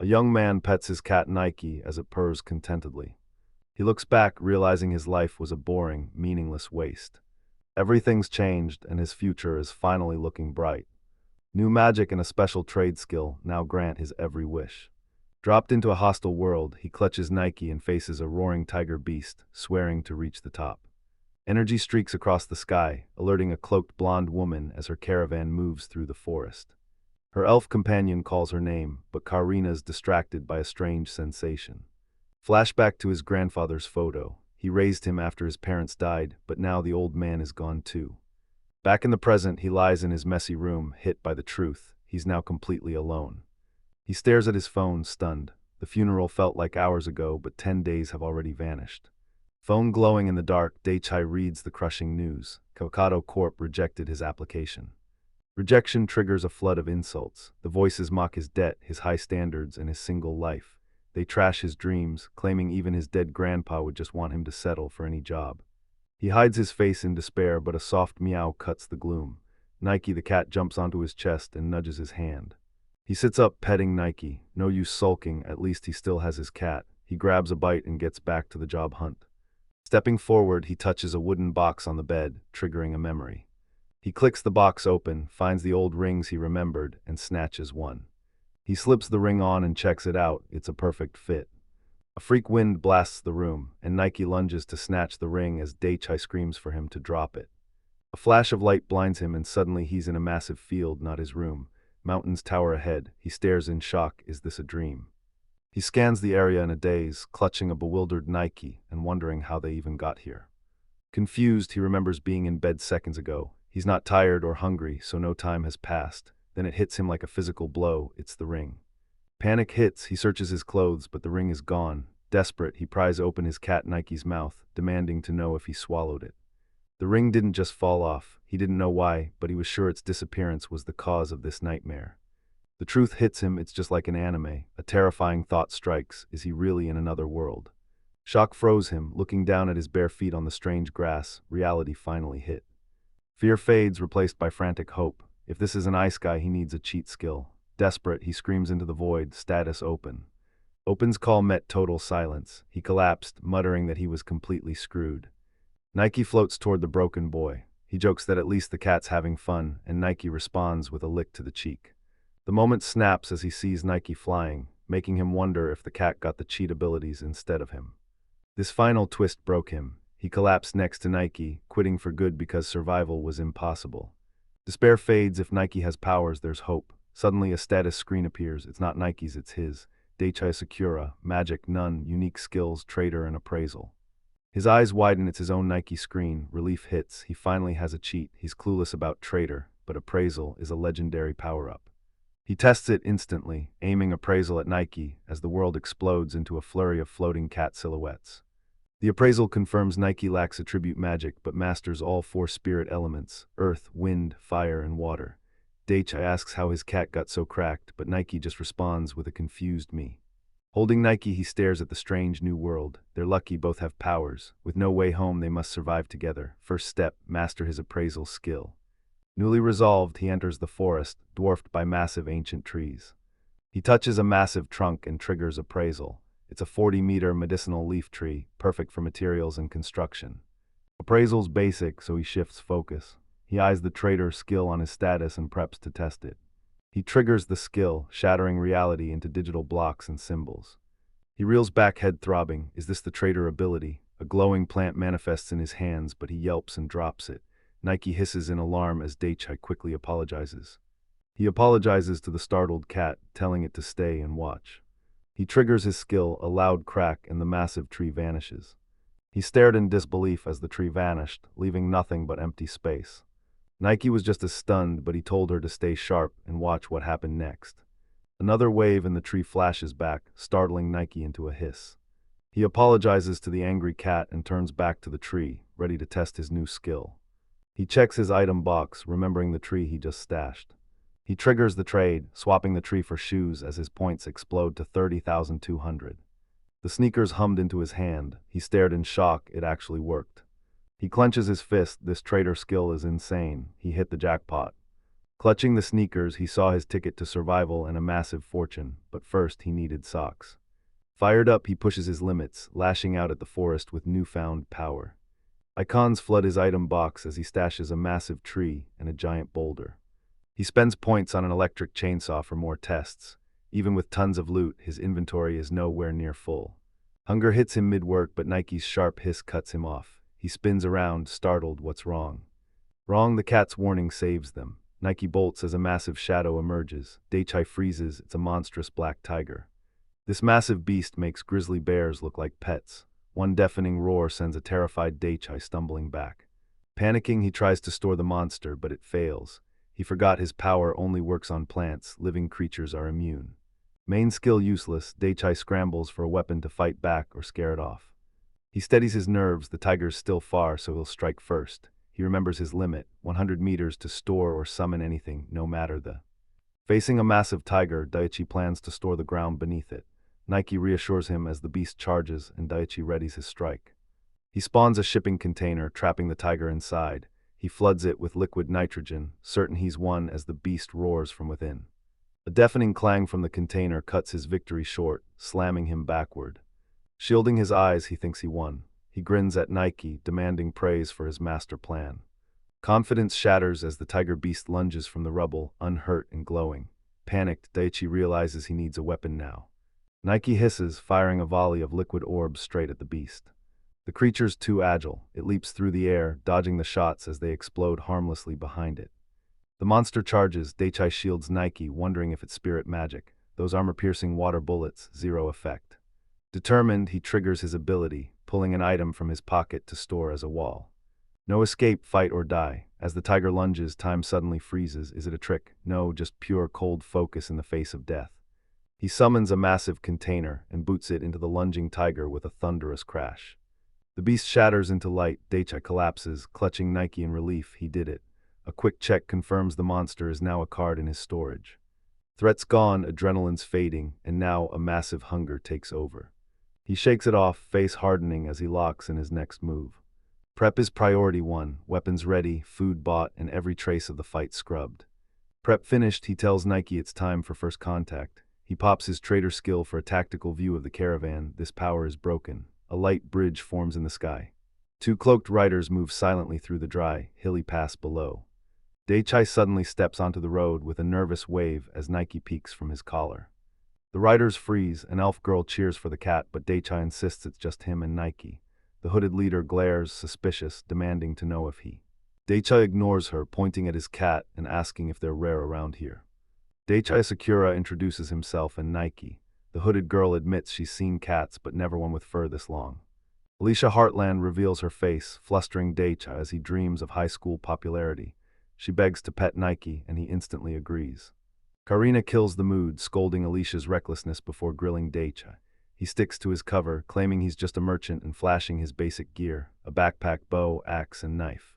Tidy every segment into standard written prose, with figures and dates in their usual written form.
A young man pets his cat Nike as it purrs contentedly. He looks back, realizing his life was a boring, meaningless waste. Everything's changed, and his future is finally looking bright. New magic and a special trade skill now grant his every wish. Dropped into a hostile world, he clutches Nike and faces a roaring tiger beast, swearing to reach the top. Energy streaks across the sky, alerting a cloaked blonde woman as her caravan moves through the forest. Her elf companion calls her name, but Karina's distracted by a strange sensation. Flashback to his grandfather's photo. He raised him after his parents died, but now the old man is gone too. Back in the present, he lies in his messy room, hit by the truth. He's now completely alone. He stares at his phone, stunned. The funeral felt like hours ago, but 10 days have already vanished. Phone glowing in the dark, Daichai reads the crushing news. Kokado Corp rejected his application. Rejection triggers a flood of insults. The voices mock his debt, his high standards, and his single life. They trash his dreams, claiming even his dead grandpa would just want him to settle for any job. He hides his face in despair, but a soft meow cuts the gloom. Nike the cat jumps onto his chest and nudges his hand. He sits up, petting Nike. No use sulking, at least he still has his cat. He grabs a bite and gets back to the job hunt. Stepping forward, he touches a wooden box on the bed, triggering a memory. He clicks the box open, finds the old rings he remembered, and snatches one. He slips the ring on and checks it out. It's a perfect fit. A freak wind blasts the room, and Nike lunges to snatch the ring as Daichai screams for him to drop it. A flash of light blinds him, and suddenly he's in a massive field, not his room. Mountains tower ahead. He stares in shock. Is this a dream? He scans the area in a daze, clutching a bewildered Nike and wondering how they even got here. Confused, he remembers being in bed seconds ago. He's not tired or hungry, so no time has passed. Then it hits him like a physical blow. It's the ring. Panic hits. He searches his clothes, but the ring is gone. Desperate, he pries open his cat Nike's mouth, demanding to know if he swallowed it. The ring didn't just fall off. He didn't know why, but he was sure its disappearance was the cause of this nightmare. The truth hits him. It's just like an anime. A terrifying thought strikes. Is he really in another world? Shock froze him. Looking down at his bare feet on the strange grass, reality finally hit. Fear fades, replaced by frantic hope. If this is an ice guy, he needs a cheat skill. Desperate, he screams into the void, status open. Open's call met total silence. He collapsed, muttering that he was completely screwed. Nike floats toward the broken boy. He jokes that at least the cat's having fun, and Nike responds with a lick to the cheek. The moment snaps as he sees Nike flying, making him wonder if the cat got the cheat abilities instead of him. This final twist broke him. He collapsed next to Nike, quitting for good because survival was impossible. Despair fades. If Nike has powers, there's hope. Suddenly a status screen appears. It's not Nike's, it's his. Daichai Sakura, magic, none, unique skills, trader, and appraisal. His eyes widen. It's his own Nike screen. Relief hits. He finally has a cheat. He's clueless about trader, but appraisal is a legendary power-up. He tests it instantly, aiming appraisal at Nike as the world explodes into a flurry of floating cat silhouettes. The appraisal confirms Nike lacks attribute magic but masters all 4 spirit elements: earth, wind, fire, and water. Daichai asks how his cat got so cracked, but Nike just responds with a confused me. Holding Nike, he stares at the strange new world. They're lucky both have powers. With no way home, they must survive together. First step, master his appraisal skill. Newly resolved, he enters the forest, dwarfed by massive ancient trees. He touches a massive trunk and triggers appraisal. It's a 40-meter medicinal leaf tree, perfect for materials and construction. Appraisal's basic, so he shifts focus. He eyes the trader skill on his status and preps to test it. He triggers the skill, shattering reality into digital blocks and symbols. He reels back, head throbbing. Is this the trader ability? A glowing plant manifests in his hands, but he yelps and drops it. Nike hisses in alarm as Daichai quickly apologizes. He apologizes to the startled cat, telling it to stay and watch. He triggers his skill, a loud crack, and the massive tree vanishes. He stared in disbelief as the tree vanished, leaving nothing but empty space. Nike was just as stunned, but he told her to stay sharp and watch what happened next. Another wave and the tree flashes back, startling Nike into a hiss. He apologizes to the angry cat and turns back to the tree, ready to test his new skill. He checks his item box, remembering the tree he just stashed. He triggers the trade, swapping the tree for shoes as his points explode to 30,200. The sneakers hummed into his hand. He stared in shock. It actually worked. He clenches his fist. This trader skill is insane. He hit the jackpot. Clutching the sneakers, he saw his ticket to survival and a massive fortune, but first he needed socks. Fired up, he pushes his limits, lashing out at the forest with newfound power. Icons flood his item box as he stashes a massive tree and a giant boulder. He spends points on an electric chainsaw for more tests. Even with tons of loot, his inventory is nowhere near full. Hunger hits him mid-work, but Nike's sharp hiss cuts him off. He spins around, startled. What's wrong? Wrong, the cat's warning saves them. Nike bolts as a massive shadow emerges. Daichai freezes. It's a monstrous black tiger. This massive beast makes grizzly bears look like pets. One deafening roar sends a terrified Daichai stumbling back. Panicking, he tries to store the monster, but it fails. He forgot his power only works on plants. Living creatures are immune. Main skill useless, Daichai scrambles for a weapon to fight back or scare it off. He steadies his nerves. The tiger's still far, so he'll strike first. He remembers his limit, 100 meters to store or summon anything, no matter the. Facing a massive tiger, Daichi plans to store the ground beneath it. Nike reassures him as the beast charges and Daichi readies his strike. He spawns a shipping container, trapping the tiger inside. He floods it with liquid nitrogen, certain he's won as the beast roars from within. A deafening clang from the container cuts his victory short, slamming him backward. Shielding his eyes, he thinks he won. He grins at Nike, demanding praise for his master plan. Confidence shatters as the tiger beast lunges from the rubble, unhurt and glowing. Panicked, Daichi realizes he needs a weapon now. Nike hisses, firing a volley of liquid orbs straight at the beast. The creature's too agile. It leaps through the air, dodging the shots as they explode harmlessly behind it. The monster charges. Daichai shields Nike, wondering if it's spirit magic. Those armor-piercing water bullets, zero effect. Determined, he triggers his ability, pulling an item from his pocket to store as a wall. No escape, fight or die. As the tiger lunges, time suddenly freezes. Is it a trick? No, just pure cold focus in the face of death. He summons a massive container and boots it into the lunging tiger with a thunderous crash. The beast shatters into light. Daichai collapses, clutching Nike in relief. He did it. A quick check confirms the monster is now a card in his storage. Threats gone, adrenaline's fading, and now a massive hunger takes over. He shakes it off, face hardening as he locks in his next move. Prep is priority one, weapons ready, food bought, and every trace of the fight scrubbed. Prep finished, he tells Nike it's time for first contact. He pops his trader skill for a tactical view of the caravan. This power is broken. A light bridge forms in the sky. Two cloaked riders move silently through the dry, hilly pass below. Daichai suddenly steps onto the road with a nervous wave as Nike peeks from his collar. The riders freeze. An elf girl cheers for the cat, but Daichai insists it's just him and Nike. The hooded leader glares, suspicious, demanding to know if he. Daichai ignores her, pointing at his cat and asking if they're rare around here. Daichai Sakura introduces himself and Nike. The hooded girl admits she's seen cats, but never one with fur this long. Alicia Heartland reveals her face, flustering Daichai as he dreams of high school popularity. She begs to pet Nike, and he instantly agrees. Karina kills the mood, scolding Alicia's recklessness before grilling Daichai. He sticks to his cover, claiming he's just a merchant and flashing his basic gear, a backpack, bow, axe, and knife.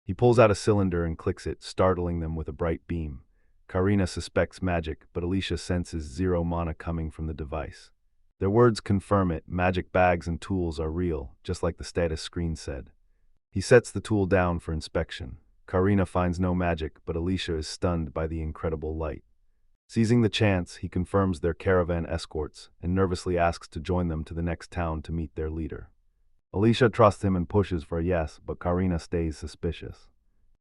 He pulls out a cylinder and clicks it, startling them with a bright beam. Karina suspects magic, but Alicia senses zero mana coming from the device. Their words confirm it. Magic bags and tools are real, just like the status screen said. He sets the tool down for inspection. Karina finds no magic, but Alicia is stunned by the incredible light. Seizing the chance, he confirms they're caravan escorts and nervously asks to join them to the next town to meet their leader. Alicia trusts him and pushes for a yes, but Karina stays suspicious.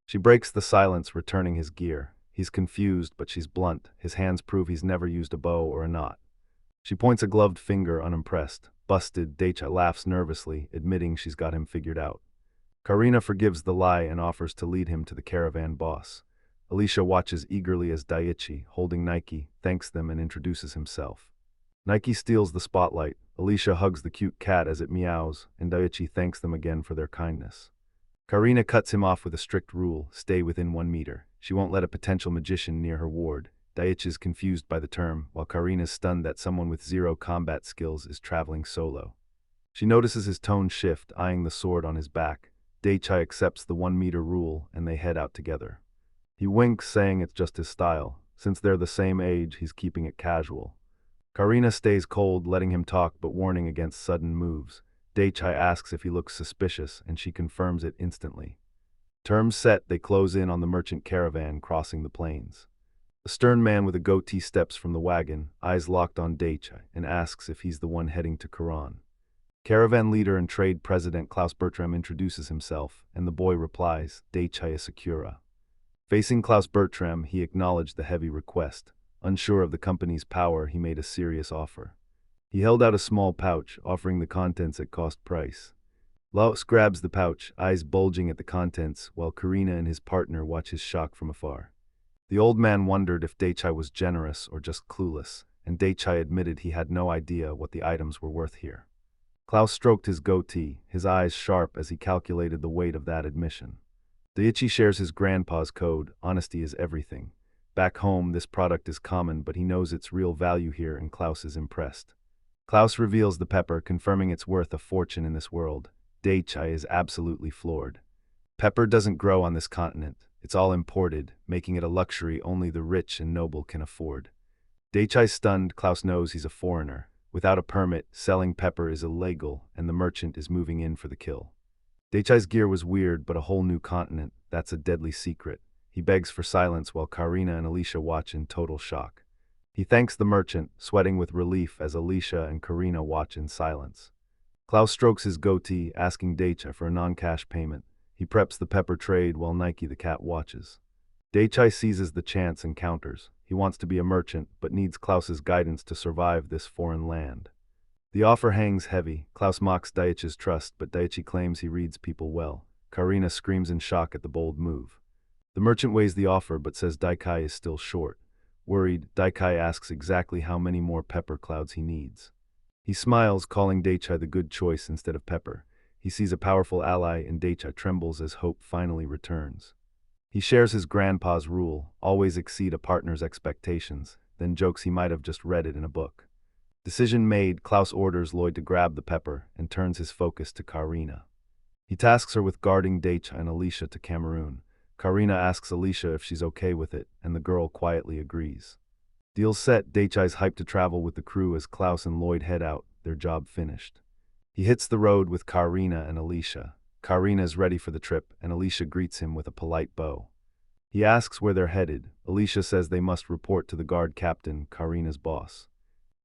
She breaks the silence, returning his gear. He's confused, but she's blunt. His hands prove he's never used a bow or a knot. She points a gloved finger, unimpressed. Busted, Daichai laughs nervously, admitting she's got him figured out. Karina forgives the lie and offers to lead him to the caravan boss. Alicia watches eagerly as Daichi, holding Nike, thanks them and introduces himself. Nike steals the spotlight. Alicia hugs the cute cat as it meows, and Daichi thanks them again for their kindness. Karina cuts him off with a strict rule: stay within 1 meter. She won't let a potential magician near her ward. Daichi is confused by the term, while Karina's stunned that someone with zero combat skills is traveling solo. She notices his tone shift, eyeing the sword on his back. Daichi accepts the 1 meter rule, and they head out together. He winks, saying it's just his style. Since they're the same age, he's keeping it casual. Karina stays cold, letting him talk but warning against sudden moves. Daichi asks if he looks suspicious, and she confirms it instantly. Terms set, they close in on the merchant caravan crossing the plains. A stern man with a goatee steps from the wagon, eyes locked on Daichai, and asks if he's the one heading to Caravan. Caravan leader and trade president Klaus Bertram introduces himself, and the boy replies, Daichai is Sakura. Facing Klaus Bertram, he acknowledged the heavy request. Unsure of the company's power, he made a serious offer. He held out a small pouch, offering the contents at cost price. Klaus grabs the pouch, eyes bulging at the contents, while Karina and his partner watch his shock from afar. The old man wondered if Daichai was generous or just clueless, and Daichai admitted he had no idea what the items were worth here. Klaus stroked his goatee, his eyes sharp as he calculated the weight of that admission. Daichi shares his grandpa's code, honesty is everything. Back home, this product is common, but he knows its real value here, and Klaus is impressed. Klaus reveals the pepper, confirming it's worth a fortune in this world. Daichai is absolutely floored. Pepper doesn't grow on this continent. It's all imported, making it a luxury only the rich and noble can afford. Daichai's stunned. Klaus knows he's a foreigner. Without a permit, selling pepper is illegal, and the merchant is moving in for the kill. Daichai's gear was weird, but a whole new continent, that's a deadly secret. He begs for silence while Karina and Alicia watch in total shock. He thanks the merchant, sweating with relief as Alicia and Karina watch in silence. Klaus strokes his goatee, asking Daichai for a non-cash payment. He preps the pepper trade while Nike the cat watches. Daichai seizes the chance and counters. He wants to be a merchant, but needs Klaus's guidance to survive this foreign land. The offer hangs heavy. Klaus mocks Daichi's trust, but Daichi claims he reads people well. Karina screams in shock at the bold move. The merchant weighs the offer, but says Daikai is still short. Worried, Daikai asks exactly how many more pepper clouds he needs. He smiles, calling Daichai the good choice instead of pepper. He sees a powerful ally, and Daichai trembles as hope finally returns. He shares his grandpa's rule, always exceed a partner's expectations, then jokes he might have just read it in a book. Decision made, Klaus orders Lloyd to grab the pepper and turns his focus to Karina. He tasks her with guarding Daichai and Alicia to Cameroon. Karina asks Alicia if she's okay with it, and the girl quietly agrees. Deal set, Daichai's hyped to travel with the crew as Klaus and Lloyd head out, their job finished. He hits the road with Karina and Alicia. Karina is ready for the trip, and Alicia greets him with a polite bow. He asks where they're headed. Alicia says they must report to the guard captain, Karina's boss.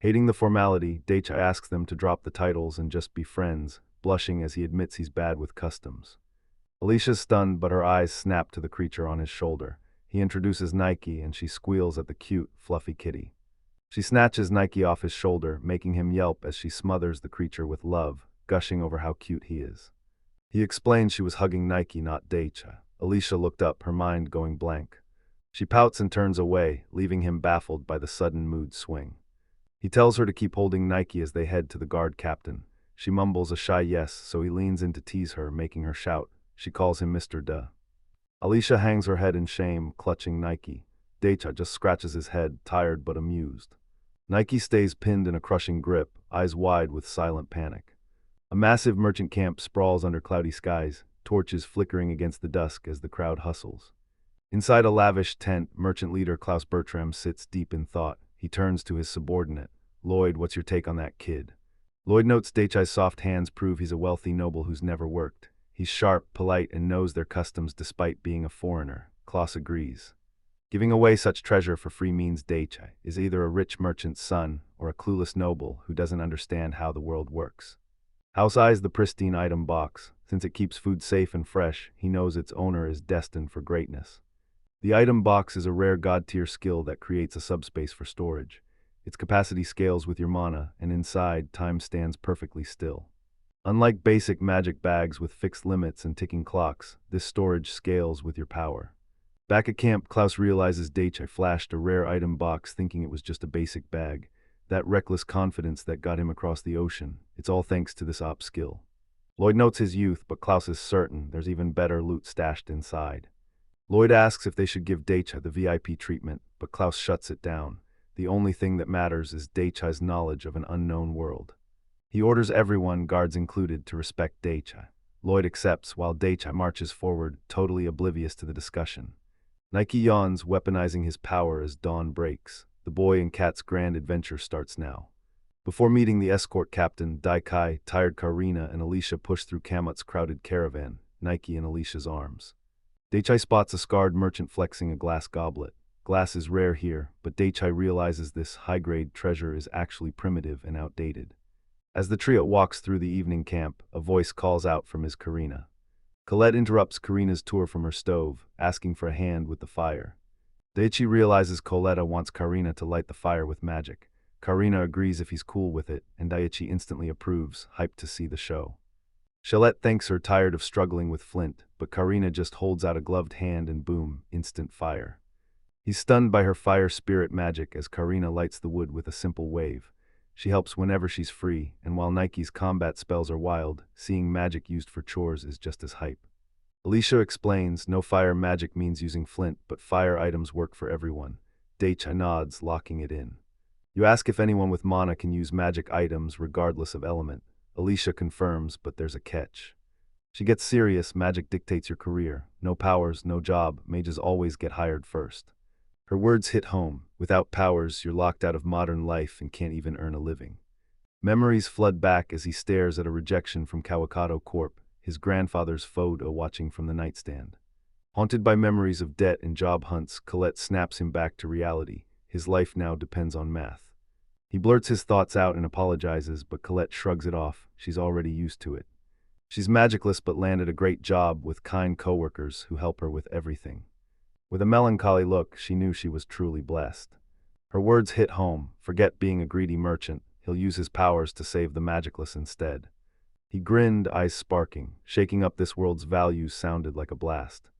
Hating the formality, Daichai asks them to drop the titles and just be friends, blushing as he admits he's bad with customs. Alicia's stunned, but her eyes snap to the creature on his shoulder. He introduces Nike, and she squeals at the cute, fluffy kitty. She snatches Nike off his shoulder, making him yelp as she smothers the creature with love, gushing over how cute he is. He explains she was hugging Nike, not Daichai. Alicia looked up, her mind going blank. She pouts and turns away, leaving him baffled by the sudden mood swing. He tells her to keep holding Nike as they head to the guard captain. She mumbles a shy yes, so he leans in to tease her, making her shout. She calls him Mr. Duh. Alicia hangs her head in shame, clutching Nike. Daichai just scratches his head, tired but amused. Nike stays pinned in a crushing grip, eyes wide with silent panic. A massive merchant camp sprawls under cloudy skies, torches flickering against the dusk as the crowd hustles. Inside a lavish tent, merchant leader Klaus Bertram sits deep in thought. He turns to his subordinate. Lloyd, what's your take on that kid? Lloyd notes Daichai's soft hands prove he's a wealthy noble who's never worked. He's sharp, polite, and knows their customs despite being a foreigner. Klaus agrees. Giving away such treasure for free means Daichai is either a rich merchant's son or a clueless noble who doesn't understand how the world works. House eyes the pristine item box. Since it keeps food safe and fresh, he knows its owner is destined for greatness. The item box is a rare god-tier skill that creates a subspace for storage. Its capacity scales with your mana, and inside, time stands perfectly still. Unlike basic magic bags with fixed limits and ticking clocks, this storage scales with your power. Back at camp, Klaus realizes Daichai flashed a rare item box thinking it was just a basic bag. That reckless confidence that got him across the ocean, it's all thanks to this op skill. Lloyd notes his youth, but Klaus is certain there's even better loot stashed inside. Lloyd asks if they should give Daichai the VIP treatment, but Klaus shuts it down. The only thing that matters is Daichai's knowledge of an unknown world. He orders everyone, guards included, to respect Daichai. Lloyd accepts while Daichai marches forward, totally oblivious to the discussion. Nike yawns, weaponizing his power as dawn breaks. The boy and cat's grand adventure starts now. Before meeting the escort captain, Daikai, tired Karina, and Alicia push through Kamut's crowded caravan, Nike in Alicia's arms. Daichi spots a scarred merchant flexing a glass goblet. Glass is rare here, but Daichi realizes this high-grade treasure is actually primitive and outdated. As the trio walks through the evening camp, a voice calls out from Ms. Karina. Colette interrupts Karina's tour from her stove, asking for a hand with the fire. Daichi realizes Coletta wants Karina to light the fire with magic. Karina agrees if he's cool with it, and Daichi instantly approves, hyped to see the show. Shalette thanks her, tired of struggling with flint, but Karina just holds out a gloved hand and boom, instant fire. He's stunned by her fire spirit magic as Karina lights the wood with a simple wave. She helps whenever she's free, and while Nike's combat spells are wild, seeing magic used for chores is just as hype. Alicia explains, no fire magic means using flint, but fire items work for everyone. Daichi nods, locking it in. You ask if anyone with mana can use magic items regardless of element. Alicia confirms, but there's a catch. She gets serious, magic dictates your career. No powers, no job, mages always get hired first. Her words hit home. Without powers, you're locked out of modern life and can't even earn a living. Memories flood back as he stares at a rejection from Kawakato Corp., his grandfather's photo watching from the nightstand. Haunted by memories of debt and job hunts, Colette snaps him back to reality. His life now depends on math. He blurts his thoughts out and apologizes, but Colette shrugs it off. She's already used to it. She's magicless but landed a great job with kind coworkers who help her with everything. With a melancholy look, she knew she was truly blessed. Her words hit home. Forget being a greedy merchant. He'll use his powers to save the magicless instead. He grinned, eyes sparking. Shaking up this world's values sounded like a blast.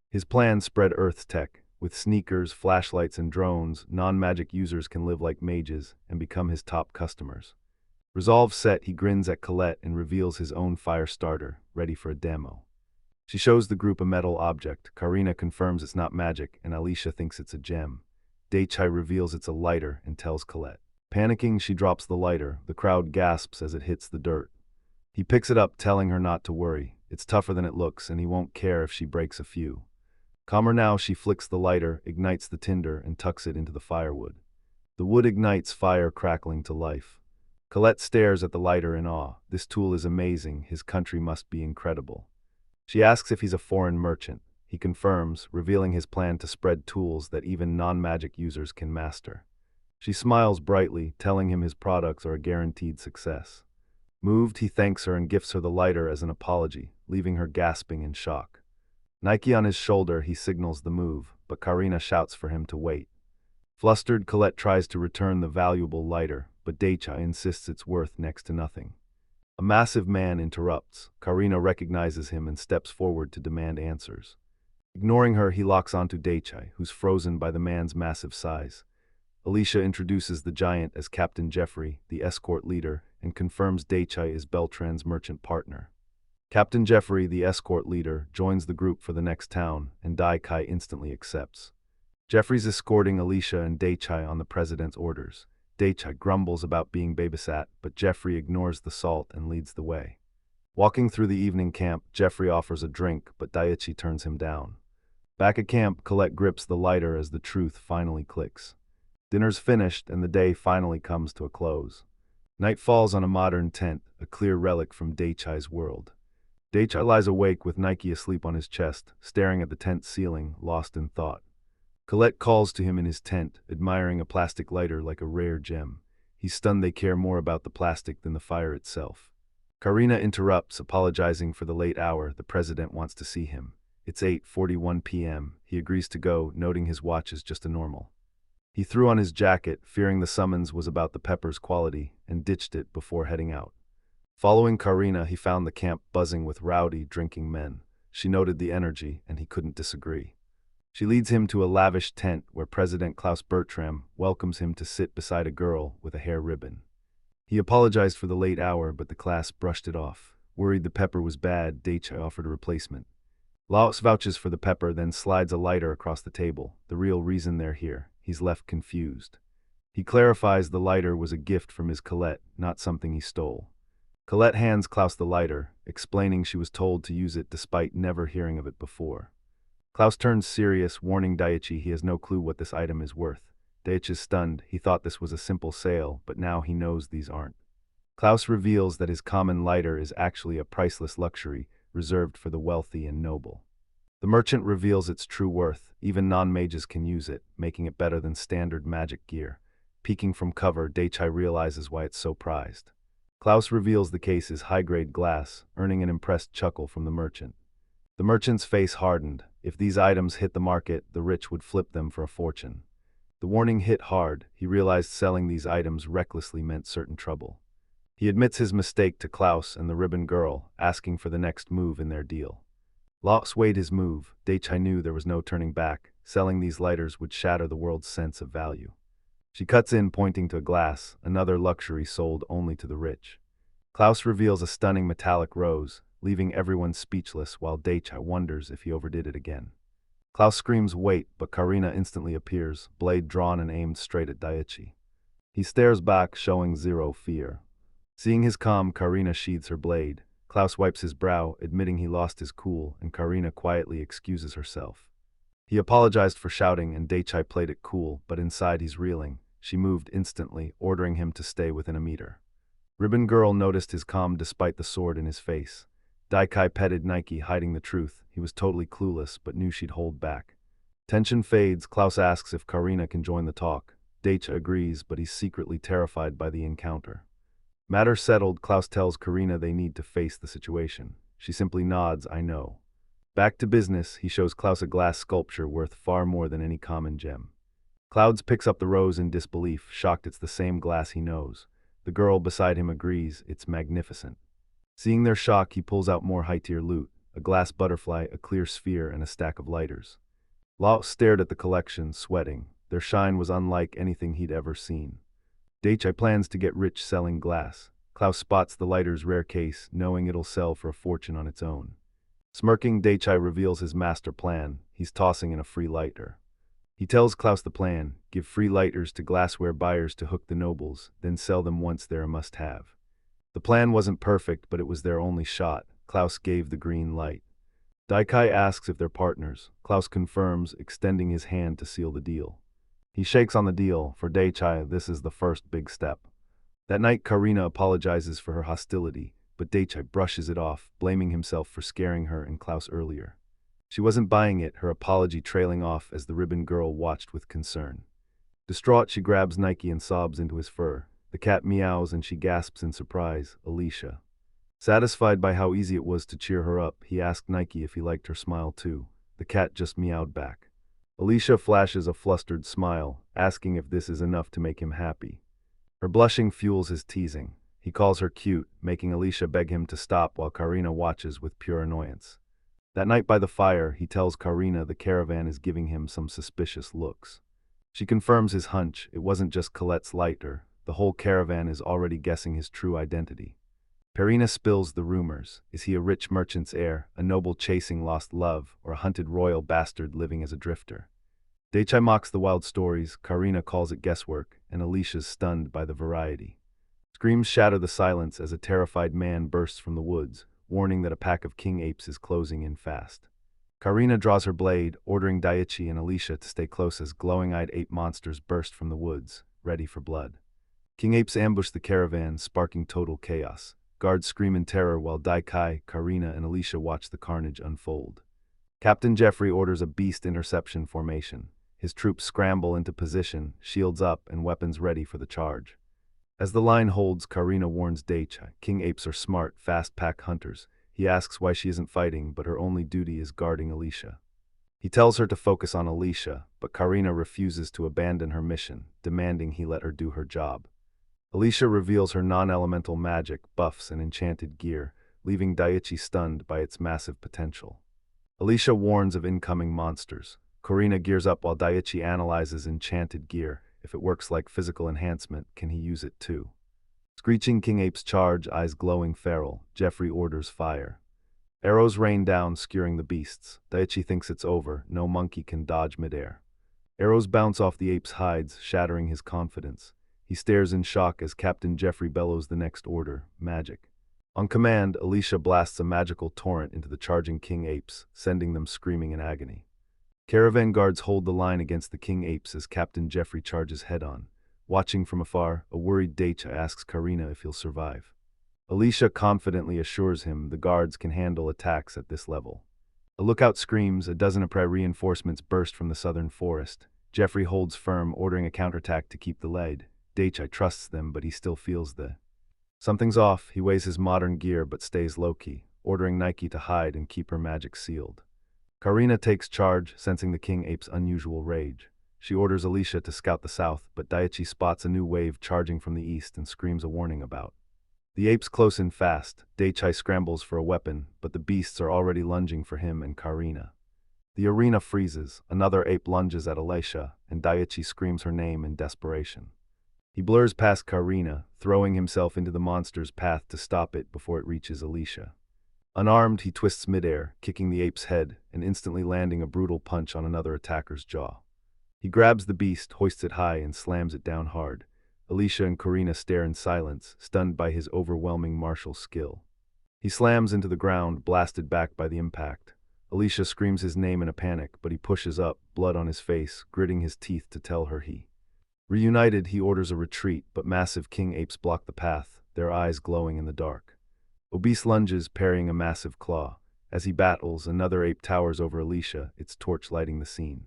His plan spread Earth's tech. With sneakers, flashlights, and drones, non-magic users can live like mages and become his top customers. Resolve set, he grins at Colette and reveals his own fire starter, ready for a demo. She shows the group a metal object. Karina confirms it's not magic, and Alicia thinks it's a gem. Daichi reveals it's a lighter and tells Colette. Panicking, she drops the lighter. The crowd gasps as it hits the dirt. He picks it up, telling her not to worry. It's tougher than it looks, and he won't care if she breaks a few. Calmer now, she flicks the lighter, ignites the tinder, and tucks it into the firewood. The wood ignites, fire crackling to life. Colette stares at the lighter in awe. This tool is amazing. His country must be incredible. She asks if he's a foreign merchant. He confirms, revealing his plan to spread tools that even non-magic users can master. She smiles brightly, telling him his products are a guaranteed success. Moved, he thanks her and gifts her the lighter as an apology, leaving her gasping in shock. Nike on his shoulder, he signals the move, but Karina shouts for him to wait. Flustered, Colette tries to return the valuable lighter, but Daichi insists it's worth next to nothing. A massive man interrupts. Karina recognizes him and steps forward to demand answers. Ignoring her, he locks onto Daichi, who's frozen by the man's massive size. Alicia introduces the giant as Captain Jeffrey, the escort leader, and confirms Daichi is Beltran's merchant partner. Captain Jeffrey, the escort leader, joins the group for the next town, and Daichi instantly accepts. Jeffrey's escorting Alicia and Daichi on the president's orders. Daichi grumbles about being babysat, but Jeffrey ignores the salt and leads the way. Walking through the evening camp, Jeffrey offers a drink, but Daichi turns him down. Back at camp, Colette grips the lighter as the truth finally clicks. Dinner's finished, and the day finally comes to a close. Night falls on a modern tent, a clear relic from Daichi's world. Daichi lies awake with Nike asleep on his chest, staring at the tent ceiling, lost in thought. Colette calls to him in his tent, admiring a plastic lighter like a rare gem. He's stunned they care more about the plastic than the fire itself. Karina interrupts, apologizing for the late hour. The president wants to see him. It's 8:41 p.m. He agrees to go, noting his watch is just a normal. He threw on his jacket, fearing the summons was about the pepper's quality, and ditched it before heading out. Following Karina, he found the camp buzzing with rowdy, drinking men. She noted the energy, and he couldn't disagree. She leads him to a lavish tent where President Klaus Bertram welcomes him to sit beside a girl with a hair ribbon. He apologized for the late hour, but the class brushed it off. Worried the pepper was bad, Daichi offered a replacement. Laos vouches for the pepper, then slides a lighter across the table. The real reason they're here. He's left confused. He clarifies the lighter was a gift from his Colette, not something he stole. Colette hands Klaus the lighter, explaining she was told to use it despite never hearing of it before. Klaus turns serious, warning Daichi he has no clue what this item is worth. Daichi's stunned. He thought this was a simple sale, but now he knows these aren't. Klaus reveals that his common lighter is actually a priceless luxury, reserved for the wealthy and noble. The merchant reveals its true worth. Even non-mages can use it, making it better than standard magic gear. Peeking from cover, Daichai realizes why it's so prized. Klaus reveals the case is high-grade glass, earning an impressed chuckle from the merchant. The merchant's face hardened. If these items hit the market, the rich would flip them for a fortune. The warning hit hard. He realized selling these items recklessly meant certain trouble. He admits his mistake to Klaus and the ribbon girl, asking for the next move in their deal. Law swayed his move. Daichai knew there was no turning back. Selling these lighters would shatter the world's sense of value. She cuts in, pointing to a glass, another luxury sold only to the rich. Klaus reveals a stunning metallic rose, leaving everyone speechless while Daichai wonders if he overdid it again. Klaus screams wait, but Karina instantly appears, blade drawn and aimed straight at Daichi. He stares back, showing zero fear. Seeing his calm, Karina sheathes her blade. Klaus wipes his brow, admitting he lost his cool, and Karina quietly excuses herself. He apologized for shouting, and Daichai played it cool, but inside he's reeling. She moved instantly, ordering him to stay within a meter. Ribbon Girl noticed his calm despite the sword in his face. Daikai petted Nike, hiding the truth. He was totally clueless, but knew she'd hold back. Tension fades. Klaus asks if Karina can join the talk. Daichai agrees, but he's secretly terrified by the encounter. Matter settled, Klaus tells Karina they need to face the situation. She simply nods, I know. Back to business, he shows Klaus a glass sculpture worth far more than any common gem. Clouds picks up the rose in disbelief, shocked it's the same glass he knows. The girl beside him agrees, it's magnificent. Seeing their shock, he pulls out more high-tier loot, a glass butterfly, a clear sphere, and a stack of lighters. Lao stared at the collection, sweating. Their shine was unlike anything he'd ever seen. Daichai plans to get rich selling glass. Klaus spots the lighter's rare case, knowing it'll sell for a fortune on its own. Smirking, Daichai reveals his master plan. He's tossing in a free lighter. He tells Klaus the plan, give free lighters to glassware buyers to hook the nobles, then sell them once they're a must-have. The plan wasn't perfect, but it was their only shot. Klaus gave the green light. Daikai asks if they're partners. Klaus confirms, extending his hand to seal the deal. He shakes on the deal. For Daichai, this is the first big step. That night, Karina apologizes for her hostility, but Daichai brushes it off, blaming himself for scaring her and Klaus earlier. She wasn't buying it, her apology trailing off as the ribbon girl watched with concern. Distraught, she grabs Nike and sobs into his fur. The cat meows and she gasps in surprise, Alicia. Satisfied by how easy it was to cheer her up, he asked Nike if he liked her smile too. The cat just meowed back. Alicia flashes a flustered smile, asking if this is enough to make him happy. Her blushing fuels his teasing. He calls her cute, making Alicia beg him to stop while Karina watches with pure annoyance. That night by the fire, he tells Karina the caravan is giving him some suspicious looks. She confirms his hunch, it wasn't just Colette's lighter. The whole caravan is already guessing his true identity. Perina spills the rumors. Is he a rich merchant's heir, a noble chasing lost love, or a hunted royal bastard living as a drifter? Daichai mocks the wild stories, Karina calls it guesswork, and Alicia's stunned by the variety. Screams shatter the silence as a terrified man bursts from the woods, warning that a pack of king apes is closing in fast. Karina draws her blade, ordering Daichi and Alicia to stay close as glowing-eyed ape monsters burst from the woods, ready for blood. King apes ambush the caravan, sparking total chaos. Guards scream in terror while Daikai, Karina, and Alicia watch the carnage unfold. Captain Jeffrey orders a beast interception formation. His troops scramble into position, shields up, and weapons ready for the charge. As the line holds, Karina warns Daichai. King apes are smart, fast pack hunters. He asks why she isn't fighting, but her only duty is guarding Alicia. He tells her to focus on Alicia, but Karina refuses to abandon her mission, demanding he let her do her job. Alicia reveals her non-elemental magic, buffs, and enchanted gear, leaving Daichi stunned by its massive potential. Alicia warns of incoming monsters. Karina gears up while Daichi analyzes enchanted gear. If it works like physical enhancement, can he use it too? Screeching King Apes charge, eyes glowing feral. Jeffrey orders fire. Arrows rain down, skewering the beasts. Daichi thinks it's over. No monkey can dodge midair. Arrows bounce off the ape's hides, shattering his confidence. He stares in shock as Captain Jeffrey bellows the next order, magic. On command, Alicia blasts a magical torrent into the charging king apes, sending them screaming in agony. Caravan guards hold the line against the king apes as Captain Jeffrey charges head-on. Watching from afar, a worried Daichai asks Karina if he'll survive. Alicia confidently assures him the guards can handle attacks at this level. A lookout screams, a dozen of reinforcements burst from the southern forest. Jeffrey holds firm, ordering a counterattack to keep the lead. Daichai trusts them, but he still feels something's off. He weighs his modern gear but stays low-key, ordering Nike to hide and keep her magic sealed. Karina takes charge, sensing the king ape's unusual rage. She orders Alicia to scout the south, but Daichi spots a new wave charging from the east and screams a warning about. The apes close in fast. Daichai scrambles for a weapon, but the beasts are already lunging for him and Karina. The arena freezes, another ape lunges at Alicia, and Daichi screams her name in desperation. He blurs past Karina, throwing himself into the monster's path to stop it before it reaches Alicia. Unarmed, he twists midair, kicking the ape's head, and instantly landing a brutal punch on another attacker's jaw. He grabs the beast, hoists it high, and slams it down hard. Alicia and Karina stare in silence, stunned by his overwhelming martial skill. He slams into the ground, blasted back by the impact. Alicia screams his name in a panic, but he pushes up, blood on his face, gritting his teeth to tell her he. Reunited, he orders a retreat, but massive king apes block the path, their eyes glowing in the dark. Obese lunges, parrying a massive claw. As he battles, another ape towers over Alicia, its torch lighting the scene.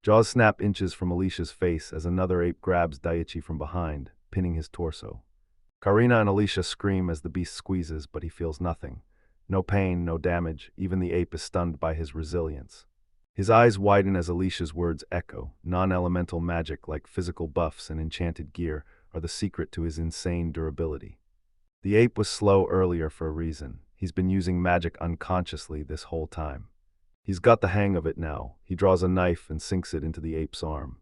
Jaws snap inches from Alicia's face as another ape grabs Daichi from behind, pinning his torso. Karina and Alicia scream as the beast squeezes, but he feels nothing. No pain, no damage, even the ape is stunned by his resilience. His eyes widen as Alicia's words echo. Non-elemental magic like physical buffs and enchanted gear are the secret to his insane durability. The ape was slow earlier for a reason. He's been using magic unconsciously this whole time. He's got the hang of it now. He draws a knife and sinks it into the ape's arm.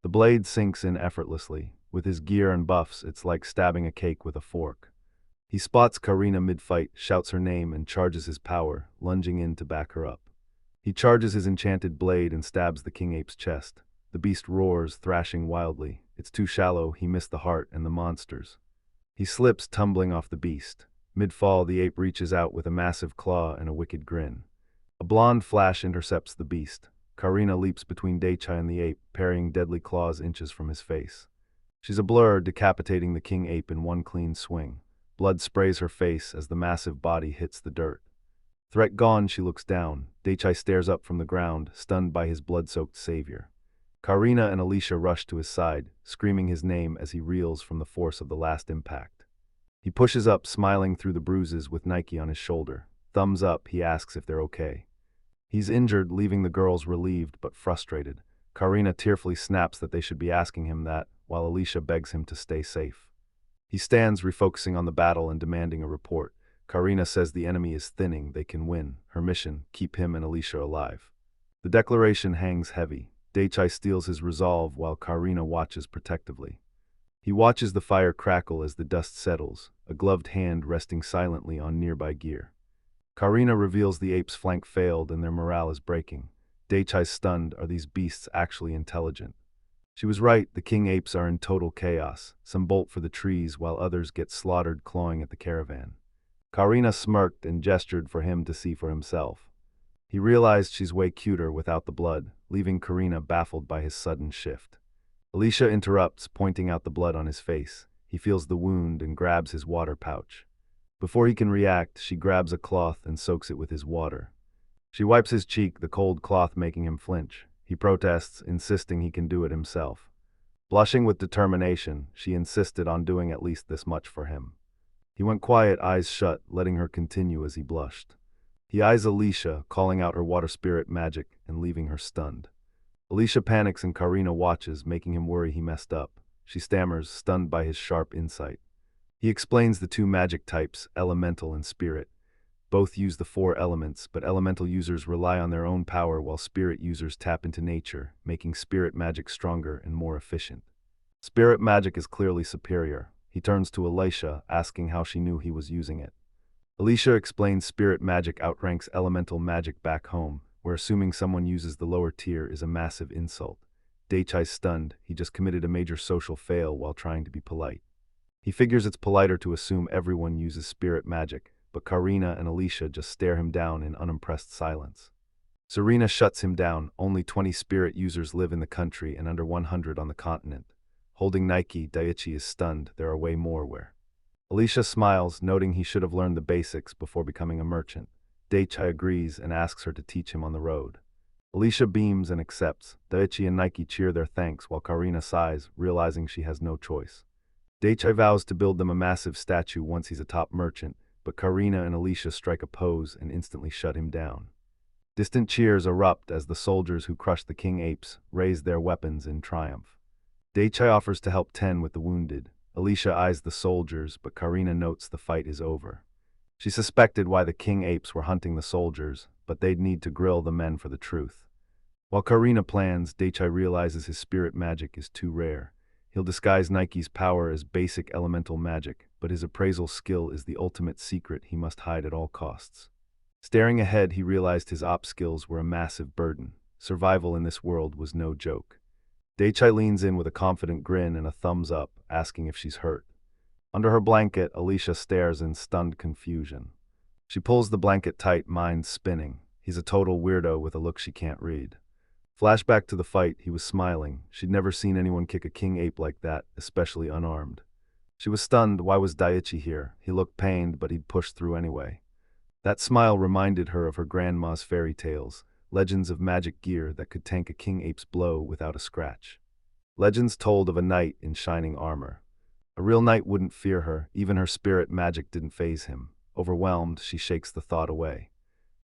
The blade sinks in effortlessly. With his gear and buffs, it's like stabbing a cake with a fork. He spots Karina mid-fight, shouts her name, and charges his power, lunging in to back her up. He charges his enchanted blade and stabs the king ape's chest. The beast roars, thrashing wildly. It's too shallow, he missed the heart and the monsters. He slips, tumbling off the beast. Mid-fall, the ape reaches out with a massive claw and a wicked grin. A blonde flash intercepts the beast. Karina leaps between Daichai and the ape, parrying deadly claws inches from his face. She's a blur, decapitating the king ape in one clean swing. Blood sprays her face as the massive body hits the dirt. Threat gone, she looks down. Daichai stares up from the ground, stunned by his blood-soaked savior. Karina and Alicia rush to his side, screaming his name as he reels from the force of the last impact. He pushes up, smiling through the bruises with Nike on his shoulder. Thumbs up, he asks if they're okay. He's injured, leaving the girls relieved but frustrated. Karina tearfully snaps that they should be asking him that, while Alicia begs him to stay safe. He stands, refocusing on the battle and demanding a report. Karina says the enemy is thinning, they can win. Her mission, keep him and Alicia alive. The declaration hangs heavy. Daichai steals his resolve while Karina watches protectively. He watches the fire crackle as the dust settles, a gloved hand resting silently on nearby gear. Karina reveals the ape's flank failed and their morale is breaking. Daichai's stunned. Are these beasts actually intelligent? She was right, the king apes are in total chaos. Some bolt for the trees while others get slaughtered clawing at the caravan. Karina smirked and gestured for him to see for himself. He realized she's way cuter without the blood, leaving Karina baffled by his sudden shift. Alicia interrupts, pointing out the blood on his face. He feels the wound and grabs his water pouch. Before he can react, she grabs a cloth and soaks it with his water. She wipes his cheek, the cold cloth making him flinch. He protests, insisting he can do it himself. Blushing with determination, she insisted on doing at least this much for him. He went quiet, eyes shut, letting her continue as he blushed. He eyes Alicia, calling out her water spirit magic and leaving her stunned. Alicia panics and Karina watches, making him worry he messed up. She stammers, stunned by his sharp insight. He explains the two magic types, elemental and spirit. Both use the 4 elements, but elemental users rely on their own power while spirit users tap into nature, making spirit magic stronger and more efficient. Spirit magic is clearly superior. He turns to Alicia, asking how she knew he was using it. Alicia explains spirit magic outranks elemental magic back home, where assuming someone uses the lower tier is a massive insult. Daichai's stunned. He just committed a major social fail while trying to be polite. He figures it's politer to assume everyone uses spirit magic, but Karina and Alicia just stare him down in unimpressed silence. Serena shuts him down. Only 20 spirit users live in the country and under 100 on the continent. Holding Nike, Daichi is stunned. There are way more where. Alicia smiles, noting he should have learned the basics before becoming a merchant. Daichi agrees and asks her to teach him on the road. Alicia beams and accepts. Daichi and Nike cheer their thanks while Karina sighs, realizing she has no choice. Daichi vows to build them a massive statue once he's a top merchant, but Karina and Alicia strike a pose and instantly shut him down. Distant cheers erupt as the soldiers who crushed the king apes raise their weapons in triumph. Daichi offers to help tend with the wounded. Alicia eyes the soldiers, but Karina notes the fight is over. She suspected why the king apes were hunting the soldiers, but they'd need to grill the men for the truth. While Karina plans, Daichi realizes his spirit magic is too rare. He'll disguise Nike's power as basic elemental magic, but his appraisal skill is the ultimate secret he must hide at all costs. Staring ahead, he realized his op skills were a massive burden. Survival in this world was no joke. Daichi leans in with a confident grin and a thumbs up, asking if she's hurt. Under her blanket, Alicia stares in stunned confusion. She pulls the blanket tight, mind spinning. He's a total weirdo with a look she can't read. Flashback to the fight, he was smiling. She'd never seen anyone kick a king ape like that, especially unarmed. She was stunned. Why was Daichi here? He looked pained, but he'd pushed through anyway. That smile reminded her of her grandma's fairy tales, legends of magic gear that could tank a king ape's blow without a scratch. Legends told of a knight in shining armor. A real knight wouldn't fear her, even her spirit magic didn't faze him. Overwhelmed, she shakes the thought away.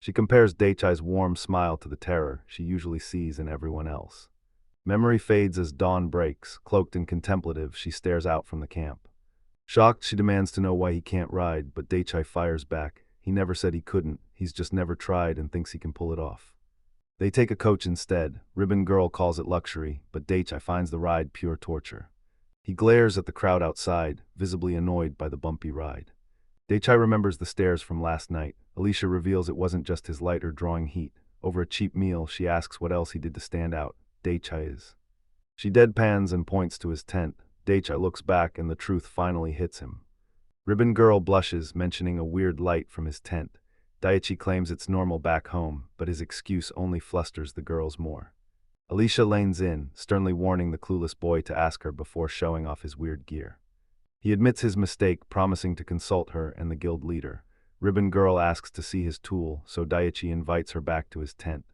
She compares Daichi's warm smile to the terror she usually sees in everyone else. Memory fades as dawn breaks. Cloaked and contemplative, she stares out from the camp. Shocked, she demands to know why he can't ride, but Daichi fires back. He never said he couldn't, he's just never tried and thinks he can pull it off. They take a coach instead. Ribbon Girl calls it luxury, but Daichi finds the ride pure torture. He glares at the crowd outside, visibly annoyed by the bumpy ride. Daichi remembers the stares from last night. Alicia reveals it wasn't just his light or drawing heat. Over a cheap meal, she asks what else he did to stand out. Daichi is. She deadpans and points to his tent. Daichi looks back and the truth finally hits him. Ribbon Girl blushes, mentioning a weird light from his tent. Daichi claims it's normal back home, but his excuse only flusters the girls more. Alicia lanes in, sternly warning the clueless boy to ask her before showing off his weird gear. He admits his mistake, promising to consult her and the guild leader. Ribbon Girl asks to see his tool, so Daichi invites her back to his tent.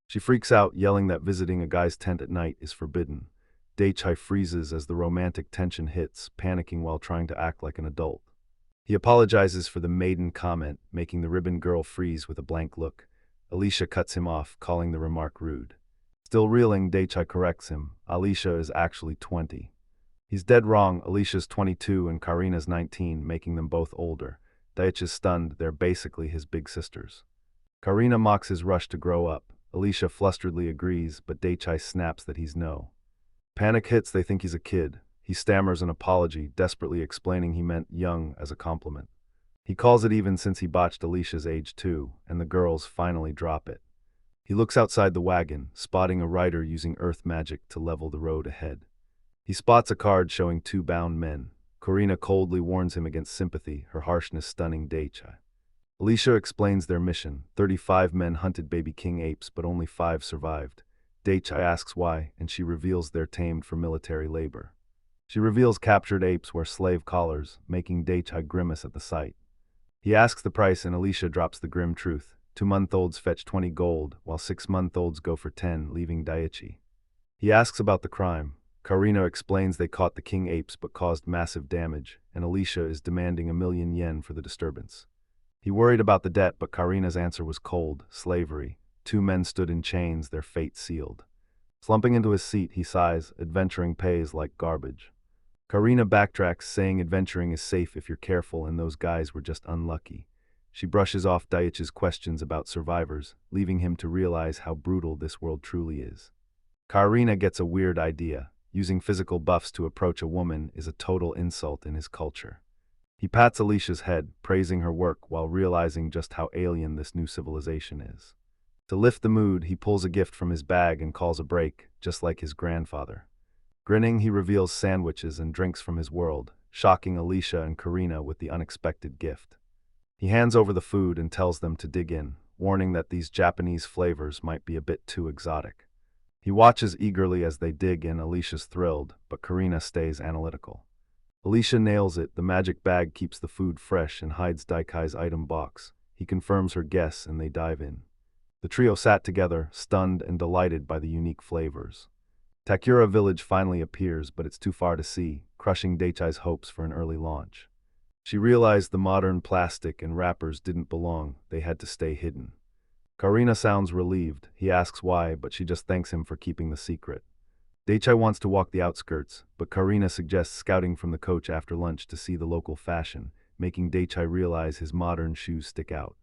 She freaks out, yelling that visiting a guy's tent at night is forbidden. Daichi freezes as the romantic tension hits, panicking while trying to act like an adult. He apologizes for the maiden comment, making the Ribbon Girl freeze with a blank look. Alicia cuts him off, calling the remark rude. Still reeling, Daichi corrects him. Alicia is actually 20. He's dead wrong. Alicia's 22 and Karina's 19, making them both older. Daichi's stunned. They're basically his big sisters. Karina mocks his rush to grow up. Alicia flusteredly agrees, but Daichi snaps that he's no. Panic hits. They think he's a kid. He stammers an apology, desperately explaining he meant young as a compliment. He calls it even since he botched Alicia's age too, and the girls finally drop it. He looks outside the wagon, spotting a rider using earth magic to level the road ahead. He spots a card showing 2 bound men. Karina coldly warns him against sympathy, her harshness stunning Daichi. Alicia explains their mission. 35 men hunted baby king apes, but only 5 survived. Daichi asks why, and she reveals they're tamed for military labor. She reveals captured apes wear slave collars, making Daichi grimace at the sight. He asks the price and Alicia drops the grim truth. 2-month-olds fetch 20 gold, while 6-month-olds go for 10, leaving Daichi. He asks about the crime. Karina explains they caught the king apes but caused massive damage, and Alicia is demanding 1,000,000 yen for the disturbance. He worried about the debt, but Karina's answer was cold: slavery. 2 men stood in chains, their fate sealed. Slumping into his seat, he sighs, adventuring pays like garbage. Karina backtracks, saying adventuring is safe if you're careful and those guys were just unlucky. She brushes off Daichi's questions about survivors, leaving him to realize how brutal this world truly is. Karina gets a weird idea. Using physical buffs to approach a woman is a total insult in his culture. He pats Alicia's head, praising her work while realizing just how alien this new civilization is. To lift the mood, he pulls a gift from his bag and calls a break, just like his grandfather. Grinning, he reveals sandwiches and drinks from his world, shocking Alicia and Karina with the unexpected gift. He hands over the food and tells them to dig in, warning that these Japanese flavors might be a bit too exotic. He watches eagerly as they dig in. Alicia's thrilled, but Karina stays analytical. Alicia nails it. The magic bag keeps the food fresh and hides Daichi's item box. He confirms her guess and they dive in. The trio sat together, stunned and delighted by the unique flavors. Takura village finally appears, but it's too far to see, crushing Daichai's hopes for an early launch. She realized the modern plastic and wrappers didn't belong, they had to stay hidden. Karina sounds relieved. He asks why, but she just thanks him for keeping the secret. Daichai wants to walk the outskirts, but Karina suggests scouting from the coach after lunch to see the local fashion, making Daichai realize his modern shoes stick out.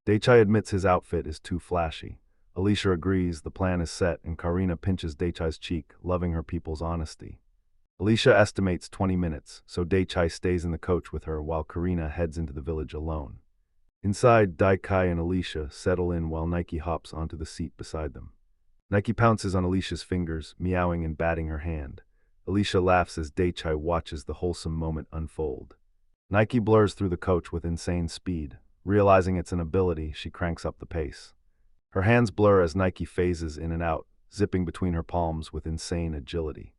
Daichai admits his outfit is too flashy. Alicia agrees, the plan is set, and Karina pinches Daichai's cheek, loving her people's honesty. Alicia estimates 20 minutes, so Daichai stays in the coach with her while Karina heads into the village alone. Inside, Daikai and Alicia settle in while Nike hops onto the seat beside them. Nike pounces on Alicia's fingers, meowing and batting her hand. Alicia laughs as Daichai watches the wholesome moment unfold. Nike blurs through the coach with insane speed. Realizing it's an ability, she cranks up the pace. Her hands blur as Nike phases in and out, zipping between her palms with insane agility.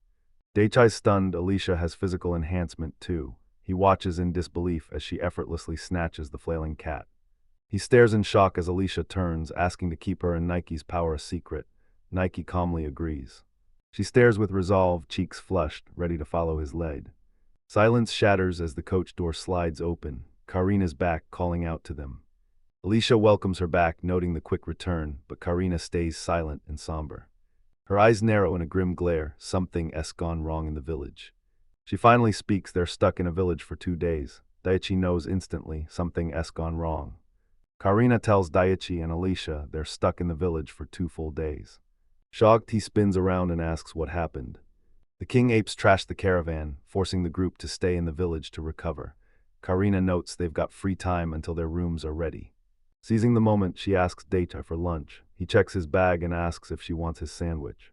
Daichai's stunned. Alicia has physical enhancement too. He watches in disbelief as she effortlessly snatches the flailing cat. He stares in shock as Alicia turns, asking to keep her and Nike's power a secret. Nike calmly agrees. She stares with resolve, cheeks flushed, ready to follow his lead. Silence shatters as the coach door slides open. Karina's back, calling out to them. Alicia welcomes her back, noting the quick return, but Karina stays silent and somber. Her eyes narrow in a grim glare. Something's gone wrong in the village. She finally speaks. They're stuck in a village for 2 days. Daichi knows instantly something's gone wrong. Karina tells Daichi and Alicia they're stuck in the village for 2 full days. Shocked, he spins around and asks what happened. The king apes trash the caravan, forcing the group to stay in the village to recover. Karina notes they've got free time until their rooms are ready. Seizing the moment, she asks Daichai for lunch. He checks his bag and asks if she wants his sandwich.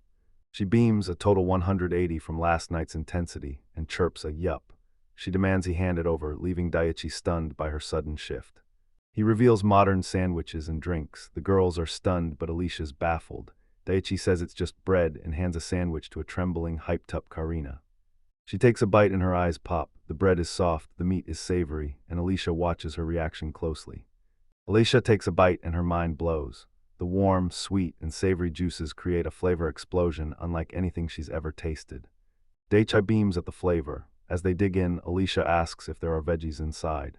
She beams a total 180 from last night's intensity and chirps a yup. She demands he hand it over, leaving Daichi stunned by her sudden shift. He reveals modern sandwiches and drinks. The girls are stunned, but Alicia's baffled. Daichi says it's just bread and hands a sandwich to a trembling, hyped-up Karina. She takes a bite and her eyes pop. The bread is soft, the meat is savory, and Alicia watches her reaction closely. Alicia takes a bite and her mind blows. The warm, sweet, and savory juices create a flavor explosion unlike anything she's ever tasted. Daichai beams at the flavor. As they dig in, Alicia asks if there are veggies inside.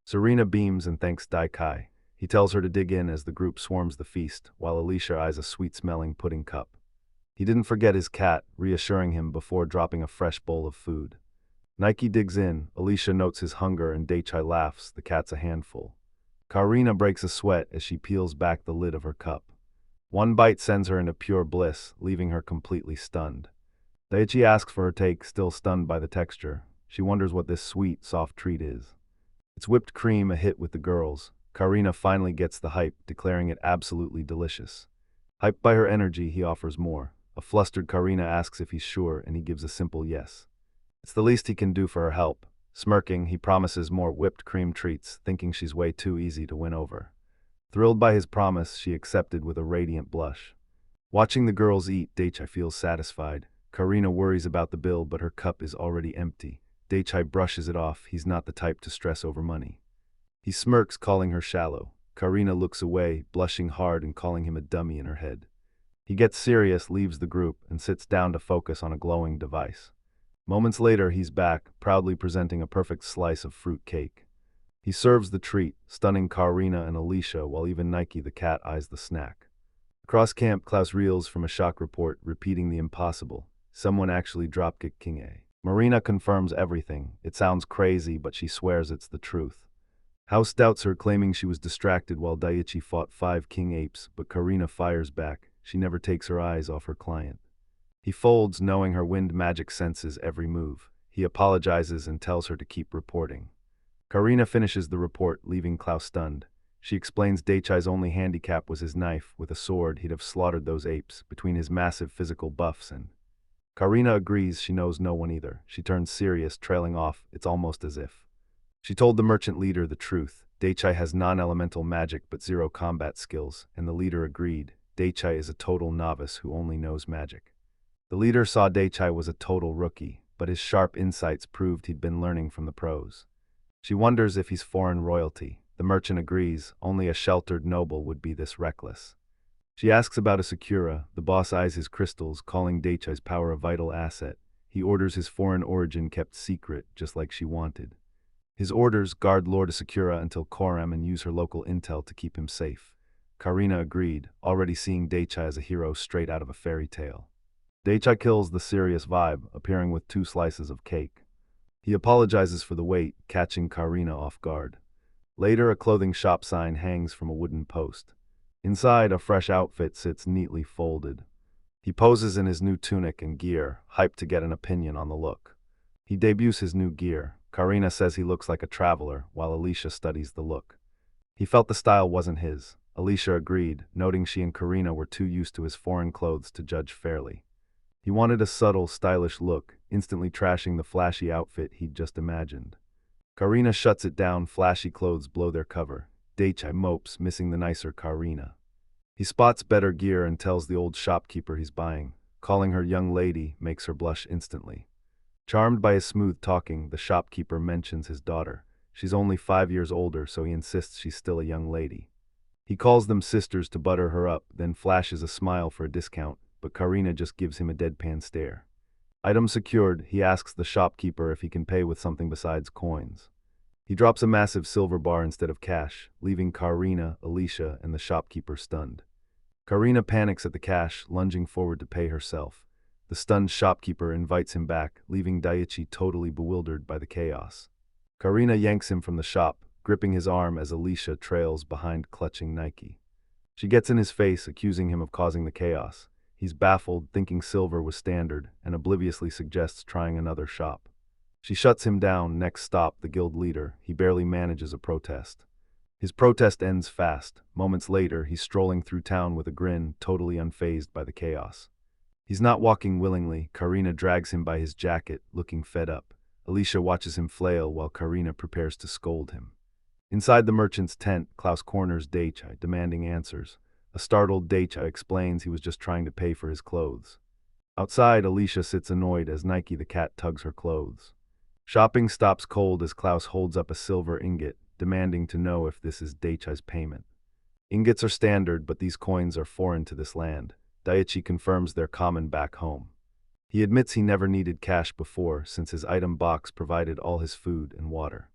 Serena beams and thanks Daikai. He tells her to dig in as the group swarms the feast, while Alicia eyes a sweet-smelling pudding cup. He didn't forget his cat, reassuring him before dropping a fresh bowl of food. Nike digs in. Alicia notes his hunger and Daichai laughs. The cat's a handful. Karina breaks a sweat as she peels back the lid of her cup. One bite sends her into pure bliss, leaving her completely stunned. Daichi asks for her take, still stunned by the texture. She wonders what this sweet, soft treat is. It's whipped cream, a hit with the girls. Karina finally gets the hype, declaring it absolutely delicious. Hyped by her energy, he offers more. A flustered Karina asks if he's sure, and he gives a simple yes. It's the least he can do for her help. Smirking, he promises more whipped cream treats, thinking she's way too easy to win over. Thrilled by his promise, she accepted with a radiant blush. Watching the girls eat, Daichai feels satisfied. Karina worries about the bill, but her cup is already empty. Daichai brushes it off. He's not the type to stress over money. He smirks, calling her shallow. Karina looks away, blushing hard and calling him a dummy in her head. He gets serious, leaves the group, and sits down to focus on a glowing device. Moments later, he's back, proudly presenting a perfect slice of fruit cake. He serves the treat, stunning Karina and Alicia, while even Nike the cat eyes the snack. Across camp, Klaus reels from a shock report, repeating the impossible. Someone actually dropkicked King A. Marina confirms everything. It sounds crazy, but she swears it's the truth. House doubts her, claiming she was distracted while Daichi fought 5 king apes, but Karina fires back. She never takes her eyes off her client. He folds, knowing her wind magic senses every move. He apologizes and tells her to keep reporting. Karina finishes the report, leaving Klaus stunned. She explains Daichai's only handicap was his knife. With a sword, he'd have slaughtered those apes, between his massive physical buffs and... Karina agrees she knows no one either. She turns serious, trailing off. It's almost as if she told the merchant leader the truth. Daichai has non-elemental magic but 0 combat skills, and the leader agreed. Daichai is a total novice who only knows magic. The leader saw Daichai was a total rookie, but his sharp insights proved he'd been learning from the pros. She wonders if he's foreign royalty. The merchant agrees, only a sheltered noble would be this reckless. She asks about Asakura. The boss eyes his crystals, calling Daichai's power a vital asset. He orders his foreign origin kept secret, just like she wanted. His orders: guard Lord Asakura until Karum and use her local intel to keep him safe. Karina agreed, already seeing Daichai as a hero straight out of a fairy tale. Daichai kills the serious vibe, appearing with 2 slices of cake. He apologizes for the wait, catching Karina off guard. Later, a clothing shop sign hangs from a wooden post. Inside, a fresh outfit sits neatly folded. He poses in his new tunic and gear, hyped to get an opinion on the look. He debuts his new gear. Karina says he looks like a traveler, while Alicia studies the look. He felt the style wasn't his. Alicia agreed, noting she and Karina were too used to his foreign clothes to judge fairly. He wanted a subtle, stylish look, instantly trashing the flashy outfit he'd just imagined. Karina shuts it down. Flashy clothes blow their cover. Daichai mopes, missing the nicer Karina. He spots better gear and tells the old shopkeeper he's buying. Calling her young lady makes her blush instantly. Charmed by his smooth talking, the shopkeeper mentions his daughter. She's only 5 years older, so he insists she's still a young lady. He calls them sisters to butter her up, then flashes a smile for a discount, but Karina just gives him a deadpan stare. Item secured, he asks the shopkeeper if he can pay with something besides coins. He drops a massive silver bar instead of cash, leaving Karina, Alicia, and the shopkeeper stunned. Karina panics at the cash, lunging forward to pay herself. The stunned shopkeeper invites him back, leaving Daichi totally bewildered by the chaos. Karina yanks him from the shop, gripping his arm as Alicia trails behind, clutching Nike. She gets in his face, accusing him of causing the chaos. He's baffled, thinking silver was standard, and obliviously suggests trying another shop. She shuts him down. Next stop, the guild leader. He barely manages a protest. His protest ends fast. Moments later, he's strolling through town with a grin, totally unfazed by the chaos. He's not walking willingly. Karina drags him by his jacket, looking fed up. Alicia watches him flail while Karina prepares to scold him. Inside the merchant's tent, Klaus corners Daichai, demanding answers. A startled Daichai explains he was just trying to pay for his clothes. Outside, Alicia sits annoyed as Nike the cat tugs her clothes. Shopping stops cold as Klaus holds up a silver ingot, demanding to know if this is Daichai's payment. Ingots are standard, but these coins are foreign to this land. Daichi confirms they're common back home. He admits he never needed cash before, since his item box provided all his food and water.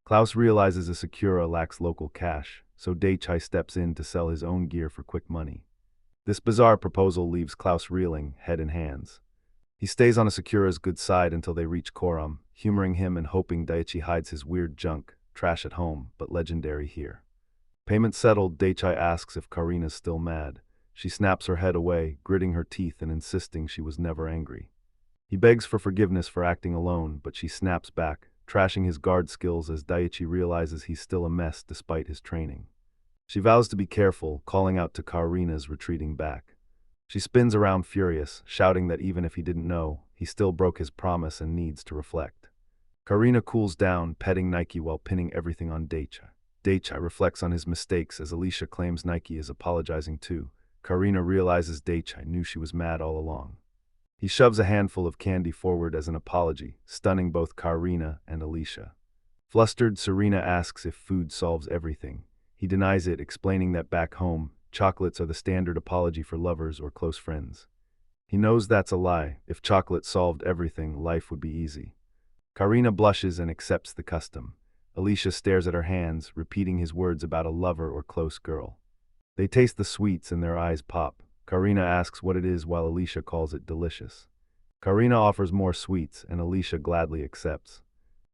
Klaus realizes Asakura lacks local cash, so Daichai steps in to sell his own gear for quick money. This bizarre proposal leaves Klaus reeling, head in hands. He stays on Asakura's good side until they reach Karum, humoring him and hoping Daichi hides his weird junk, trash at home, but legendary here. Payment settled, Daichai asks if Karina's still mad. She snaps her head away, gritting her teeth and insisting she was never angry. He begs for forgiveness for acting alone, but she snaps back, trashing his guard skills as Daichi realizes he's still a mess despite his training. She vows to be careful, calling out to Karina's retreating back. She spins around furious, shouting that even if he didn't know, he still broke his promise and needs to reflect. Karina cools down, petting Nike while pinning everything on Daichai. Daichai reflects on his mistakes as Alicia claims Nike is apologizing too. Karina realizes Daichai knew she was mad all along. He shoves a handful of candy forward as an apology, stunning both Karina and Alicia. Flustered, Serena asks if food solves everything. He denies it, explaining that back home, chocolates are the standard apology for lovers or close friends. He knows that's a lie. If chocolate solved everything, life would be easy. Karina blushes and accepts the custom. Alicia stares at her hands, repeating his words about a lover or close girl. They taste the sweets and their eyes pop. Karina asks what it is while Alicia calls it delicious. Karina offers more sweets and Alicia gladly accepts.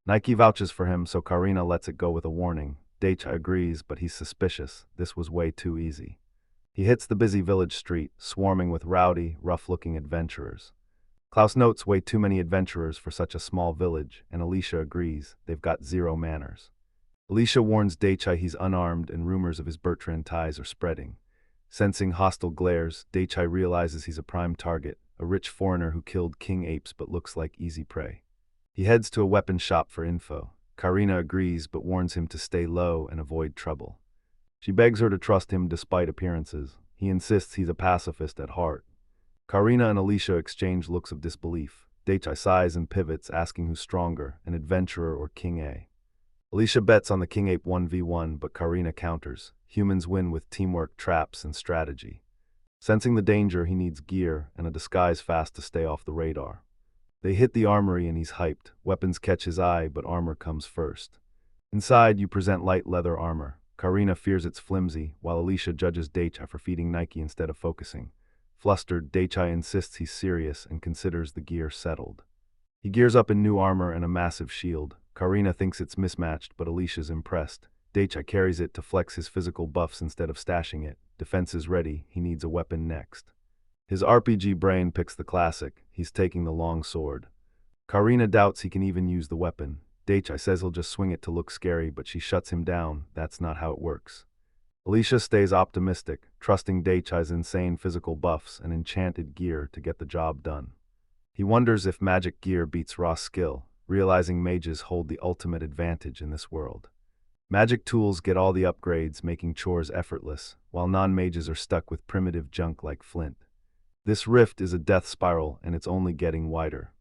Nike vouches for him, so Karina lets it go with a warning. Daichai agrees, but he's suspicious. This was way too easy. He hits the busy village street, swarming with rowdy, rough-looking adventurers. Klaus notes way too many adventurers for such a small village, and Alicia agrees, they've got zero manners. Alicia warns Daichai he's unarmed and rumors of his Bertrand ties are spreading. Sensing hostile glares, Daichai realizes he's a prime target, a rich foreigner who killed king apes but looks like easy prey. He heads to a weapon shop for info. Karina agrees but warns him to stay low and avoid trouble. She begs her to trust him despite appearances. He insists he's a pacifist at heart. Karina and Alicia exchange looks of disbelief. Daichai sighs and pivots, asking who's stronger, an adventurer or King A. Alicia bets on the king ape 1v1, but Karina counters. Humans win with teamwork, traps, and strategy. Sensing the danger, he needs gear and a disguise fast to stay off the radar. They hit the armory and he's hyped. Weapons catch his eye, but armor comes first. Inside, you present light leather armor. Karina fears it's flimsy, while Alicia judges Daichai for feeding Nike instead of focusing. Flustered, Daichai insists he's serious and considers the gear settled. He gears up in new armor and a massive shield. Karina thinks it's mismatched, but Alicia's impressed. Daichai carries it to flex his physical buffs instead of stashing it. Defense is ready, he needs a weapon next. His RPG brain picks the classic, he's taking the long sword. Karina doubts he can even use the weapon. Daichai says he'll just swing it to look scary, but she shuts him down. That's not how it works. Alicia stays optimistic, trusting Daichai's insane physical buffs and enchanted gear to get the job done. He wonders if magic gear beats raw skill, realizing mages hold the ultimate advantage in this world. Magic tools get all the upgrades, making chores effortless, while non-mages are stuck with primitive junk like flint. This rift is a death spiral, and it's only getting wider.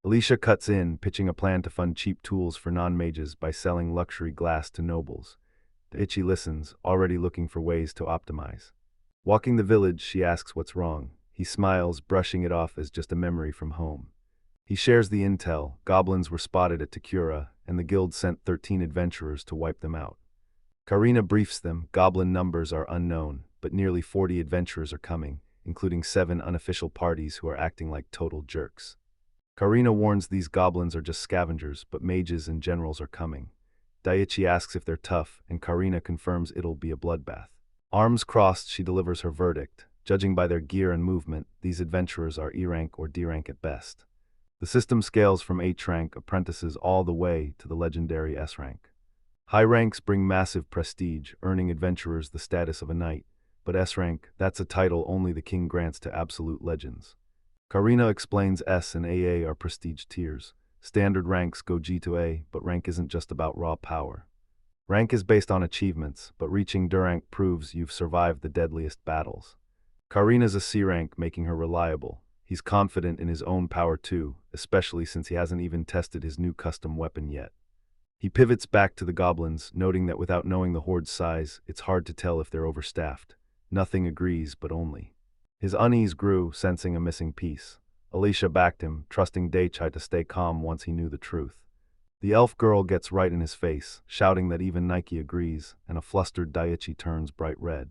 Alicia cuts in, pitching a plan to fund cheap tools for non-mages by selling luxury glass to nobles. Daichi listens, already looking for ways to optimize. Walking the village, she asks what's wrong. He smiles, brushing it off as just a memory from home. He shares the intel. Goblins were spotted at Takura, and the guild sent 13 adventurers to wipe them out. Karina briefs them. Goblin numbers are unknown, but nearly 40 adventurers are coming, including 7 unofficial parties who are acting like total jerks. Karina warns these goblins are just scavengers, but mages and generals are coming. Daichi asks if they're tough, and Karina confirms it'll be a bloodbath. Arms crossed, she delivers her verdict. Judging by their gear and movement, these adventurers are E rank or D rank at best. The system scales from H rank apprentices all the way to the legendary S rank. High ranks bring massive prestige, earning adventurers the status of a knight, but S rank, that's a title only the king grants to absolute legends. Karina explains S and AA are prestige tiers. Standard ranks go G to A, but rank isn't just about raw power. Rank is based on achievements, but reaching D rank proves you've survived the deadliest battles. Karina's a C rank, making her reliable. He's confident in his own power too, especially since he hasn't even tested his new custom weapon yet. He pivots back to the goblins, noting that without knowing the horde's size, it's hard to tell if they're overstaffed. Nothing agrees, but only. His unease grew, sensing a missing piece. Alicia backed him, trusting Daichai to stay calm once he knew the truth. The elf girl gets right in his face, shouting that even Nike agrees, and a flustered Daichi turns bright red.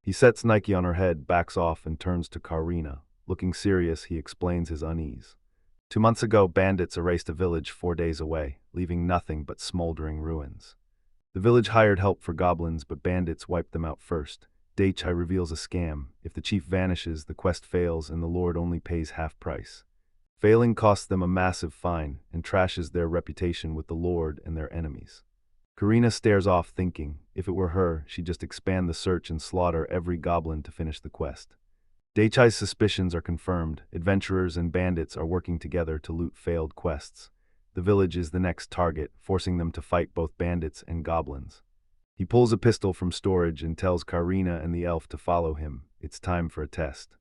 He sets Nike on her head, backs off, and turns to Karina. Looking serious, he explains his unease. 2 months ago, bandits erased a village 4 days away, leaving nothing but smoldering ruins. The village hired help for goblins, but bandits wiped them out first. Daichai reveals a scam. If the chief vanishes, the quest fails and the lord only pays half price. Failing costs them a massive fine and trashes their reputation with the lord and their enemies. Karina stares off, thinking, if it were her, she'd just expand the search and slaughter every goblin to finish the quest. Daichai's suspicions are confirmed. Adventurers and bandits are working together to loot failed quests. The village is the next target, forcing them to fight both bandits and goblins. He pulls a pistol from storage and tells Karina and the elf to follow him. It's time for a test.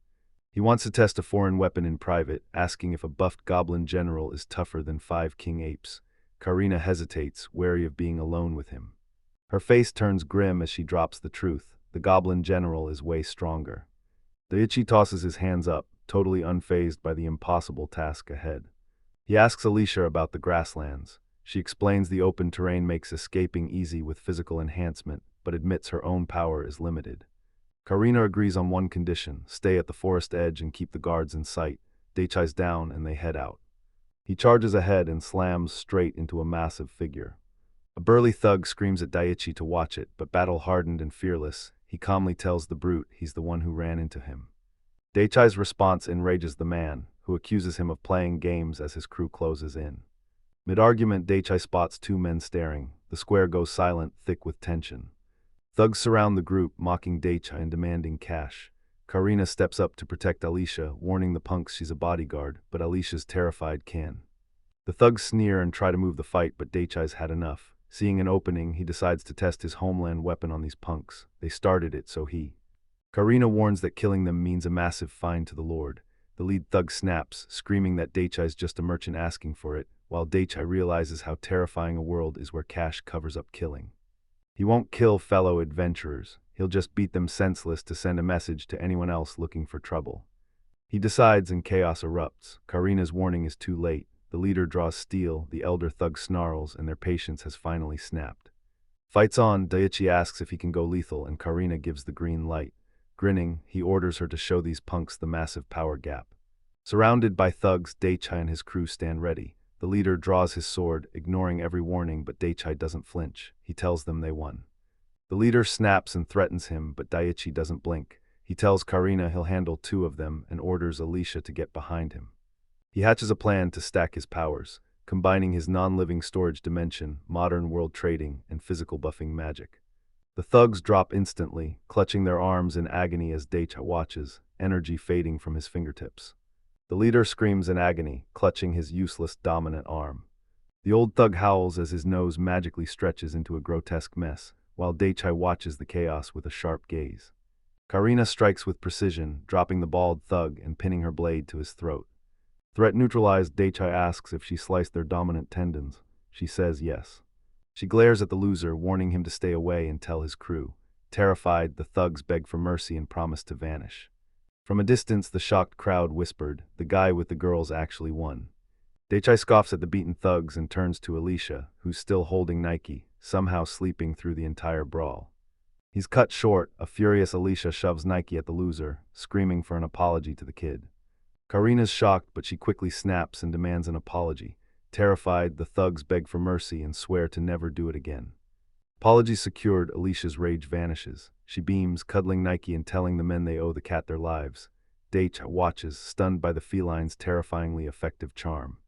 He wants to test a foreign weapon in private, asking if a buffed goblin general is tougher than 5 king apes. Karina hesitates, wary of being alone with him. Her face turns grim as she drops the truth. The goblin general is way stronger. Daichi tosses his hands up, totally unfazed by the impossible task ahead. He asks Alicia about the grasslands. She explains the open terrain makes escaping easy with physical enhancement, but admits her own power is limited. Karina agrees on one condition: stay at the forest edge and keep the guards in sight. Daichai's down and they head out. He charges ahead and slams straight into a massive figure. A burly thug screams at Daichi to watch it, but battle-hardened and fearless, he calmly tells the brute he's the one who ran into him. Daichai's response enrages the man, who accuses him of playing games as his crew closes in. Mid-argument, Daichai spots 2 men staring. The square goes silent, thick with tension. Thugs surround the group, mocking Daichai and demanding cash. Karina steps up to protect Alicia, warning the punks she's a bodyguard, but Alicia's terrified can. The thugs sneer and try to move the fight, but Daichai's had enough. Seeing an opening, he decides to test his homeland weapon on these punks. They started it, so he. Karina warns that killing them means a massive fine to the lord. The lead thug snaps, screaming that Daichai's just a merchant asking for it, while Daichai realizes how terrifying a world is where cash covers up killing. He won't kill fellow adventurers, he'll just beat them senseless to send a message to anyone else looking for trouble. He decides and chaos erupts. Karina's warning is too late. The leader draws steel, the elder thug snarls, and their patience has finally snapped. Fights on, Daichi asks if he can go lethal, and Karina gives the green light. Grinning, he orders her to show these punks the massive power gap. Surrounded by thugs, Daichai and his crew stand ready. The leader draws his sword, ignoring every warning, but Daichai doesn't flinch. He tells them they won. The leader snaps and threatens him, but Daichi doesn't blink. He tells Karina he'll handle 2 of them and orders Alicia to get behind him. He hatches a plan to stack his powers, combining his non-living storage dimension, modern world trading, and physical buffing magic. The thugs drop instantly, clutching their arms in agony as Daichai watches, energy fading from his fingertips. The leader screams in agony, clutching his useless dominant arm. The old thug howls as his nose magically stretches into a grotesque mess, while Daichai watches the chaos with a sharp gaze. Karina strikes with precision, dropping the bald thug and pinning her blade to his throat. Threat neutralized, Daichai asks if she sliced their dominant tendons. She says yes. She glares at the loser, warning him to stay away and tell his crew. Terrified, the thugs beg for mercy and promise to vanish. From a distance, the shocked crowd whispered, "The guy with the girls actually won." Daichai scoffs at the beaten thugs and turns to Alicia, who's still holding Nike, somehow sleeping through the entire brawl. He's cut short. A furious Alicia shoves Nike at the loser, screaming for an apology to the kid. Karina's shocked, but she quickly snaps and demands an apology. Terrified, the thugs beg for mercy and swear to never do it again. Apology secured, Alicia's rage vanishes. She beams, cuddling Nike and telling the men they owe the cat their lives. Daichai watches, stunned by the feline's terrifyingly effective charm.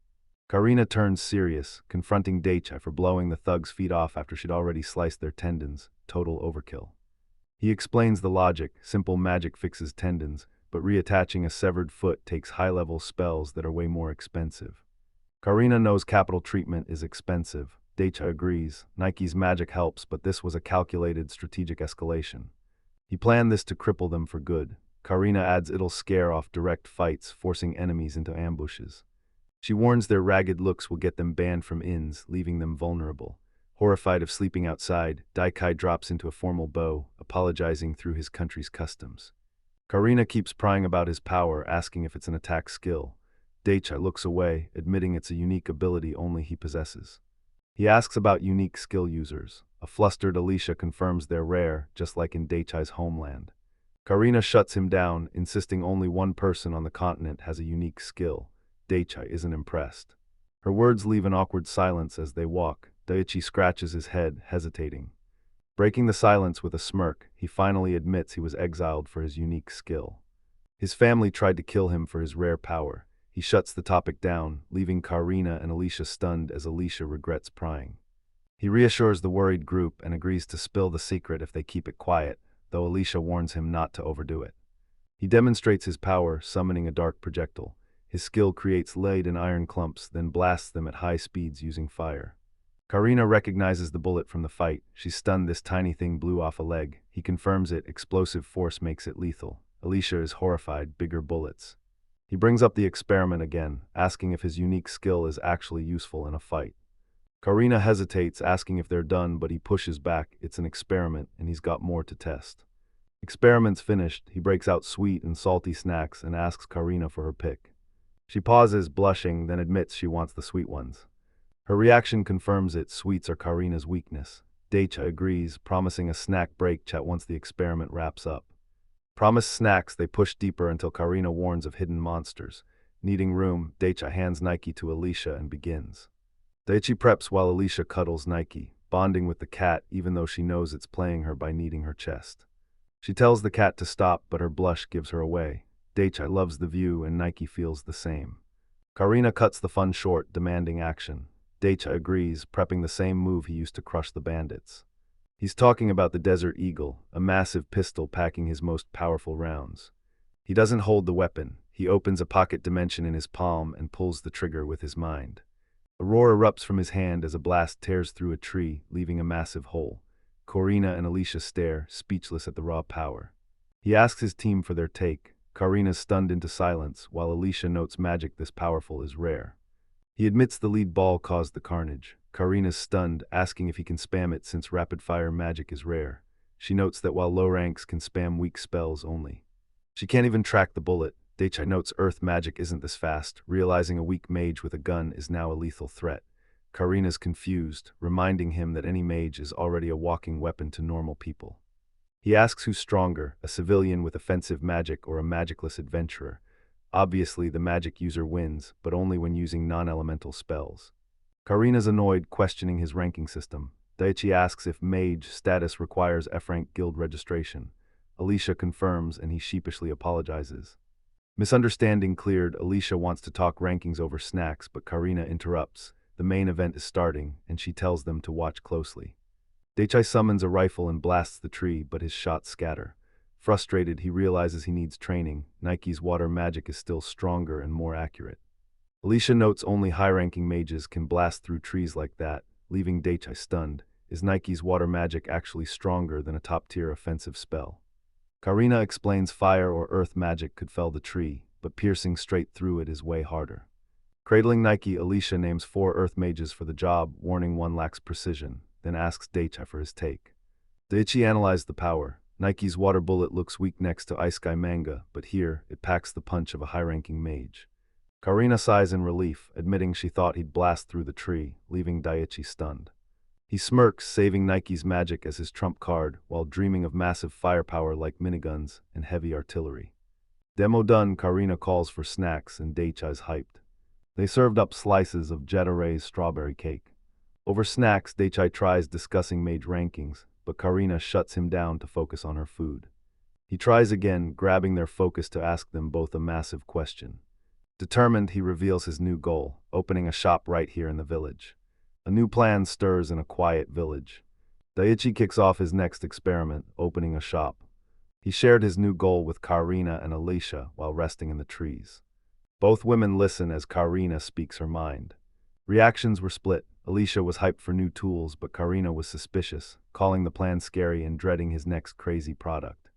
Karina turns serious, confronting Daichai for blowing the thugs' feet off after she'd already sliced their tendons. Total overkill. He explains the logic. Simple magic fixes tendons, but reattaching a severed foot takes high-level spells that are way more expensive. Karina knows capital treatment is expensive. Daichai agrees. Nike's magic helps, but this was a calculated, strategic escalation. He planned this to cripple them for good. Karina adds it'll scare off direct fights, forcing enemies into ambushes. She warns their ragged looks will get them banned from inns, leaving them vulnerable. Horrified of sleeping outside, Daichai drops into a formal bow, apologizing through his country's customs. Karina keeps prying about his power, asking if it's an attack skill. Daichai looks away, admitting it's a unique ability only he possesses. He asks about unique skill users. A flustered Alicia confirms they're rare, just like in Daichai's homeland. Karina shuts him down, insisting only one person on the continent has a unique skill. Daichai isn't impressed. Her words leave an awkward silence as they walk. Daichi scratches his head, hesitating. Breaking the silence with a smirk, he finally admits he was exiled for his unique skill. His family tried to kill him for his rare power. He shuts the topic down, leaving Karina and Alicia stunned as Alicia regrets prying. He reassures the worried group and agrees to spill the secret if they keep it quiet, though Alicia warns him not to overdo it. He demonstrates his power, summoning a dark projectile. His skill creates lead and iron clumps, then blasts them at high speeds using fire. Karina recognizes the bullet from the fight. She's stunned this tiny thing blew off a leg. He confirms it, explosive force makes it lethal. Alicia is horrified, bigger bullets. He brings up the experiment again, asking if his unique skill is actually useful in a fight. Karina hesitates, asking if they're done, but he pushes back. It's an experiment, and he's got more to test. Experiment's finished, he breaks out sweet and salty snacks and asks Karina for her pick. She pauses, blushing, then admits she wants the sweet ones. Her reaction confirms it. Sweets are Karina's weakness. Daichai agrees, promising a snack break chat once the experiment wraps up. Promised snacks, they push deeper until Karina warns of hidden monsters. Needing room, Daichai hands Nike to Alicia and begins. Daichi preps while Alicia cuddles Nike, bonding with the cat even though she knows it's playing her by kneading her chest. She tells the cat to stop, but her blush gives her away. Daichai loves the view and Nike feels the same. Karina cuts the fun short, demanding action. Daichai agrees, prepping the same move he used to crush the bandits. He's talking about the Desert Eagle, a massive pistol packing his most powerful rounds. He doesn't hold the weapon. He opens a pocket dimension in his palm and pulls the trigger with his mind. A roar erupts from his hand as a blast tears through a tree, leaving a massive hole. Karina and Alicia stare, speechless at the raw power. He asks his team for their take. Karina's stunned into silence, while Alicia notes magic this powerful is rare. He admits the lead ball caused the carnage. Karina's stunned, asking if he can spam it since rapid-fire magic is rare. She notes that while low ranks can spam weak spells only. She can't even track the bullet. Daichi notes earth magic isn't this fast, realizing a weak mage with a gun is now a lethal threat. Karina's confused, reminding him that any mage is already a walking weapon to normal people. He asks who's stronger, a civilian with offensive magic or a magicless adventurer. Obviously, the magic user wins, but only when using non-elemental spells. Karina's annoyed, questioning his ranking system. Daichi asks if mage status requires F-rank guild registration. Alicia confirms and he sheepishly apologizes. Misunderstanding cleared, Alicia wants to talk rankings over snacks, but Karina interrupts. The main event is starting, and she tells them to watch closely. Daichi summons a rifle and blasts the tree, but his shots scatter. Frustrated, he realizes he needs training. Nike's water magic is still stronger and more accurate. Alicia notes only high-ranking mages can blast through trees like that, leaving Daichi stunned. Is Nike's water magic actually stronger than a top-tier offensive spell? Karina explains fire or earth magic could fell the tree, but piercing straight through it is way harder. Cradling Nike, Alicia names 4 earth mages for the job, warning one lacks precision, then asks Daichi for his take. Daichi analyzed the power. Nike's water bullet looks weak next to Ice Sky Manga, but here, it packs the punch of a high-ranking mage. Karina sighs in relief, admitting she thought he'd blast through the tree, leaving Daichi stunned. He smirks, saving Nike's magic as his trump card, while dreaming of massive firepower like miniguns and heavy artillery. Demo done, Karina calls for snacks and Daichi's hyped. They served up slices of Jadare's strawberry cake. Over snacks, Daichi tries discussing mage rankings, but Karina shuts him down to focus on her food. He tries again, grabbing their focus to ask them both a massive question. Determined, he reveals his new goal, opening a shop right here in the village. A new plan stirs in a quiet village. Daichi kicks off his next experiment, opening a shop. He shared his new goal with Karina and Alicia while resting in the trees. Both women listen as Karina speaks her mind. Reactions were split. Alicia was hyped for new tools, but Karina was suspicious, calling the plan scary and dreading his next crazy product.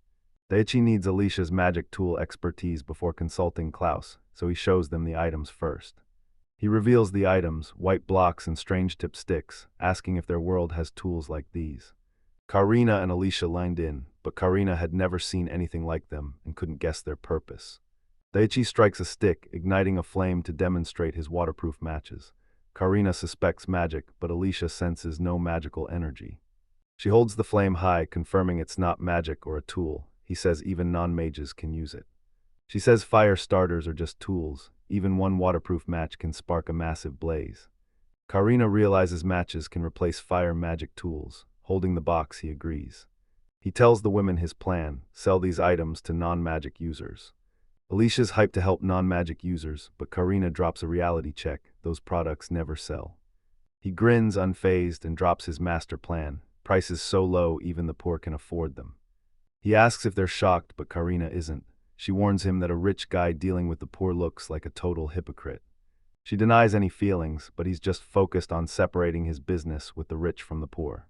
Daichi needs Alicia's magic tool expertise before consulting Klaus, so he shows them the items first. He reveals the items, white blocks and strange-tipped sticks, asking if their world has tools like these. Karina and Alicia lined in, but Karina had never seen anything like them and couldn't guess their purpose. Daichi strikes a stick, igniting a flame to demonstrate his waterproof matches. Karina suspects magic, but Alicia senses no magical energy. She holds the flame high, confirming it's not magic or a tool. He says even non-mages can use it. She says fire starters are just tools. Even one waterproof match can spark a massive blaze. Karina realizes matches can replace fire magic tools. Holding the box, he agrees. He tells the women his plan: sell these items to non-magic users. Alicia's hyped to help non-magic users, but Karina drops a reality check. Those products never sell. He grins unfazed and drops his master plan. Prices so low even the poor can afford them. He asks if they're shocked, but Karina isn't. She warns him that a rich guy dealing with the poor looks like a total hypocrite. She denies any feelings, but he's just focused on separating his business with the rich from the poor.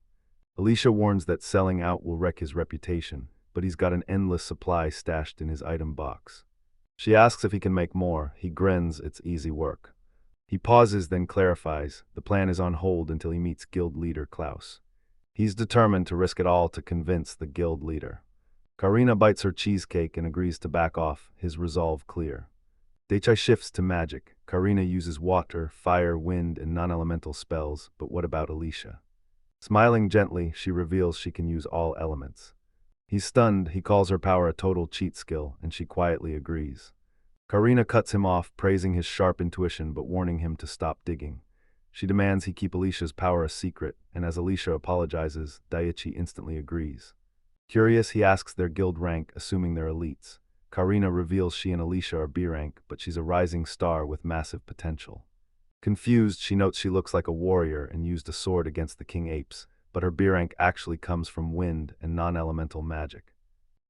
Alicia warns that selling out will wreck his reputation, but he's got an endless supply stashed in his item box. She asks if he can make more. He grins, it's easy work. He pauses, then clarifies. The plan is on hold until he meets guild leader Klaus. He's determined to risk it all to convince the guild leader. Karina bites her cheesecake and agrees to back off, his resolve clear. Daichi shifts to magic. Karina uses water, fire, wind, and non-elemental spells, but what about Alicia? Smiling gently, she reveals she can use all elements. He's stunned. He calls her power a total cheat skill, and she quietly agrees. Karina cuts him off, praising his sharp intuition but warning him to stop digging. She demands he keep Alicia's power a secret, and as Alicia apologizes, Daichi instantly agrees. Curious, he asks their guild rank, assuming they're elites. Karina reveals she and Alicia are B rank, but she's a rising star with massive potential. Confused, she notes she looks like a warrior and used a sword against the king apes, but her B rank actually comes from wind and non-elemental magic.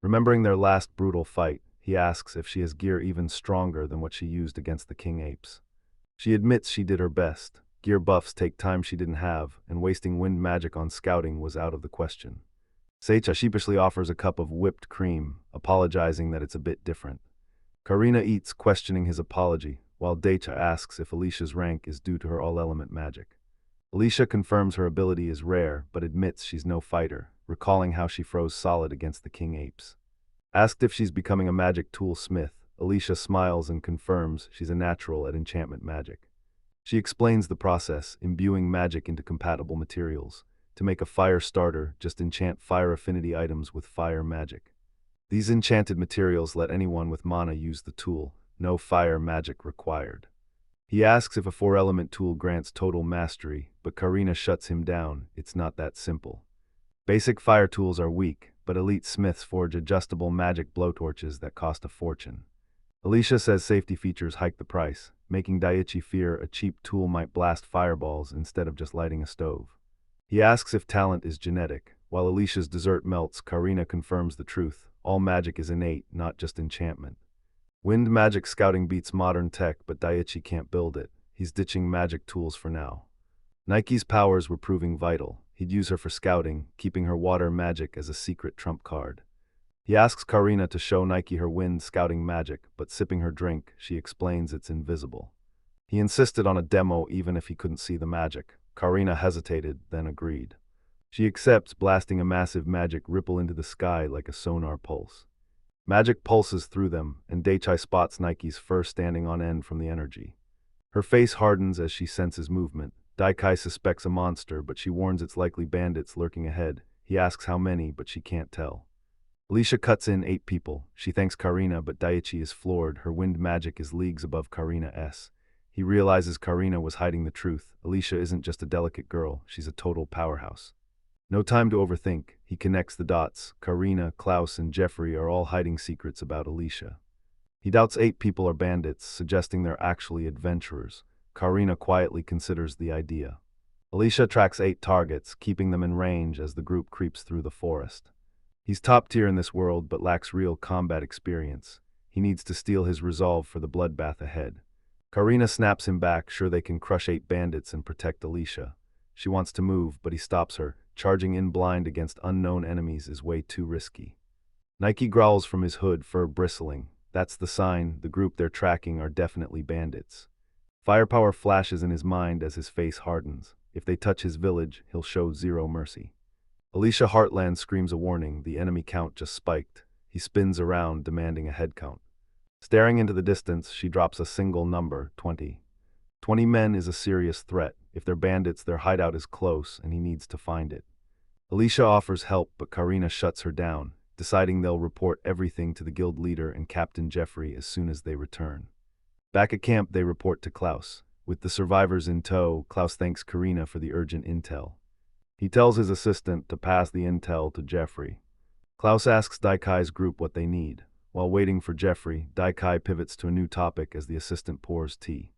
Remembering their last brutal fight, he asks if she has gear even stronger than what she used against the king apes. She admits she did her best. Gear buffs take time she didn't have, and wasting wind magic on scouting was out of the question. Seicha sheepishly offers a cup of whipped cream, apologizing that it's a bit different. Karina eats, questioning his apology. while Daichi asks if Alicia's rank is due to her all-element magic. Alicia confirms her ability is rare, but admits she's no fighter, recalling how she froze solid against the king apes. Asked if she's becoming a magic tool smith, Alicia smiles and confirms she's a natural at enchantment magic. She explains the process, imbuing magic into compatible materials. To make a fire starter, just enchant fire affinity items with fire magic. These enchanted materials let anyone with mana use the tool, no fire magic required. He asks if a 4-element tool grants total mastery, but Karina shuts him down. It's not that simple. Basic fire tools are weak, but elite smiths forge adjustable magic blowtorches that cost a fortune. Alicia says safety features hike the price, making Daichi fear a cheap tool might blast fireballs instead of just lighting a stove. He asks if talent is genetic. While Alicia's dessert melts, Karina confirms the truth. All magic is innate, not just enchantment. Wind magic scouting beats modern tech, but Daichi can't build it. He's ditching magic tools for now. Nike's powers were proving vital. He'd use her for scouting, keeping her water magic as a secret trump card. He asks Karina to show Nike her wind scouting magic, but sipping her drink, she explains it's invisible. He insisted on a demo even if he couldn't see the magic. Karina hesitated, then agreed. She accepts, blasting a massive magic ripple into the sky like a sonar pulse. Magic pulses through them, and Daichi spots Nike's fur standing on end from the energy. Her face hardens as she senses movement. Daichi suspects a monster, but she warns it's likely bandits lurking ahead. He asks how many, but she can't tell. Alicia cuts in 8 people. She thanks Karina, but Daichi is floored. Her wind magic is leagues above Karina's. He realizes Karina was hiding the truth. Alicia isn't just a delicate girl, she's a total powerhouse. No time to overthink. He connects the dots. Karina, Klaus, and Jeffrey are all hiding secrets about Alicia. He doubts 8 people are bandits, suggesting they're actually adventurers. Karina quietly considers the idea. Alicia tracks 8 targets, keeping them in range as the group creeps through the forest. He's top tier in this world, but lacks real combat experience. He needs to steel his resolve for the bloodbath ahead. Karina snaps him back, sure they can crush 8 bandits and protect Alicia. She wants to move, but he stops her. Charging in blind against unknown enemies is way too risky. Nike growls from his hood, fur bristling. That's the sign. The group they're tracking are definitely bandits. Firepower flashes in his mind as his face hardens. If they touch his village, he'll show zero mercy. Alicia Heartland screams a warning. The enemy count just spiked. He spins around, demanding a head count. Staring into the distance, she drops a single number, 20. 20 men is a serious threat. If they're bandits, their hideout is close, and he needs to find it. Alicia offers help, but Karina shuts her down, deciding they'll report everything to the guild leader and Captain Jeffrey as soon as they return. Back at camp, they report to Klaus. With the survivors in tow, Klaus thanks Karina for the urgent intel. He tells his assistant to pass the intel to Jeffrey. Klaus asks Daikai's group what they need. While waiting for Jeffrey, Daikai pivots to a new topic as the assistant pours tea.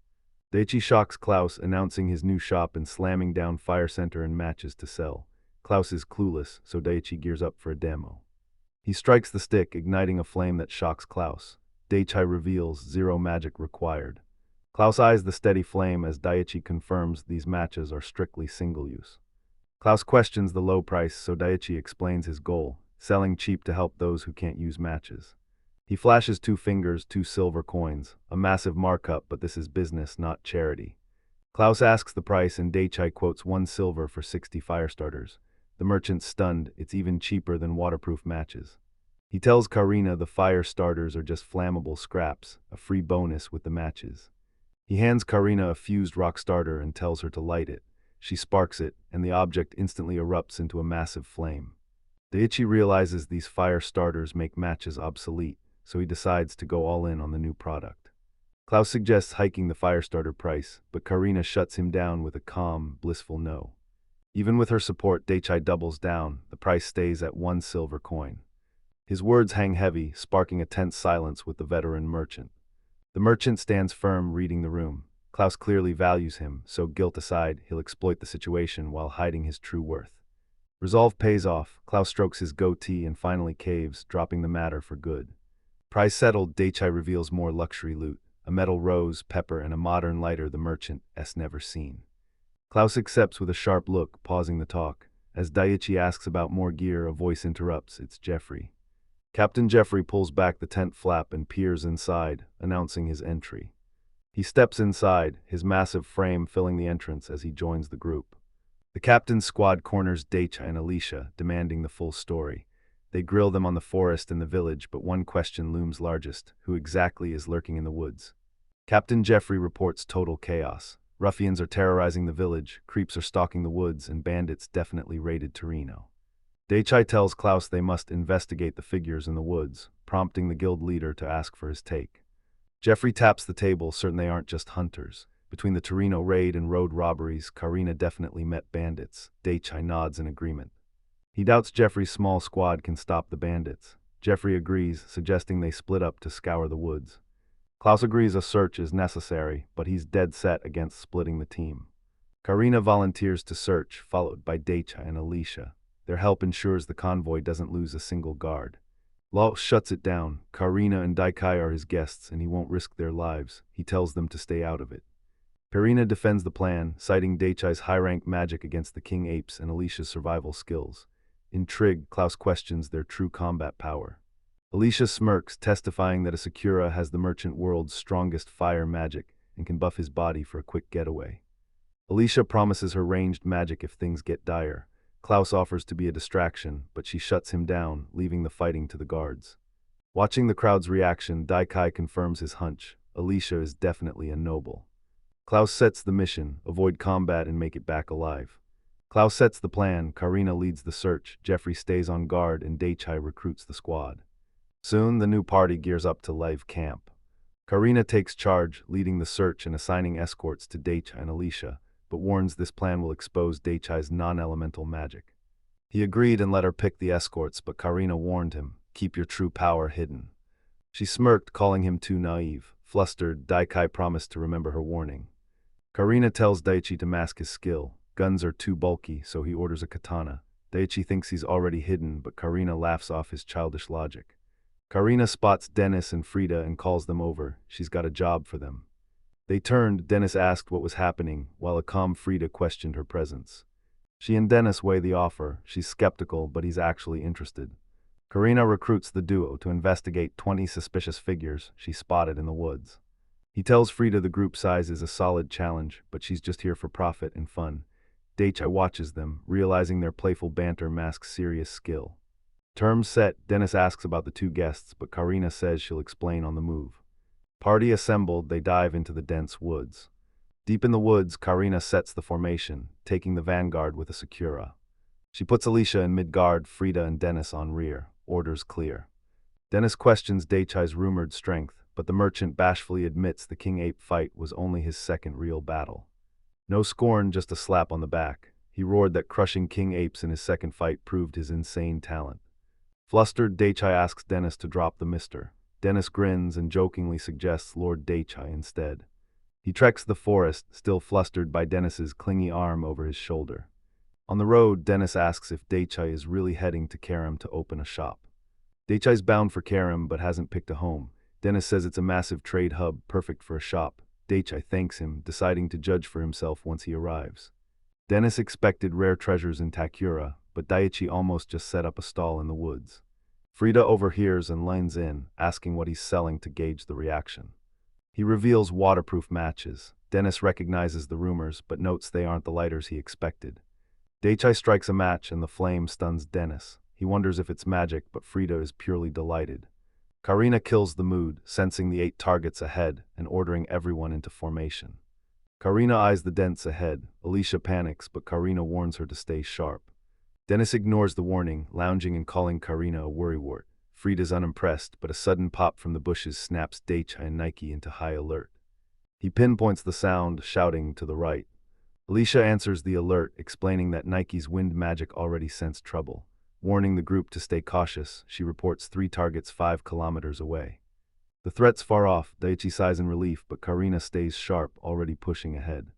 Daichi shocks Klaus, announcing his new shop and slamming down Fire Center and matches to sell. Klaus is clueless, so Daichi gears up for a demo. He strikes the stick, igniting a flame that shocks Klaus. Daichi reveals zero magic required. Klaus eyes the steady flame as Daichi confirms these matches are strictly single-use. Klaus questions the low price, so Daichi explains his goal, selling cheap to help those who can't use matches. He flashes 2 fingers, 2 silver coins, a massive markup, but this is business, not charity. Klaus asks the price and Daichi quotes 1 silver for 60 fire starters. The merchant's stunned. It's even cheaper than waterproof matches. He tells Karina the fire starters are just flammable scraps, a free bonus with the matches. He hands Karina a fused rock starter and tells her to light it. She sparks it, and the object instantly erupts into a massive flame. Daichi realizes these fire starters make matches obsolete, so he decides to go all in on the new product. Klaus suggests hiking the fire starter price, but Karina shuts him down with a calm, blissful no. Even with her support, Daichi doubles down. The price stays at 1 silver coin. His words hang heavy, sparking a tense silence with the veteran merchant. The merchant stands firm, reading the room. Klaus clearly values him, so guilt aside, he'll exploit the situation while hiding his true worth. Resolve pays off. Klaus strokes his goatee and finally caves, dropping the matter for good. Price settled, Daichi reveals more luxury loot, a metal rose, pepper, and a modern lighter the merchant's never seen. Klaus accepts with a sharp look, pausing the talk. As Daichi asks about more gear, a voice interrupts. It's Jeffrey. Captain Jeffrey pulls back the tent flap and peers inside, announcing his entry. He steps inside, his massive frame filling the entrance as he joins the group. The captain's squad corners Daicha and Alicia, demanding the full story. They grill them on the forest and the village, but one question looms largest: who exactly is lurking in the woods? Captain Jeffrey reports total chaos. Ruffians are terrorizing the village, creeps are stalking the woods, and bandits definitely raided Torino. Daichai tells Klaus they must investigate the figures in the woods, prompting the guild leader to ask for his take. Jeffrey taps the table, certain they aren't just hunters. Between the Torino raid and road robberies, Karina definitely met bandits. Daichai nods in agreement. He doubts Jeffrey's small squad can stop the bandits. Jeffrey agrees, suggesting they split up to scour the woods. Klaus agrees a search is necessary, but he's dead set against splitting the team. Karina volunteers to search, followed by Daicha and Alicia. Their help ensures the convoy doesn't lose a single guard. Klaus shuts it down. Karina and Daikai are his guests, and he won't risk their lives. He tells them to stay out of it. Karina defends the plan, citing Daichai's high-rank magic against the king apes and Alicia's survival skills. Intrigued, Klaus questions their true combat power. Alicia smirks, testifying that a Sakura has the merchant world's strongest fire magic and can buff his body for a quick getaway. Alicia promises her ranged magic if things get dire. Klaus offers to be a distraction, but she shuts him down, leaving the fighting to the guards. Watching the crowd's reaction, Daikai confirms his hunch. Alicia is definitely a noble. Klaus sets the mission: avoid combat and make it back alive. Klaus sets the plan, Karina leads the search, Jeffrey stays on guard, and Daichai recruits the squad. Soon, the new party gears up to live camp. Karina takes charge, leading the search and assigning escorts to Daichai and Alicia, but warns this plan will expose Daichai's non-elemental magic. He agreed and let her pick the escorts, but Karina warned him, keep your true power hidden. She smirked, calling him too naive. Flustered, Daikai promised to remember her warning. Karina tells Daichi to mask his skill. Guns are too bulky, so he orders a katana. Daichi thinks he's already hidden, but Karina laughs off his childish logic. Karina spots Dennis and Frida and calls them over. She's got a job for them. They turned. Dennis asked what was happening, while a calm Frida questioned her presence. She and Dennis weigh the offer. She's skeptical, but he's actually interested. Karina recruits the duo to investigate 20 suspicious figures she spotted in the woods. He tells Frida the group size is a solid challenge, but she's just here for profit and fun. Daichai watches them, realizing their playful banter masks serious skill. Terms set, Dennis asks about the two guests, but Karina says she'll explain on the move. Party assembled, they dive into the dense woods. Deep in the woods, Karina sets the formation, taking the vanguard with a Sakura. She puts Alicia in mid-guard, Frida and Dennis on rear. Orders clear. Dennis questions Daichai's rumored strength, but the merchant bashfully admits the king ape fight was only his second real battle. No scorn, just a slap on the back. He roared that crushing king apes in his second fight proved his insane talent. Flustered, Daichai asks Dennis to drop the mister. Dennis grins and jokingly suggests Lord Daichai instead. He treks the forest, still flustered by Dennis's clingy arm over his shoulder. On the road, Dennis asks if Daichai is really heading to Karum to open a shop. Daichai's bound for Karum but hasn't picked a home. Dennis says it's a massive trade hub, perfect for a shop. Daichai thanks him, deciding to judge for himself once he arrives. Dennis expected rare treasures in Takura, but Daichi almost just set up a stall in the woods. Frida overhears and leans in, asking what he's selling to gauge the reaction. He reveals waterproof matches. Dennis recognizes the rumors, but notes they aren't the lighters he expected. Daichai strikes a match and the flame stuns Dennis. He wonders if it's magic, but Frida is purely delighted. Karina kills the mood, sensing the 8 targets ahead and ordering everyone into formation. Karina eyes the dents ahead. Alicia panics, but Karina warns her to stay sharp. Dennis ignores the warning, lounging and calling Karina a worrywart. Frida's unimpressed, but a sudden pop from the bushes snaps Daichai and Nike into high alert. He pinpoints the sound, shouting to the right. Alicia answers the alert, explaining that Nike's wind magic already sensed trouble. Warning the group to stay cautious, she reports 3 targets 5 kilometers away. The threat's far off. Daichi sighs in relief, but Karina stays sharp, already pushing ahead.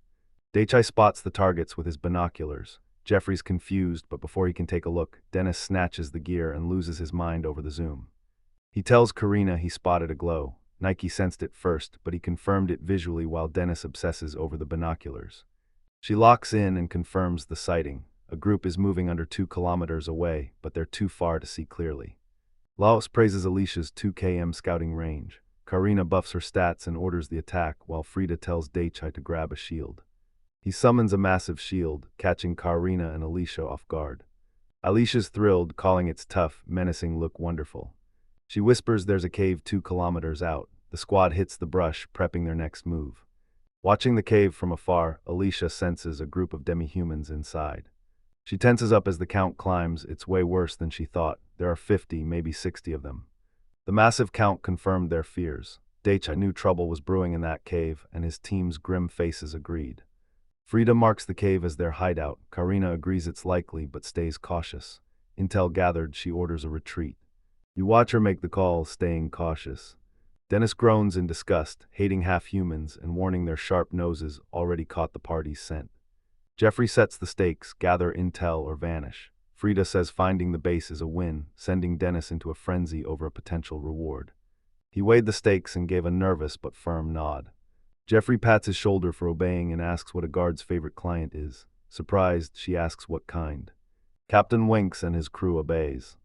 Daichai spots the targets with his binoculars. Jeffrey's confused, but before he can take a look, Dennis snatches the gear and loses his mind over the zoom. He tells Karina he spotted a glow. Nike sensed it first, but he confirmed it visually while Dennis obsesses over the binoculars. She locks in and confirms the sighting. A group is moving under 2 kilometers away, but they're too far to see clearly. Laos praises Alicia's 2 km scouting range. Karina buffs her stats and orders the attack while Frida tells Daichai to grab a shield. He summons a massive shield, catching Karina and Alicia off guard. Alicia's thrilled, calling its tough, menacing look wonderful. She whispers there's a cave 2 kilometers out. The squad hits the brush, prepping their next move. Watching the cave from afar, Alicia senses a group of demi-humans inside. She tenses up as the count climbs. It's way worse than she thought. There are 50, maybe 60 of them. The massive count confirmed their fears. Daichai knew trouble was brewing in that cave, and his team's grim faces agreed. Frida marks the cave as their hideout. Karina agrees it's likely, but stays cautious. Intel gathered, she orders a retreat. You watch her make the call, staying cautious. Dennis groans in disgust, hating half-humans and warning their sharp noses already caught the party's scent. Jeffrey sets the stakes, gather intel or vanish. Frida says finding the base is a win, sending Dennis into a frenzy over a potential reward. He weighed the stakes and gave a nervous but firm nod. Jeffrey pats his shoulder for obeying and asks what a guard's favorite client is. Surprised, she asks what kind. Captain winks and his crew obeys.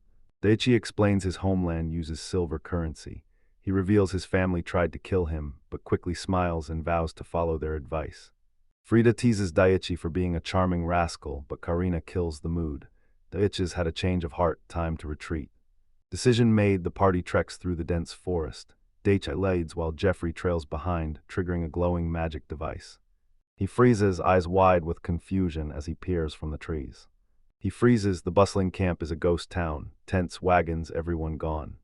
Daichi explains his homeland uses silver currency. He reveals his family tried to kill him, but quickly smiles and vows to follow their advice. Frida teases Daichi for being a charming rascal, but Karina kills the mood. Daichi's had a change of heart, time to retreat. Decision made, the party treks through the dense forest. Daichi leads while Jeffrey trails behind, triggering a glowing magic device. He freezes, eyes wide with confusion as he peers from the trees. He freezes, the bustling camp is a ghost town, tents, wagons, everyone gone.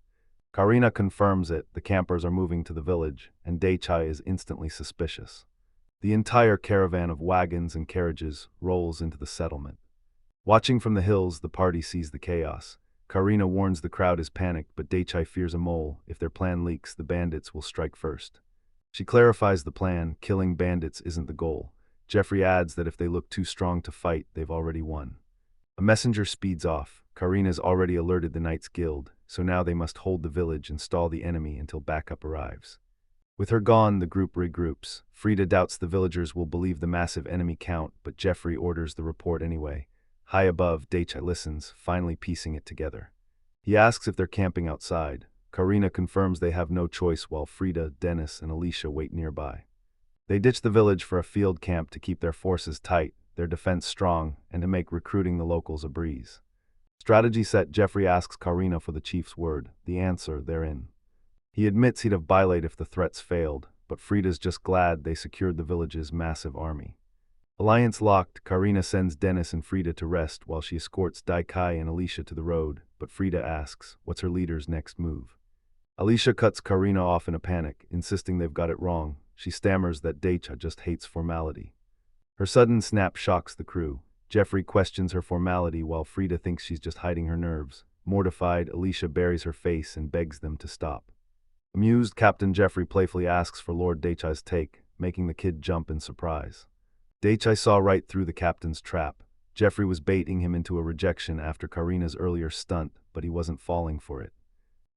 Karina confirms it, the campers are moving to the village, and Daichai is instantly suspicious. The entire caravan of wagons and carriages rolls into the settlement. Watching from the hills, the party sees the chaos. Karina warns the crowd is panicked, but Daichai fears a mole. If their plan leaks, the bandits will strike first. She clarifies the plan, killing bandits isn't the goal. Jeffrey adds that if they look too strong to fight, they've already won. A messenger speeds off. Karina's already alerted the Knights Guild, so now they must hold the village and stall the enemy until backup arrives. With her gone, the group regroups. Frida doubts the villagers will believe the massive enemy count, but Jeffrey orders the report anyway. High above, Daichai listens, finally piecing it together. He asks if they're camping outside. Karina confirms they have no choice while Frida, Dennis, and Alicia wait nearby. They ditch the village for a field camp to keep their forces tight, their defense strong, and to make recruiting the locals a breeze. Strategy set, Jeffrey asks Karina for the chief's word, the answer, they're in. He admits he'd have bylate if the threats failed, but Frida's just glad they secured the village's massive army. Alliance locked, Karina sends Dennis and Frida to rest while she escorts Daichai and Alicia to the road, but Frida asks, what's her leader's next move? Alicia cuts Karina off in a panic, insisting they've got it wrong. She stammers that Daichai just hates formality. Her sudden snap shocks the crew. Jeffrey questions her formality while Frida thinks she's just hiding her nerves. Mortified, Alicia buries her face and begs them to stop. Amused, Captain Jeffrey playfully asks for Lord Daichai's take, making the kid jump in surprise. Daichai saw right through the captain's trap. Jeffrey was baiting him into a rejection after Karina's earlier stunt, but he wasn't falling for it.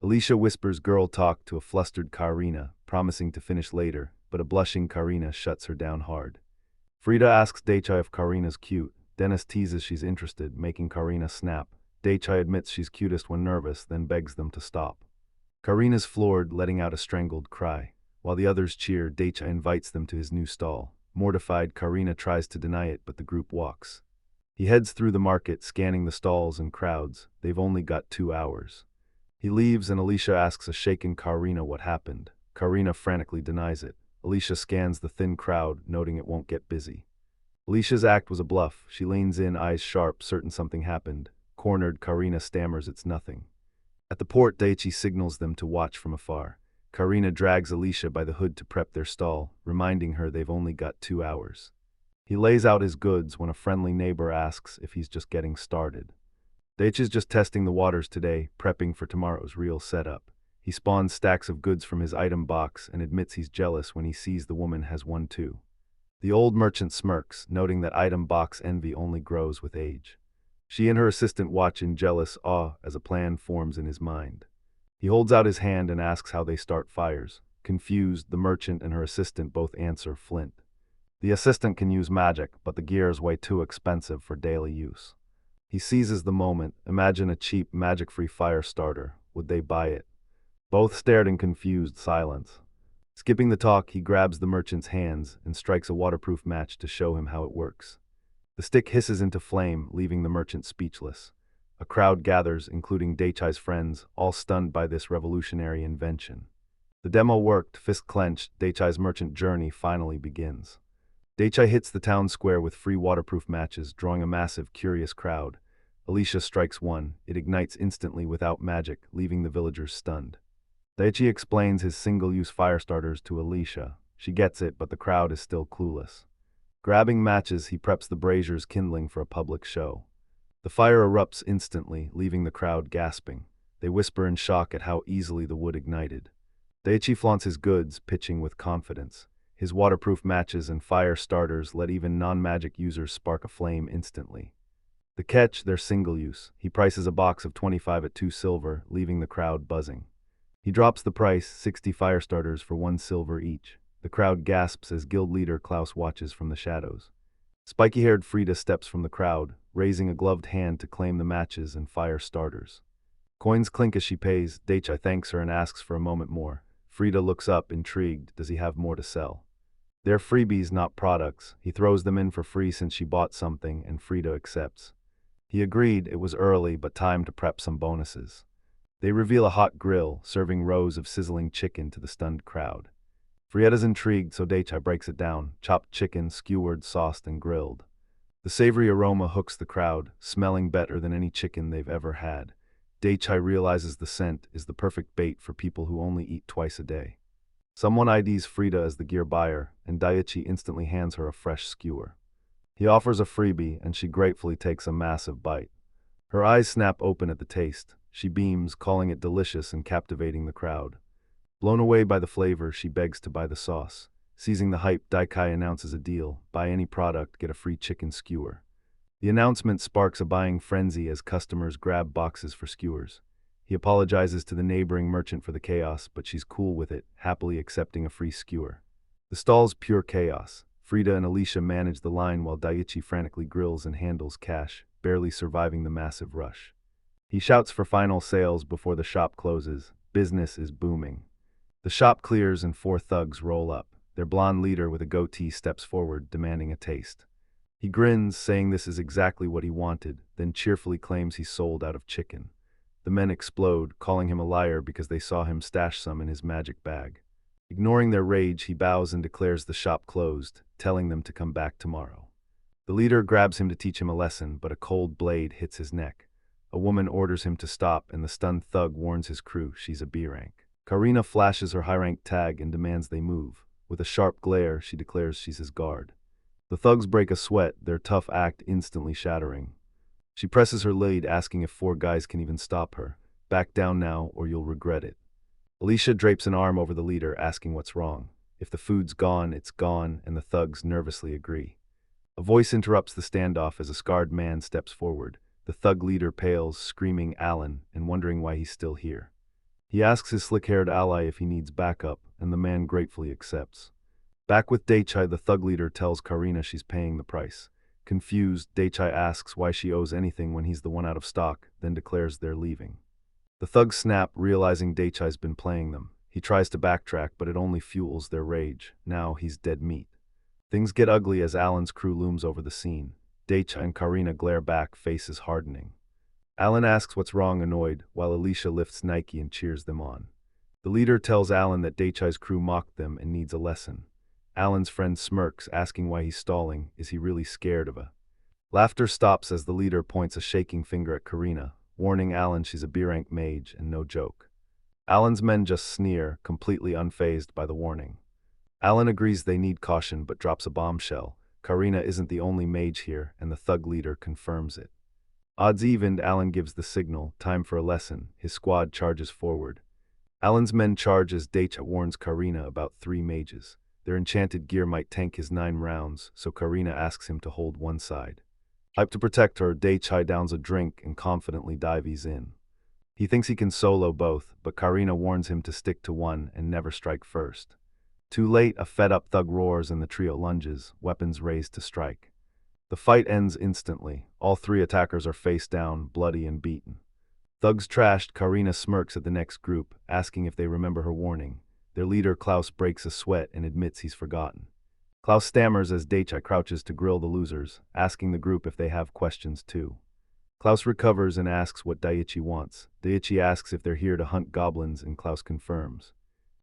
Alicia whispers girl talk to a flustered Karina, promising to finish later, but a blushing Karina shuts her down hard. Frida asks Daichai if Karina's cute. Dennis teases she's interested, making Karina snap. Daichai admits she's cutest when nervous, then begs them to stop. Karina's floored, letting out a strangled cry. While the others cheer, Daichai invites them to his new stall. Mortified, Karina tries to deny it, but the group walks. He heads through the market, scanning the stalls and crowds. They've only got 2 hours. He leaves and Alicia asks a shaken Karina what happened. Karina frantically denies it. Alicia scans the thin crowd, noting it won't get busy. Alicia's act was a bluff. She leans in, eyes sharp, certain something happened. Cornered, Karina stammers it's nothing. At the port, Daichi signals them to watch from afar. Karina drags Alicia by the hood to prep their stall, reminding her they've only got 2 hours. He lays out his goods when a friendly neighbor asks if he's just getting started. Daichi's just testing the waters today, prepping for tomorrow's real setup. He spawns stacks of goods from his item box and admits he's jealous when he sees the woman has one too. The old merchant smirks, noting that item box envy only grows with age. She and her assistant watch in jealous awe as a plan forms in his mind. He holds out his hand and asks how they start fires. Confused, the merchant and her assistant both answer flint. The assistant can use magic, but the gear is way too expensive for daily use. He seizes the moment. Imagine a cheap, magic-free fire starter. Would they buy it? Both stared in confused silence. Skipping the talk, he grabs the merchant's hands and strikes a waterproof match to show him how it works. The stick hisses into flame, leaving the merchant speechless. A crowd gathers, including Daichai's friends, all stunned by this revolutionary invention. The demo worked, fist clenched, Daichai's merchant journey finally begins. Daichai hits the town square with free waterproof matches, drawing a massive, curious crowd. Alicia strikes one. It ignites instantly without magic, leaving the villagers stunned. Daichi explains his single-use fire starters to Alicia. She gets it, but the crowd is still clueless. Grabbing matches, he preps the braziers kindling for a public show. The fire erupts instantly, leaving the crowd gasping. They whisper in shock at how easily the wood ignited. Daichi flaunts his goods, pitching with confidence. His waterproof matches and fire starters let even non-magic users spark a flame instantly. The catch, they're single-use. He prices a box of 25 at 2 silver, leaving the crowd buzzing. He drops the price, 60 fire starters for 1 silver each. The crowd gasps as guild leader Klaus watches from the shadows. Spiky-haired Frida steps from the crowd, raising a gloved hand to claim the matches and fire starters. Coins clink as she pays. Daichai thanks her and asks for a moment more. Frida looks up, intrigued. Does he have more to sell? They're freebies, not products. He throws them in for free since she bought something, and Frida accepts. He agreed. It was early, but time to prep some bonuses. They reveal a hot grill, serving rows of sizzling chicken to the stunned crowd. Frieda's intrigued, so Daichai breaks it down. Chopped chicken, skewered, sauced, and grilled. The savory aroma hooks the crowd, smelling better than any chicken they've ever had. Daichai realizes the scent is the perfect bait for people who only eat twice a day. Someone IDs Frida as the gear buyer, and Daichi instantly hands her a fresh skewer. He offers a freebie, and she gratefully takes a massive bite. Her eyes snap open at the taste. She beams, calling it delicious and captivating the crowd. Blown away by the flavor, she begs to buy the sauce. Seizing the hype, Daichai announces a deal. Buy any product, get a free chicken skewer. The announcement sparks a buying frenzy as customers grab boxes for skewers. He apologizes to the neighboring merchant for the chaos, but she's cool with it, happily accepting a free skewer. The stall's pure chaos. Frida and Alicia manage the line while Daichi frantically grills and handles cash, barely surviving the massive rush. He shouts for final sales before the shop closes. Business is booming. The shop clears and 4 thugs roll up. Their blonde leader with a goatee steps forward, demanding a taste. He grins, saying this is exactly what he wanted, then cheerfully claims he's sold out of chicken. The men explode, calling him a liar because they saw him stash some in his magic bag. Ignoring their rage, he bows and declares the shop closed, telling them to come back tomorrow. The leader grabs him to teach him a lesson, but a cold blade hits his neck. A woman orders him to stop, and the stunned thug warns his crew she's a B rank. Karina flashes her high-rank tag and demands they move. With a sharp glare, she declares she's his guard. The thugs break a sweat, their tough act instantly shattering. She presses her lead, asking if 4 guys can even stop her. Back down now, or you'll regret it. Alicia drapes an arm over the leader, asking what's wrong. If the food's gone, it's gone, and the thugs nervously agree. A voice interrupts the standoff as a scarred man steps forward. The thug leader pales, screaming Alan, and wondering why he's still here. He asks his slick-haired ally if he needs backup, and the man gratefully accepts. Back with Daichai, the thug leader tells Karina she's paying the price. Confused, Daichai asks why she owes anything when he's the one out of stock, then declares they're leaving. The thugs snap, realizing Daichai's been playing them. He tries to backtrack, but it only fuels their rage. Now he's dead meat. Things get ugly as Alan's crew looms over the scene. Daichai and Karina glare back, faces hardening. Alan asks what's wrong, annoyed, while Alicia lifts Nike and cheers them on. The leader tells Alan that Daichai's crew mocked them and needs a lesson. Alan's friend smirks, asking why he's stalling. Is he really scared of a... Laughter stops as the leader points a shaking finger at Karina, warning Alan she's a B-rank mage and no joke. Alan's men just sneer, completely unfazed by the warning. Alan agrees they need caution but drops a bombshell. Karina isn't the only mage here, and the thug leader confirms it. Odds evened, Alan gives the signal, time for a lesson. His squad charges forward. Alan's men charge as Daichai warns Karina about 3 mages. Their enchanted gear might tank his 9 rounds, so Karina asks him to hold one side. Hyped to protect her, Daichai downs a drink and confidently dives in. He thinks he can solo both, but Karina warns him to stick to one and never strike first. Too late, a fed-up thug roars and the trio lunges, weapons raised to strike. The fight ends instantly. All 3 attackers are face down, bloody and beaten. Thugs trashed, Karina smirks at the next group, asking if they remember her warning. Their leader Klaus breaks a sweat and admits he's forgotten. Klaus stammers as Daichi crouches to grill the losers, asking the group if they have questions too. Klaus recovers and asks what Daichi wants. Daichi asks if they're here to hunt goblins, and Klaus confirms.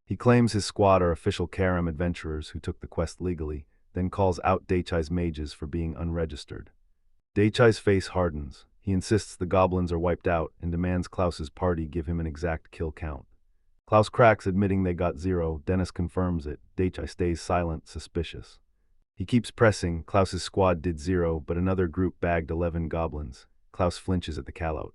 He claims his squad are official Karum adventurers who took the quest legally, then calls out Daichi's mages for being unregistered. Daichi's face hardens. He insists the goblins are wiped out and demands Klaus's party give him an exact kill count. Klaus cracks, admitting they got 0. Dennis confirms it. Daichi stays silent, suspicious. He keeps pressing. Klaus's squad did 0, but another group bagged 11 goblins. Klaus flinches at the callout.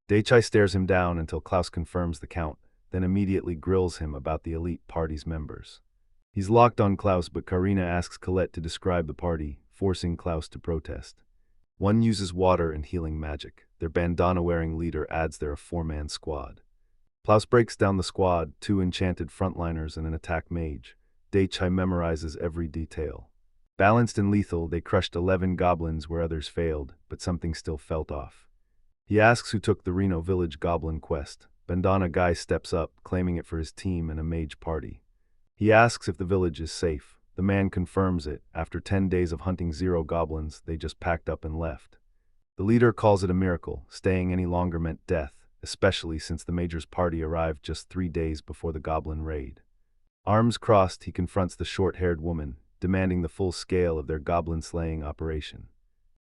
Daichi stares him down until Klaus confirms the count, then immediately grills him about the elite party's members. He's locked on Klaus, but Karina asks Colette to describe the party, forcing Klaus to protest. One uses water and healing magic. Their bandana-wearing leader adds they're a 4-man squad. Klaus breaks down the squad, 2 enchanted frontliners and an attack mage. Daichi memorizes every detail. Balanced and lethal, they crushed 11 goblins where others failed, but something still felt off. He asks who took the Reno village goblin quest. Bandana guy steps up, claiming it for his team and a mage party. He asks if the village is safe. The man confirms it. After 10 days of hunting 0 goblins, they just packed up and left. The leader calls it a miracle. Staying any longer meant death, especially since the major's party arrived just 3 days before the goblin raid. Arms crossed, he confronts the short-haired woman, demanding the full scale of their goblin-slaying operation.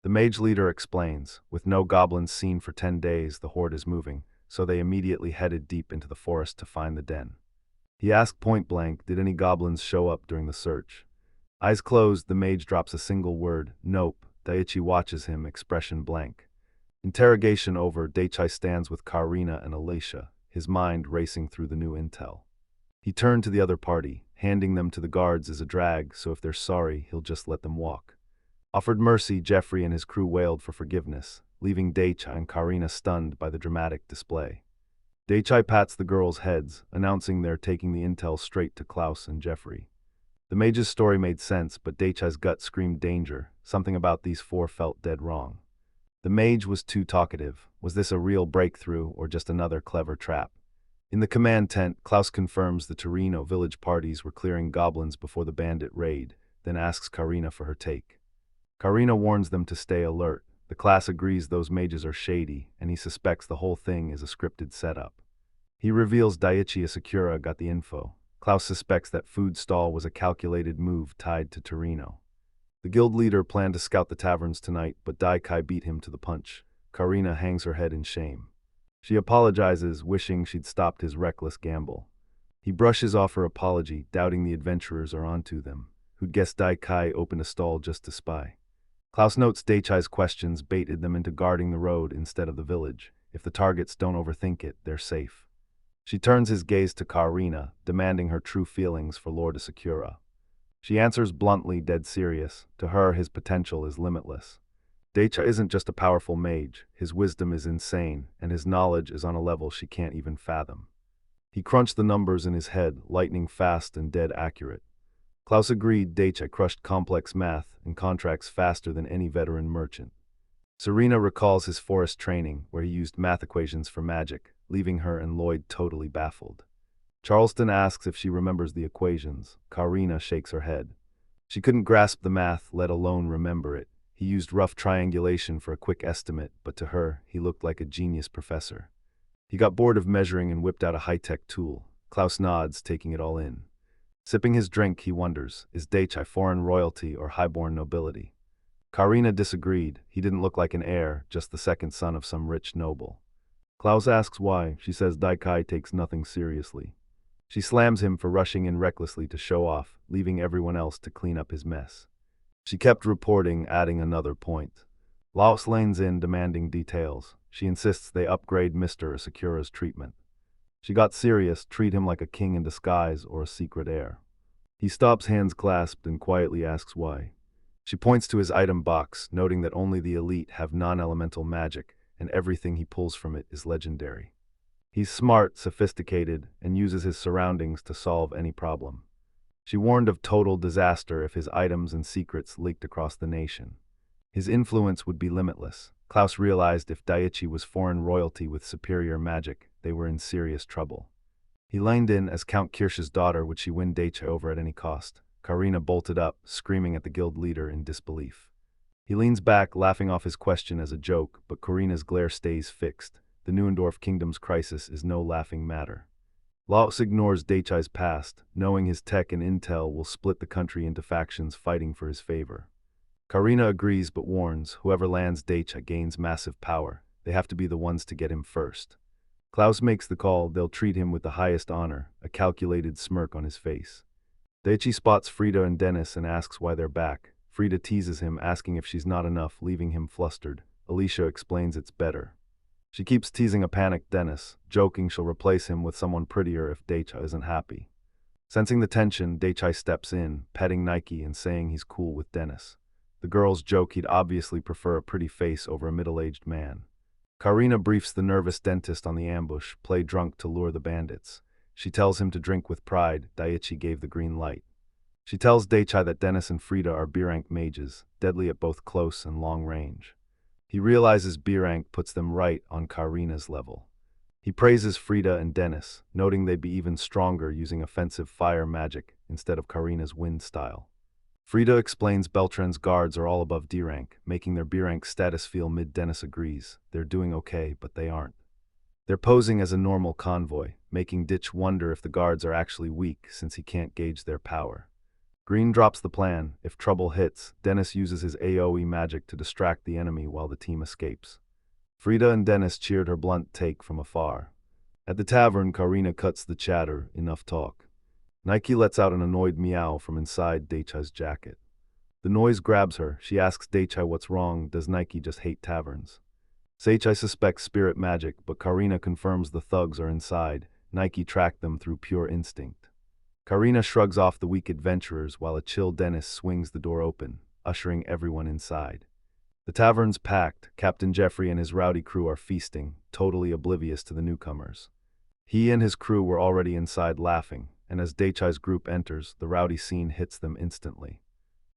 The mage leader explains, with no goblins seen for 10 days, the horde is moving, so they immediately headed deep into the forest to find the den. He asked point-blank, did any goblins show up during the search? Eyes closed, the mage drops a single word, nope. Daichi watches him, expression blank. Interrogation over, Daichi stands with Karina and Alicia, his mind racing through the new intel. He turned to the other party. Handing them to the guards is a drag, so if they're sorry, he'll just let them walk. Offered mercy, Jeffrey and his crew wailed for forgiveness, leaving Daichi and Karina stunned by the dramatic display. Daichi pats the girls' heads, announcing they're taking the intel straight to Klaus and Jeffrey. The mage's story made sense, but Daichi's gut screamed danger. Something about these 4 felt dead wrong. The mage was too talkative. Was this a real breakthrough or just another clever trap? In the command tent, Klaus confirms the Torino village parties were clearing goblins before the bandit raid, then asks Karina for her take. Karina warns them to stay alert. The class agrees those mages are shady, and he suspects the whole thing is a scripted setup. He reveals Daichi Asakura got the info. Klaus suspects that food stall was a calculated move tied to Torino. The guild leader planned to scout the taverns tonight, but Daichi beat him to the punch. Karina hangs her head in shame. She apologizes, wishing she'd stopped his reckless gamble. He brushes off her apology, doubting the adventurers are onto them, who'd guessed Daichi opened a stall just to spy. Klaus notes Daichi's questions baited them into guarding the road instead of the village. If the targets don't overthink it, they're safe. She turns his gaze to Karina, demanding her true feelings for Lord Asakura. She answers bluntly, dead serious. To her, his potential is limitless. Daichi isn't just a powerful mage, his wisdom is insane, and his knowledge is on a level she can't even fathom. He crunched the numbers in his head, lightning fast and dead accurate. Klaus agreed. Daichi crushed complex math and contracts faster than any veteran merchant. Serena recalls his forest training, where he used math equations for magic, leaving her and Lloyd totally baffled. Charleston asks if she remembers the equations. Karina shakes her head. She couldn't grasp the math, let alone remember it. He used rough triangulation for a quick estimate, but to her, he looked like a genius professor. He got bored of measuring and whipped out a high-tech tool. Klaus nods, taking it all in. Sipping his drink, he wonders, is Daichi foreign royalty or highborn nobility? Karina disagreed. He didn't look like an heir, just the second son of some rich noble. Klaus asks why. She says Daichi takes nothing seriously. She slams him for rushing in recklessly to show off, leaving everyone else to clean up his mess. She kept reporting, adding another point. Laos lanes in, demanding details. She insists they upgrade Mr. Asakura's treatment. She got serious, treat him like a king in disguise or a secret heir. He stops, hands clasped, and quietly asks why. She points to his item box, noting that only the elite have non-elemental magic, and everything he pulls from it is legendary. He's smart, sophisticated, and uses his surroundings to solve any problem. She warned of total disaster if his items and secrets leaked across the nation. His influence would be limitless. Klaus realized if Daiichi was foreign royalty with superior magic, they were in serious trouble. He leaned in as Count Kirsch's daughter would she win Daiichi over at any cost. Karina bolted up, screaming at the guild leader in disbelief. He leans back, laughing off his question as a joke, but Karina's glare stays fixed. The Neuendorf kingdom's crisis is no laughing matter. Laos ignores Daichi's past, knowing his tech and intel will split the country into factions fighting for his favor. Karina agrees but warns, whoever lands Daichi gains massive power. They have to be the ones to get him first. Klaus makes the call, they'll treat him with the highest honor, a calculated smirk on his face. Daichi spots Frida and Dennis and asks why they're back. Frida teases him, asking if she's not enough, leaving him flustered. Alicia explains it's better. She keeps teasing a panicked Dennis, joking she'll replace him with someone prettier if Daichi isn't happy. Sensing the tension, Daichi steps in, petting Nike and saying he's cool with Dennis. The girls joke he'd obviously prefer a pretty face over a middle-aged man. Karina briefs the nervous dentist on the ambush, play drunk to lure the bandits. She tells him to drink with pride. Daichi gave the green light. She tells Daichi that Dennis and Frida are B-rank mages, deadly at both close and long range. He realizes B-rank puts them right on Karina's level. He praises Frida and Dennis, noting they'd be even stronger using offensive fire magic instead of Karina's wind style. Frida explains Beltran's guards are all above D-rank, making their B-rank status feel mid. Dennis agrees. They're doing okay, but they aren't. They're posing as a normal convoy, making Ditch wonder if the guards are actually weak since he can't gauge their power. Green drops the plan. If trouble hits, Dennis uses his AoE magic to distract the enemy while the team escapes. Frida and Dennis cheered her blunt take from afar. At the tavern, Karina cuts the chatter, enough talk. Nike lets out an annoyed meow from inside Daichi's jacket. The noise grabs her. She asks Daichi what's wrong. Does Nike just hate taverns? Daichi suspects spirit magic, but Karina confirms the thugs are inside. Nike tracked them through pure instinct. Karina shrugs off the weak adventurers while a chill Dennis swings the door open, ushering everyone inside. The tavern's packed. Captain Jeffrey and his rowdy crew are feasting, totally oblivious to the newcomers. He and his crew were already inside laughing, and as Daichi's group enters, the rowdy scene hits them instantly.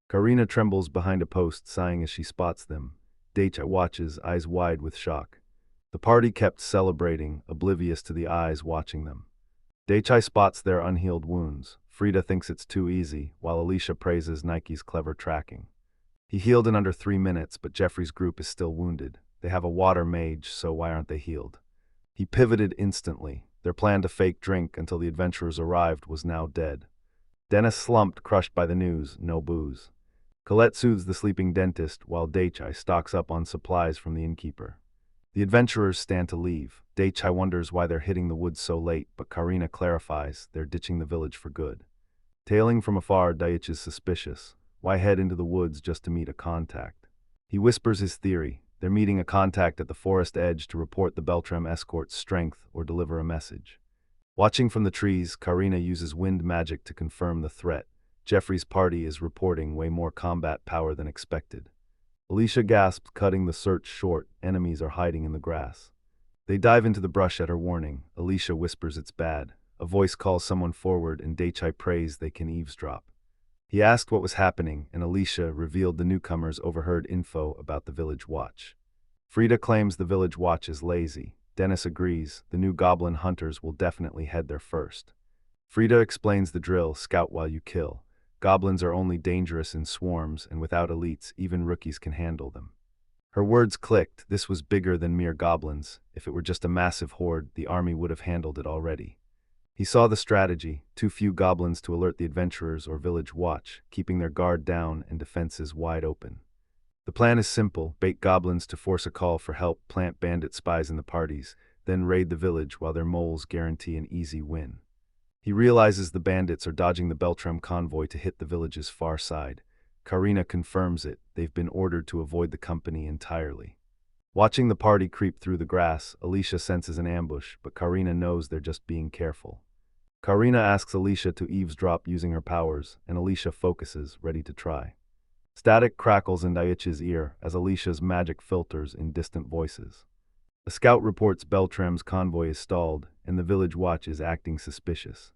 Karina trembles behind a post, sighing as she spots them. Daichi watches, eyes wide with shock. The party kept celebrating, oblivious to the eyes watching them. Daichi spots their unhealed wounds. Frida thinks it's too easy, while Alicia praises Nike's clever tracking. He healed in under 3 minutes, but Jeffrey's group is still wounded. They have a water mage, so why aren't they healed? He pivoted instantly. Their plan to fake drink until the adventurers arrived was now dead. Dennis slumped, crushed by the news, no booze. Colette soothes the sleeping dentist, while Daichi stocks up on supplies from the innkeeper. The adventurers stand to leave. Daichi wonders why they're hitting the woods so late, but Karina clarifies they're ditching the village for good. Tailing from afar, Daichi is suspicious. Why head into the woods just to meet a contact? He whispers his theory. They're meeting a contact at the forest edge to report the Beltram escort's strength or deliver a message. Watching from the trees, Karina uses wind magic to confirm the threat. Jeffrey's party is reporting way more combat power than expected. Alicia gasps, cutting the search short. Enemies are hiding in the grass. They dive into the brush at her warning. Alicia whispers it's bad. A voice calls someone forward and Daichi prays they can eavesdrop. He asked what was happening, and Alicia revealed the newcomers overheard info about the village watch. Frida claims the village watch is lazy. Dennis agrees. The new goblin hunters will definitely head there first. Frida explains the drill, scout while you kill. Goblins are only dangerous in swarms, and without elites, even rookies can handle them. Her words clicked. This was bigger than mere goblins. If it were just a massive horde, the army would have handled it already. He saw the strategy, too few goblins to alert the adventurers or village watch, keeping their guard down and defenses wide open. The plan is simple: bait goblins to force a call for help, plant bandit spies in the parties, then raid the village while their moles guarantee an easy win. He realizes the bandits are dodging the Beltram convoy to hit the village's far side. Karina confirms it. They've been ordered to avoid the company entirely. Watching the party creep through the grass, Alicia senses an ambush, but Karina knows they're just being careful. Karina asks Alicia to eavesdrop using her powers, and Alicia focuses, ready to try. Static crackles in Daichi's ear as Alicia's magic filters in distant voices. A scout reports Beltram's convoy is stalled, and the village watch is acting suspicious.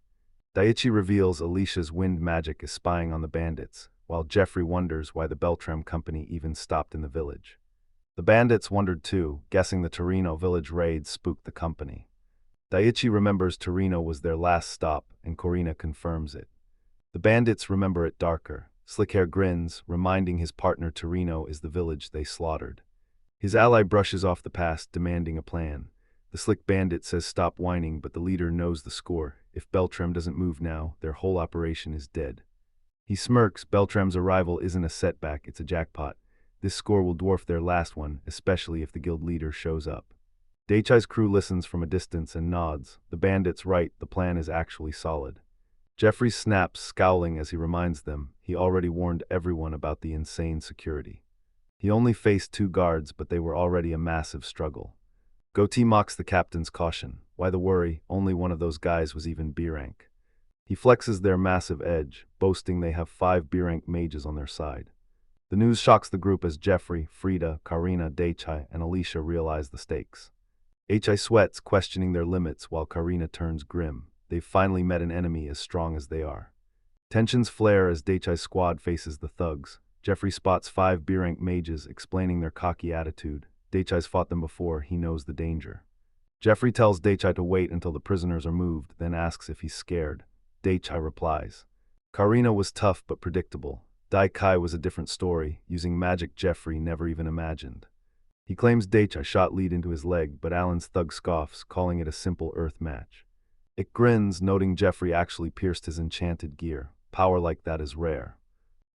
Daichi reveals Alicia's wind magic is spying on the bandits, while Jeffrey wonders why the Beltram company even stopped in the village. The bandits wondered too, guessing the Torino village raid spooked the company. Daiichi remembers Torino was their last stop, and Corina confirms it. The bandits remember it darker. Slickhair grins, reminding his partner Torino is the village they slaughtered. His ally brushes off the past, demanding a plan. The slick bandit says stop whining, but the leader knows the score. If Beltram doesn't move now, their whole operation is dead. He smirks. Beltram's arrival isn't a setback, it's a jackpot. This score will dwarf their last one, especially if the guild leader shows up. Daichi's crew listens from a distance and nods. The bandit's right, the plan is actually solid. Jeffrey snaps, scowling as he reminds them he already warned everyone about the insane security. He only faced 2 guards, but they were already a massive struggle. Goatee mocks the captain's caution. Why the worry? Only one of those guys was even B rank. He flexes their massive edge, boasting they have 5 B rank mages on their side. The news shocks the group as Jeffrey, Frida, Karina, Daichi, and Alicia realize the stakes. Hi sweats, questioning their limits, while Karina turns grim. They've finally met an enemy as strong as they are. Tensions flare as Daichi's squad faces the thugs. Jeffrey spots 5 B rank mages, explaining their cocky attitude. Daichi's fought them before, he knows the danger. Jeffrey tells Daichi to wait until the prisoners are moved, then asks if he's scared. Daichi replies. Karina was tough but predictable. Daikai was a different story, using magic Jeffrey never even imagined. He claims Daichi shot lead into his leg, but Alan's thug scoffs, calling it a simple earth match. It grins, noting Jeffrey actually pierced his enchanted gear. Power like that is rare.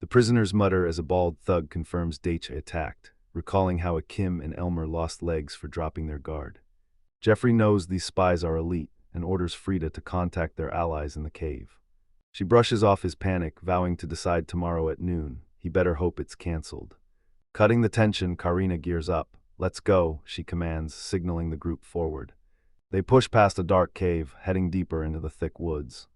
The prisoners mutter as a bald thug confirms Daichi attacked, recalling how Akim and Elmer lost legs for dropping their guard. Jeffrey knows these spies are elite and orders Frida to contact their allies in the cave. She brushes off his panic, vowing to decide tomorrow at noon. He better hope it's cancelled. Cutting the tension, Karina gears up. Let's go, she commands, signaling the group forward. They push past a dark cave, heading deeper into the thick woods.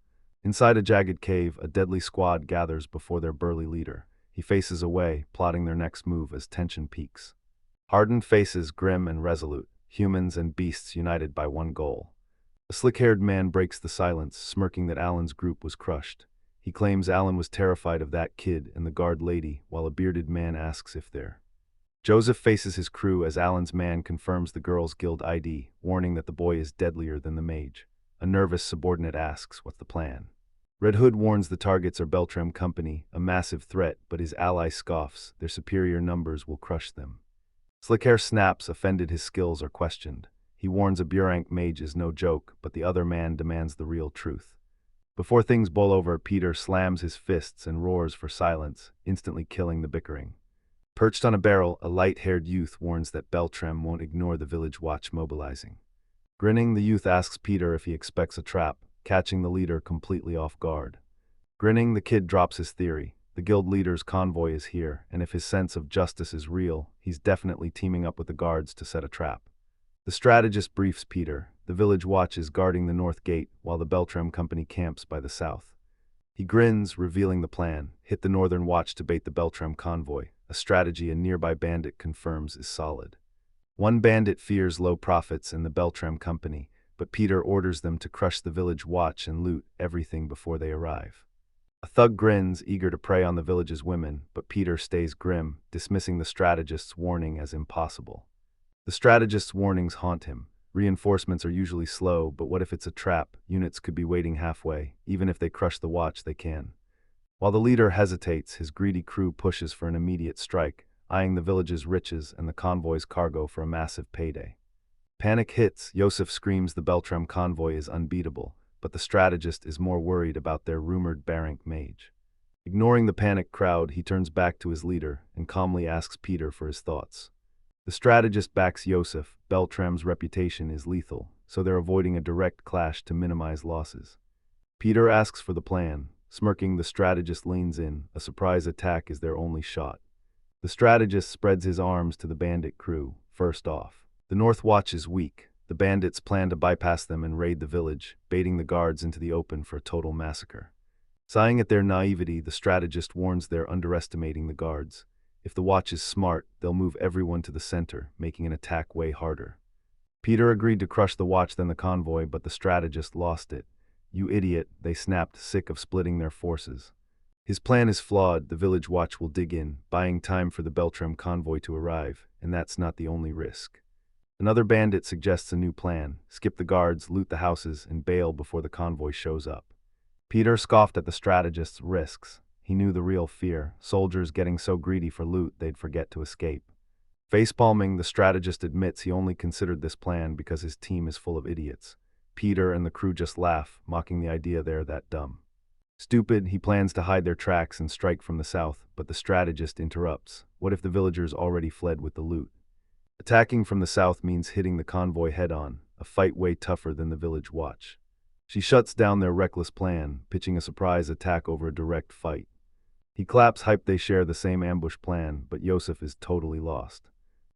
Inside a jagged cave, a deadly squad gathers before their burly leader. He faces away, plotting their next move as tension peaks. Hardened faces, grim and resolute, humans and beasts united by one goal. A slick-haired man breaks the silence, smirking that Alan's group was crushed. He claims Alan was terrified of that kid and the guard lady, while a bearded man asks if they're. Joseph faces his crew as Alan's man confirms the girl's guild ID, warning that the boy is deadlier than the mage. A nervous subordinate asks, what's the plan? Red Hood warns the targets are Beltram Company, a massive threat, but his ally scoffs. Their superior numbers will crush them. Slickhair snaps, offended his skills are questioned. He warns a B-rank mage is no joke, but the other man demands the real truth. Before things boil over, Peter slams his fists and roars for silence, instantly killing the bickering. Perched on a barrel, a light-haired youth warns that Beltram won't ignore the village watch mobilizing. Grinning, the youth asks Peter if he expects a trap, catching the leader completely off guard. Grinning, the kid drops his theory. The guild leader's convoy is here, and if his sense of justice is real, he's definitely teaming up with the guards to set a trap. The strategist briefs Peter. The village watch is guarding the north gate, while the Beltram Company camps by the south. He grins, revealing the plan. Hit the northern watch to bait the Beltram convoy, a strategy a nearby bandit confirms is solid. One bandit fears low profits in the Beltram Company, but Peter orders them to crush the village watch and loot everything before they arrive. A thug grins, eager to prey on the village's women, but Peter stays grim, dismissing the strategist's warning as impossible. The strategist's warnings haunt him. Reinforcements are usually slow, but what if it's a trap? Units could be waiting halfway. Even if they crush the watch, they can. While the leader hesitates, his greedy crew pushes for an immediate strike, eyeing the village's riches and the convoy's cargo for a massive payday. Panic hits. Yosef screams the Beltram convoy is unbeatable, but the strategist is more worried about their rumored B-rank mage. Ignoring the panicked crowd, he turns back to his leader and calmly asks Peter for his thoughts. The strategist backs Yosef. Beltram's reputation is lethal, so they're avoiding a direct clash to minimize losses. Peter asks for the plan. Smirking, the strategist leans in. A surprise attack is their only shot. The strategist spreads his arms to the bandit crew. First off, the North Watch is weak. The bandits plan to bypass them and raid the village, baiting the guards into the open for a total massacre. Sighing at their naivety, the strategist warns they're underestimating the guards. If the watch is smart, they'll move everyone to the center, making an attack way harder. Peter agreed to crush the watch then the convoy, but the strategist lost it. You idiot, they snapped, sick of splitting their forces. His plan is flawed. The village watch will dig in, buying time for the Beltram convoy to arrive. and that's not the only risk. Another bandit suggests a new plan: skip the guards, loot the houses, and bail before the convoy shows up. Peter scoffed at the strategist's risks. He knew the real fear: soldiers getting so greedy for loot they'd forget to escape. Facepalming, the strategist admits he only considered this plan because his team is full of idiots. Peter and the crew just laugh, mocking the idea they're that dumb. Stupid, he plans to hide their tracks and strike from the south, but the strategist interrupts. What if the villagers already fled with the loot? Attacking from the south means hitting the convoy head-on, a fight way tougher than the village watch. She shuts down their reckless plan, pitching a surprise attack over a direct fight. He claps, hype they share the same ambush plan, but Yosef is totally lost.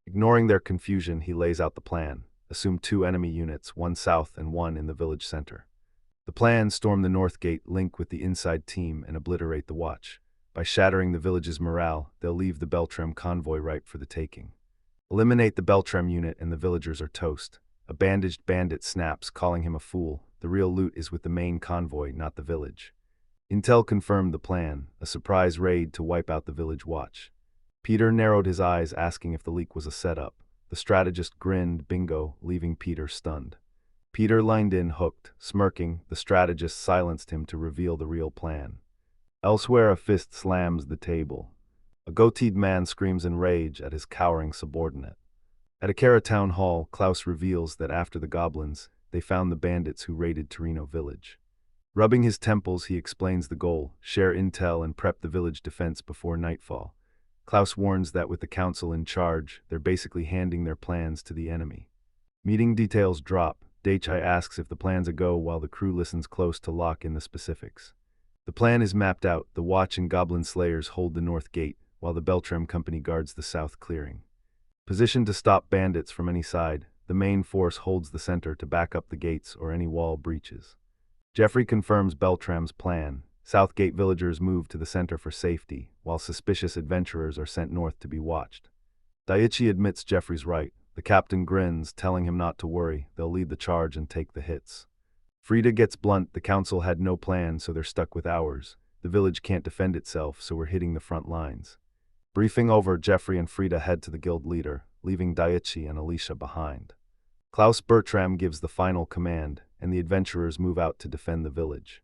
Ignoring their confusion, he lays out the plan. Assume 2 enemy units, one south and one in the village center. The plan: storm the north gate, link with the inside team, and obliterate the watch. By shattering the village's morale, they'll leave the Beltram convoy ripe for the taking. Eliminate the Beltram unit and the villagers are toast. A bandaged bandit snaps, calling him a fool. The real loot is with the main convoy, not the village. Intel confirmed the plan: a surprise raid to wipe out the village watch. Peter narrowed his eyes, asking if the leak was a setup. The strategist grinned, bingo, leaving Peter stunned. Peter lined in, hooked. Smirking, the strategist silenced him to reveal the real plan. Elsewhere, a fist slams the table. A goateed man screams in rage at his cowering subordinate. At a Kara town hall, Klaus reveals that after the goblins, they found the bandits who raided Torino village. Rubbing his temples, he explains the goal: share intel and prep the village defense before nightfall. Klaus warns that with the council in charge, they're basically handing their plans to the enemy. Meeting details drop. Daichai asks if the plan's a go while the crew listens close to lock in the specifics. The plan is mapped out. The Watch and Goblin Slayers hold the north gate, while the Beltram company guards the south clearing. Positioned to stop bandits from any side, the main force holds the center to back up the gates or any wall breaches. Jeffrey confirms Beltram's plan. Southgate villagers move to the center for safety, while suspicious adventurers are sent north to be watched. Daichi admits Jeffrey's right. The captain grins, telling him not to worry, they'll lead the charge and take the hits. Frida gets blunt: the council had no plan, so they're stuck with ours. The village can't defend itself, so we're hitting the front lines. Briefing over, Jeffrey and Frida head to the guild leader, leaving Daichi and Alicia behind. Klaus Bertram gives the final command, and the adventurers move out to defend the village.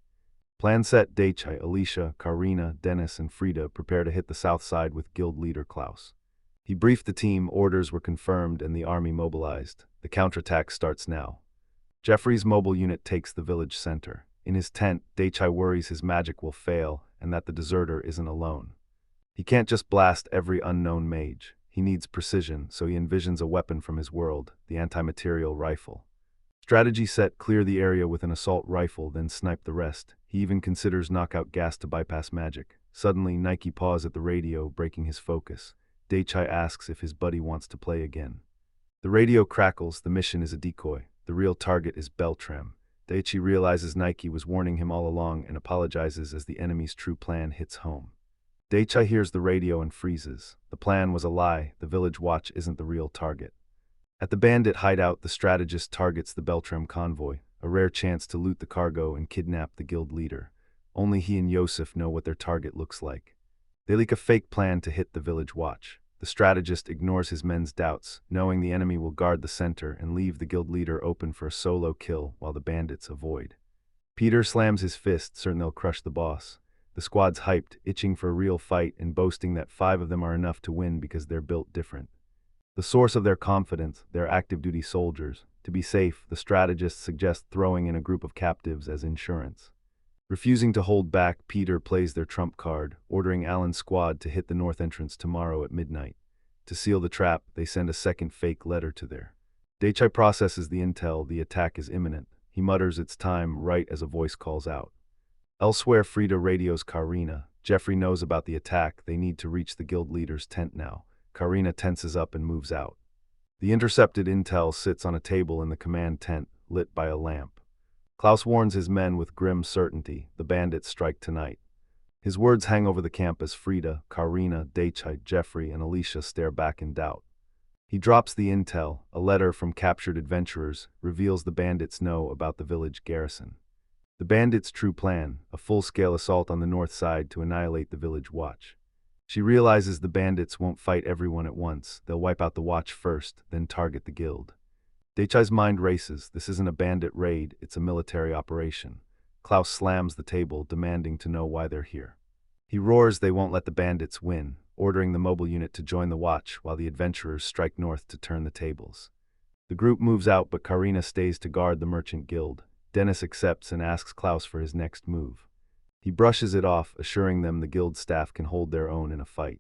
Plan set: Daichi, Alicia, Karina, Dennis, and Frida prepare to hit the south side with guild leader Klaus. He briefed the team, orders were confirmed, and the army mobilized. The counterattack starts now. Jeffrey's mobile unit takes the village center. In his tent, Daichi worries his magic will fail, and that the deserter isn't alone. He can't just blast every unknown mage. He needs precision, so he envisions a weapon from his world, the anti-material rifle. Strategy set: clear the area with an assault rifle, then snipe the rest. He even considers knockout gas to bypass magic. Suddenly, Nike paws at the radio, breaking his focus. Daichi asks if his buddy wants to play again. The radio crackles. The mission is a decoy. The real target is Beltram. Daichi realizes Nike was warning him all along and apologizes as the enemy's true plan hits home. Daichi hears the radio and freezes. The plan was a lie. The village watch isn't the real target. At the bandit hideout, the strategist targets the Beltram convoy, a rare chance to loot the cargo and kidnap the guild leader. Only he and Yosef know what their target looks like. They leak a fake plan to hit the village watch. The strategist ignores his men's doubts, knowing the enemy will guard the center and leave the guild leader open for a solo kill while the bandits avoid. Peter slams his fist, certain they'll crush the boss. The squad's hyped, itching for a real fight and boasting that 5 of them are enough to win because they're built different. The source of their confidence: their active-duty soldiers. To be safe, the strategist suggests throwing in a group of captives as insurance. Refusing to hold back, Peter plays their trump card, ordering Alan's squad to hit the north entrance tomorrow at midnight. To seal the trap, they send a second fake letter to their. Daichi processes the intel. The attack is imminent. He mutters it's time right as a voice calls out. Elsewhere, Frida radios Karina. Jeffrey knows about the attack. They need to reach the guild leader's tent now. Karina tenses up and moves out. The intercepted intel sits on a table in the command tent, lit by a lamp. Klaus warns his men with grim certainty: the bandits strike tonight. His words hang over the camp as Frida, Karina, Daichi, Jeffrey, and Alicia stare back in doubt. He drops the intel. A letter from captured adventurers reveals the bandits know about the village garrison. The bandits' true plan: a full-scale assault on the north side to annihilate the village watch. She realizes the bandits won't fight everyone at once. They'll wipe out the watch first, then target the guild. Daichai's mind races. This isn't a bandit raid, it's a military operation. Klaus slams the table, demanding to know why they're here. He roars they won't let the bandits win, ordering the mobile unit to join the watch while the adventurers strike north to turn the tables. The group moves out, but Karina stays to guard the merchant guild. Dennis accepts and asks Klaus for his next move. He brushes it off, assuring them the guild staff can hold their own in a fight.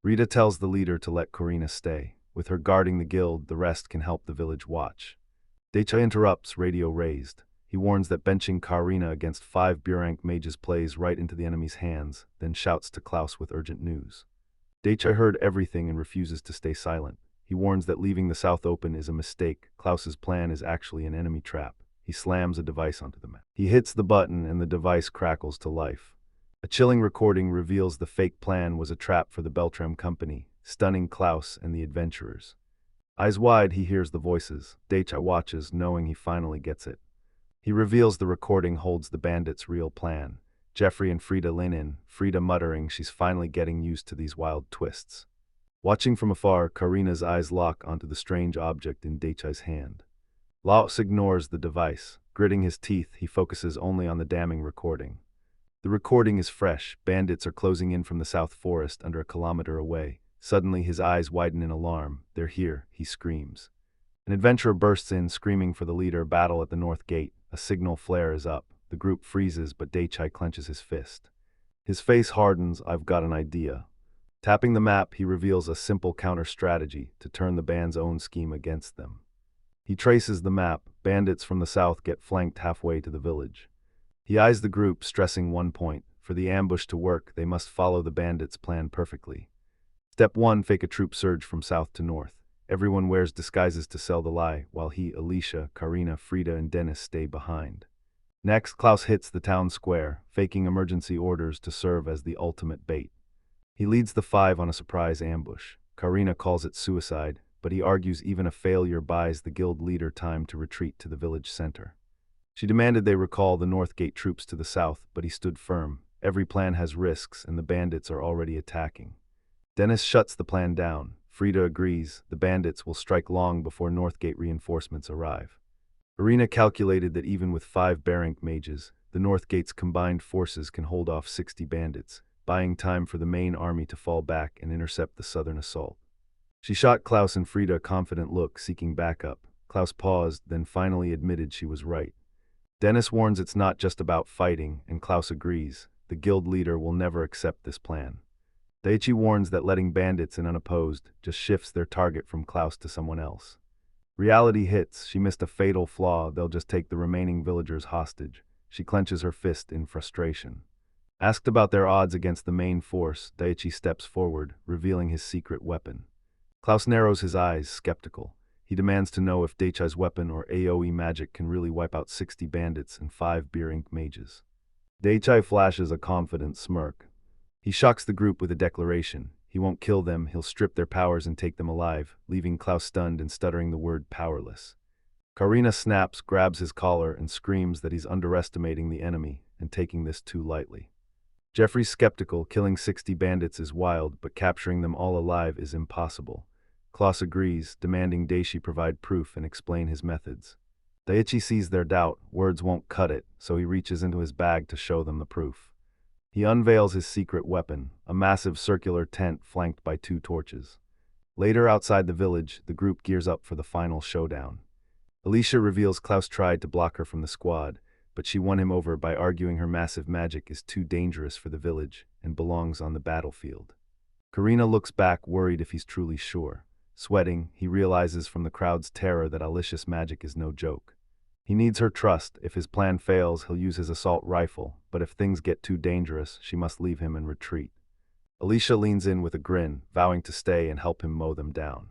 Rita tells the leader to let Karina stay. With her guarding the guild, the rest can help the village watch. Daichai interrupts, radio raised. He warns that benching Karina against 5 B-rank mages plays right into the enemy's hands, then shouts to Klaus with urgent news. Daichai heard everything and refuses to stay silent. He warns that leaving the south open is a mistake. Klaus's plan is actually an enemy trap. He slams a device onto the map. He hits the button and the device crackles to life. A chilling recording reveals the fake plan was a trap for the Beltram company, stunning Klaus and the adventurers. Eyes wide, he hears the voices. Daichai watches, knowing he finally gets it. He reveals the recording holds the bandits' real plan. Jeffrey and Frida lean in, Frida muttering she's finally getting used to these wild twists. Watching from afar, Karina's eyes lock onto the strange object in Daichai's hand. Laos ignores the device. Gritting his teeth, he focuses only on the damning recording. The recording is fresh. Bandits are closing in from the south forest under a kilometer away. Suddenly, his eyes widen in alarm. They're here, he screams. An adventurer bursts in, screaming for the leader. Battle at the north gate. A signal flare is up. The group freezes, but Daichai clenches his fist. His face hardens. I've got an idea. Tapping the map, he reveals a simple counter-strategy to turn the band's own scheme against them. He traces the map. Bandits from the south get flanked halfway to the village. He eyes the group, stressing one point. For the ambush to work, they must follow the bandits' plan perfectly. Step 1, fake a troop surge from south to north. Everyone wears disguises to sell the lie, while he, Alicia, Karina, Frida, and Dennis stay behind. Next, Klaus hits the town square, faking emergency orders to serve as the ultimate bait. He leads the 5 on a surprise ambush. Karina calls it suicide, but he argues even a failure buys the guild leader time to retreat to the village center. She demanded they recall the North Gate troops to the south, but he stood firm. Every plan has risks, and the bandits are already attacking. Dennis shuts the plan down. Frida agrees. The bandits will strike long before Northgate reinforcements arrive. Irina calculated that even with 5 B-rank mages, the Northgate's combined forces can hold off 60 bandits, buying time for the main army to fall back and intercept the southern assault. She shot Klaus and Frida a confident look, seeking backup. Klaus paused, then finally admitted she was right. Dennis warns it's not just about fighting, and Klaus agrees. The guild leader will never accept this plan. Daichi warns that letting bandits in unopposed just shifts their target from Klaus to someone else. Reality hits. She missed a fatal flaw. They'll just take the remaining villagers hostage. She clenches her fist in frustration. Asked about their odds against the main force, Daichi steps forward, revealing his secret weapon. Klaus narrows his eyes, skeptical. He demands to know if Daichai's weapon or AoE magic can really wipe out 60 bandits and 5 B-rank mages. Daichai flashes a confident smirk. He shocks the group with a declaration. He won't kill them, he'll strip their powers and take them alive, leaving Klaus stunned and stuttering the word powerless. Karina snaps, grabs his collar, and screams that he's underestimating the enemy and taking this too lightly. Jeffrey's skeptical. Killing 60 bandits is wild, but capturing them all alive is impossible. Klaus agrees, demanding Daichi provide proof and explain his methods. Daichi sees their doubt. Words won't cut it, so he reaches into his bag to show them the proof. He unveils his secret weapon, a massive circular tent flanked by 2 torches. Later, outside the village, the group gears up for the final showdown. Alicia reveals Klaus tried to block her from the squad, but she won him over by arguing her massive magic is too dangerous for the village and belongs on the battlefield. Karina looks back, worried if he's truly sure. Sweating, he realizes from the crowd's terror that Alicia's magic is no joke. He needs her trust. If his plan fails, he'll use his assault rifle, but if things get too dangerous, she must leave him and retreat. Alicia leans in with a grin, vowing to stay and help him mow them down.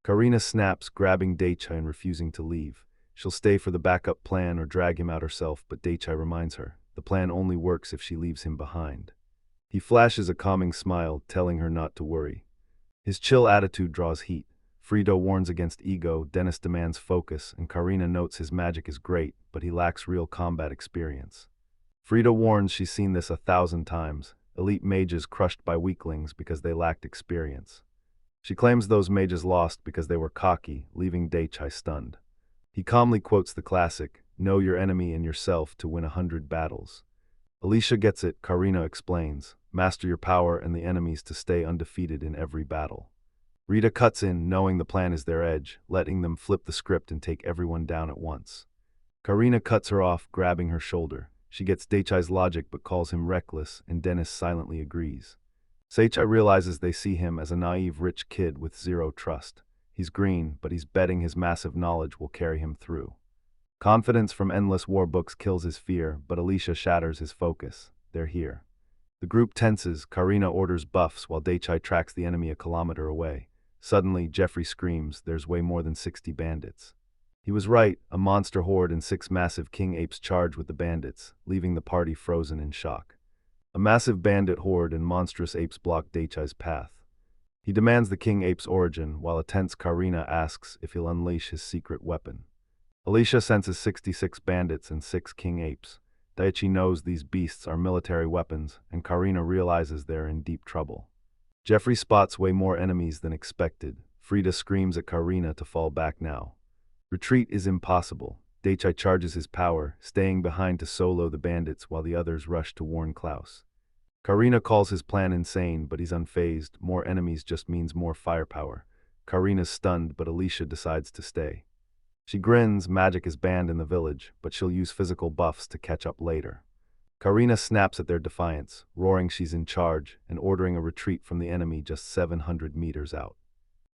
Karina snaps, grabbing Daichai and refusing to leave. She'll stay for the backup plan or drag him out herself, but Daichai reminds her, the plan only works if she leaves him behind. He flashes a calming smile, telling her not to worry. His chill attitude draws heat. Frida warns against ego, Dennis demands focus, and Karina notes his magic is great, but he lacks real combat experience. Frida warns she's seen this 1,000 times. elite mages crushed by weaklings because they lacked experience. She claims those mages lost because they were cocky, leaving Daichai stunned. He calmly quotes the classic, "Know your enemy and yourself to win 100 battles." Alicia gets it, Karina explains. Master your power and the enemies to stay undefeated in every battle. Rita cuts in, knowing the plan is their edge, letting them flip the script and take everyone down at once. Karina cuts her off, grabbing her shoulder. She gets Daichai's logic but calls him reckless, and Dennis silently agrees. Daichai realizes they see him as a naive rich kid with zero trust. He's green, but he's betting his massive knowledge will carry him through. Confidence from endless war books kills his fear, but Alicia shatters his focus. They're here. The group tenses, Karina orders buffs while Daichai tracks the enemy a kilometer away. Suddenly, Jeffrey screams, there's way more than 60 bandits. He was right, a monster horde and 6 massive king apes charge with the bandits, leaving the party frozen in shock. A massive bandit horde and monstrous apes block Daichai's path. He demands the king ape's origin, while a tense Karina asks if he'll unleash his secret weapon. Alicia senses 66 bandits and 6 king apes. Daichi knows these beasts are military weapons, and Karina realizes they're in deep trouble. Jeffrey spots way more enemies than expected. Frida screams at Karina to fall back now. Retreat is impossible. Daichai charges his power, staying behind to solo the bandits while the others rush to warn Klaus. Karina calls his plan insane, but he's unfazed. More enemies just means more firepower. Karina's stunned, but Alicia decides to stay. She grins, magic is banned in the village, but she'll use physical buffs to catch up later. Karina snaps at their defiance, roaring she's in charge, and ordering a retreat from the enemy just 700 meters out.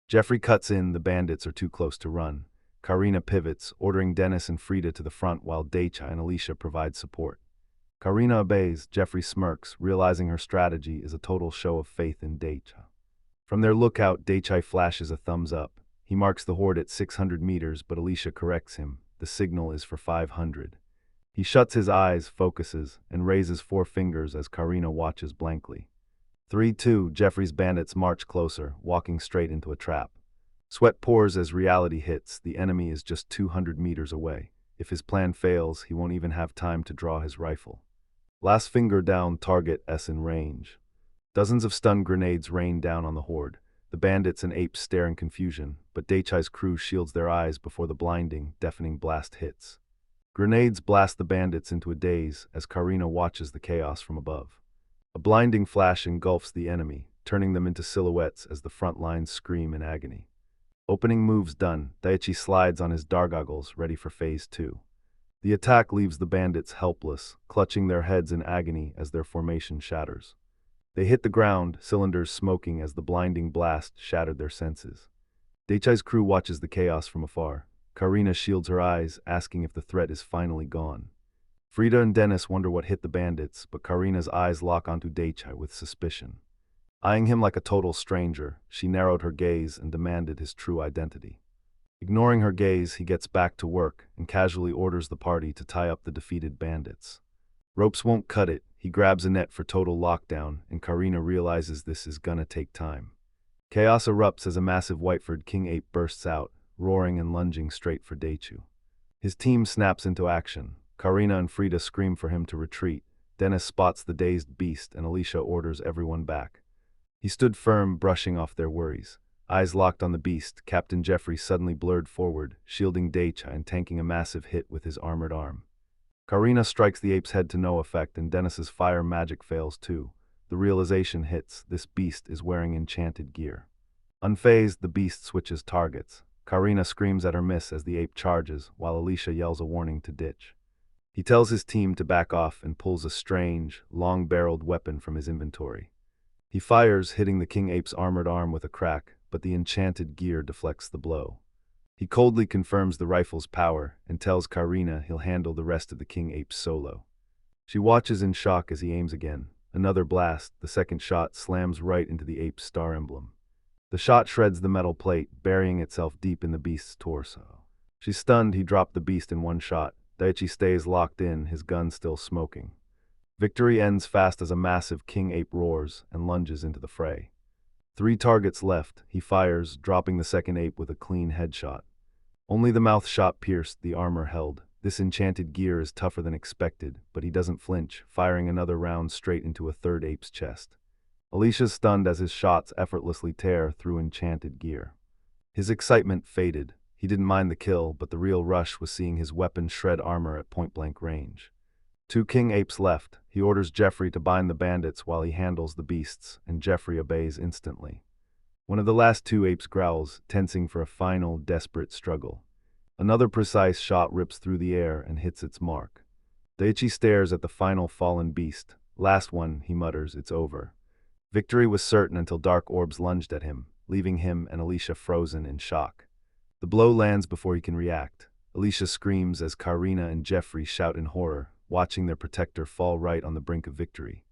Jeffrey cuts in, the bandits are too close to run. Karina pivots, ordering Dennis and Frida to the front while Daichai and Alicia provide support. Karina obeys, Jeffrey smirks, realizing her strategy is a total show of faith in Daichai. From their lookout, Daichai flashes a thumbs up. He marks the horde at 600 meters, but Alicia corrects him. The signal is for 500. He shuts his eyes, focuses, and raises 4 fingers as Karina watches blankly. 3-2, Jeffrey's bandits march closer, walking straight into a trap. Sweat pours as reality hits. The enemy is just 200 meters away. If his plan fails, he won't even have time to draw his rifle. Last finger down, target S in range. Dozens of stun grenades rain down on the horde. The bandits and apes stare in confusion, but Daichai's crew shields their eyes before the blinding, deafening blast hits. Grenades blast the bandits into a daze as Karina watches the chaos from above. A blinding flash engulfs the enemy, turning them into silhouettes as the front lines scream in agony. Opening moves done, Daichi slides on his dargoggles, ready for phase 2. The attack leaves the bandits helpless, clutching their heads in agony as their formation shatters. They hit the ground, cylinders smoking as the blinding blast shattered their senses. Daichai's crew watches the chaos from afar. Karina shields her eyes, asking if the threat is finally gone. Frida and Dennis wonder what hit the bandits, but Karina's eyes lock onto Daichai with suspicion. Eyeing him like a total stranger, she narrowed her gaze and demanded his true identity. Ignoring her gaze, he gets back to work and casually orders the party to tie up the defeated bandits. Ropes won't cut it. He grabs a net for total lockdown, and Karina realizes this is gonna take time. Chaos erupts as a massive white-furred king ape bursts out, roaring and lunging straight for Daichu. His team snaps into action. Karina and Frida scream for him to retreat. Dennis spots the dazed beast, and Alicia orders everyone back. He stood firm, brushing off their worries. Eyes locked on the beast, Captain Jeffrey suddenly blurred forward, shielding Daichai and tanking a massive hit with his armored arm. Karina strikes the ape's head to no effect, and Dennis's fire magic fails too. The realization hits, this beast is wearing enchanted gear. Unfazed, the beast switches targets. Karina screams at her miss as the ape charges, while Alicia yells a warning to ditch. He tells his team to back off and pulls a strange, long-barreled weapon from his inventory. He fires, hitting the king ape's armored arm with a crack, but the enchanted gear deflects the blow. He coldly confirms the rifle's power and tells Karina he'll handle the rest of the king ape solo. She watches in shock as he aims again. Another blast, the second shot slams right into the ape's star emblem. The shot shreds the metal plate, burying itself deep in the beast's torso. She's stunned. He dropped the beast in one shot. Daichi stays locked in, his gun still smoking. Victory ends fast as a massive king ape roars and lunges into the fray. 3 targets left. He fires, dropping the second ape with a clean headshot. Only the mouth shot pierced, the armor held. This enchanted gear is tougher than expected, but he doesn't flinch, firing another round straight into a third ape's chest. Alicia's stunned as his shots effortlessly tear through enchanted gear. His excitement faded. He didn't mind the kill, but the real rush was seeing his weapon shred armor at point-blank range. Two king apes left. He orders Jeffrey to bind the bandits while he handles the beasts, and Jeffrey obeys instantly. One of the last two apes growls, tensing for a final, desperate struggle. Another precise shot rips through the air and hits its mark. Daichi stares at the final fallen beast. Last one, he mutters, it's over. Victory was certain until dark orbs lunged at him, leaving him and Alicia frozen in shock. The blow lands before he can react. Alicia screams as Karina and Jeffrey shout in horror, watching their protector fall right on the brink of victory.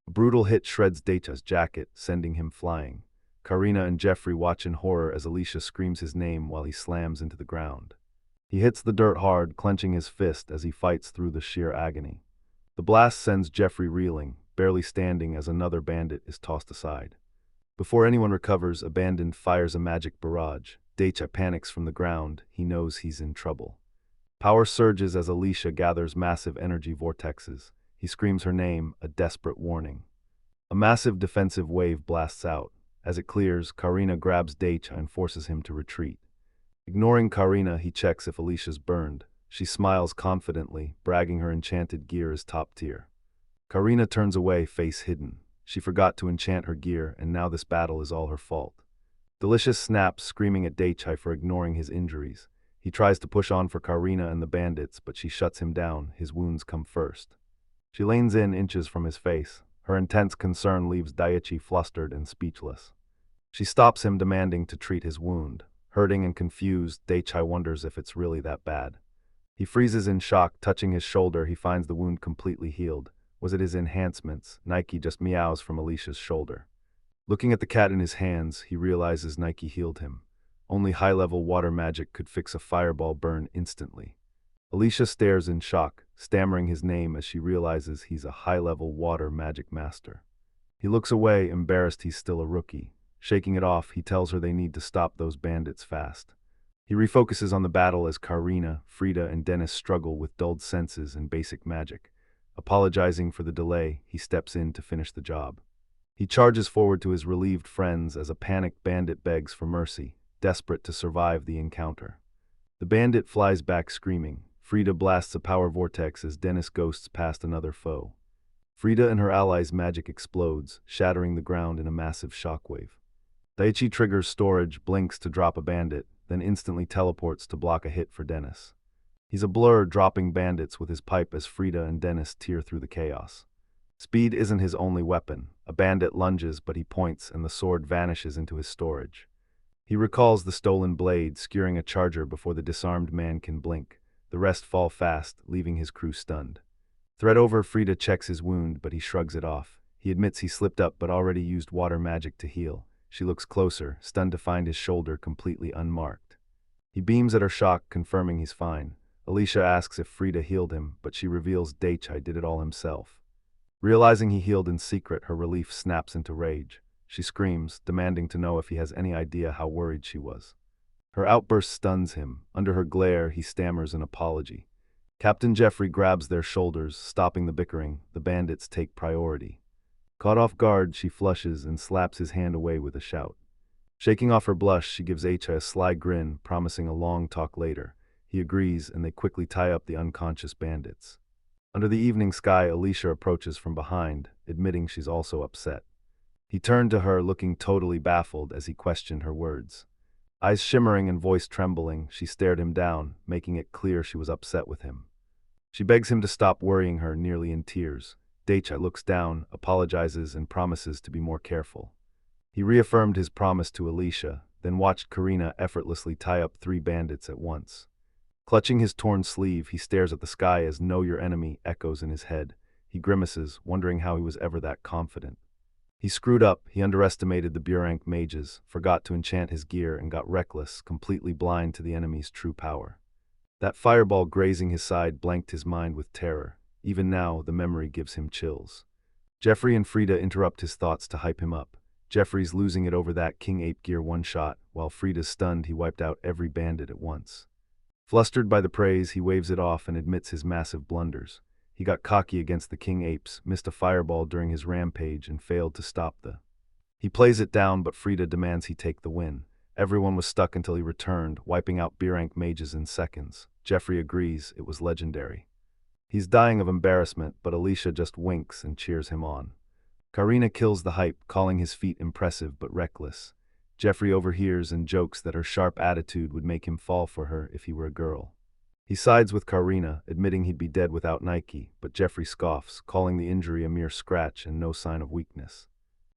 A brutal hit shreds Daichi's jacket, sending him flying. Karina and Jeffrey watch in horror as Alicia screams his name while he slams into the ground. He hits the dirt hard, clenching his fist as he fights through the sheer agony. The blast sends Jeffrey reeling, barely standing as another bandit is tossed aside. Before anyone recovers, Abandoned fires a magic barrage. Daichi panics from the ground. He knows he's in trouble. Power surges as Alicia gathers massive energy vortexes. He screams her name, a desperate warning. A massive defensive wave blasts out. As it clears, Karina grabs Daichi and forces him to retreat. Ignoring Karina, he checks if Alicia's burned. She smiles confidently, bragging her enchanted gear is top tier. Karina turns away, face hidden. She forgot to enchant her gear, and now this battle is all her fault. Delicious snaps, screaming at Daichi for ignoring his injuries. He tries to push on for Karina and the bandits, but she shuts him down. His wounds come first. She leans in inches from his face. Her intense concern leaves Daichi flustered and speechless. She stops him, demanding to treat his wound. Hurting and confused, Daichi wonders if it's really that bad. He freezes in shock, touching his shoulder. He finds the wound completely healed. Was it his enhancements? Nike just meows from Alicia's shoulder. Looking at the cat in his hands, he realizes Nike healed him. Only high-level water magic could fix a fireball burn instantly. Alicia stares in shock, stammering his name as she realizes he's a high-level water magic master. He looks away, embarrassed he's still a rookie. Shaking it off, he tells her they need to stop those bandits fast. He refocuses on the battle as Karina, Frida, and Dennis struggle with dulled senses and basic magic. Apologizing for the delay, he steps in to finish the job. He charges forward to his relieved friends as a panicked bandit begs for mercy, desperate to survive the encounter. The bandit flies back screaming. Frida blasts a power vortex as Dennis ghosts past another foe. Frida and her allies' magic explodes, shattering the ground in a massive shockwave. Daichi triggers storage, blinks to drop a bandit, then instantly teleports to block a hit for Dennis. He's a blur, dropping bandits with his pipe as Frida and Dennis tear through the chaos. Speed isn't his only weapon. A bandit lunges, but he points and the sword vanishes into his storage. He recalls the stolen blade, skewering a charger before the disarmed man can blink. The rest fall fast, leaving his crew stunned. Thread over, Frida checks his wound, but he shrugs it off. He admits he slipped up but already used water magic to heal. She looks closer, stunned to find his shoulder completely unmarked. He beams at her shock, confirming he's fine. Alicia asks if Frida healed him, but she reveals Daichi did it all himself. Realizing he healed in secret, her relief snaps into rage. She screams, demanding to know if he has any idea how worried she was. Her outburst stuns him. Under her glare, he stammers an apology. Captain Jeffrey grabs their shoulders, stopping the bickering. The bandits take priority. Caught off guard, she flushes and slaps his hand away with a shout. Shaking off her blush, she gives Aicha a sly grin, promising a long talk later. He agrees, and they quickly tie up the unconscious bandits. Under the evening sky, Alicia approaches from behind, admitting she's also upset. He turned to her, looking totally baffled as he questioned her words. Eyes shimmering and voice trembling, she stared him down, making it clear she was upset with him. She begs him to stop worrying her, nearly in tears. Daichi looks down, apologizes, and promises to be more careful. He reaffirmed his promise to Alicia, then watched Karina effortlessly tie up 3 bandits at once. Clutching his torn sleeve, he stares at the sky as "Know your enemy" echoes in his head. He grimaces, wondering how he was ever that confident. He screwed up. He underestimated the Burank mages, forgot to enchant his gear, and got reckless, completely blind to the enemy's true power. That fireball grazing his side blanked his mind with terror. Even now, the memory gives him chills. Jeffrey and Frida interrupt his thoughts to hype him up. Jeffrey's losing it over that King Ape gear one-shot, while Frida's stunned he wiped out every bandit at once. Flustered by the praise, he waves it off and admits his massive blunders. He got cocky against the king apes, missed a fireball during his rampage, and failed to stop the. He plays it down, but Frida demands he take the win. Everyone was stuck until he returned, wiping out B-rank mages in seconds. Jeffrey agrees it was legendary. He's dying of embarrassment, but Alicia just winks and cheers him on. Karina kills the hype, calling his feat impressive but reckless. Jeffrey overhears and jokes that her sharp attitude would make him fall for her if he were a girl. He sides with Karina, admitting he'd be dead without Nike, but Jeffrey scoffs, calling the injury a mere scratch and no sign of weakness.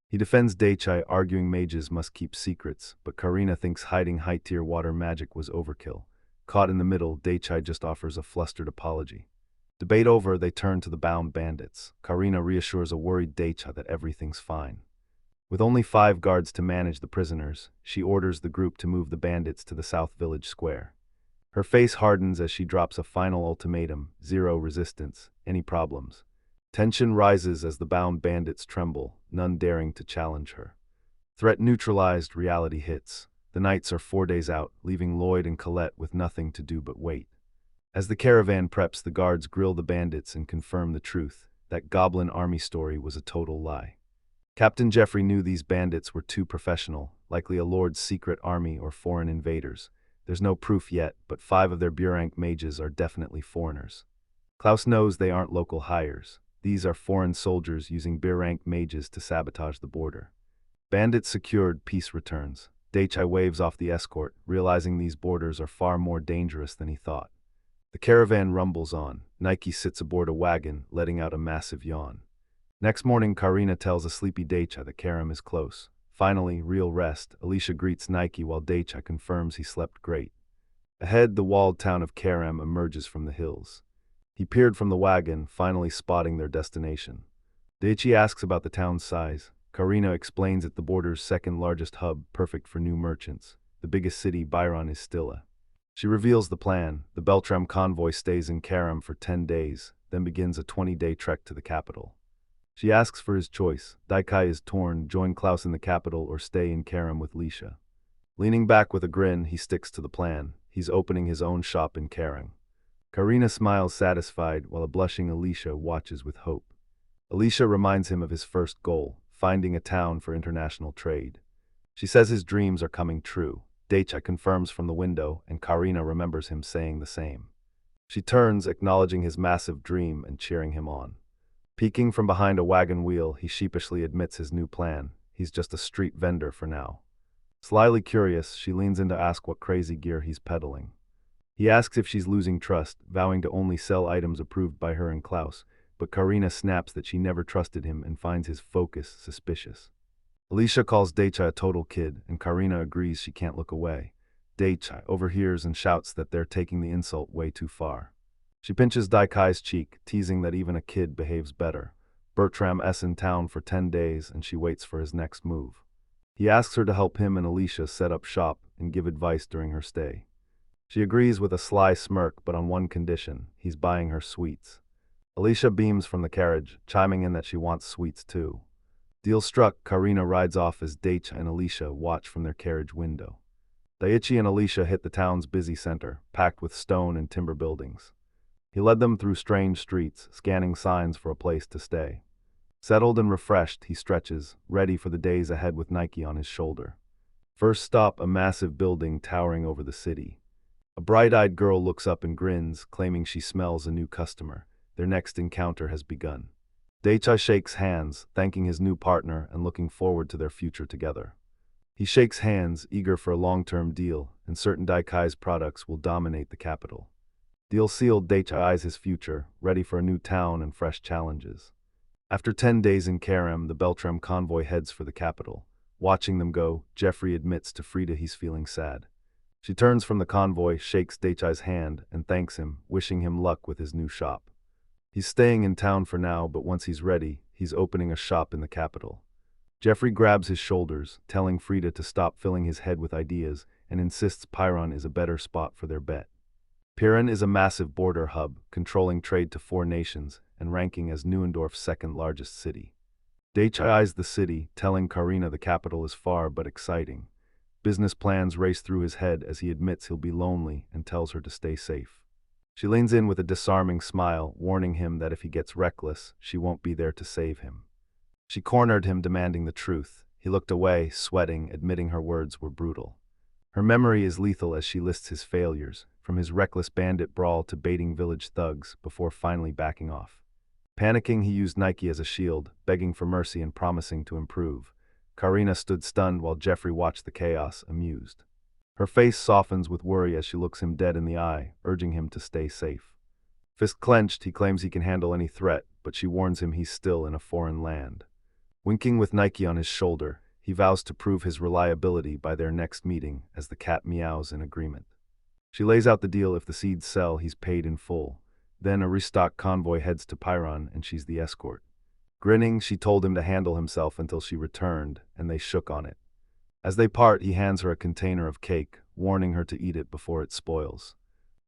He defends Daichai, arguing mages must keep secrets, but Karina thinks hiding high-tier water magic was overkill. Caught in the middle, Daichai just offers a flustered apology. Debate over, they turn to the bound bandits. Karina reassures a worried Daichai that everything's fine. With only 5 guards to manage the prisoners, she orders the group to move the bandits to the South Village Square. Her face hardens as she drops a final ultimatum: 0 resistance, any problems. Tension rises as the bound bandits tremble, none daring to challenge her. Threat neutralized, reality hits. The nights are 4 days out, leaving Lloyd and Colette with nothing to do but wait. As the caravan preps, the guards grill the bandits and confirm the truth: that goblin army story was a total lie. Captain Jeffrey knew these bandits were too professional, likely a lord's secret army or foreign invaders. There's no proof yet, but 5 of their B-rank mages are definitely foreigners. Klaus knows they aren't local hires. These are foreign soldiers using B-rank mages to sabotage the border. Bandits secured, peace returns. Daichai waves off the escort, realizing these borders are far more dangerous than he thought. The caravan rumbles on. Nike sits aboard a wagon, letting out a massive yawn. Next morning, Karina tells a sleepy Daichai that Karum is close. Finally, real rest. Alicia greets Nike while Daichai confirms he slept great. Ahead, the walled town of Karum emerges from the hills. He peered from the wagon, finally spotting their destination. Daichi asks about the town's size. Karina explains it the border's second largest hub, perfect for new merchants. The biggest city, Byron, is Stilla. She reveals the plan. The Beltram convoy stays in Karum for 10 days, then begins a 20-day trek to the capital. She asks for his choice. Daikai is torn: join Klaus in the capital or stay in Karum with Lisha. Leaning back with a grin, he sticks to the plan. He's opening his own shop in Karum. Karina smiles satisfied, while a blushing Alicia watches with hope. Alicia reminds him of his first goal: finding a town for international trade. She says his dreams are coming true. Daichai confirms from the window, and Karina remembers him saying the same. She turns, acknowledging his massive dream and cheering him on. Peeking from behind a wagon wheel, he sheepishly admits his new plan: he's just a street vendor for now. Slyly curious, she leans in to ask what crazy gear he's peddling. He asks if she's losing trust, vowing to only sell items approved by her and Klaus, but Karina snaps that she never trusted him and finds his focus suspicious. Alicia calls Daichai a total kid, and Karina agrees she can't look away. Daichai overhears and shouts that they're taking the insult way too far. She pinches Daikai's cheek, teasing that even a kid behaves better. Bertram's in town for 10 days, and she waits for his next move. He asks her to help him and Alicia set up shop and give advice during her stay. She agrees with a sly smirk, but on one condition: he's buying her sweets. Alicia beams from the carriage, chiming in that she wants sweets too. Deal struck, Karina rides off as Daichai and Alicia watch from their carriage window. Daichi and Alicia hit the town's busy center, packed with stone and timber buildings. He led them through strange streets, scanning signs for a place to stay. Settled and refreshed, he stretches, ready for the days ahead with Nike on his shoulder. First stop, a massive building towering over the city. A bright-eyed girl looks up and grins, claiming she smells a new customer. Their next encounter has begun. Daichai shakes hands, thanking his new partner and looking forward to their future together. He shakes hands, eager for a long-term deal, and certain Daikai's products will dominate the capital. Deal sealed, Daichai eyes his future, ready for a new town and fresh challenges. After 10 days in Karum, the Beltram convoy heads for the capital. Watching them go, Jeffrey admits to Frida he's feeling sad. She turns from the convoy, shakes Daichai's hand, and thanks him, wishing him luck with his new shop. He's staying in town for now, but once he's ready, he's opening a shop in the capital. Jeffrey grabs his shoulders, telling Frida to stop filling his head with ideas, and insists Pyron is a better spot for their bet. Piran is a massive border hub, controlling trade to 4 nations, and ranking as Neuendorf's second largest city. Daichai eyes the city, telling Karina the capital is far but exciting. Business plans race through his head as he admits he'll be lonely and tells her to stay safe. She leans in with a disarming smile, warning him that if he gets reckless, she won't be there to save him. She cornered him, demanding the truth. He looked away, sweating, admitting her words were brutal. Her memory is lethal as she lists his failures, from his reckless bandit brawl to baiting village thugs, before finally backing off. Panicking, he used Nike as a shield, begging for mercy and promising to improve. Karina stood stunned while Jeffrey watched the chaos, amused. Her face softens with worry as she looks him dead in the eye, urging him to stay safe. Fist clenched, he claims he can handle any threat, but she warns him he's still in a foreign land. Winking with Nike on his shoulder, he vows to prove his reliability by their next meeting as the cat meows in agreement. She lays out the deal: if the seeds sell, he's paid in full. Then a restock convoy heads to Pyron and she's the escort. Grinning, she told him to handle himself until she returned, and they shook on it. As they part, he hands her a container of cake, warning her to eat it before it spoils.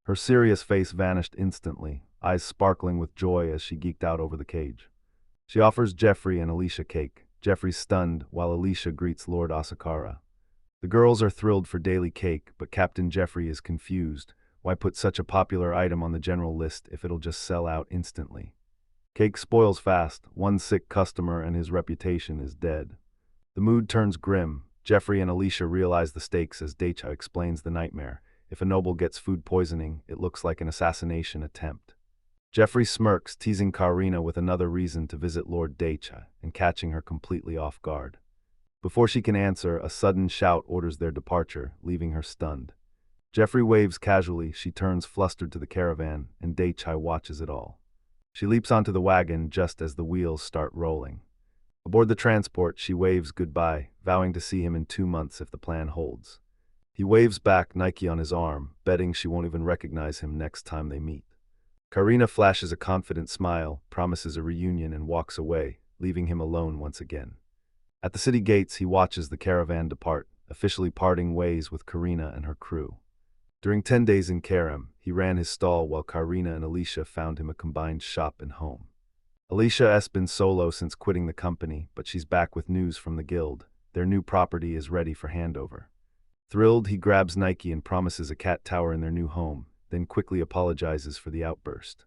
Her serious face vanished instantly, eyes sparkling with joy as she geeked out over the cage. She offers Jeffrey and Alicia cake. Jeffrey's stunned, while Alicia greets Lord Asakara. The girls are thrilled for daily cake, but Captain Jeffrey is confused. Why put such a popular item on the general list if it'll just sell out instantly? Cake spoils fast, one sick customer and his reputation is dead. The mood turns grim. Jeffrey and Alicia realize the stakes as Deicha explains the nightmare. If a noble gets food poisoning, it looks like an assassination attempt. Jeffrey smirks, teasing Karina with another reason to visit Lord Deicha and catching her completely off guard. Before she can answer, a sudden shout orders their departure, leaving her stunned. Jeffrey waves casually. She turns flustered to the caravan, and Deicha watches it all. She leaps onto the wagon just as the wheels start rolling. Aboard the transport, she waves goodbye, vowing to see him in 2 months if the plan holds. He waves back, Nike on his arm, betting she won't even recognize him next time they meet. Karina flashes a confident smile, promises a reunion, and walks away, leaving him alone once again. At the city gates, he watches the caravan depart, officially parting ways with Karina and her crew. During 10 days in Karum, he ran his stall while Karina and Alicia found him a combined shop and home. Alicia has been solo since quitting the company, but she's back with news from the guild. Their new property is ready for handover. Thrilled, he grabs Nike and promises a cat tower in their new home, then quickly apologizes for the outburst.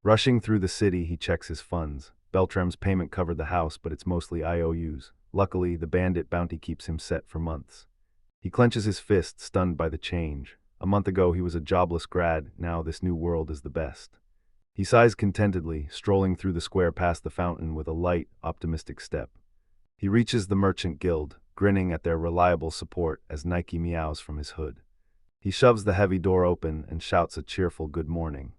Rushing through the city, he checks his funds. Beltram's payment covered the house, but it's mostly IOUs. Luckily, the bandit bounty keeps him set for months. He clenches his fist, stunned by the change. A month ago, he was a jobless grad. Now this new world is the best. He sighs contentedly, strolling through the square past the fountain with a light, optimistic step. He reaches the merchant guild, grinning at their reliable support as Nike meows from his hood. He shoves the heavy door open and shouts a cheerful good morning.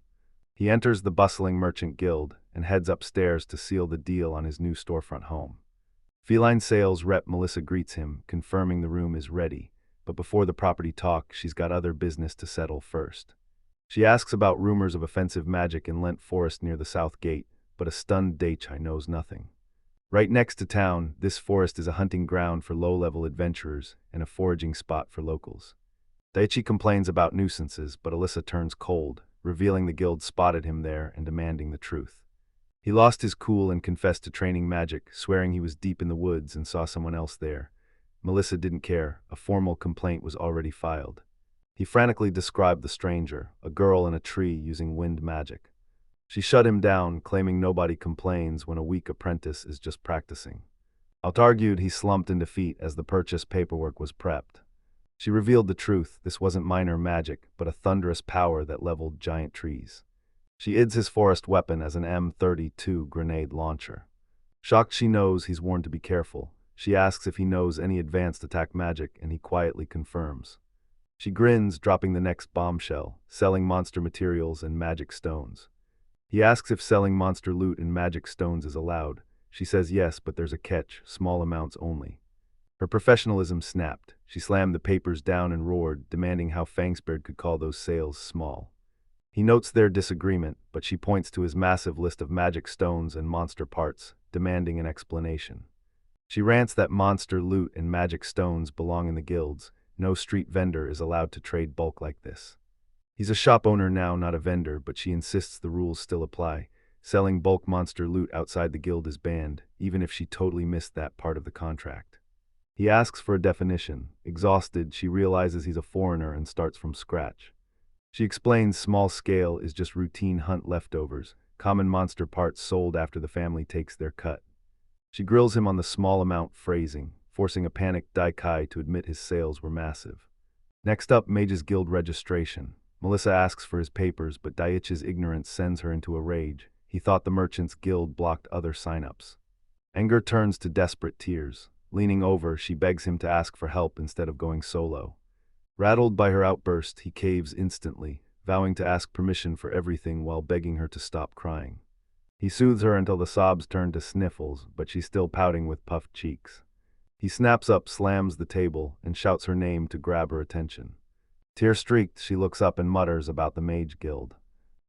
He enters the bustling merchant guild and heads upstairs to seal the deal on his new storefront home. Feline sales rep Melissa greets him, confirming the room is ready, but before the property talk, she's got other business to settle first. She asks about rumors of offensive magic in Lent Forest near the south gate, but a stunned Deichai knows nothing. Right next to town, this forest is a hunting ground for low-level adventurers and a foraging spot for locals. Daichi complains about nuisances, but Alyssa turns cold, revealing the guild spotted him there and demanding the truth. He lost his cool and confessed to training magic, swearing he was deep in the woods and saw someone else there. Melissa didn't care. A formal complaint was already filed. He frantically described the stranger, a girl in a tree using wind magic. She shut him down, claiming nobody complains when a weak apprentice is just practicing. Out argued, he slumped in defeat as the purchase paperwork was prepped. She revealed the truth. This wasn't minor magic, but a thunderous power that leveled giant trees. She ids his forest weapon as an M32 grenade launcher. Shocked, she knows he's warned to be careful. She asks if he knows any advanced attack magic, and he quietly confirms. She grins, dropping the next bombshell, selling monster materials and magic stones. He asks if selling monster loot and magic stones is allowed. She says yes, but there's a catch, small amounts only. Her professionalism snapped. She slammed the papers down and roared, demanding how Fangsbeard could call those sales small. He notes their disagreement, but she points to his massive list of magic stones and monster parts, demanding an explanation. She rants that monster loot and magic stones belong in the guilds. No street vendor is allowed to trade bulk like this. He's a shop owner now, not a vendor, but she insists the rules still apply. Selling bulk monster loot outside the guild is banned, even if she totally missed that part of the contract. He asks for a definition. Exhausted, she realizes he's a foreigner and starts from scratch. She explains small scale is just routine hunt leftovers, common monster parts sold after the family takes their cut. She grills him on the small amount phrasing, forcing a panicked Daikai to admit his sales were massive. Next up, Mage's Guild registration. Melissa asks for his papers, but Daichi's ignorance sends her into a rage. He thought the Merchants Guild blocked other sign-ups. Anger turns to desperate tears. Leaning over, she begs him to ask for help instead of going solo. Rattled by her outburst, he caves instantly, vowing to ask permission for everything while begging her to stop crying. He soothes her until the sobs turn to sniffles, but she's still pouting with puffed cheeks. He snaps up, slams the table, and shouts her name to grab her attention. Tear-streaked, she looks up and mutters about the Mage Guild.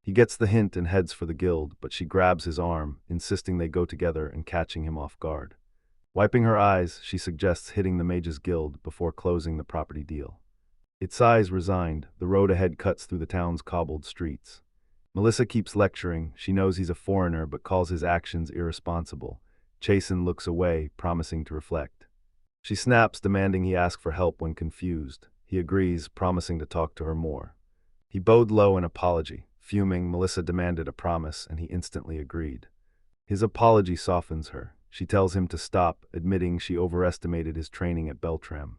He gets the hint and heads for the guild, but she grabs his arm, insisting they go together and catching him off guard. Wiping her eyes, she suggests hitting the Mages Guild before closing the property deal. It sighs resigned. The road ahead cuts through the town's cobbled streets. Melissa keeps lecturing. She knows he's a foreigner but calls his actions irresponsible. Chasen looks away, promising to reflect. She snaps, demanding he ask for help when confused. He agrees, promising to talk to her more. He bowed low in apology. Fuming, Melissa demanded a promise, and he instantly agreed. His apology softens her. She tells him to stop, admitting she overestimated his training at Beltram.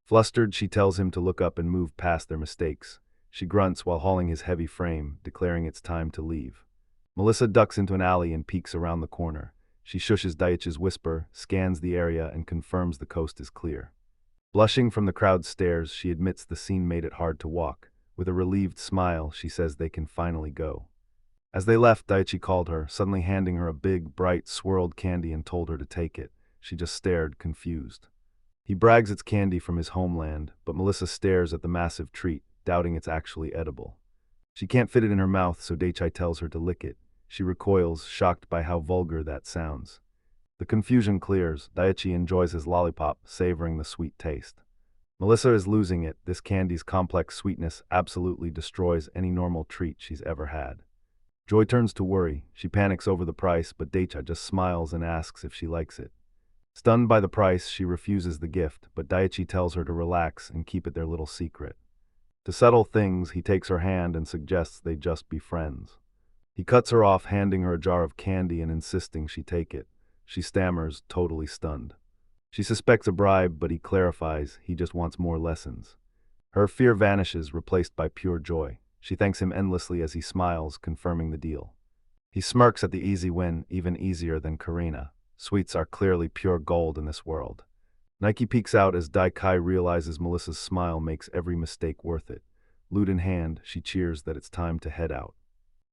Flustered, she tells him to look up and move past their mistakes. She grunts while hauling his heavy frame, declaring it's time to leave. Melissa ducks into an alley and peeks around the corner. She shushes Daichi's whisper, scans the area, and confirms the coast is clear. Blushing from the crowd's stares, she admits the scene made it hard to walk. With a relieved smile, she says they can finally go. As they left, Daichi called her, suddenly handing her a big, bright, swirled candy and told her to take it. She just stared, confused. He brags it's candy from his homeland, but Melissa stares at the massive treat, doubting it's actually edible. She can't fit it in her mouth, so Daichi tells her to lick it. She recoils, shocked by how vulgar that sounds. The confusion clears. Daichi enjoys his lollipop, savoring the sweet taste. Melissa is losing it. This candy's complex sweetness absolutely destroys any normal treat she's ever had. Joy turns to worry. She panics over the price, but Daichi just smiles and asks if she likes it. Stunned by the price, she refuses the gift, but Daichi tells her to relax and keep it their little secret. To settle things, he takes her hand and suggests they just be friends. He cuts her off, handing her a jar of candy and insisting she take it. She stammers, totally stunned. She suspects a bribe, but he clarifies he just wants more lessons. Her fear vanishes, replaced by pure joy. She thanks him endlessly as he smiles, confirming the deal. He smirks at the easy win, even easier than Karina. Sweets are clearly pure gold in this world. Nike peeks out as Daikai realizes Melissa's smile makes every mistake worth it. Lute in hand, she cheers that it's time to head out.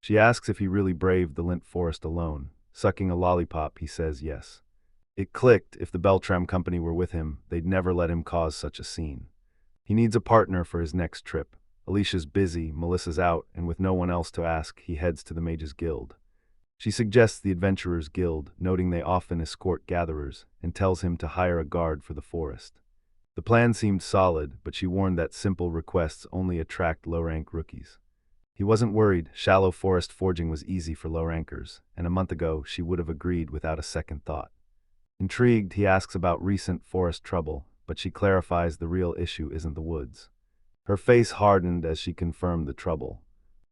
She asks if he really braved the Lint Forest alone. Sucking a lollipop, he says yes. It clicked. If the Beltram company were with him, they'd never let him cause such a scene. He needs a partner for his next trip. Alicia's busy, Melissa's out, and with no one else to ask, he heads to the Mages Guild. She suggests the Adventurers Guild, noting they often escort gatherers, and tells him to hire a guard for the forest. The plan seemed solid, but she warned that simple requests only attract low-rank rookies. He wasn't worried. Shallow forest forging was easy for low-rankers, and a month ago she would have agreed without a second thought. Intrigued, he asks about recent forest trouble, but she clarifies the real issue isn't the woods. Her face hardened as she confirmed the trouble.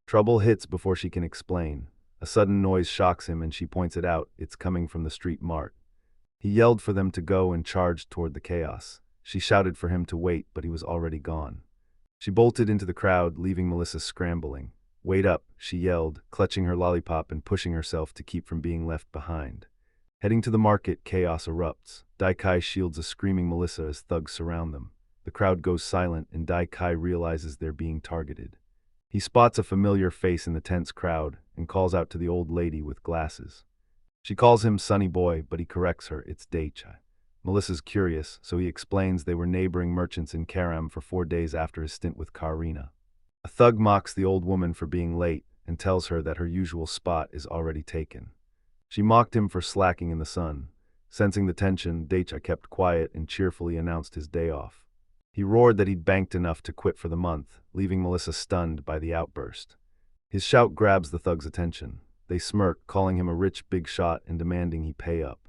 Trouble hits before she can explain. A sudden noise shocks him and she points it out. It's coming from the street mart. He yelled for them to go and charged toward the chaos. She shouted for him to wait, but he was already gone. She bolted into the crowd, leaving Melissa scrambling. "Wait up," she yelled, clutching her lollipop and pushing herself to keep from being left behind. Heading to the market, chaos erupts. Daikai shields a screaming Melissa as thugs surround them. The crowd goes silent and Daikai realizes they're being targeted. He spots a familiar face in the tense crowd and calls out to the old lady with glasses. She calls him Sonny Boy, but he corrects her. It's Daichi. Melissa's curious, so he explains they were neighboring merchants in Karum for 4 days after his stint with Karina. A thug mocks the old woman for being late and tells her that her usual spot is already taken. She mocked him for slacking in the sun. Sensing the tension, Daichi kept quiet and cheerfully announced his day off. He roared that he'd banked enough to quit for the month, leaving Melissa stunned by the outburst. His shout grabs the thug's attention. They smirk, calling him a rich big shot and demanding he pay up.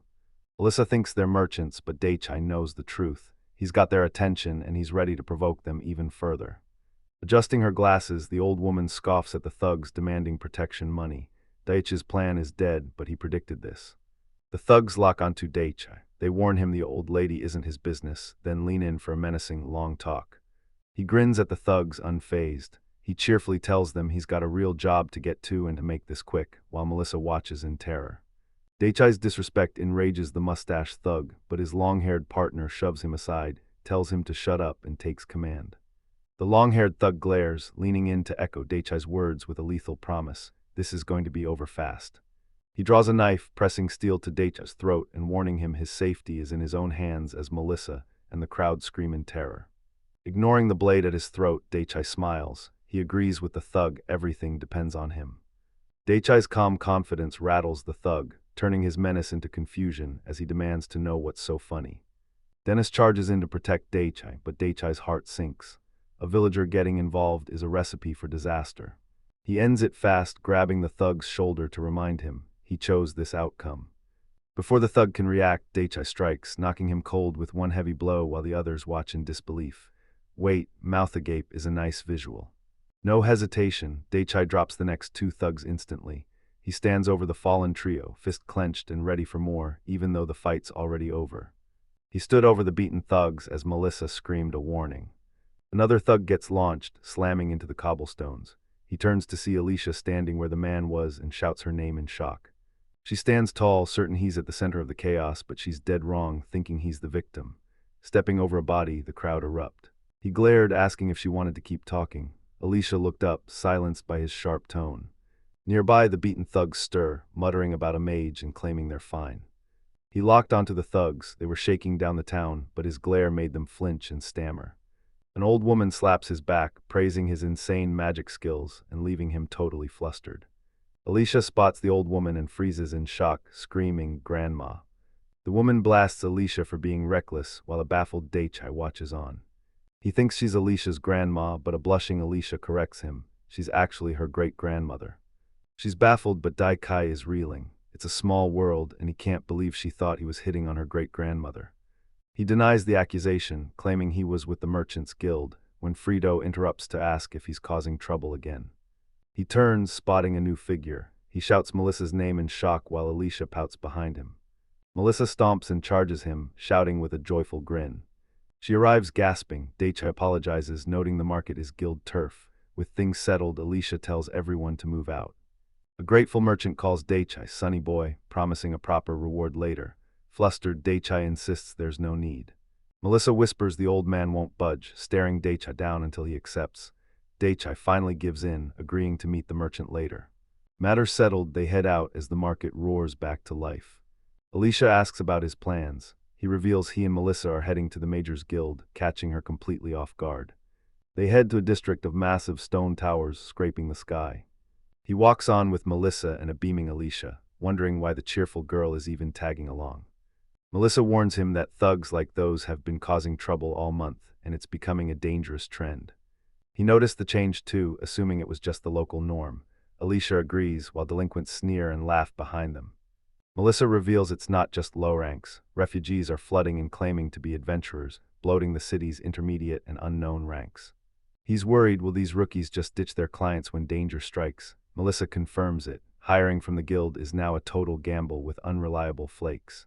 Melissa thinks they're merchants, but Daichai knows the truth. He's got their attention, and he's ready to provoke them even further. Adjusting her glasses, the old woman scoffs at the thugs demanding protection money. Daichai's plan is dead, but he predicted this. The thugs lock onto Daichai. They warn him the old lady isn't his business, then lean in for a menacing, long talk. He grins at the thugs, unfazed. He cheerfully tells them he's got a real job to get to and to make this quick, while Melissa watches in terror. Daichai's disrespect enrages the mustached thug, but his long-haired partner shoves him aside, tells him to shut up, and takes command. The long-haired thug glares, leaning in to echo Daichai's words with a lethal promise. This is going to be over fast. He draws a knife, pressing steel to Daichai's throat and warning him his safety is in his own hands as Melissa and the crowd scream in terror. Ignoring the blade at his throat, Daichai smiles. He agrees with the thug, everything depends on him. Daichai's calm confidence rattles the thug, turning his menace into confusion as he demands to know what's so funny. Dennis charges in to protect Daichai, but Daichai's heart sinks. A villager getting involved is a recipe for disaster. He ends it fast, grabbing the thug's shoulder to remind him he chose this outcome. Before the thug can react, Daichai strikes, knocking him cold with one heavy blow while the others watch in disbelief. Wait, mouth agape is a nice visual. No hesitation, Daichai drops the next two thugs instantly. He stands over the fallen trio, fist clenched and ready for more, even though the fight's already over. He stood over the beaten thugs as Melissa screamed a warning. Another thug gets launched, slamming into the cobblestones. He turns to see Alicia standing where the man was and shouts her name in shock. She stands tall, certain he's at the center of the chaos, but she's dead wrong, thinking he's the victim. Stepping over a body, the crowd erupt. He glared, asking if she wanted to keep talking. Alicia looked up, silenced by his sharp tone. Nearby, the beaten thugs stir, muttering about a mage and claiming they're fine. He locked onto the thugs. They were shaking down the town, but his glare made them flinch and stammer. An old woman slaps his back, praising his insane magic skills and leaving him totally flustered. Alicia spots the old woman and freezes in shock, screaming, "Grandma." The woman blasts Alicia for being reckless, while a baffled Daichai watches on. He thinks she's Alicia's grandma, but a blushing Alicia corrects him. She's actually her great-grandmother. She's baffled, but Daichai is reeling. It's a small world, and he can't believe she thought he was hitting on her great-grandmother. He denies the accusation, claiming he was with the Merchants Guild, when Frito interrupts to ask if he's causing trouble again. He turns, spotting a new figure. He shouts Melissa's name in shock while Alicia pouts behind him. Melissa stomps and charges him, shouting with a joyful grin. She arrives gasping. Daichai apologizes, noting the market is guild turf. With things settled, Alicia tells everyone to move out. A grateful merchant calls Daichai "sonny boy," promising a proper reward later. Flustered, Daichai insists there's no need. Melissa whispers the old man won't budge, staring Daichai down until he accepts. Daichai finally gives in, agreeing to meet the merchant later. Matters settled, they head out as the market roars back to life. Alicia asks about his plans. He reveals he and Melissa are heading to the Major's Guild, catching her completely off guard. They head to a district of massive stone towers scraping the sky. He walks on with Melissa and a beaming Alicia, wondering why the cheerful girl is even tagging along. Melissa warns him that thugs like those have been causing trouble all month, and it's becoming a dangerous trend. He noticed the change too, assuming it was just the local norm. Alicia agrees, while delinquents sneer and laugh behind them. Melissa reveals it's not just low ranks. Refugees are flooding and claiming to be adventurers, bloating the city's intermediate and unknown ranks. He's worried, will these rookies just ditch their clients when danger strikes? Melissa confirms it. Hiring from the guild is now a total gamble with unreliable flakes.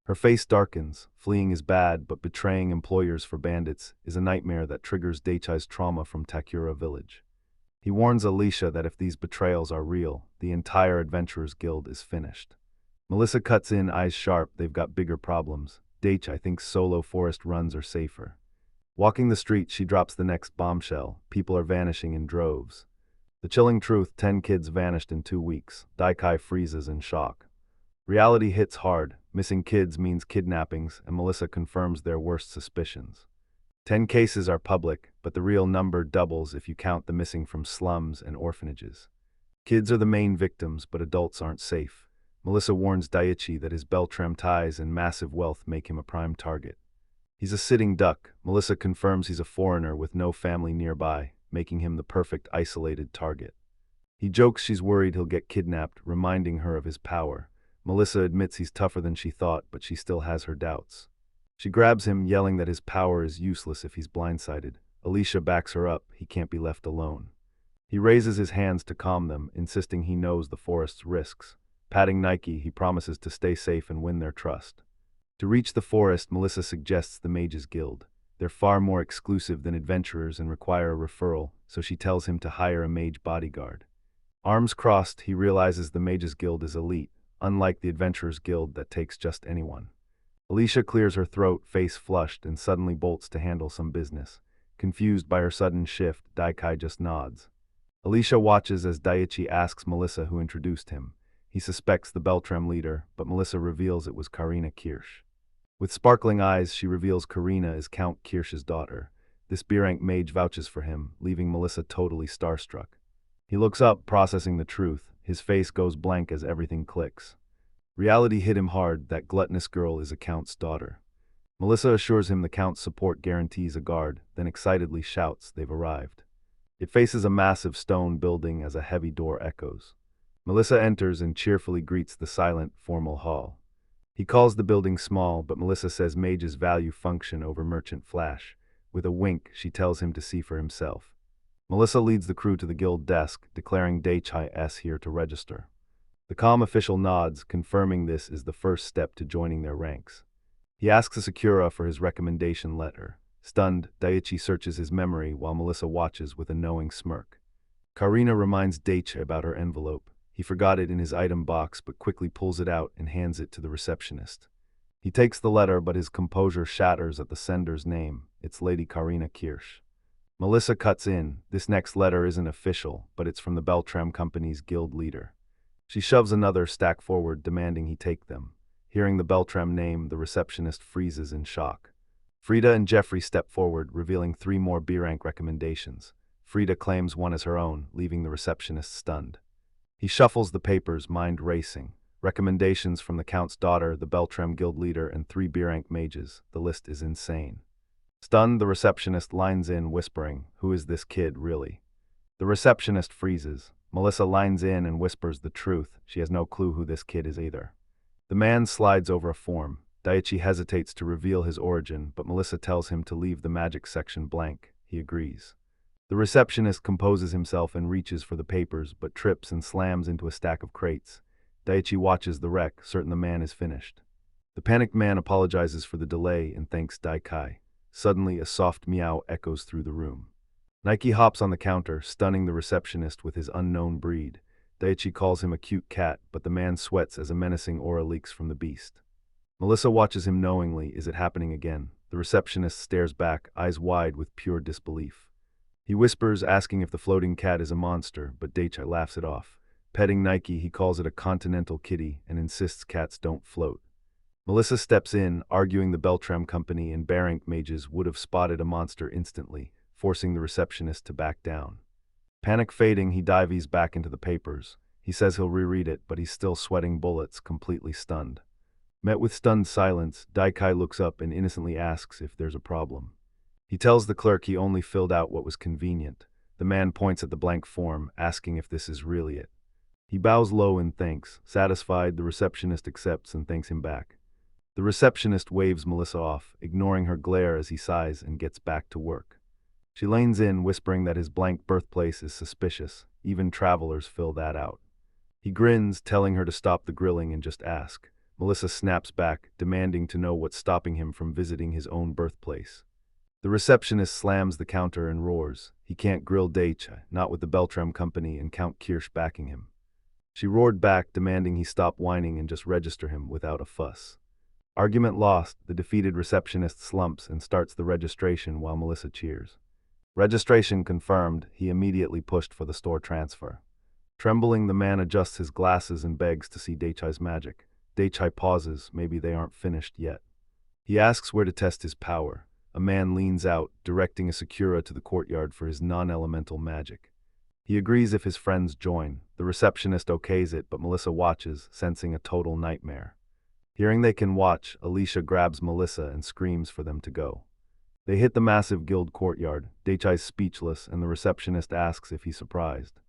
Her face darkens. Fleeing is bad, but betraying employers for bandits is a nightmare that triggers Daichai's trauma from Takura village. He warns Alicia that if these betrayals are real, the entire Adventurers Guild is finished. Melissa cuts in, eyes sharp. They've got bigger problems. Daichai thinks solo forest runs are safer. Walking the street, she drops the next bombshell. People are vanishing in droves. The chilling truth, 10 kids vanished in 2 weeks. Daichai freezes in shock. Reality hits hard. Missing kids means kidnappings, and Melissa confirms their worst suspicions. 10 cases are public, but the real number doubles if you count the missing from slums and orphanages. Kids are the main victims, but adults aren't safe. Melissa warns Daichi that his Beltram ties and massive wealth make him a prime target. He's a sitting duck. Melissa confirms he's a foreigner with no family nearby, making him the perfect isolated target. He jokes she's worried he'll get kidnapped, reminding her of his power. Melissa admits he's tougher than she thought, but she still has her doubts. She grabs him, yelling that his power is useless if he's blindsided. Alicia backs her up, he can't be left alone. He raises his hands to calm them, insisting he knows the forest's risks. Patting Nike, he promises to stay safe and win their trust. To reach the forest, Melissa suggests the Mages Guild. They're far more exclusive than adventurers and require a referral, so she tells him to hire a mage bodyguard. Arms crossed, he realizes the Mages Guild is elite, unlike the Adventurers Guild that takes just anyone. Alicia clears her throat, face flushed, and suddenly bolts to handle some business. Confused by her sudden shift, Daikai just nods. Alicia watches as Daichi asks Melissa who introduced him. He suspects the Beltram leader, but Melissa reveals it was Karina Kirsch. With sparkling eyes, she reveals Karina is Count Kirsch's daughter. This B-rank mage vouches for him, leaving Melissa totally starstruck. He looks up, processing the truth. His face goes blank as everything clicks. Reality hit him hard, that gluttonous girl is a Count's daughter. Melissa assures him the Count's support guarantees a guard, then excitedly shouts they've arrived. It faces a massive stone building as a heavy door echoes. Melissa enters and cheerfully greets the silent, formal hall. He calls the building small, but Melissa says mages value function over merchant flash. With a wink, she tells him to see for himself. Melissa leads the crew to the guild desk, declaring Daichai S here to register. The calm official nods, confirming this is the first step to joining their ranks. He asks Asakura for his recommendation letter. Stunned, Daichi searches his memory while Melissa watches with a knowing smirk. Karina reminds Daichi about her envelope. He forgot it in his item box but quickly pulls it out and hands it to the receptionist. He takes the letter, but his composure shatters at the sender's name. It's Lady Karina Kirsch. Melissa cuts in. This next letter isn't official, but it's from the Beltram Company's guild leader. She shoves another stack forward, demanding he take them. Hearing the Beltram name, the receptionist freezes in shock. Frida and Jeffrey step forward, revealing 3 more B-rank recommendations. Frida claims one as her own, leaving the receptionist stunned. He shuffles the papers, mind racing. Recommendations from the Count's daughter, the Beltram guild leader, and 3 B-rank mages. The list is insane. Stunned, the receptionist lines in, whispering, "Who is this kid, really?" The receptionist freezes. Melissa lines in and whispers the truth. She has no clue who this kid is either. The man slides over a form. Daichi hesitates to reveal his origin, but Melissa tells him to leave the magic section blank. He agrees. The receptionist composes himself and reaches for the papers, but trips and slams into a stack of crates. Daichi watches the wreck, certain the man is finished. The panicked man apologizes for the delay and thanks Daikai. Suddenly, a soft meow echoes through the room. Nike hops on the counter, stunning the receptionist with his unknown breed. Daichi calls him a cute cat, but the man sweats as a menacing aura leaks from the beast. Melissa watches him knowingly. Is it happening again? The receptionist stares back, eyes wide with pure disbelief. He whispers, asking if the floating cat is a monster, but Daichi laughs it off. Petting Nike, he calls it a continental kitty and insists cats don't float. Melissa steps in, arguing the Beltram Company and B-rank mages would have spotted a monster instantly, forcing the receptionist to back down. Panic fading, he dives back into the papers. He says he'll reread it, but he's still sweating bullets, completely stunned. Met with stunned silence, Daikai looks up and innocently asks if there's a problem. He tells the clerk he only filled out what was convenient. The man points at the blank form, asking if this is really it. He bows low in thanks. Satisfied, the receptionist accepts and thanks him back. The receptionist waves Melissa off, ignoring her glare as he sighs and gets back to work. She lanes in, whispering that his blank birthplace is suspicious. Even travelers fill that out. He grins, telling her to stop the grilling and just ask. Melissa snaps back, demanding to know what's stopping him from visiting his own birthplace. The receptionist slams the counter and roars. He can't grill Daichi, not with the Beltram Company and Count Kirsch backing him. She roared back, demanding he stop whining and just register him without a fuss. Argument lost, the defeated receptionist slumps and starts the registration while Melissa cheers. Registration confirmed, he immediately pushed for the store transfer. Trembling, the man adjusts his glasses and begs to see Daichi's magic. Daichi pauses, maybe they aren't finished yet. He asks where to test his power. A man leans out, directing Asakura to the courtyard for his non-elemental magic. He agrees if his friends join. The receptionist okays it, but Melissa watches, sensing a total nightmare. Hearing they can watch, Alicia grabs Melissa and screams for them to go. They hit the massive guild courtyard. Daichi's speechless, and the receptionist asks if he's surprised.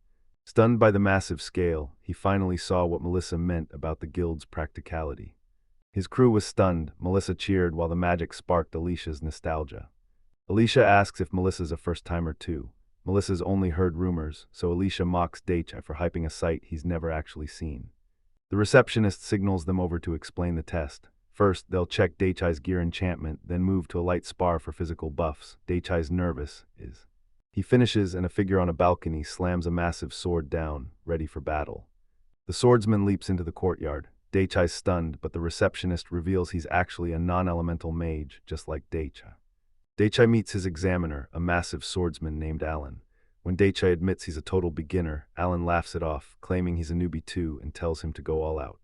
Stunned by the massive scale, he finally saw what Melissa meant about the guild's practicality. His crew was stunned, Melissa cheered while the magic sparked Alicia's nostalgia. Alicia asks if Melissa's a first-timer too. Melissa's only heard rumors, so Alicia mocks Daicha for hyping a sight he's never actually seen. The receptionist signals them over to explain the test. First, they'll check Daichai's gear enchantment, then move to a light spar for physical buffs. Daichai's nervous. He finishes and a figure on a balcony slams a massive sword down, ready for battle. The swordsman leaps into the courtyard. Daichai's stunned, but the receptionist reveals he's actually a non-elemental mage, just like Daichai. Daichai meets his examiner, a massive swordsman named Alan. When Daichai admits he's a total beginner, Alan laughs it off, claiming he's a newbie too and tells him to go all out.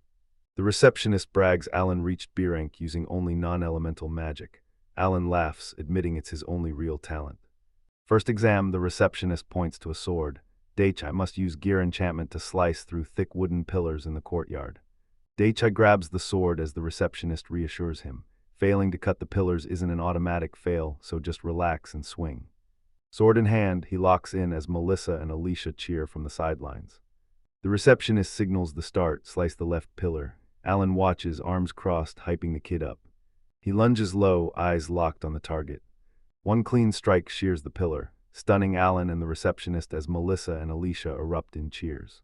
The receptionist brags Alan reached B rank using only non-elemental magic. Alan laughs, admitting it's his only real talent. First exam, the receptionist points to a sword. Daichai must use gear enchantment to slice through thick wooden pillars in the courtyard. Daichai grabs the sword as the receptionist reassures him. Failing to cut the pillars isn't an automatic fail, so just relax and swing. Sword in hand, he locks in as Melissa and Alicia cheer from the sidelines. The receptionist signals the start, slice the left pillar. Alan watches, arms crossed, hyping the kid up. He lunges low, eyes locked on the target. One clean strike shears the pillar, stunning Alan and the receptionist as Melissa and Alicia erupt in cheers.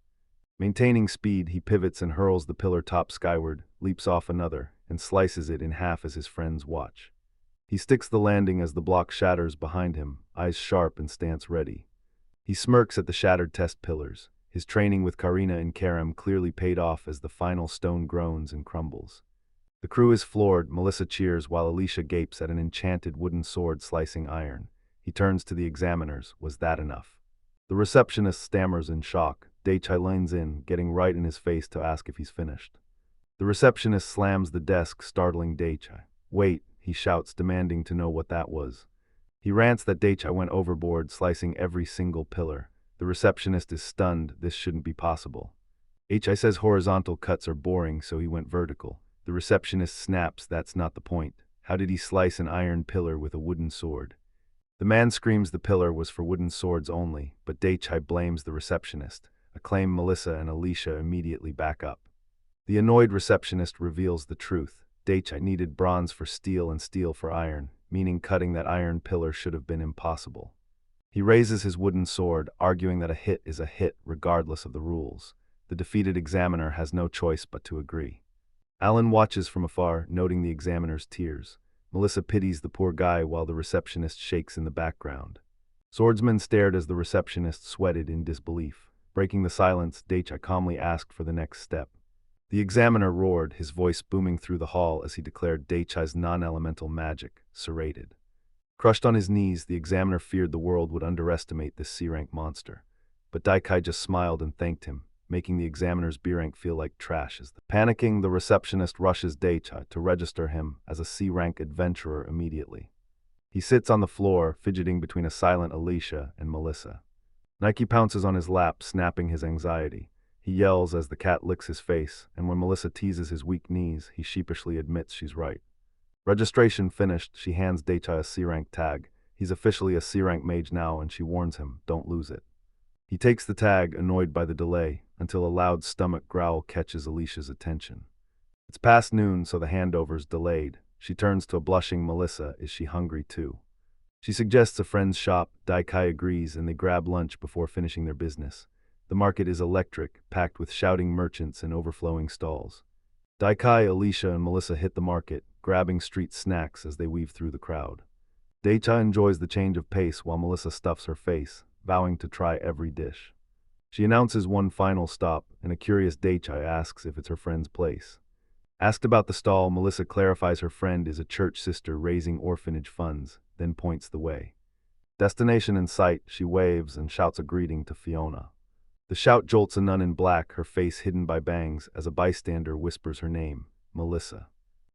Maintaining speed, he pivots and hurls the pillar top skyward, leaps off another, and slices it in half as his friends watch. He sticks the landing as the block shatters behind him, eyes sharp and stance ready. He smirks at the shattered test pillars. His training with Karina and Karum clearly paid off as the final stone groans and crumbles. The crew is floored, Melissa cheers while Alicia gapes at an enchanted wooden sword slicing iron. He turns to the examiners, was that enough? The receptionist stammers in shock. Daichai leans in, getting right in his face to ask if he's finished. The receptionist slams the desk, startling Daichai. Wait, he shouts, demanding to know what that was. He rants that Daichai went overboard, slicing every single pillar. The receptionist is stunned, this shouldn't be possible. Daichai says horizontal cuts are boring, so he went vertical. The receptionist snaps, that's not the point. How did he slice an iron pillar with a wooden sword? The man screams the pillar was for wooden swords only, but Daichai blames the receptionist, a claim Melissa and Alicia immediately back up. The annoyed receptionist reveals the truth. Daichai needed bronze for steel and steel for iron, meaning cutting that iron pillar should have been impossible. He raises his wooden sword, arguing that a hit is a hit regardless of the rules. The defeated examiner has no choice but to agree. Alan watches from afar, noting the examiner's tears. Melissa pities the poor guy while the receptionist shakes in the background. Swordsman stared as the receptionist sweated in disbelief. Breaking the silence, Daichai calmly asked for the next step. The examiner roared, his voice booming through the hall as he declared Daichai's non-elemental magic, serrated. Crushed on his knees, the examiner feared the world would underestimate this C-rank monster. But Daichai just smiled and thanked him, making the examiner's B rank feel like trash. Panicking, the receptionist rushes Daichai to register him as a C-rank adventurer immediately. He sits on the floor, fidgeting between a silent Alicia and Melissa. Nike pounces on his lap, snapping his anxiety. He yells as the cat licks his face, and when Melissa teases his weak knees, he sheepishly admits she's right. Registration finished, she hands Daichai a C-rank tag. He's officially a C-rank mage now, and she warns him, don't lose it. He takes the tag, annoyed by the delay, until a loud stomach growl catches Alicia's attention. It's past noon, so the handover's delayed. She turns to a blushing Melissa. Is she hungry too? She suggests a friend's shop. Daichai agrees, and they grab lunch before finishing their business. The market is electric, packed with shouting merchants and overflowing stalls. Daichai, Alicia, and Melissa hit the market, grabbing street snacks as they weave through the crowd. Daichai enjoys the change of pace while Melissa stuffs her face, vowing to try every dish. She announces one final stop, and a curious Daichai asks if it's her friend's place. Asked about the stall, Melissa clarifies her friend is a church sister raising orphanage funds, then points the way. Destination in sight, she waves and shouts a greeting to Fiona. The shout jolts a nun in black, her face hidden by bangs, as a bystander whispers her name, Melissa.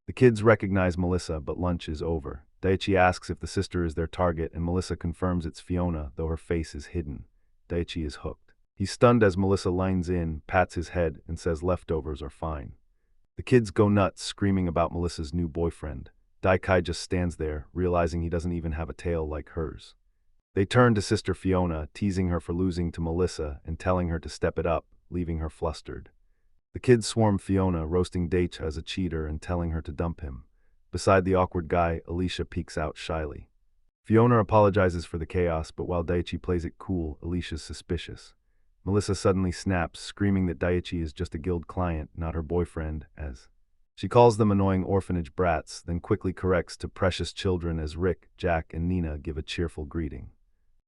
The kids recognize Melissa, but lunch is over. Daichi asks if the sister is their target, and Melissa confirms it's Fiona, though her face is hidden. Daichi is hooked. He's stunned as Melissa lines in, pats his head, and says leftovers are fine. The kids go nuts, screaming about Melissa's new boyfriend. Daichai just stands there, realizing he doesn't even have a tail like hers. They turn to Sister Fiona, teasing her for losing to Melissa and telling her to step it up, leaving her flustered. The kids swarm Fiona, roasting Daicha as a cheater and telling her to dump him. Beside the awkward guy, Alicia peeks out shyly. Fiona apologizes for the chaos, but while Daichi plays it cool, Alicia's suspicious. Melissa suddenly snaps, screaming that Daichi is just a guild client, not her boyfriend, as she calls them annoying orphanage brats, then quickly corrects to precious children as Rick, Jack, and Nina give a cheerful greeting.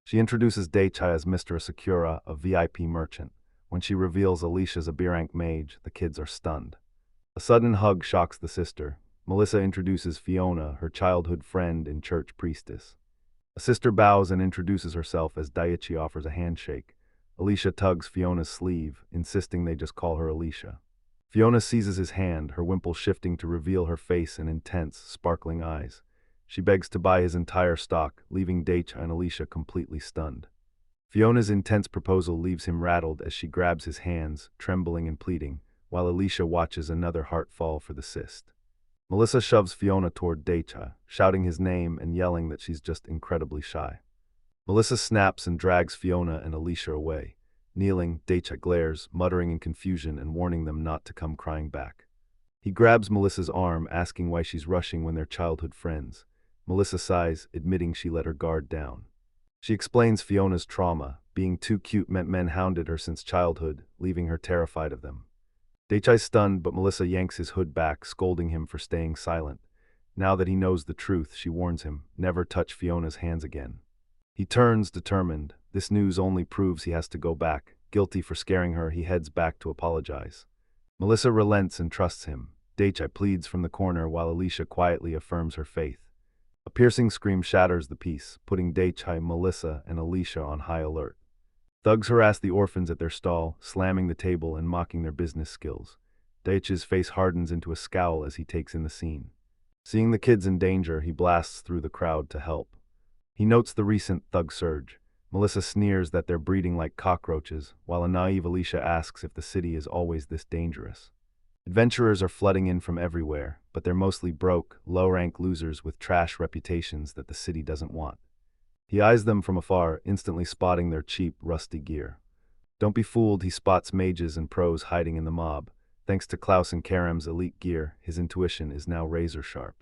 She introduces Daichi as Mr. Asakura, a VIP merchant. When she reveals Alicia's a B-rank mage, the kids are stunned. A sudden hug shocks the sister. Melissa introduces Fiona, her childhood friend and church priestess. A sister bows and introduces herself as Daichi offers a handshake. Alicia tugs Fiona's sleeve, insisting they just call her Alicia. Fiona seizes his hand, her wimple shifting to reveal her face and intense, sparkling eyes. She begs to buy his entire stock, leaving Daichi and Alicia completely stunned. Fiona's intense proposal leaves him rattled as she grabs his hands, trembling and pleading, while Alicia watches another heart fall for the cyst. Melissa shoves Fiona toward Daichi, shouting his name and yelling that she's just incredibly shy. Melissa snaps and drags Fiona and Alicia away. Kneeling, Daichi glares, muttering in confusion and warning them not to come crying back. He grabs Melissa's arm, asking why she's rushing when they're childhood friends. Melissa sighs, admitting she let her guard down. She explains Fiona's trauma. Being too cute meant men hounded her since childhood, leaving her terrified of them. Daichi's stunned, but Melissa yanks his hood back, scolding him for staying silent. Now that he knows the truth, she warns him, never touch Fiona's hands again. He turns, determined. This news only proves he has to go back. Guilty for scaring her, he heads back to apologize. Melissa relents and trusts him. Daichi pleads from the corner while Alicia quietly affirms her faith. A piercing scream shatters the peace, putting Daichi, Melissa, and Alicia on high alert. Thugs harass the orphans at their stall, slamming the table and mocking their business skills. Daichi's face hardens into a scowl as he takes in the scene. Seeing the kids in danger, he blasts through the crowd to help. He notes the recent thug surge. Melissa sneers that they're breeding like cockroaches, while a naive Alicia asks if the city is always this dangerous. Adventurers are flooding in from everywhere, but they're mostly broke, low-rank losers with trash reputations that the city doesn't want. He eyes them from afar, instantly spotting their cheap, rusty gear. Don't be fooled, he spots mages and pros hiding in the mob. Thanks to Klaus and Karum's elite gear, his intuition is now razor-sharp.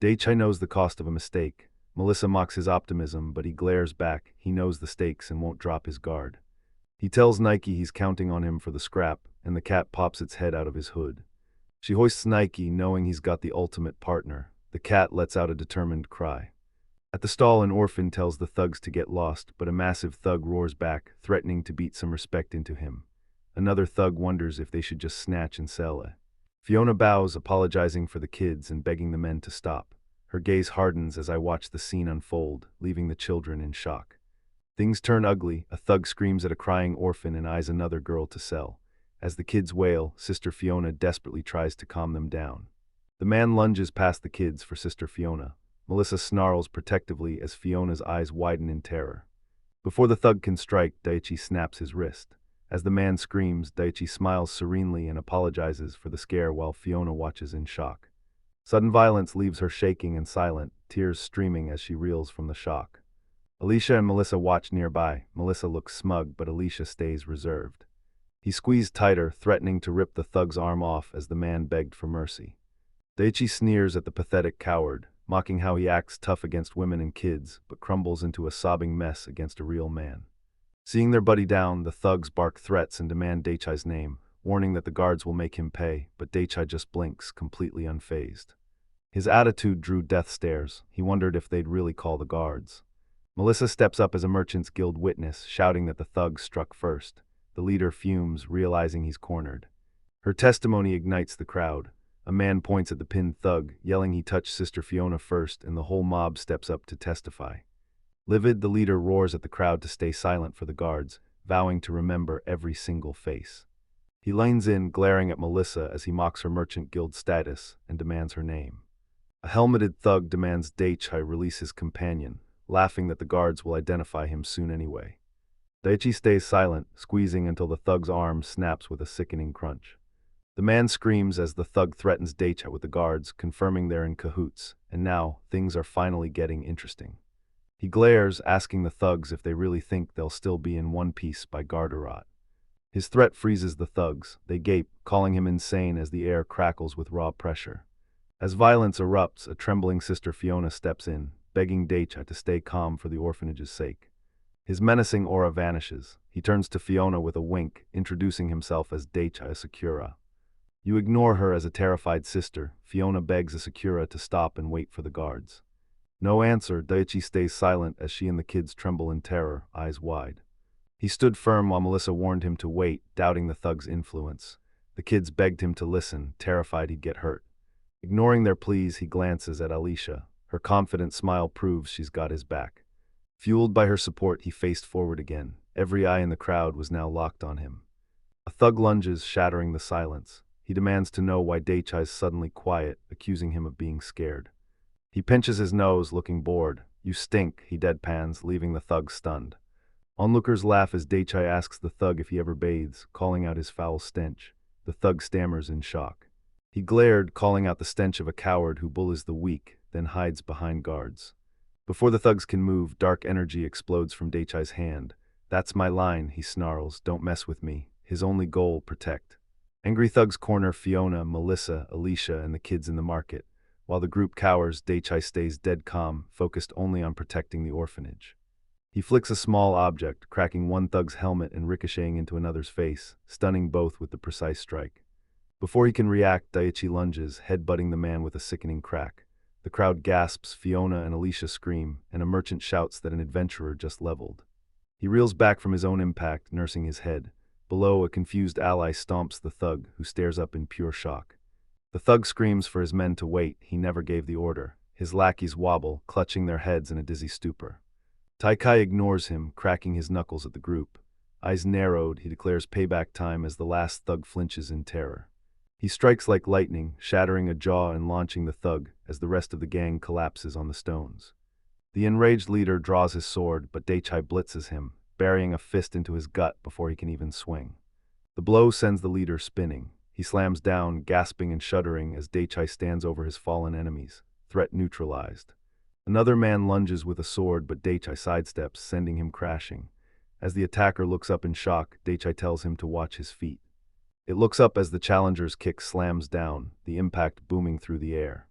Daichi knows the cost of a mistake. Melissa mocks his optimism, but he glares back. He knows the stakes and won't drop his guard. He tells Nike he's counting on him for the scrap, and the cat pops its head out of his hood. She hoists Nike, knowing he's got the ultimate partner. The cat lets out a determined cry. At the stall, an orphan tells the thugs to get lost, but a massive thug roars back, threatening to beat some respect into him. Another thug wonders if they should just snatch and sell it. Fiona bows, apologizing for the kids and begging the men to stop. Her gaze hardens as I watch the scene unfold, leaving the children in shock. Things turn ugly. A thug screams at a crying orphan and eyes another girl to sell. As the kids wail, Sister Fiona desperately tries to calm them down. The man lunges past the kids for Sister Fiona. Melissa snarls protectively as Fiona's eyes widen in terror. Before the thug can strike, Daichi snaps his wrist. As the man screams, Daichi smiles serenely and apologizes for the scare while Fiona watches in shock. Sudden violence leaves her shaking and silent, tears streaming as she reels from the shock. Alicia and Melissa watch nearby. Melissa looks smug, but Alicia stays reserved. He squeezed tighter, threatening to rip the thug's arm off as the man begged for mercy. Daichi sneers at the pathetic coward, mocking how he acts tough against women and kids, but crumbles into a sobbing mess against a real man. Seeing their buddy down, the thugs bark threats and demand Daichi's name, warning that the guards will make him pay, but Daichi just blinks, completely unfazed. His attitude drew death stares. He wondered if they'd really call the guards. Melissa steps up as a Merchants Guild witness, shouting that the thugs struck first. The leader fumes, realizing he's cornered. Her testimony ignites the crowd. A man points at the pinned thug, yelling he touched Sister Fiona first, and the whole mob steps up to testify. Livid, the leader roars at the crowd to stay silent for the guards, vowing to remember every single face. He leans in, glaring at Melissa as he mocks her Merchant Guild status and demands her name. A helmeted thug demands Daichi release his companion, laughing that the guards will identify him soon anyway. Daichi stays silent, squeezing until the thug's arm snaps with a sickening crunch. The man screams as the thug threatens Daichi with the guards, confirming they're in cahoots, and now things are finally getting interesting. He glares, asking the thugs if they really think they'll still be in one piece by Gardarot. His threat freezes the thugs. They gape, calling him insane as the air crackles with raw pressure. As violence erupts, a trembling Sister Fiona steps in, begging Daicha to stay calm for the orphanage's sake. His menacing aura vanishes. He turns to Fiona with a wink, introducing himself as Daicha Asakura. You ignore her as a terrified sister. Fiona begs Asakura to stop and wait for the guards. No answer, Daichi stays silent as she and the kids tremble in terror, eyes wide. He stood firm while Melissa warned him to wait, doubting the thug's influence. The kids begged him to listen, terrified he'd get hurt. Ignoring their pleas, he glances at Alicia. Her confident smile proves she's got his back. Fueled by her support, he faced forward again. Every eye in the crowd was now locked on him. A thug lunges, shattering the silence. He demands to know why Daichai is suddenly quiet, accusing him of being scared. He pinches his nose, looking bored. You stink, he deadpans, leaving the thug stunned. Onlookers laugh as Daichai asks the thug if he ever bathes, calling out his foul stench. The thug stammers in shock. He glared, calling out the stench of a coward who bullies the weak, then hides behind guards. Before the thugs can move, dark energy explodes from Daichai's hand. That's my line, he snarls, don't mess with me. His only goal, protect. Angry thugs corner Fiona, Melissa, Alicia, and the kids in the market. While the group cowers, Daichai stays dead calm, focused only on protecting the orphanage. He flicks a small object, cracking one thug's helmet and ricocheting into another's face, stunning both with the precise strike. Before he can react, Daichi lunges, headbutting the man with a sickening crack. The crowd gasps, Fiona and Alicia scream, and a merchant shouts that an adventurer just leveled. He reels back from his own impact, nursing his head. Below, a confused ally stomps the thug, who stares up in pure shock. The thug screams for his men to wait. He never gave the order. His lackeys wobble, clutching their heads in a dizzy stupor. Taikai ignores him, cracking his knuckles at the group. Eyes narrowed, he declares payback time as the last thug flinches in terror. He strikes like lightning, shattering a jaw and launching the thug as the rest of the gang collapses on the stones. The enraged leader draws his sword, but Daichai blitzes him, burying a fist into his gut before he can even swing. The blow sends the leader spinning. He slams down, gasping and shuddering as Daichai stands over his fallen enemies, threat neutralized. Another man lunges with a sword, but Daichai sidesteps, sending him crashing. As the attacker looks up in shock, Daichai tells him to watch his feet. It looks up as the challenger's kick slams down, the impact booming through the air.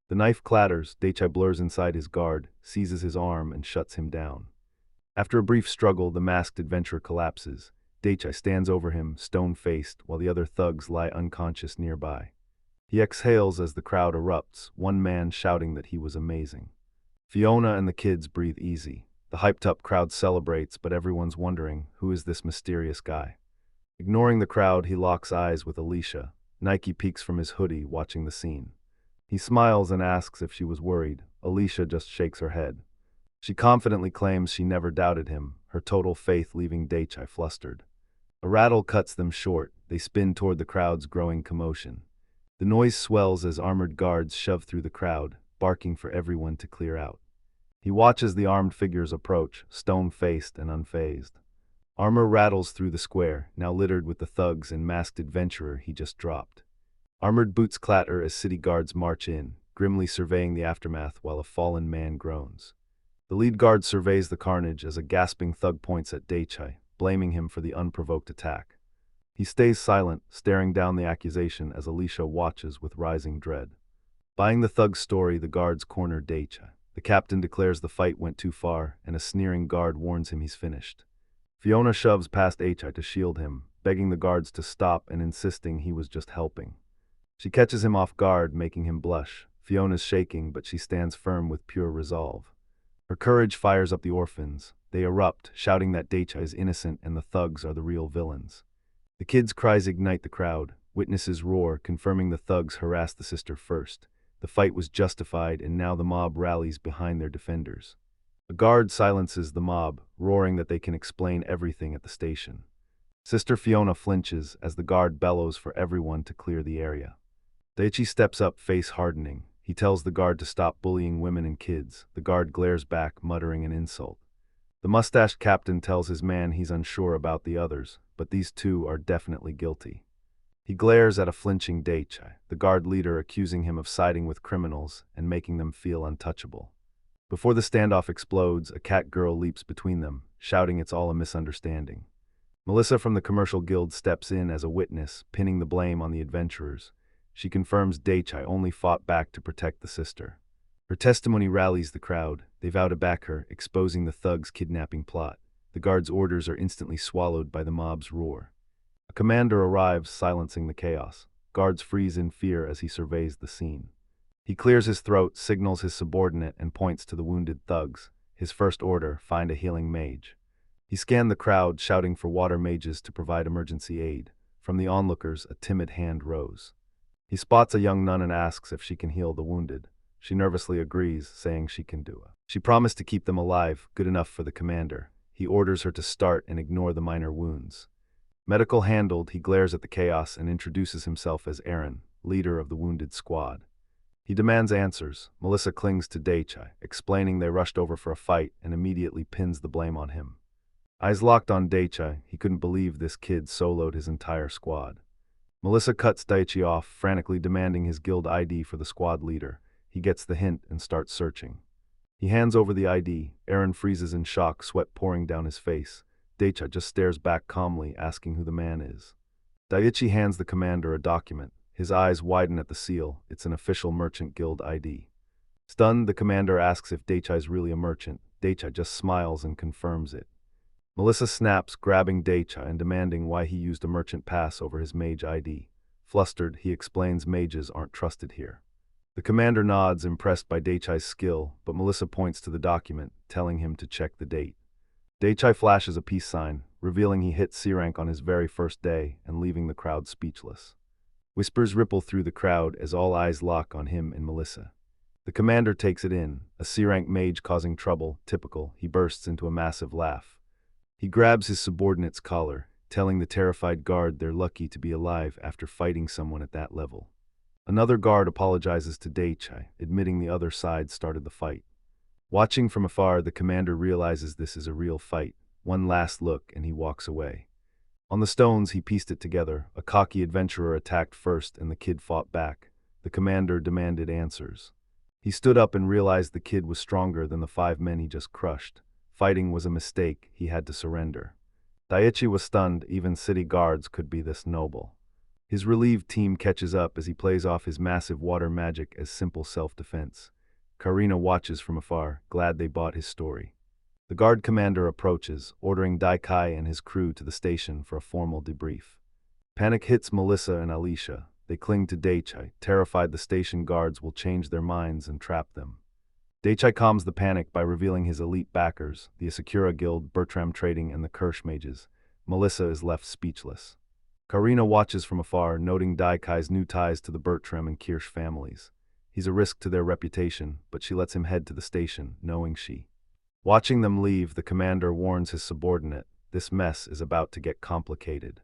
The knife clatters, Daichai blurs inside his guard, seizes his arm, and shuts him down. After a brief struggle, the masked adventurer collapses. Daichai stands over him, stone-faced, while the other thugs lie unconscious nearby. He exhales as the crowd erupts, one man shouting that he was amazing. Fiona and the kids breathe easy. The hyped-up crowd celebrates, but everyone's wondering, who is this mysterious guy? Ignoring the crowd, he locks eyes with Alicia. Nike peeks from his hoodie, watching the scene. He smiles and asks if she was worried. Alicia just shakes her head. She confidently claims she never doubted him, her total faith leaving Daichai flustered. A rattle cuts them short. They spin toward the crowd's growing commotion. The noise swells as armored guards shove through the crowd, barking for everyone to clear out. He watches the armed figures approach, stone-faced and unfazed. Armor rattles through the square, now littered with the thugs and masked adventurer he just dropped. Armored boots clatter as city guards march in, grimly surveying the aftermath while a fallen man groans. The lead guard surveys the carnage as a gasping thug points at Daichai, blaming him for the unprovoked attack. He stays silent, staring down the accusation as Alicia watches with rising dread. Buying the thug's story, the guards corner Daichai. The captain declares the fight went too far, and a sneering guard warns him he's finished. Fiona shoves past Daichai to shield him, begging the guards to stop and insisting he was just helping. She catches him off guard, making him blush. Fiona's shaking, but she stands firm with pure resolve. Her courage fires up the orphans. They erupt, shouting that Daichai is innocent and the thugs are the real villains. The kids' cries ignite the crowd. Witnesses roar, confirming the thugs harassed the sister first. The fight was justified, and now the mob rallies behind their defenders. A guard silences the mob, roaring that they can explain everything at the station. Sister Fiona flinches as the guard bellows for everyone to clear the area. Daichi steps up, face hardening. He tells the guard to stop bullying women and kids. The guard glares back, muttering an insult. The mustached captain tells his man he's unsure about the others, but these two are definitely guilty. He glares at a flinching Daichai, the guard leader accusing him of siding with criminals and making them feel untouchable. Before the standoff explodes, a cat girl leaps between them, shouting it's all a misunderstanding. Melissa from the commercial guild steps in as a witness, pinning the blame on the adventurers. She confirms Daichai only fought back to protect the sister. Her testimony rallies the crowd. They vow to back her, exposing the thugs' kidnapping plot. The guards' orders are instantly swallowed by the mob's roar. A commander arrives, silencing the chaos. Guards freeze in fear as he surveys the scene. He clears his throat, signals his subordinate, and points to the wounded thugs. His first order: find a healing mage. He scanned the crowd, shouting for water mages to provide emergency aid. From the onlookers, a timid hand rose. He spots a young nun and asks if she can heal the wounded. She nervously agrees, saying she can do it. She promised to keep them alive, good enough for the commander. He orders her to start and ignore the minor wounds. Medical handled, he glares at the chaos and introduces himself as Aaron, leader of the wounded squad. He demands answers. Melissa clings to Daichai, explaining they rushed over for a fight, and immediately pins the blame on him. Eyes locked on Daichai, he couldn't believe this kid soloed his entire squad. Melissa cuts Daichi off, frantically demanding his guild ID for the squad leader. He gets the hint and starts searching. He hands over the ID. Aaron freezes in shock, sweat pouring down his face. Daichai just stares back calmly, asking who the man is. Daichi hands the commander a document. His eyes widen at the seal. It's an official merchant guild ID. Stunned, the commander asks if Daichai's really a merchant. Daichai just smiles and confirms it. Melissa snaps, grabbing Daichai and demanding why he used a merchant pass over his mage ID. Flustered, he explains mages aren't trusted here. The commander nods, impressed by Daichai's skill, but Melissa points to the document, telling him to check the date. Daichai flashes a peace sign, revealing he hit C rank on his very first day and leaving the crowd speechless. Whispers ripple through the crowd as all eyes lock on him and Melissa. The commander takes it in, a C rank mage causing trouble, typical. He bursts into a massive laugh. He grabs his subordinate's collar, telling the terrified guard they're lucky to be alive after fighting someone at that level. Another guard apologizes to Daichai, admitting the other side started the fight. Watching from afar, the commander realizes this is a real fight. One last look and he walks away. On the stones, he pieced it together. A cocky adventurer attacked first and the kid fought back. The commander demanded answers. He stood up and realized the kid was stronger than the 5 men he just crushed. Fighting was a mistake, he had to surrender. Daichi was stunned, even city guards could be this noble. His relieved team catches up as he plays off his massive water magic as simple self-defense. Karina watches from afar, glad they bought his story. The guard commander approaches, ordering Daikai and his crew to the station for a formal debrief. Panic hits Melissa and Alicia. They cling to Daichai, terrified the station guards will change their minds and trap them. Daichai calms the panic by revealing his elite backers, the Asakura Guild, Bertram Trading, and the Kirsch Mages. Melissa is left speechless. Karina watches from afar, noting Daikai's new ties to the Bertram and Kirsch families. He's a risk to their reputation, but she lets him head to the station, knowing she. Watching them leave, the commander warns his subordinate, this mess is about to get complicated.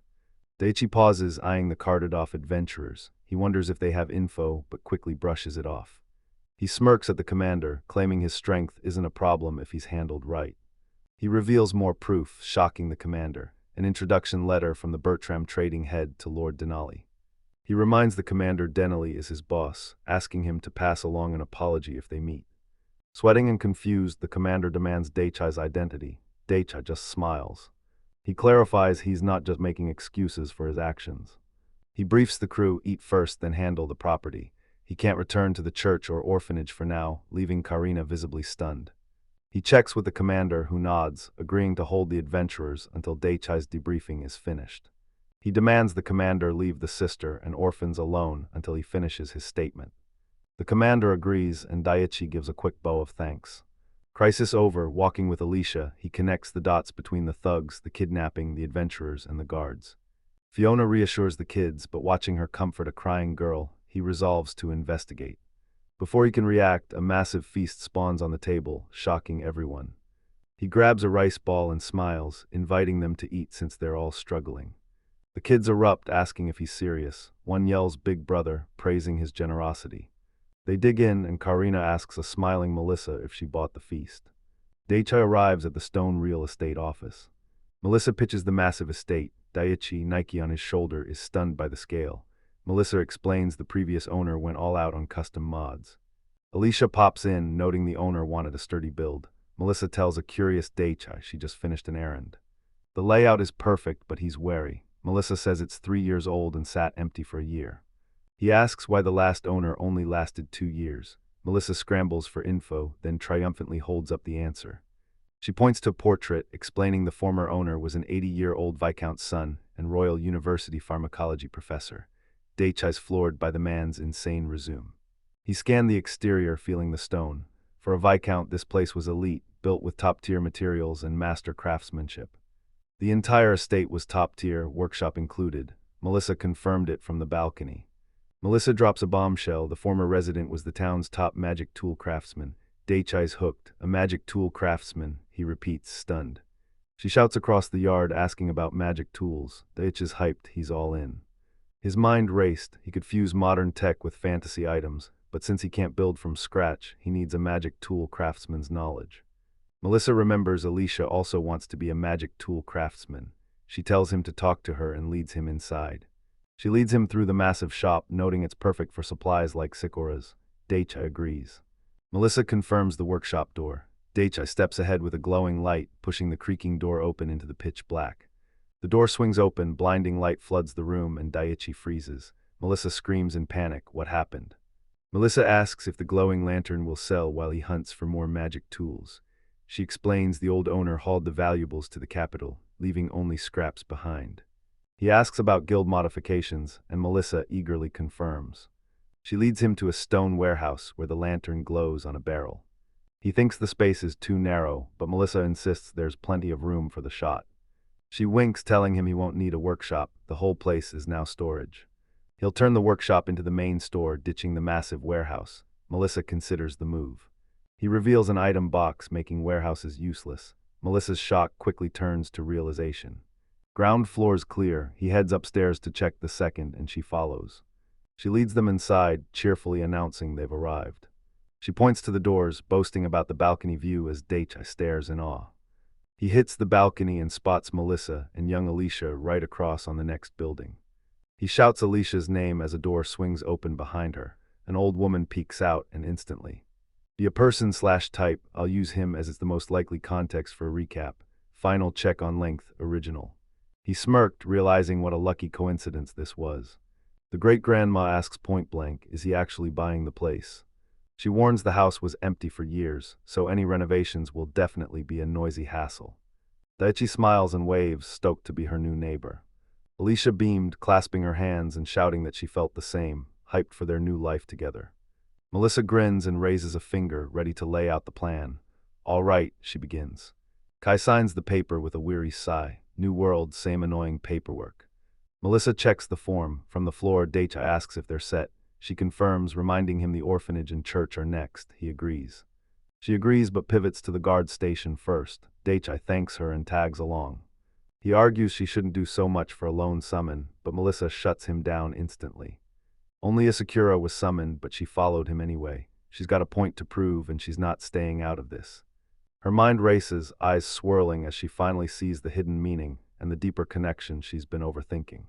Daichi pauses, eyeing the carted-off adventurers. He wonders if they have info, but quickly brushes it off. He smirks at the commander, claiming his strength isn't a problem if he's handled right. He reveals more proof, shocking the commander, an introduction letter from the Bertram trading head to Lord Denali. He reminds the commander Denali is his boss, asking him to pass along an apology if they meet. Sweating and confused, the commander demands Daichai's identity. Daichai just smiles. He clarifies he's not just making excuses for his actions. He briefs the crew, eat first, then handle the property. He can't return to the church or orphanage for now, leaving Karina visibly stunned. He checks with the commander, who nods, agreeing to hold the adventurers until Daichai's debriefing is finished. He demands the commander leave the sister and orphans alone until he finishes his statement. The commander agrees, and Daichi gives a quick bow of thanks. Crisis over, walking with Alicia, he connects the dots between the thugs, the kidnapping, the adventurers, and the guards. Fiona reassures the kids, but watching her comfort a crying girl, he resolves to investigate. Before he can react, a massive feast spawns on the table, shocking everyone. He grabs a rice ball and smiles, inviting them to eat since they're all struggling. The kids erupt, asking if he's serious. One yells "Big Brother," praising his generosity. They dig in, and Karina asks a smiling Melissa if she bought the feast. Daichai arrives at the Stone Real Estate office. Melissa pitches the massive estate. Daichi, Nike on his shoulder, is stunned by the scale. Melissa explains the previous owner went all out on custom mods. Alicia pops in, noting the owner wanted a sturdy build. Melissa tells a curious Daichai she just finished an errand. The layout is perfect, but he's wary. Melissa says it's 3 years old and sat empty for a year. He asks why the last owner only lasted 2 years. Melissa scrambles for info, then triumphantly holds up the answer. She points to a portrait, explaining the former owner was an 80-year-old Viscount's son and Royal University pharmacology professor. Daichai's floored by the man's insane resume. He scanned the exterior, feeling the stone. For a Viscount, this place was elite, built with top-tier materials and master craftsmanship. The entire estate was top-tier, workshop included. Melissa confirmed it from the balcony. Melissa drops a bombshell. The former resident was the town's top magic tool craftsman. Daichai's hooked. A magic tool craftsman, he repeats, stunned. She shouts across the yard, asking about magic tools. Daichai's hyped, he's all in. His mind raced. He could fuse modern tech with fantasy items, but since he can't build from scratch, he needs a magic tool craftsman's knowledge. Melissa remembers Alicia also wants to be a magic tool craftsman. She tells him to talk to her and leads him inside. She leads him through the massive shop, noting it's perfect for supplies like Sikora's. Daichai agrees. Melissa confirms the workshop door. Daichai steps ahead with a glowing light, pushing the creaking door open into the pitch black. The door swings open, blinding light floods the room, and Daichi freezes. Melissa screams in panic, what happened? Melissa asks if the glowing lantern will sell while he hunts for more magic tools. She explains the old owner hauled the valuables to the capital, leaving only scraps behind. He asks about guild modifications, and Melissa eagerly confirms. She leads him to a stone warehouse where the lantern glows on a barrel. He thinks the space is too narrow, but Melissa insists there's plenty of room for the shot. She winks, telling him he won't need a workshop. The whole place is now storage. He'll turn the workshop into the main store, ditching the massive warehouse. Melissa considers the move. He reveals an item box, making warehouses useless. Melissa's shock quickly turns to realization. Ground floor's clear. He heads upstairs to check the second, and she follows. She leads them inside, cheerfully announcing they've arrived. She points to the doors, boasting about the balcony view as Daichai stares in awe. He hits the balcony and spots Melissa and young Alicia right across on the next building. He shouts Alicia's name as a door swings open behind her. An old woman peeks out, and instantly. Be a person/type, I'll use him as it's the most likely context for a recap. Final check on length, original. He smirked, realizing what a lucky coincidence this was. The great-grandma asks point-blank, is he actually buying the place? She warns the house was empty for years, so any renovations will definitely be a noisy hassle. Daichi smiles and waves, stoked to be her new neighbor. Alicia beamed, clasping her hands and shouting that she felt the same, hyped for their new life together. Melissa grins and raises a finger, ready to lay out the plan. All right, she begins. Kai signs the paper with a weary sigh. New world, same annoying paperwork. Melissa checks the form. From the floor, Daichi asks if they're set. She confirms, reminding him the orphanage and church are next. He agrees. She agrees but pivots to the guard station first. Daichi thanks her and tags along. He argues she shouldn't do so much for a lone summon, but Melissa shuts him down instantly. Only a Sakura was summoned, but she followed him anyway. She's got a point to prove, and she's not staying out of this. Her mind races, eyes swirling as she finally sees the hidden meaning and the deeper connection she's been overthinking.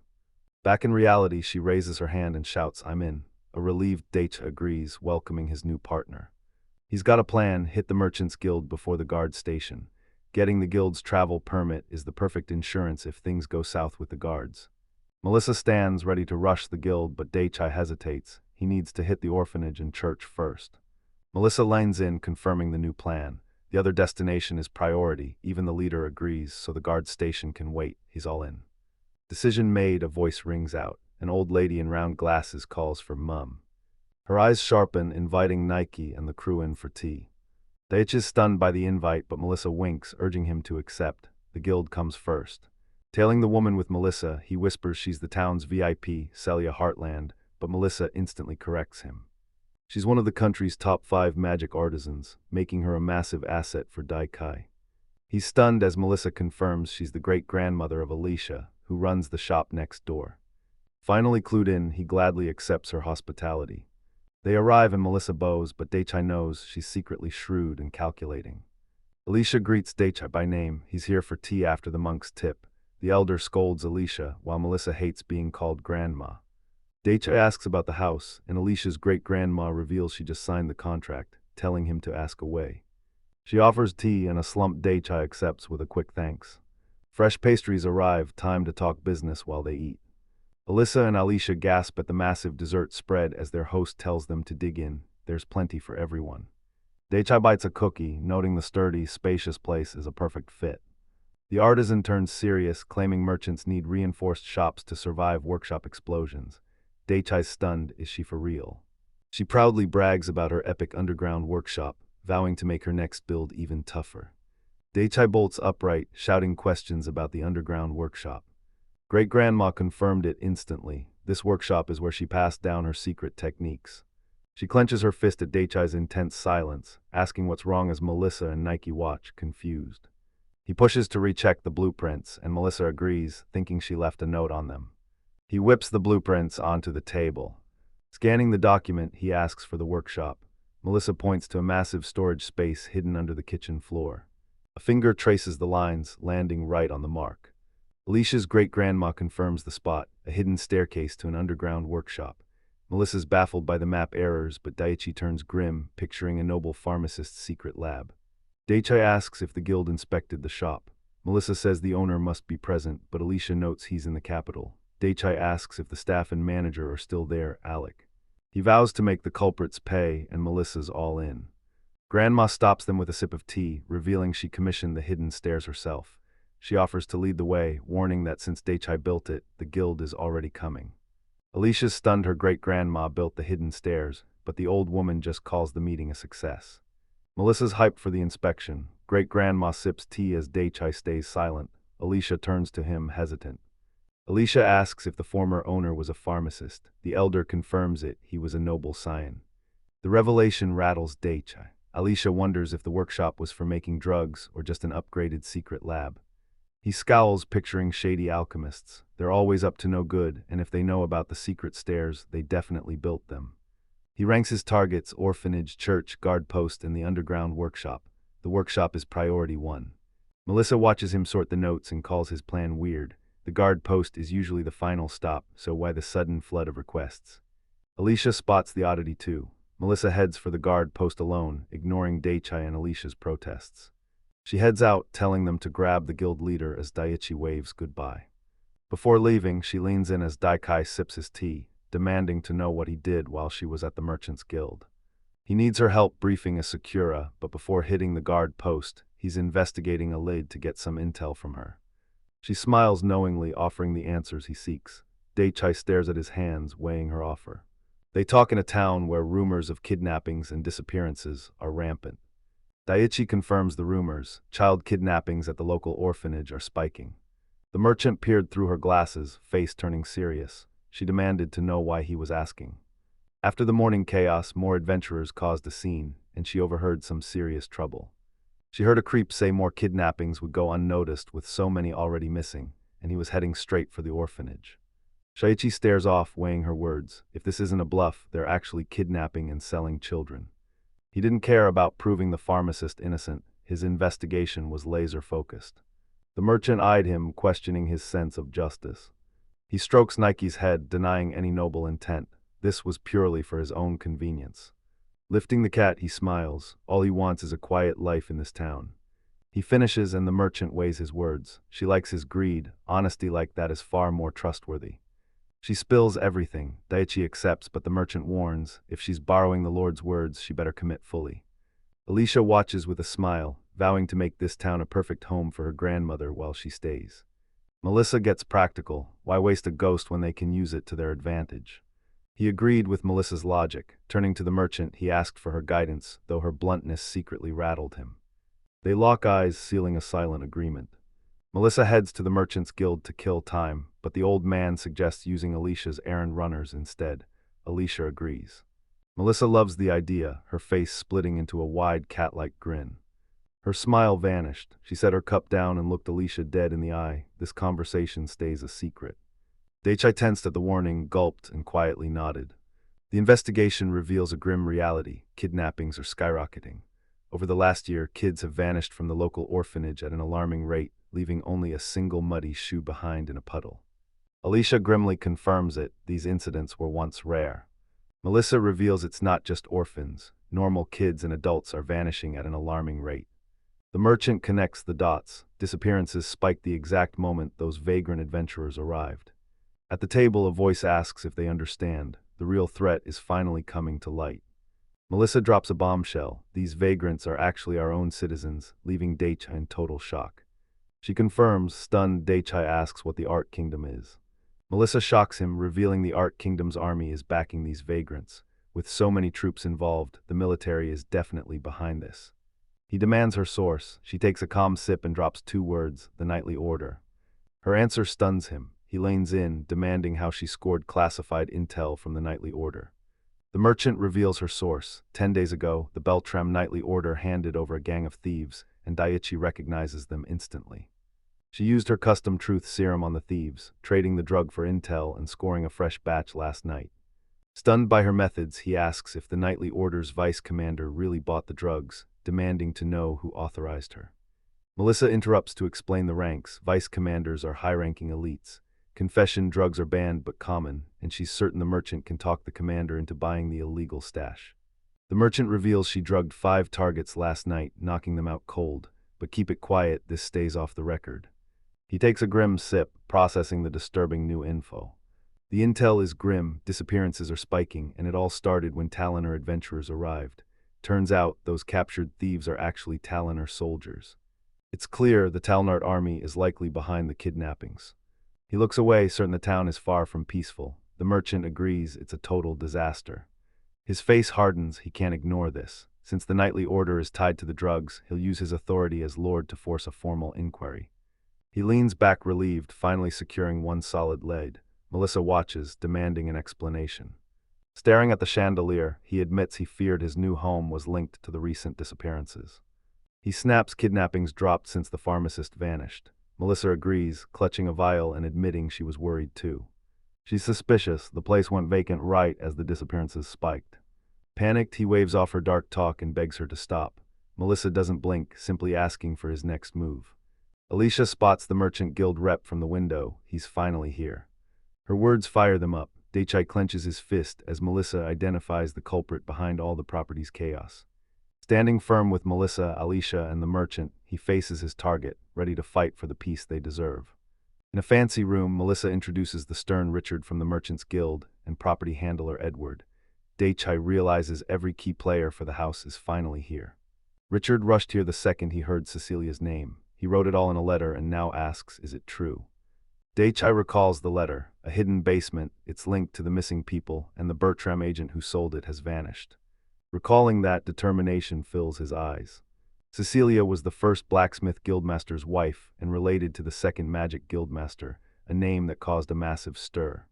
Back in reality, she raises her hand and shouts, I'm in. A relieved Daichi agrees, welcoming his new partner. He's got a plan, hit the Merchants Guild before the guard station. Getting the guild's travel permit is the perfect insurance if things go south with the guards. Melissa stands ready to rush the guild, but Daichi hesitates. He needs to hit the orphanage and church first. Melissa lines in, confirming the new plan. The other destination is priority. Even the leader agrees, so the guard station can wait. He's all in. Decision made, a voice rings out. An old lady in round glasses calls for Mum. Her eyes sharpen, inviting Nike and the crew in for tea. Daichi is stunned by the invite, but Melissa winks, urging him to accept. The guild comes first. Tailing the woman with Melissa, he whispers she's the town's VIP, Celia Heartland, but Melissa instantly corrects him. She's one of the country's top 5 magic artisans, making her a massive asset for Daikai. He's stunned as Melissa confirms she's the great-grandmother of Alicia, who runs the shop next door. Finally clued in, he gladly accepts her hospitality. They arrive and Melissa bows, but Daichi knows she's secretly shrewd and calculating. Alicia greets Daichi by name. He's here for tea after the monk's tip. The elder scolds Alicia, while Melissa hates being called grandma. Daicha asks about the house, and Alicia's great-grandma reveals she just signed the contract, telling him to ask away. She offers tea, and a slumped Daicha accepts with a quick thanks. Fresh pastries arrive, time to talk business while they eat. Alyssa and Alicia gasp at the massive dessert spread as their host tells them to dig in. There's plenty for everyone. Daicha bites a cookie, noting the sturdy, spacious place is a perfect fit. The artisan turns serious, claiming merchants need reinforced shops to survive workshop explosions. Daichai's stunned, is she for real? She proudly brags about her epic underground workshop, vowing to make her next build even tougher. Daichai bolts upright, shouting questions about the underground workshop. Great-grandma confirmed it instantly. This workshop is where she passed down her secret techniques. She clenches her fist at Daichai's intense silence, asking what's wrong as Melissa and Nike watch, confused. He pushes to recheck the blueprints, and Melissa agrees, thinking she left a note on them. He whips the blueprints onto the table. Scanning the document, he asks for the workshop. Melissa points to a massive storage space hidden under the kitchen floor. A finger traces the lines, landing right on the mark. Alicia's great-grandma confirms the spot, a hidden staircase to an underground workshop. Melissa's baffled by the map errors, but Daichi turns grim, picturing a noble pharmacist's secret lab. Daichi asks if the guild inspected the shop. Melissa says the owner must be present, but Alicia notes he's in the capital. Daichi asks if the staff and manager are still there, Alec. He vows to make the culprits pay, and Melissa's all in. Grandma stops them with a sip of tea, revealing she commissioned the hidden stairs herself. She offers to lead the way, warning that since Daichi built it, the guild is already coming. Alicia's stunned her great-grandma built the hidden stairs, but the old woman just calls the meeting a success. Melissa's hyped for the inspection. Great-grandma sips tea as Daichi stays silent. Alicia turns to him, hesitant. Alicia asks if the former owner was a pharmacist. The elder confirms it, he was a noble scion. The revelation rattles Daichi. Alicia wonders if the workshop was for making drugs or just an upgraded secret lab. He scowls, picturing shady alchemists. They're always up to no good, and if they know about the secret stairs, they definitely built them. He ranks his targets: orphanage, church, guard post, and the underground workshop. The workshop is priority 1. Melissa watches him sort the notes and calls his plan weird. The guard post is usually the final stop, so why the sudden flood of requests? Alicia spots the oddity too. Melissa heads for the guard post alone, ignoring Daichi and Alicia's protests. She heads out, telling them to grab the guild leader as Daichi waves goodbye. Before leaving, she leans in as Daichi sips his tea, demanding to know what he did while she was at the Merchants Guild. He needs her help briefing a Sakura, but before hitting the guard post, he's investigating a lead to get some intel from her. She smiles knowingly, offering the answers he seeks. Daichi stares at his hands, weighing her offer. They talk in a town where rumors of kidnappings and disappearances are rampant. Daichi confirms the rumors. Child kidnappings at the local orphanage are spiking. The merchant peered through her glasses, face turning serious. She demanded to know why he was asking. After the morning chaos, more adventurers caused a scene, and she overheard some serious trouble. She heard a creep say more kidnappings would go unnoticed with so many already missing, and he was heading straight for the orphanage. Shaichi stares off, weighing her words. If this isn't a bluff, they're actually kidnapping and selling children. He didn't care about proving the pharmacist innocent. His investigation was laser-focused. The merchant eyed him, questioning his sense of justice. He strokes Nike's head, denying any noble intent. This was purely for his own convenience. Lifting the cat, he smiles. All he wants is a quiet life in this town. He finishes, and the merchant weighs his words. She likes his greed. Honesty like that is far more trustworthy. She spills everything. Daichi accepts, but the merchant warns, if she's borrowing the Lord's words, she better commit fully. Alicia watches with a smile, vowing to make this town a perfect home for her grandmother while she stays. Melissa gets practical. Why waste a ghost when they can use it to their advantage? He agreed with Melissa's logic. Turning to the merchant, he asked for her guidance, though her bluntness secretly rattled him. They lock eyes, sealing a silent agreement. Melissa heads to the Merchants Guild to kill time, but the old man suggests using Alicia's errand runners instead. Alicia agrees. Melissa loves the idea, her face splitting into a wide cat-like grin. Her smile vanished. She set her cup down and looked Alicia dead in the eye. This conversation stays a secret. Daichi tensed at the warning, gulped, and quietly nodded. The investigation reveals a grim reality. Kidnappings are skyrocketing. Over the last year, kids have vanished from the local orphanage at an alarming rate, leaving only a single muddy shoe behind in a puddle. Alicia grimly confirms it, these incidents were once rare. Melissa reveals it's not just orphans, normal kids and adults are vanishing at an alarming rate. The merchant connects the dots, disappearances spike the exact moment those vagrant adventurers arrived. At the table, a voice asks if they understand, the real threat is finally coming to light. Melissa drops a bombshell, these vagrants are actually our own citizens, leaving Daichai in total shock. She confirms, stunned, Daichai asks what the Art Kingdom is. Melissa shocks him, revealing the Art Kingdom's army is backing these vagrants. With so many troops involved, the military is definitely behind this. He demands her source. She takes a calm sip and drops 2 words, the Nightly Order. Her answer stuns him. He leans in, demanding how she scored classified intel from the Nightly Order. The merchant reveals her source. 10 days ago, the Beltram Nightly Order handed over a gang of thieves, and Daiichi recognizes them instantly. She used her custom truth serum on the thieves, trading the drug for intel and scoring a fresh batch last night. Stunned by her methods, he asks if the Nightly Order's vice commander really bought the drugs, demanding to know who authorized her. Melissa interrupts to explain the ranks. Vice commanders are high-ranking elites. Confession drugs are banned but common, and she's certain the merchant can talk the commander into buying the illegal stash. The merchant reveals she drugged 5 targets last night, knocking them out cold, but keep it quiet, this stays off the record. He takes a grim sip, processing the disturbing new info. The intel is grim, disappearances are spiking, and it all started when Talonor adventurers arrived. Turns out, those captured thieves are actually Talonor soldiers. It's clear the Talonor army is likely behind the kidnappings. He looks away, certain the town is far from peaceful. The merchant agrees it's a total disaster. His face hardens, he can't ignore this. Since the Nightly Order is tied to the drugs, he'll use his authority as Lord to force a formal inquiry. He leans back relieved, finally securing one solid lead. Melissa watches, demanding an explanation. Staring at the chandelier, he admits he feared his new home was linked to the recent disappearances. He snaps kidnappings dropped since the pharmacist vanished. Melissa agrees, clutching a vial and admitting she was worried too. She's suspicious, the place went vacant right as the disappearances spiked. Panicked, he waves off her dark talk and begs her to stop. Melissa doesn't blink, simply asking for his next move. Alicia spots the Merchant Guild rep from the window. He's finally here. Her words fire them up. Daichai clenches his fist as Melissa identifies the culprit behind all the property's chaos. Standing firm with Melissa, Alicia, and the merchant, he faces his target, ready to fight for the peace they deserve. In a fancy room, Melissa introduces the stern Richard from the Merchant's Guild and property handler Edward. Daichai realizes every key player for the house is finally here. Richard rushed here the second he heard Cecilia's name. He wrote it all in a letter and now asks, is it true? Daichai recalls the letter, a hidden basement, it's linked to the missing people, and the Bertram agent who sold it has vanished. Recalling that, determination fills his eyes. Cecilia was the first blacksmith guildmaster's wife and related to the second magic guildmaster, a name that caused a massive stir.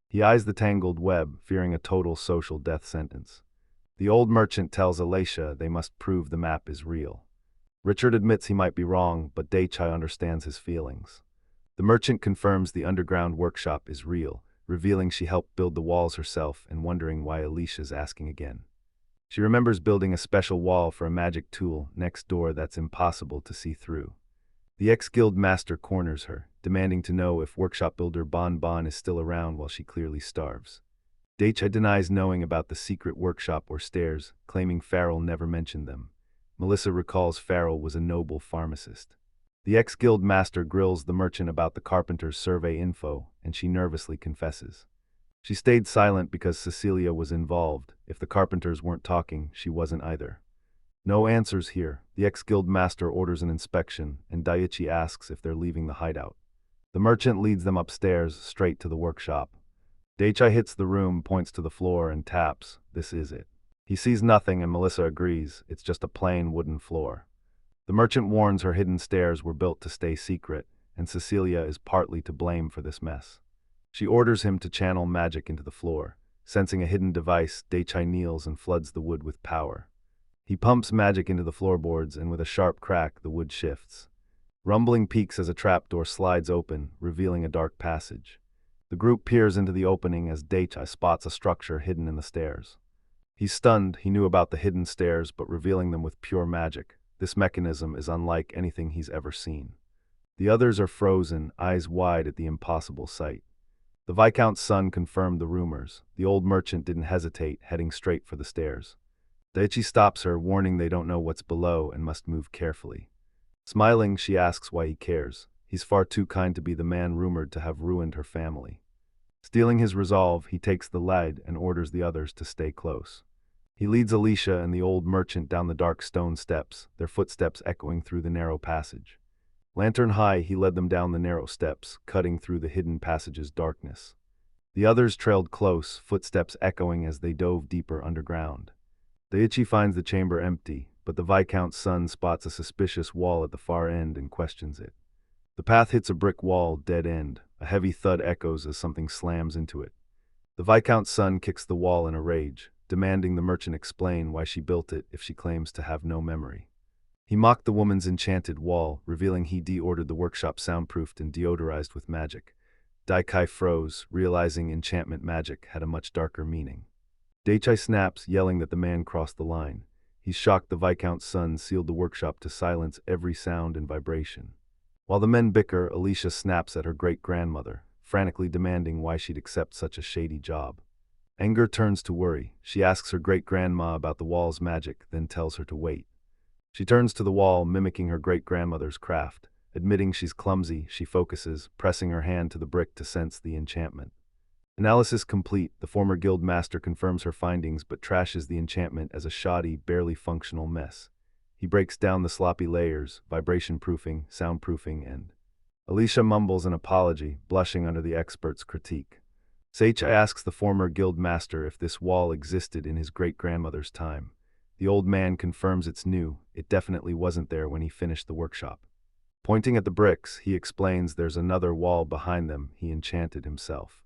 He eyes the tangled web, fearing a total social death sentence. The old merchant tells Alicia they must prove the map is real. Richard admits he might be wrong, but Daichai understands his feelings. The merchant confirms the underground workshop is real, revealing she helped build the walls herself and wondering why Alicia's asking again. She remembers building a special wall for a magic tool next door that's impossible to see through. The ex-guild master corners her, demanding to know if workshop builder Bon Bon is still around while she clearly starves. Daichai denies knowing about the secret workshop or stairs, claiming Farrell never mentioned them. Melissa recalls Farrell was a noble pharmacist. The ex-guild master grills the merchant about the carpenter's survey info, and she nervously confesses. She stayed silent because Cecilia was involved. If the carpenters weren't talking, she wasn't either. No answers here. The ex-guild master orders an inspection, and Daiichi asks if they're leaving the hideout. The merchant leads them upstairs, straight to the workshop. Daichai hits the room, points to the floor, and taps. This is it. He sees nothing and Melissa agrees, it's just a plain wooden floor. The merchant warns her hidden stairs were built to stay secret, and Cecilia is partly to blame for this mess. She orders him to channel magic into the floor. Sensing a hidden device, Daichai kneels and floods the wood with power. He pumps magic into the floorboards and with a sharp crack, the wood shifts. Rumbling peaks as a trapdoor slides open, revealing a dark passage. The group peers into the opening as Daichai spots a structure hidden in the stairs. He's stunned. He knew about the hidden stairs, but revealing them with pure magic. This mechanism is unlike anything he's ever seen. The others are frozen, eyes wide at the impossible sight. The Viscount's son confirmed the rumors. The old merchant didn't hesitate, heading straight for the stairs. Daichi stops her, warning they don't know what's below and must move carefully. Smiling, she asks why he cares. He's far too kind to be the man rumored to have ruined her family. Stealing his resolve, he takes the lead and orders the others to stay close. He leads Alicia and the old merchant down the dark stone steps, their footsteps echoing through the narrow passage. Lantern high, he led them down the narrow steps, cutting through the hidden passage's darkness. The others trailed close, footsteps echoing as they dove deeper underground. Daichi finds the chamber empty, but the Viscount's son spots a suspicious wall at the far end and questions it. The path hits a brick wall, dead end. A heavy thud echoes as something slams into it. The Viscount's son kicks the wall in a rage, demanding the merchant explain why she built it if she claims to have no memory. He mocked the woman's enchanted wall, revealing he de-ordered the workshop soundproofed and deodorized with magic. Daikai froze, realizing enchantment magic had a much darker meaning. Daichi snaps, yelling that the man crossed the line. He's shocked the Viscount's son sealed the workshop to silence every sound and vibration. While the men bicker, Alicia snaps at her great-grandmother, frantically demanding why she'd accept such a shady job. Anger turns to worry. She asks her great-grandma about the wall's magic, then tells her to wait. She turns to the wall, mimicking her great-grandmother's craft. Admitting she's clumsy, she focuses, pressing her hand to the brick to sense the enchantment. Analysis complete, the former guild master confirms her findings but trashes the enchantment as a shoddy, barely functional mess. He breaks down the sloppy layers, vibration-proofing, soundproofing, and Alicia mumbles an apology, blushing under the expert's critique. Seichi asks the former guild master if this wall existed in his great-grandmother's time. The old man confirms it's new. It definitely wasn't there when he finished the workshop. Pointing at the bricks, he explains there's another wall behind them he enchanted himself.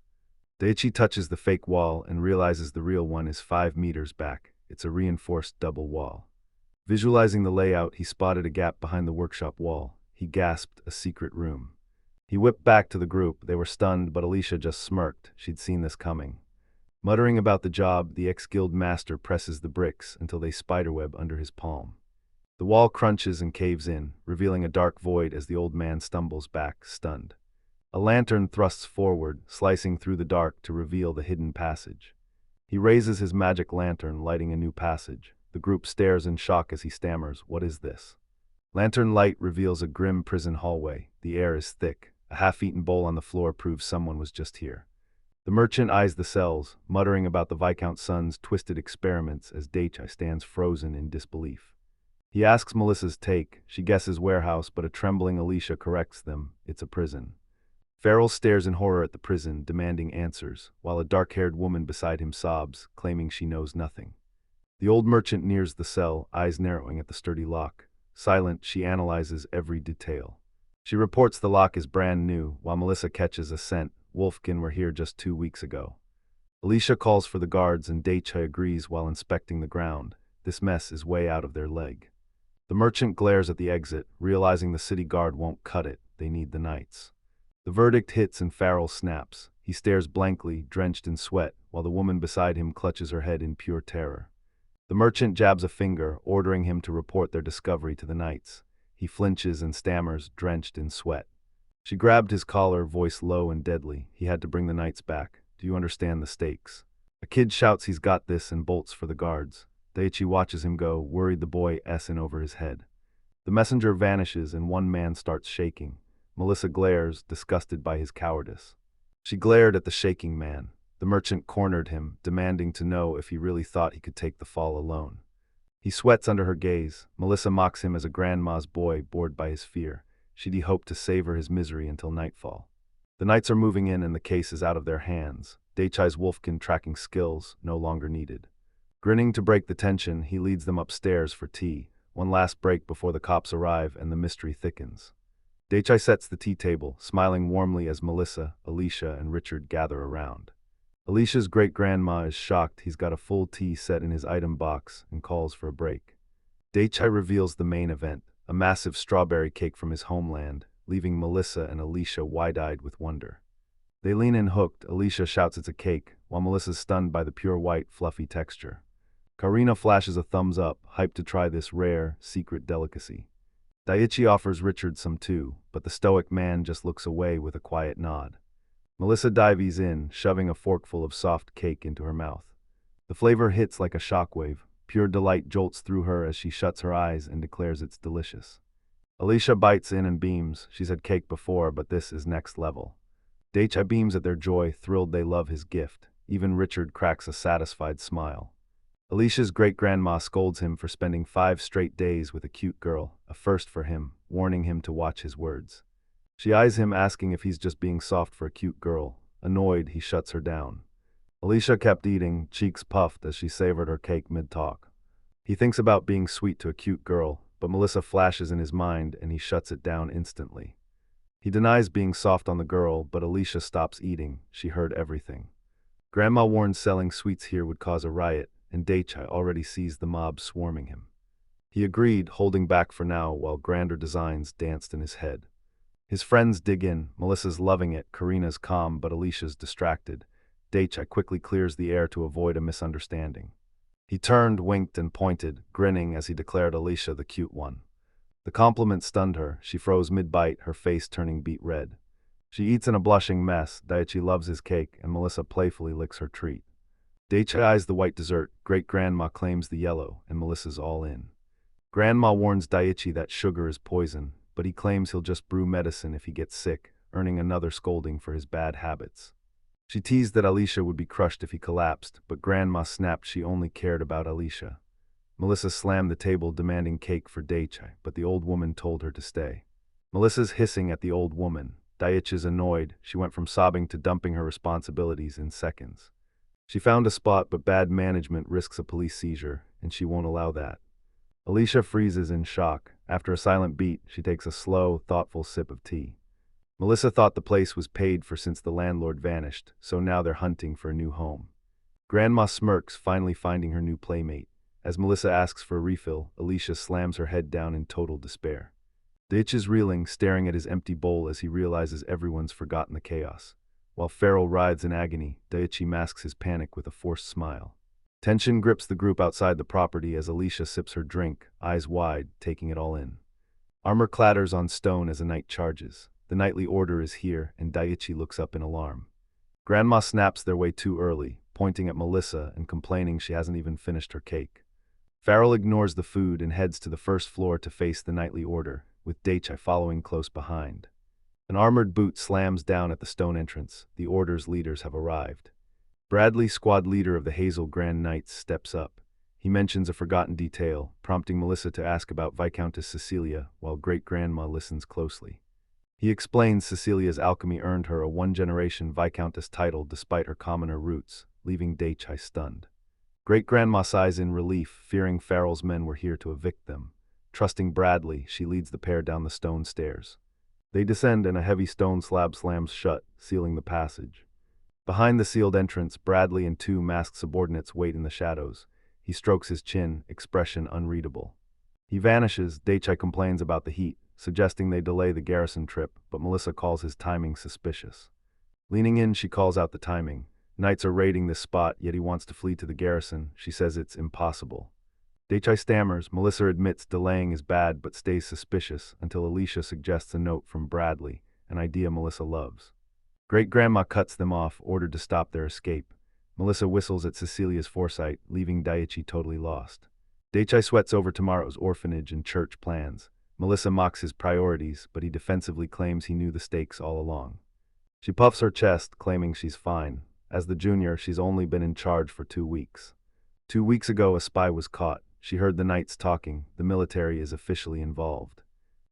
Daichi touches the fake wall and realizes the real one is 5 meters back. It's a reinforced double wall. Visualizing the layout, he spotted a gap behind the workshop wall. He gasped, a secret room. He whipped back to the group. They were stunned, but Alicia just smirked. She'd seen this coming. Muttering about the job, the ex-guild master presses the bricks until they spiderweb under his palm. The wall crunches and caves in, revealing a dark void as the old man stumbles back, stunned. A lantern thrusts forward, slicing through the dark to reveal the hidden passage. He raises his magic lantern, lighting a new passage. The group stares in shock as he stammers, "What is this?" Lantern light reveals a grim prison hallway. The air is thick. A half-eaten bowl on the floor proves someone was just here. The merchant eyes the cells, muttering about the Viscount's son's twisted experiments as Daichi stands frozen in disbelief. He asks Melissa's take. She guesses warehouse, but a trembling Alicia corrects them. It's a prison. Farrell stares in horror at the prison, demanding answers, while a dark-haired woman beside him sobs, claiming she knows nothing. The old merchant nears the cell, eyes narrowing at the sturdy lock. Silent, she analyzes every detail. She reports the lock is brand new, while Melissa catches a scent. Wolfkin were here just 2 weeks ago. Alicia calls for the guards and Daichi agrees while inspecting the ground. This mess is way out of their league. The merchant glares at the exit, realizing the city guard won't cut it. They need the knights. The verdict hits and Farrell snaps. He stares blankly, drenched in sweat, while the woman beside him clutches her head in pure terror. The merchant jabs a finger, ordering him to report their discovery to the knights. He flinches and stammers, drenched in sweat. She grabbed his collar, voice low and deadly. He had to bring the knights back. Do you understand the stakes? A kid shouts he's got this and bolts for the guards. Daichi watches him go, worried the boy in over his head. The messenger vanishes and one man starts shaking. Melissa glares, disgusted by his cowardice. She glared at the shaking man. The merchant cornered him, demanding to know if he really thought he could take the fall alone. He sweats under her gaze. Melissa mocks him as a grandma's boy, bored by his fear. She'd hoped to savor his misery until nightfall. The knights are moving in and the case is out of their hands. Daichi's Wolfkin tracking skills, no longer needed. Grinning to break the tension, he leads them upstairs for tea. One last break before the cops arrive and the mystery thickens. Daichi sets the tea table, smiling warmly as Melissa, Alicia, and Richard gather around. Alicia's great-grandma is shocked he's got a full tea set in his item box and calls for a break. Daichi reveals the main event, a massive strawberry cake from his homeland, leaving Melissa and Alicia wide-eyed with wonder. They lean in hooked. Alicia shouts it's a cake, while Melissa's stunned by the pure white, fluffy texture. Karina flashes a thumbs up, hyped to try this rare, secret delicacy. Daichi offers Richard some too, but the stoic man just looks away with a quiet nod. Melissa dives in, shoving a forkful of soft cake into her mouth. The flavor hits like a shockwave. Pure delight jolts through her as she shuts her eyes and declares it's delicious. Alicia bites in and beams. She's had cake before, but this is next level. Daicha beams at their joy, thrilled they love his gift. Even Richard cracks a satisfied smile. Alicia's great-grandma scolds him for spending 5 straight days with a cute girl, a first for him, warning him to watch his words. She eyes him, asking if he's just being soft for a cute girl. Annoyed, he shuts her down. Alicia kept eating, cheeks puffed as she savored her cake mid-talk. He thinks about being sweet to a cute girl, but Melissa flashes in his mind and he shuts it down instantly. He denies being soft on the girl, but Alicia stops eating. She heard everything. Grandma warned selling sweets here would cause a riot, and Daicha already sees the mob swarming him. He agreed, holding back for now while grander designs danced in his head. His friends dig in. Melissa's loving it, Karina's calm, but Alicia's distracted. Daicha quickly clears the air to avoid a misunderstanding. He turned, winked, and pointed, grinning as he declared Alicia the cute one. The compliment stunned her. She froze mid-bite, her face turning beet red. She eats in a blushing mess. Daichi loves his cake, and Melissa playfully licks her treat. Daichi eyes the white dessert. Great-grandma claims the yellow, and Melissa's all in. Grandma warns Daichi that sugar is poison, but he claims he'll just brew medicine if he gets sick, earning another scolding for his bad habits. She teased that Alicia would be crushed if he collapsed, but Grandma snapped she only cared about Alicia. Melissa slammed the table demanding cake for Daichi, but the old woman told her to stay. Melissa's hissing at the old woman. Daichi's annoyed. She went from sobbing to dumping her responsibilities in seconds. She found a spot, but bad management risks a police seizure, and she won't allow that. Alicia freezes in shock. After a silent beat, she takes a slow, thoughtful sip of tea. Melissa thought the place was paid for since the landlord vanished, so now they're hunting for a new home. Grandma smirks, finally finding her new playmate. As Melissa asks for a refill, Alicia slams her head down in total despair. Ditch is reeling, staring at his empty bowl as he realizes everyone's forgotten the chaos. While Farrell writhes in agony, Daichi masks his panic with a forced smile. Tension grips the group outside the property as Alicia sips her drink, eyes wide, taking it all in. Armor clatters on stone as a knight charges. The nightly order is here, and Daichi looks up in alarm. Grandma snaps their way too early, pointing at Melissa and complaining she hasn't even finished her cake. Farrell ignores the food and heads to the first floor to face the nightly order, with Daichi following close behind. An armored boot slams down at the stone entrance. The order's leaders have arrived. Bradley, squad leader of the Hazel Grand Knights, steps up. He mentions a forgotten detail, prompting Melissa to ask about Viscountess Cecilia, while great-grandma listens closely. He explains Cecilia's alchemy earned her a one-generation Viscountess title despite her commoner roots, leaving Daichi stunned. Great-grandma sighs in relief, fearing Farrell's men were here to evict them. Trusting Bradley, she leads the pair down the stone stairs. They descend and a heavy stone slab slams shut, sealing the passage. Behind the sealed entrance, Bradley and 2 masked subordinates wait in the shadows. He strokes his chin, expression unreadable. He vanishes. Daichi complains about the heat, suggesting they delay the garrison trip, but Melissa calls his timing suspicious. Leaning in, she calls out the timing. Knights are raiding this spot, yet he wants to flee to the garrison. She says it's impossible. Daichi stammers. Melissa admits delaying is bad but stays suspicious until Alicia suggests a note from Bradley, an idea Melissa loves. Great-grandma cuts them off, ordered to stop their escape. Melissa whistles at Cecilia's foresight, leaving Daichi totally lost. Daichi sweats over tomorrow's orphanage and church plans. Melissa mocks his priorities, but he defensively claims he knew the stakes all along. She puffs her chest, claiming she's fine. As the junior, she's only been in charge for 2 weeks. 2 weeks ago, a spy was caught. She heard the knights talking. The military is officially involved.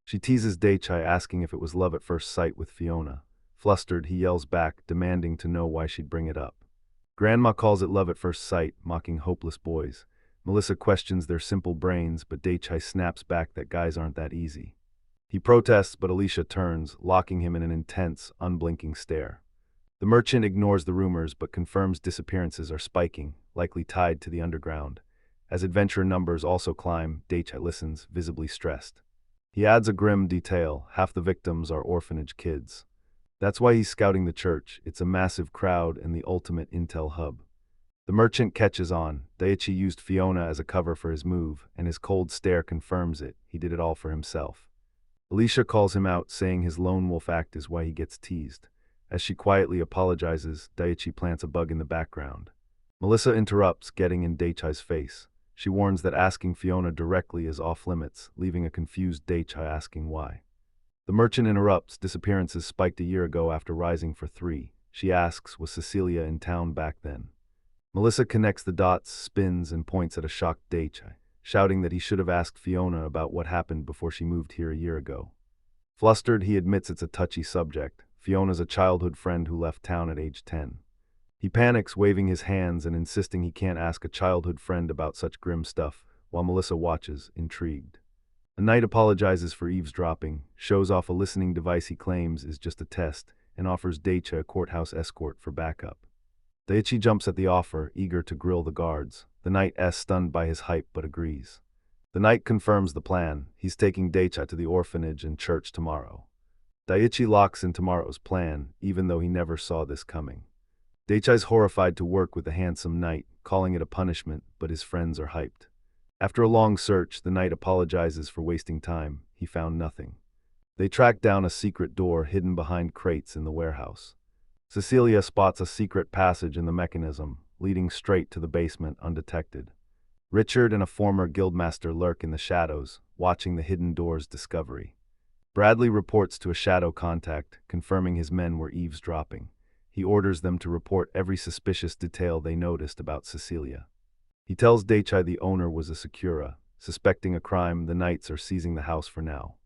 She teases Daichi, asking if it was love at first sight with Fiona. Flustered, he yells back, demanding to know why she'd bring it up. Grandma calls it love at first sight, mocking hopeless boys. Melissa questions their simple brains, but Daichi snaps back that guys aren't that easy. He protests, but Alicia turns, locking him in an intense, unblinking stare. The merchant ignores the rumors, but confirms disappearances are spiking, likely tied to the underground. As adventure numbers also climb, Daichi listens, visibly stressed. He adds a grim detail: half the victims are orphanage kids. That's why he's scouting the church. It's a massive crowd and the ultimate intel hub. The merchant catches on. Daichi used Fiona as a cover for his move, and his cold stare confirms it. He did it all for himself. Alicia calls him out, saying his lone wolf act is why he gets teased. As she quietly apologizes, Daichi plants a bug in the background. Melissa interrupts, getting in Daichi's face. She warns that asking Fiona directly is off limits, leaving a confused Daichi asking why. The merchant interrupts. Disappearances spiked a year ago after rising for 3. She asks, was Cecilia in town back then? Melissa connects the dots, spins, and points at a shocked Daichi, shouting that he should have asked Fiona about what happened before she moved here a year ago. Flustered, he admits it's a touchy subject. Fiona's a childhood friend who left town at age 10. He panics, waving his hands and insisting he can't ask a childhood friend about such grim stuff, while Melissa watches, intrigued. A knight apologizes for eavesdropping, shows off a listening device he claims is just a test, and offers Daichi a courthouse escort for backup. Daichi jumps at the offer, eager to grill the guards. The knight is stunned by his hype but agrees. The knight confirms the plan. He's taking Daichi to the orphanage and church tomorrow. Daichi locks in tomorrow's plan, even though he never saw this coming. Daichi's horrified to work with the handsome knight, calling it a punishment, but his friends are hyped. After a long search, the knight apologizes for wasting time. He found nothing. They track down a secret door hidden behind crates in the warehouse. Cecilia spots a secret passage in the mechanism, leading straight to the basement undetected. Richard and a former guildmaster lurk in the shadows, watching the hidden door's discovery. Bradley reports to a shadow contact, confirming his men were eavesdropping. He orders them to report every suspicious detail they noticed about Cecilia. He tells Daichi the owner was a Sakura. Suspecting a crime, the knights are seizing the house for now.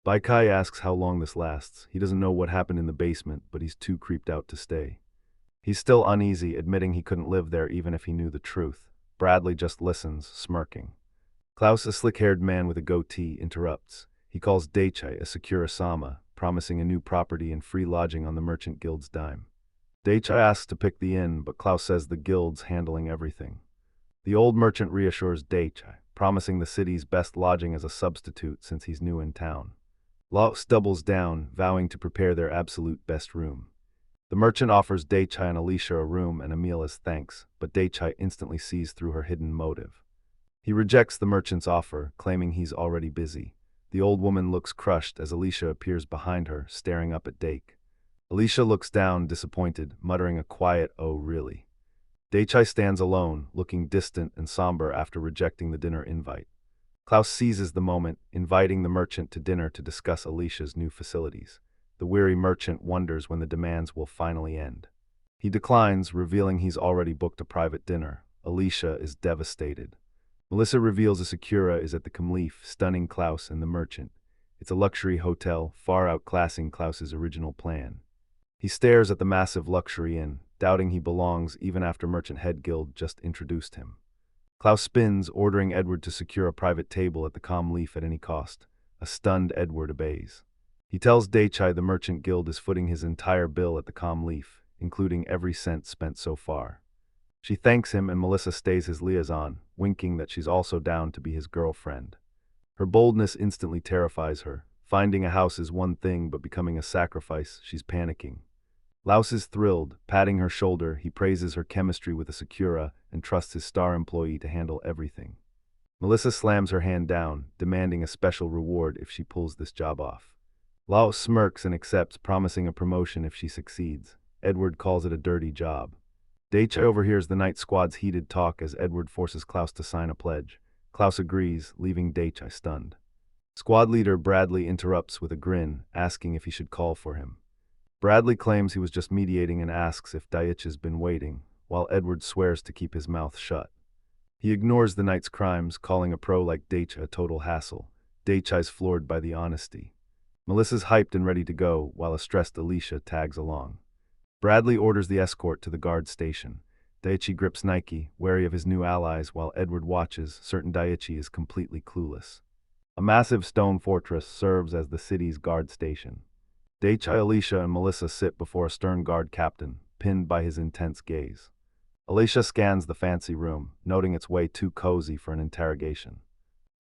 Baikai asks how long this lasts. He doesn't know what happened in the basement, but he's too creeped out to stay. He's still uneasy, admitting he couldn't live there even if he knew the truth. Bradley just listens, smirking. Klaus, a slick-haired man with a goatee, interrupts. He calls Daichi a Sakura-sama, promising a new property and free lodging on the Merchant Guild's dime. Daichi asks to pick the inn, but Klaus says the guild's handling everything. The old merchant reassures Daichi, promising the city's best lodging as a substitute since he's new in town. Klaus doubles down, vowing to prepare their absolute best room. The merchant offers Daichi and Alicia a room and a meal as thanks, but Daichi instantly sees through her hidden motive. He rejects the merchant's offer, claiming he's already busy. The old woman looks crushed as Alicia appears behind her, staring up at Daichi. Alicia looks down, disappointed, muttering a quiet, "Oh, really?" Daichi stands alone, looking distant and somber after rejecting the dinner invite. Klaus seizes the moment, inviting the merchant to dinner to discuss Alicia's new facilities. The weary merchant wonders when the demands will finally end. He declines, revealing he's already booked a private dinner. Alicia is devastated. Melissa reveals a Sakura is at the Kamleaf, stunning Klaus and the merchant. It's a luxury hotel, far outclassing Klaus's original plan. He stares at the massive luxury inn, doubting he belongs even after Merchant Head Guild just introduced him. Klaus spins, ordering Edward to secure a private table at the Kamleaf at any cost. A stunned Edward obeys. He tells Daichi the Merchant Guild is footing his entire bill at the Kamleaf, including every cent spent so far. She thanks him and Melissa stays his liaison, winking that she's also down to be his girlfriend. Her boldness instantly terrifies her. Finding a house is one thing, but becoming a sacrifice, she's panicking. Klaus is thrilled. Patting her shoulder, he praises her chemistry with a Sakura and trusts his star employee to handle everything. Melissa slams her hand down, demanding a special reward if she pulls this job off. Klaus smirks and accepts, promising a promotion if she succeeds. Edward calls it a dirty job. Daichi overhears the night squad's heated talk as Edward forces Klaus to sign a pledge. Klaus agrees, leaving Daichi stunned. Squad leader Bradley interrupts with a grin, asking if he should call for him. Bradley claims he was just mediating and asks if Daichi's been waiting, while Edward swears to keep his mouth shut. He ignores the knight's crimes, calling a pro like Daichi a total hassle. Daichi's floored by the honesty. Melissa's hyped and ready to go, while a stressed Alicia tags along. Bradley orders the escort to the guard station. Daichi grips Nike, wary of his new allies, while Edward watches, certain Daichi is completely clueless. A massive stone fortress serves as the city's guard station. Daichi, Alicia, and Melissa sit before a stern guard captain, pinned by his intense gaze. Alicia scans the fancy room, noting it's way too cozy for an interrogation.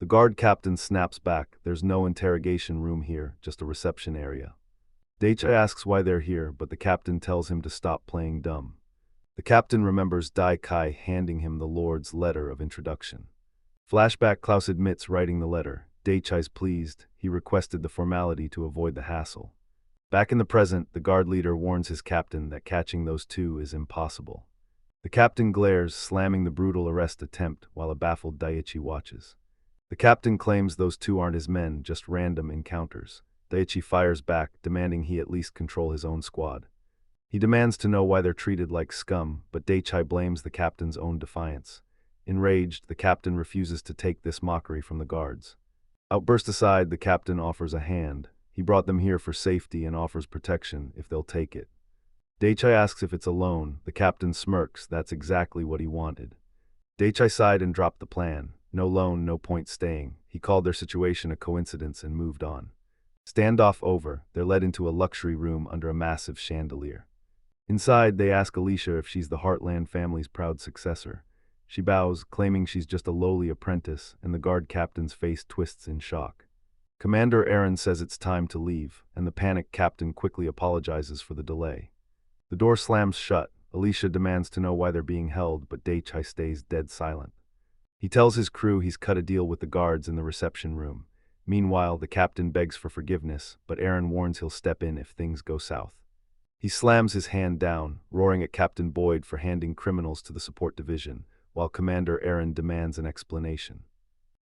The guard captain snaps back, "There's no interrogation room here, just a reception area." Daichi asks why they're here, but the captain tells him to stop playing dumb. The captain remembers Daichi handing him the Lord's letter of introduction. Flashback, Klaus admits writing the letter. Daichi's pleased. He requested the formality to avoid the hassle. Back in the present, the guard leader warns his captain that catching those two is impossible. The captain glares, slamming the brutal arrest attempt while a baffled Daiichi watches. The captain claims those two aren't his men, just random encounters. Daiichi fires back, demanding he at least control his own squad. He demands to know why they're treated like scum, but Daiichi blames the captain's own defiance. Enraged, the captain refuses to take this mockery from the guards. Outburst aside, the captain offers a hand. He brought them here for safety and offers protection if they'll take it. Daiichi asks if it's a loan. The captain smirks. That's exactly what he wanted. Daiichi sighed and dropped the plan. No loan, no point staying. He called their situation a coincidence and moved on. Standoff over, they're led into a luxury room under a massive chandelier. Inside, they ask Alicia if she's the Heartland family's proud successor. She bows, claiming she's just a lowly apprentice, and the guard captain's face twists in shock. Commander Aaron says it's time to leave, and the panicked captain quickly apologizes for the delay. The door slams shut. Alicia demands to know why they're being held, but Daiichi stays dead silent. He tells his crew he's cut a deal with the guards in the reception room. Meanwhile, the captain begs for forgiveness, but Aaron warns he'll step in if things go south. He slams his hand down, roaring at Captain Boyd for handing criminals to the support division, while Commander Aaron demands an explanation.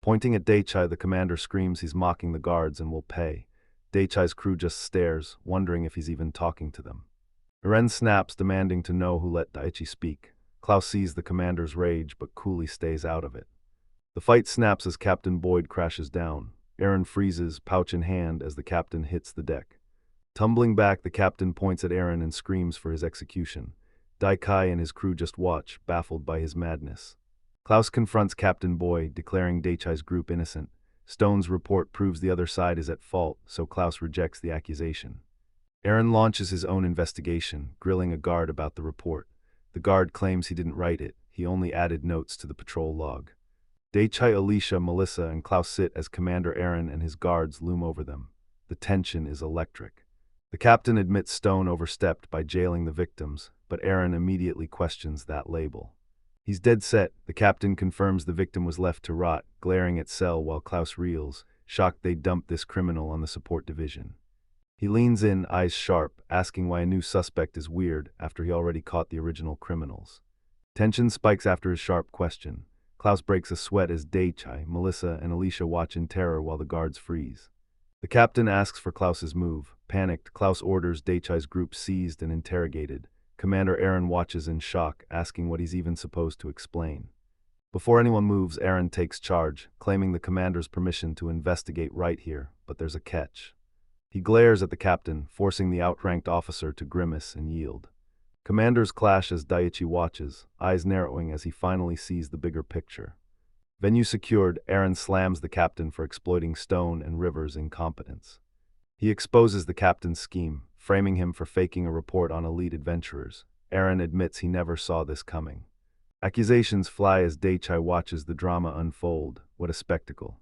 Pointing at Daiichi, the commander screams he's mocking the guards and will pay. Daichi's crew just stares, wondering if he's even talking to them. Eren snaps, demanding to know who let Daiichi speak. Klaus sees the commander's rage, but coolly stays out of it. The fight snaps as Captain Boyd crashes down. Eren freezes, pouch in hand, as the captain hits the deck. Tumbling back, the captain points at Eren and screams for his execution. Daikai and his crew just watch, baffled by his madness. Klaus confronts Captain Boyd, declaring Daichi's group innocent. Stone's report proves the other side is at fault, so Klaus rejects the accusation. Eren launches his own investigation, grilling a guard about the report. The guard claims he didn't write it, he only added notes to the patrol log. Daichi, Alicia, Melissa, and Klaus sit as Commander Eren and his guards loom over them. The tension is electric. The captain admits Stone overstepped by jailing the victims, but Eren immediately questions that label. He's dead set. The captain confirms the victim was left to rot, glaring at Cell while Klaus reels, shocked they dumped this criminal on the support division. He leans in, eyes sharp, asking why a new suspect is weird after he already caught the original criminals. Tension spikes after his sharp question. Klaus breaks a sweat as Daichi, Melissa, and Alicia watch in terror while the guards freeze. The captain asks for Klaus's move. Panicked, Klaus orders Daichi's group seized and interrogated. Commander Eren watches in shock, asking what he's even supposed to explain. Before anyone moves, Eren takes charge, claiming the commander's permission to investigate right here, but there's a catch. He glares at the captain, forcing the outranked officer to grimace and yield. Commanders clash as Daichi watches, eyes narrowing as he finally sees the bigger picture. Venue secured, Eren slams the captain for exploiting Stone and River's incompetence. He exposes the captain's scheme, framing him for faking a report on elite adventurers. Eren admits he never saw this coming. Accusations fly as Daichi watches the drama unfold. What a spectacle.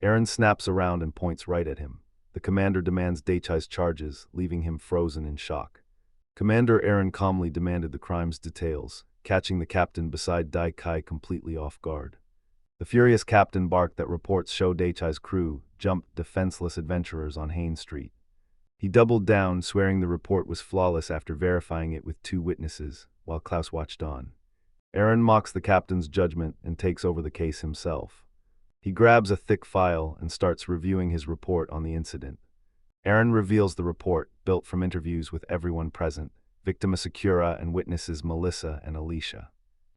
Eren snaps around and points right at him. The commander demands Daichi's charges, leaving him frozen in shock. Commander Eren calmly demanded the crime's details, catching the captain beside Daikai completely off guard. The furious captain barked that reports show Daichi's crew jumped defenseless adventurers on Haines Street. He doubled down, swearing the report was flawless after verifying it with 2 witnesses, while Klaus watched on. Eren mocks the captain's judgment and takes over the case himself. He grabs a thick file and starts reviewing his report on the incident. Eren reveals the report, built from interviews with everyone present, victim Asakura and witnesses Melissa and Alicia.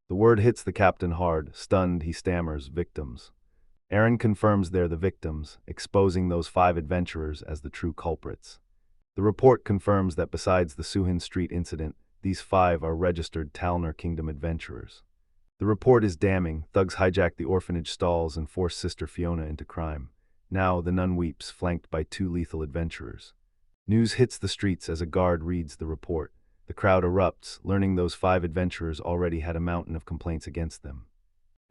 The word hits the captain hard. Stunned, he stammers, victims. Eren confirms they're the victims, exposing those 5 adventurers as the true culprits. The report confirms that besides the Suhin Street incident, these 5 are registered Talner Kingdom adventurers. The report is damning. Thugs hijack the orphanage stalls and force Sister Fiona into crime. Now, the nun weeps, flanked by 2 lethal adventurers. News hits the streets as a guard reads the report. The crowd erupts, learning those 5 adventurers already had a mountain of complaints against them.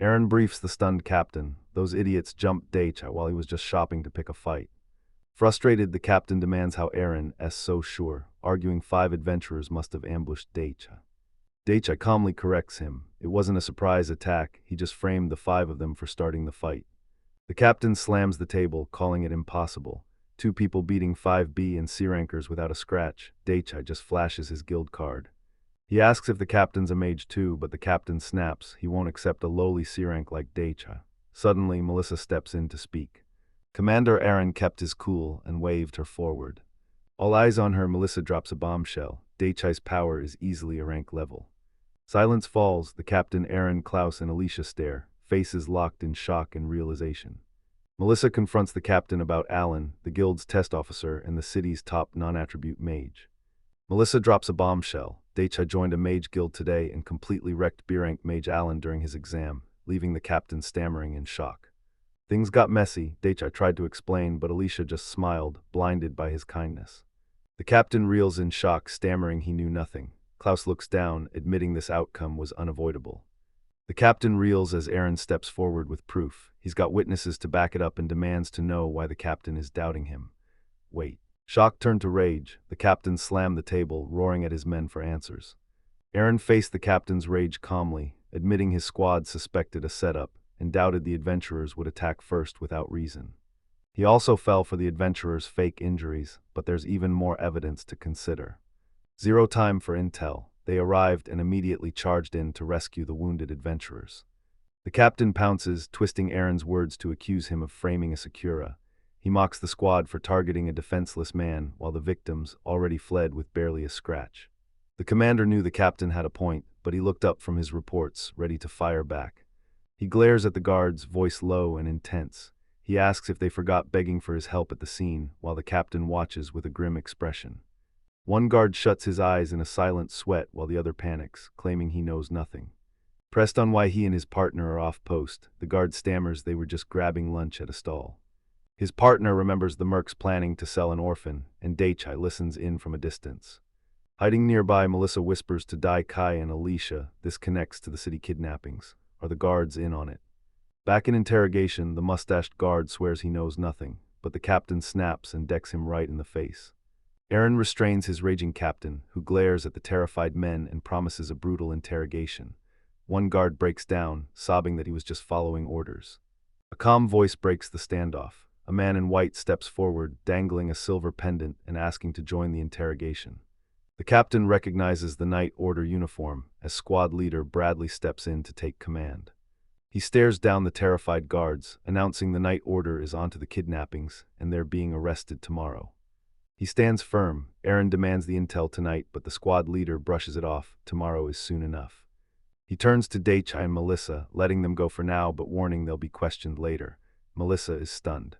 Eren briefs the stunned captain. Those idiots jumped Daichi while he was just shopping to pick a fight. Frustrated, the captain demands how Eren is so sure, arguing 5 adventurers must have ambushed Daichi. Daichi calmly corrects him. It wasn't a surprise attack, he just framed the 5 of them for starting the fight. The captain slams the table, calling it impossible. Two people beating 5B and C rankers without a scratch. Daichai just flashes his guild card. He asks if the captain's a mage too, but the captain snaps he won't accept a lowly C rank like Daichai. Suddenly, Melissa steps in to speak. Commander Aaron kept his cool and waved her forward. All eyes on her, Melissa drops a bombshell. Daichai's power is easily a rank level. Silence falls. The captain, Aaron, Klaus, and Alicia stare, faces locked in shock and realization. Melissa confronts the captain about Alan, the guild's test officer and the city's top non-attribute mage. Melissa drops a bombshell. Daichai joined a mage guild today and completely wrecked B-rank mage Alan during his exam, leaving the captain stammering in shock. Things got messy, Daichai tried to explain, but Alicia just smiled, blinded by his kindness. The captain reels in shock, stammering he knew nothing. Klaus looks down, admitting this outcome was unavoidable. The captain reels as Aaron steps forward with proof. He's got witnesses to back it up and demands to know why the captain is doubting him. Wait. Shock turned to rage. The captain slammed the table, roaring at his men for answers. Aaron faced the captain's rage calmly, admitting his squad suspected a setup and doubted the adventurers would attack first without reason. He also fell for the adventurers' fake injuries, but there's even more evidence to consider. Zero time for intel. They arrived and immediately charged in to rescue the wounded adventurers. The captain pounces, twisting Aaron's words to accuse him of framing a Sakura. He mocks the squad for targeting a defenseless man, while the victims already fled with barely a scratch. The commander knew the captain had a point, but he looked up from his reports, ready to fire back. He glares at the guards, voice low and intense. He asks if they forgot begging for his help at the scene, while the captain watches with a grim expression. One guard shuts his eyes in a silent sweat while the other panics, claiming he knows nothing. Pressed on why he and his partner are off post, the guard stammers they were just grabbing lunch at a stall. His partner remembers the mercs planning to sell an orphan, and Daichai listens in from a distance. Hiding nearby, Melissa whispers to Dai Kai and Alicia, this connects to the city kidnappings. Are the guards in on it? Back in interrogation, the mustached guard swears he knows nothing, but the captain snaps and decks him right in the face. Aaron restrains his raging captain, who glares at the terrified men and promises a brutal interrogation. One guard breaks down, sobbing that he was just following orders. A calm voice breaks the standoff. A man in white steps forward, dangling a silver pendant and asking to join the interrogation. The captain recognizes the night order uniform as squad leader Bradley steps in to take command. He stares down the terrified guards, announcing the night order is onto the kidnappings and they're being arrested tomorrow. He stands firm. Aaron demands the intel tonight, but the squad leader brushes it off. Tomorrow is soon enough. He turns to Daichai and Melissa, letting them go for now but warning they'll be questioned later. Melissa is stunned.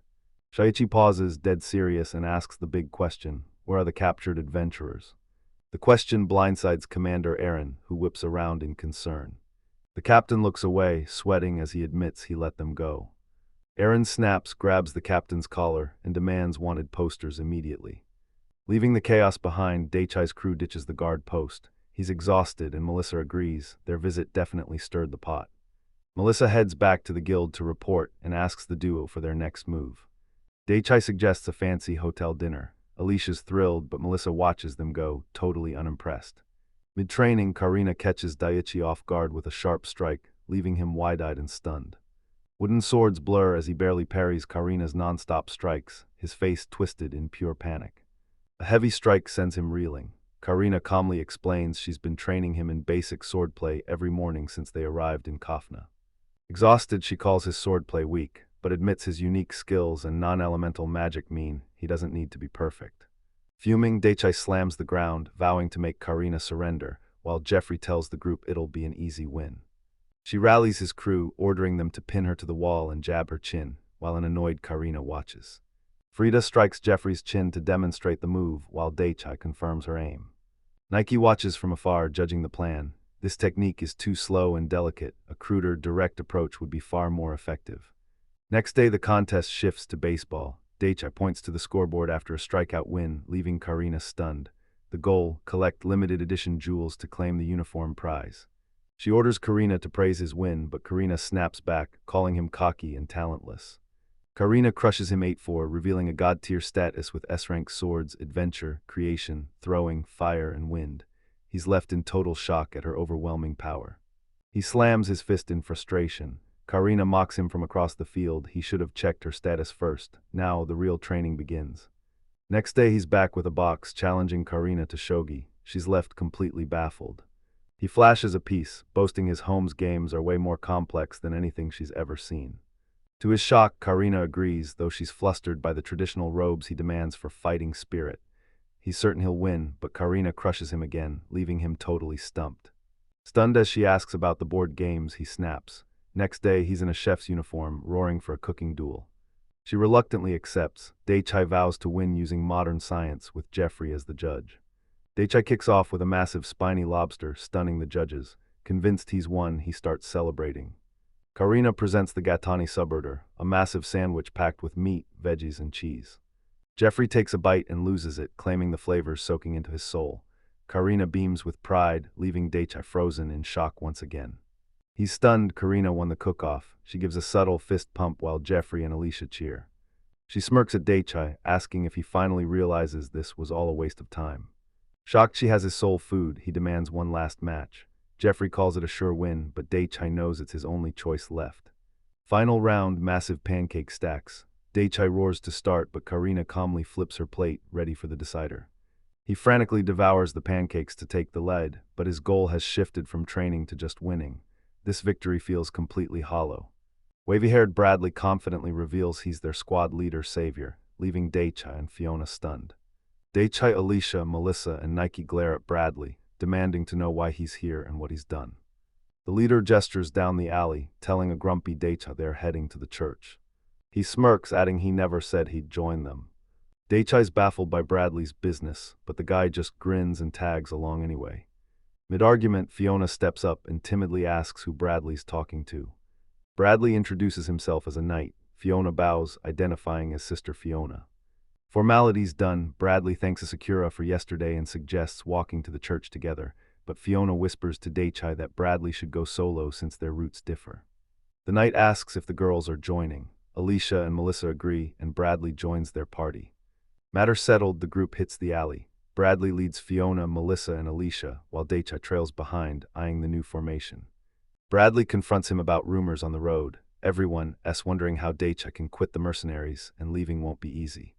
Shaiichi pauses, dead serious, and asks the big question, where are the captured adventurers? The question blindsides Commander Aaron, who whips around in concern. The captain looks away, sweating as he admits he let them go. Aaron snaps, grabs the captain's collar, and demands wanted posters immediately. Leaving the chaos behind, Daichai's crew ditches the guard post. He's exhausted, and Melissa agrees. Their visit definitely stirred the pot. Melissa heads back to the guild to report and asks the duo for their next move. Daichai suggests a fancy hotel dinner. Alicia's thrilled, but Melissa watches them go, totally unimpressed. Mid-training, Karina catches Daichi off guard with a sharp strike, leaving him wide-eyed and stunned. Wooden swords blur as he barely parries Karina's non-stop strikes, his face twisted in pure panic. A heavy strike sends him reeling. Karina calmly explains she's been training him in basic swordplay every morning since they arrived in Kafna. Exhausted, she calls his swordplay weak, but admits his unique skills and non-elemental magic mean he doesn't need to be perfect. Fuming, Daichai slams the ground, vowing to make Karina surrender, while Jeffrey tells the group it'll be an easy win. She rallies his crew, ordering them to pin her to the wall and jab her chin, while an annoyed Karina watches. Frida strikes Jeffrey's chin to demonstrate the move, while Daichai confirms her aim. Nike watches from afar, judging the plan. This technique is too slow and delicate. A cruder, direct approach would be far more effective. Next day, the contest shifts to baseball. Daichai points to the scoreboard after a strikeout win, leaving Karina stunned. The goal: collect limited edition jewels to claim the uniform prize. She orders Karina to praise his win, but Karina snaps back, calling him cocky and talentless. Karina crushes him 8-4, revealing a god-tier status with S-rank swords, adventure, creation, throwing, fire, and wind. He's left in total shock at her overwhelming power. He slams his fist in frustration. Karina mocks him from across the field. He should have checked her status first. Now, the real training begins. Next day, he's back with a box, challenging Karina to shogi. She's left completely baffled. He flashes a piece, boasting his home's games are way more complex than anything she's ever seen. To his shock, Karina agrees, though she's flustered by the traditional robes he demands for fighting spirit. He's certain he'll win, but Karina crushes him again, leaving him totally stumped. Stunned as she asks about the board games, he snaps. Next day, he's in a chef's uniform, roaring for a cooking duel. She reluctantly accepts. Daichai vows to win using modern science, with Jeffrey as the judge. Daichai kicks off with a massive spiny lobster, stunning the judges. Convinced he's won, he starts celebrating. Karina presents the Gatani suborder, a massive sandwich packed with meat, veggies, and cheese. Jeffrey takes a bite and loses it, claiming the flavors soaking into his soul. Karina beams with pride, leaving Daichai frozen in shock once again. He's stunned. Karina won the cook-off. She gives a subtle fist pump while Jeffrey and Alicia cheer. She smirks at Daichai, asking if he finally realizes this was all a waste of time. Shocked she has his soul food, he demands one last match. Jeffrey calls it a sure win, but Daichai knows it's his only choice left. Final round, massive pancake stacks. Daichai roars to start, but Karina calmly flips her plate, ready for the decider. He frantically devours the pancakes to take the lead, but his goal has shifted from training to just winning. This victory feels completely hollow. Wavy-haired Bradley confidently reveals he's their squad leader savior, leaving Daichai and Fiona stunned. Daichai, Alicia, Melissa, and Nike glare at Bradley, demanding to know why he's here and what he's done. The leader gestures down the alley, telling a grumpy Daichai they're heading to the church. He smirks, adding he never said he'd join them. Daichai's baffled by Bradley's business, but the guy just grins and tags along anyway. Mid-argument, Fiona steps up and timidly asks who Bradley's talking to. Bradley introduces himself as a knight. Fiona bows, identifying as Sister Fiona. Formalities done, Bradley thanks Asakura for yesterday and suggests walking to the church together, but Fiona whispers to Daichai that Bradley should go solo since their routes differ. The knight asks if the girls are joining. Alicia and Melissa agree, and Bradley joins their party. Matter settled, the group hits the alley. Bradley leads Fiona, Melissa, and Alicia, while Daichai trails behind, eyeing the new formation. Bradley confronts him about rumors on the road. Everyone's wondering how Daichai can quit the mercenaries, and leaving won't be easy.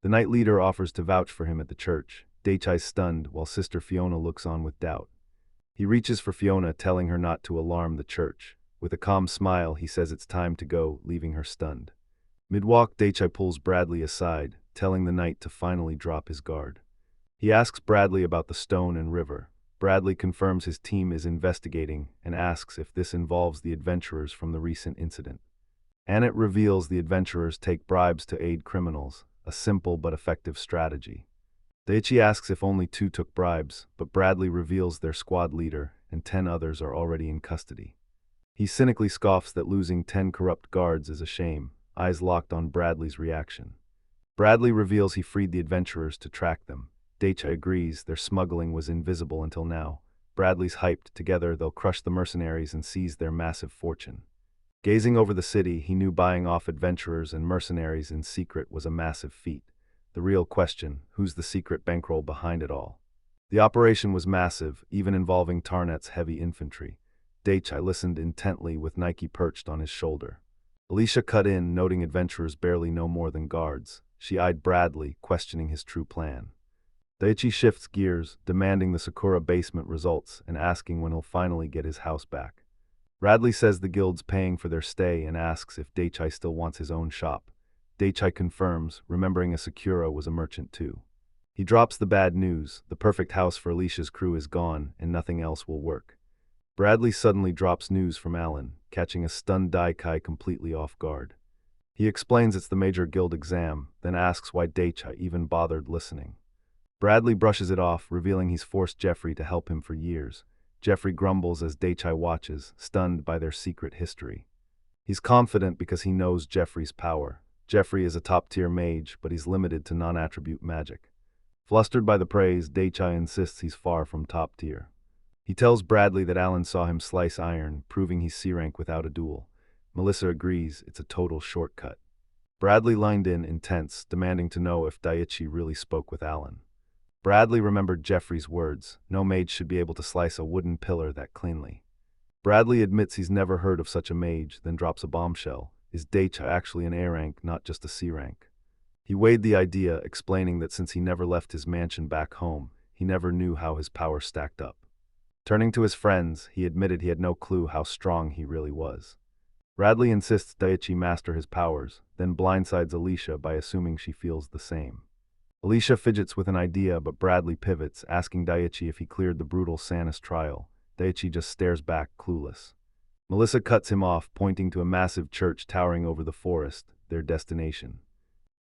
The knight leader offers to vouch for him at the church. Daichai's stunned, while Sister Fiona looks on with doubt. He reaches for Fiona, telling her not to alarm the church. With a calm smile, he says it's time to go, leaving her stunned. Mid-walk, Daichai pulls Bradley aside, telling the knight to finally drop his guard. He asks Bradley about the stone and river. Bradley confirms his team is investigating and asks if this involves the adventurers from the recent incident. Annette reveals the adventurers take bribes to aid criminals, a simple but effective strategy. Daichi asks if only 2 took bribes, but Bradley reveals their squad leader and 10 others are already in custody. He cynically scoffs that losing 10 corrupt guards is a shame, eyes locked on Bradley's reaction. Bradley reveals he freed the adventurers to track them. Daichai agrees their smuggling was invisible until now. Bradley's hyped. Together they'll crush the mercenaries and seize their massive fortune. Gazing over the city, he knew buying off adventurers and mercenaries in secret was a massive feat. The real question, who's the secret bankroll behind it all? The operation was massive, even involving Tarnet's heavy infantry. Daichai listened intently with Nike perched on his shoulder. Alicia cut in, noting adventurers barely no more than guards. She eyed Bradley, questioning his true plan. Daichi shifts gears, demanding the Sakura basement results and asking when he'll finally get his house back. Bradley says the guild's paying for their stay and asks if Daichai still wants his own shop. Daichai confirms, remembering Asakura was a merchant too. He drops the bad news: the perfect house for Alicia's crew is gone and nothing else will work. Bradley suddenly drops news from Alan, catching a stunned Daikai completely off guard. He explains it's the major guild exam, then asks why Daichai even bothered listening. Bradley brushes it off, revealing he's forced Jeffrey to help him for years. Jeffrey grumbles as Daichai watches, stunned by their secret history. He's confident because he knows Jeffrey's power. Jeffrey is a top-tier mage, but he's limited to non-attribute magic. Flustered by the praise, Daichai insists he's far from top-tier. He tells Bradley that Alan saw him slice iron, proving he's C-rank without a duel. Melissa agrees it's a total shortcut. Bradley lined in, intense, demanding to know if Daichi really spoke with Alan. Bradley remembered Jeffrey's words: no mage should be able to slice a wooden pillar that cleanly. Bradley admits he's never heard of such a mage, then drops a bombshell. Is Daichi actually an A rank, not just a C rank? He weighed the idea, explaining that since he never left his mansion back home, he never knew how his power stacked up. Turning to his friends, he admitted he had no clue how strong he really was. Bradley insists Daichi master his powers, then blindsides Alicia by assuming she feels the same. Alicia fidgets with an idea, but Bradley pivots, asking Daichi if he cleared the brutal Sanus trial. Daichi just stares back, clueless. Melissa cuts him off, pointing to a massive church towering over the forest, their destination.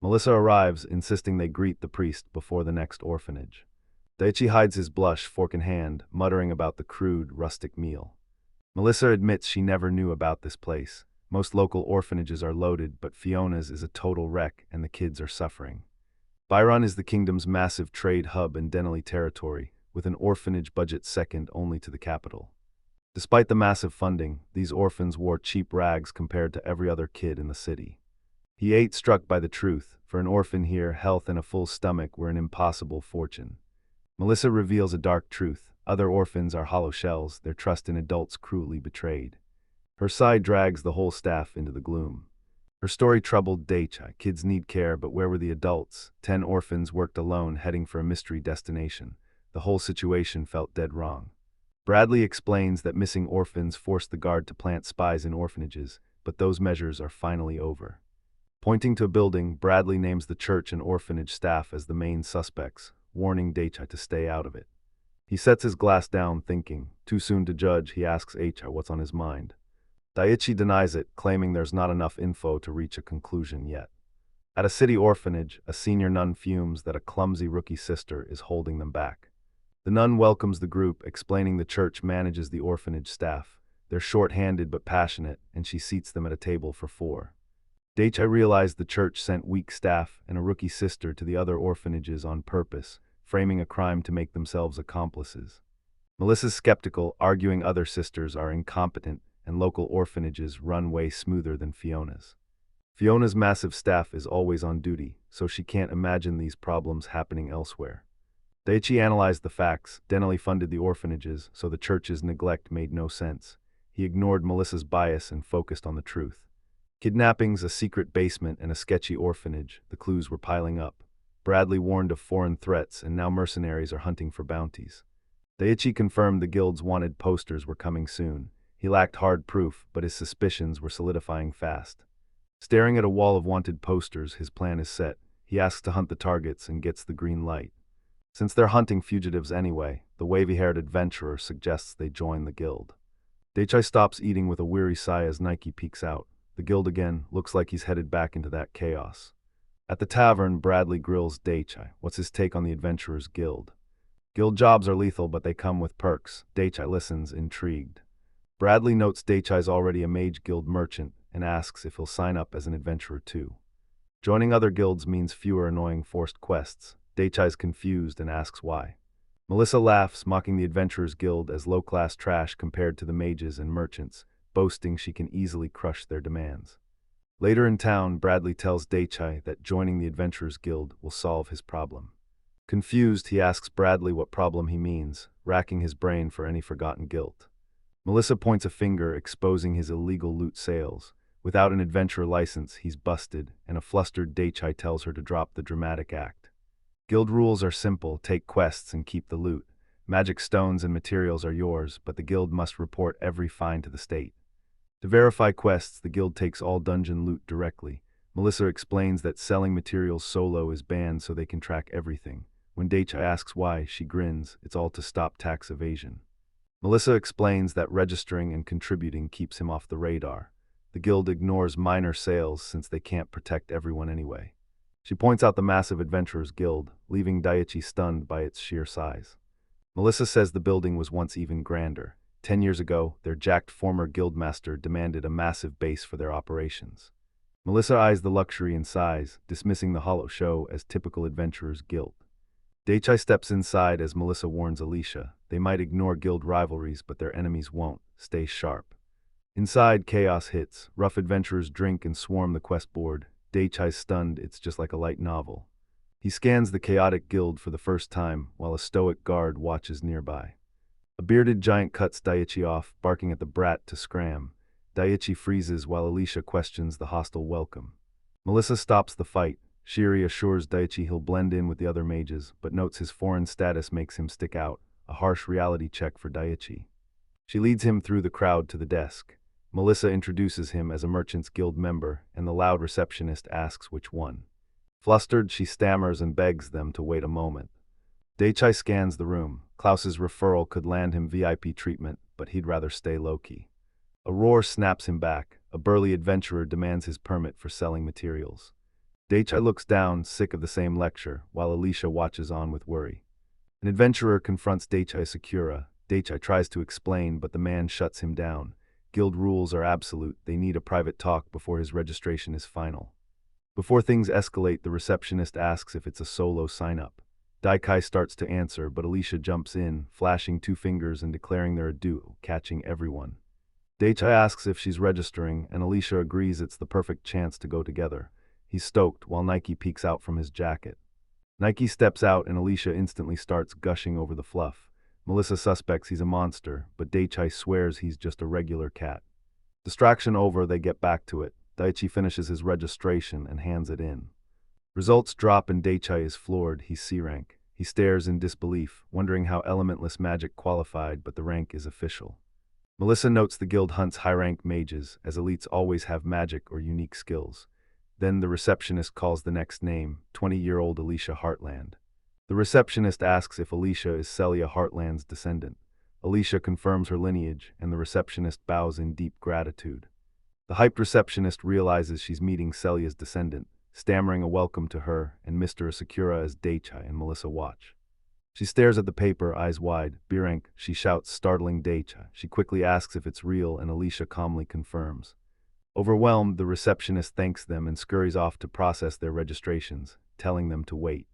Melissa arrives, insisting they greet the priest before the next orphanage. Daichi hides his blush, fork in hand, muttering about the crude, rustic meal. Melissa admits she never knew about this place. Most local orphanages are loaded, but Fiona's is a total wreck and the kids are suffering. Byron is the kingdom's massive trade hub in Denali territory, with an orphanage budget second only to the capital. Despite the massive funding, these orphans wore cheap rags compared to every other kid in the city. He ate, struck by the truth. For an orphan here, health and a full stomach were an impossible fortune. Melissa reveals a dark truth. Other orphans are hollow shells, their trust in adults cruelly betrayed. Her sigh drags the whole staff into the gloom. Her story troubled Daichi. Kids need care, but where were the adults? 10 orphans worked alone, heading for a mystery destination. The whole situation felt dead wrong. Bradley explains that missing orphans forced the guard to plant spies in orphanages, but those measures are finally over. Pointing to a building, Bradley names the church and orphanage staff as the main suspects, warning Daichi to stay out of it. He sets his glass down, thinking. Too soon to judge, he asks Daichi what's on his mind. Daichi denies it, claiming there's not enough info to reach a conclusion yet. At a city orphanage, a senior nun fumes that a clumsy rookie sister is holding them back. The nun welcomes the group, explaining the church manages the orphanage staff. They're short-handed but passionate, and she seats them at a table for 4. Daichi realized the church sent weak staff and a rookie sister to the other orphanages on purpose, framing a crime to make themselves accomplices. Melissa's skeptical, arguing other sisters are incompetent and local orphanages run way smoother than Fiona's. Fiona's massive staff is always on duty, so she can't imagine these problems happening elsewhere. Daichi analyzed the facts. Denali funded the orphanages, so the church's neglect made no sense. He ignored Melissa's bias and focused on the truth. Kidnappings, a secret basement, and a sketchy orphanage, the clues were piling up. Bradley warned of foreign threats, and now mercenaries are hunting for bounties. Daichi confirmed the guild's wanted posters were coming soon. He lacked hard proof, but his suspicions were solidifying fast. Staring at a wall of wanted posters, his plan is set. He asks to hunt the targets and gets the green light. Since they're hunting fugitives anyway, the wavy-haired adventurer suggests they join the guild. Daichi stops eating with a weary sigh as Nike peeks out. The guild again, looks like he's headed back into that chaos. At the tavern, Bradley grills Daichi. What's his take on the Adventurers Guild? Guild jobs are lethal, but they come with perks. Daichi listens, intrigued. Bradley notes Daichi's already a mage guild merchant and asks if he'll sign up as an adventurer too. Joining other guilds means fewer annoying forced quests. Daichi's confused and asks why. Melissa laughs, mocking the Adventurers Guild as low-class trash compared to the mages and merchants, boasting she can easily crush their demands. Later in town, Bradley tells Daichi that joining the Adventurers Guild will solve his problem. Confused, he asks Bradley what problem he means, racking his brain for any forgotten guilt. Melissa points a finger, exposing his illegal loot sales. Without an adventurer license, he's busted, and a flustered Daichi tells her to drop the dramatic act. Guild rules are simple: take quests and keep the loot. Magic stones and materials are yours, but the guild must report every find to the state. To verify quests, the guild takes all dungeon loot directly. Melissa explains that selling materials solo is banned so they can track everything. When Daichi asks why, she grins. It's all to stop tax evasion. Melissa explains that registering and contributing keeps him off the radar. The guild ignores minor sales since they can't protect everyone anyway. She points out the massive Adventurers Guild, leaving Daichi stunned by its sheer size. Melissa says the building was once even grander. 10 years ago, their jacked former guildmaster demanded a massive base for their operations. Melissa eyes the luxury and sighs, dismissing the hollow show as typical Adventurers Guild. Daichi steps inside as Melissa warns Alicia. They might ignore guild rivalries, but their enemies won't. Stay sharp. Inside, chaos hits. Rough adventurers drink and swarm the quest board. Daichi's stunned. It's just like a light novel. He scans the chaotic guild for the first time, while a stoic guard watches nearby. A bearded giant cuts Daiichi off, barking at the brat to scram. Daiichi freezes while Alicia questions the hostile welcome. Melissa stops the fight. Shiri assures Daiichi he'll blend in with the other mages, but notes his foreign status makes him stick out, a harsh reality check for Daiichi. She leads him through the crowd to the desk. Melissa introduces him as a Merchants Guild member, and the loud receptionist asks which one. Flustered, she stammers and begs them to wait a moment. Daiichi scans the room. Klaus's referral could land him VIP treatment, but he'd rather stay low-key. A roar snaps him back. A burly adventurer demands his permit for selling materials. Daiichi looks down, sick of the same lecture, while Alicia watches on with worry. An adventurer confronts Daiichi Sakura. Daiichi tries to explain, but the man shuts him down. Guild rules are absolute. They need a private talk before his registration is final. Before things escalate, the receptionist asks if it's a solo sign-up. Daiichi starts to answer, but Alicia jumps in, flashing two fingers and declaring they're a duo, catching everyone. Daiichi asks if she's registering, and Alicia agrees it's the perfect chance to go together. He's stoked, while Nike peeks out from his jacket. Nike steps out, and Alicia instantly starts gushing over the fluff. Melissa suspects he's a monster, but Daiichi swears he's just a regular cat. Distraction over, they get back to it. Daiichi finishes his registration and hands it in. Results drop and Daiichi is floored. He's C rank. He stares in disbelief, wondering how elementless magic qualified, but the rank is official. Melissa notes the guild hunts high-rank mages, as elites always have magic or unique skills. Then the receptionist calls the next name, 20-year-old Alicia Heartland. The receptionist asks if Alicia is Celia Heartland's descendant. Alicia confirms her lineage, and the receptionist bows in deep gratitude. The hyped receptionist realizes she's meeting Celia's descendant, stammering a welcome to her and Mr. Sakura as Daiichi and Melissa watch. She stares at the paper, eyes wide. Birank, she shouts, startling Daiichi. She quickly asks if it's real, and Alicia calmly confirms. Overwhelmed, the receptionist thanks them and scurries off to process their registrations, telling them to wait.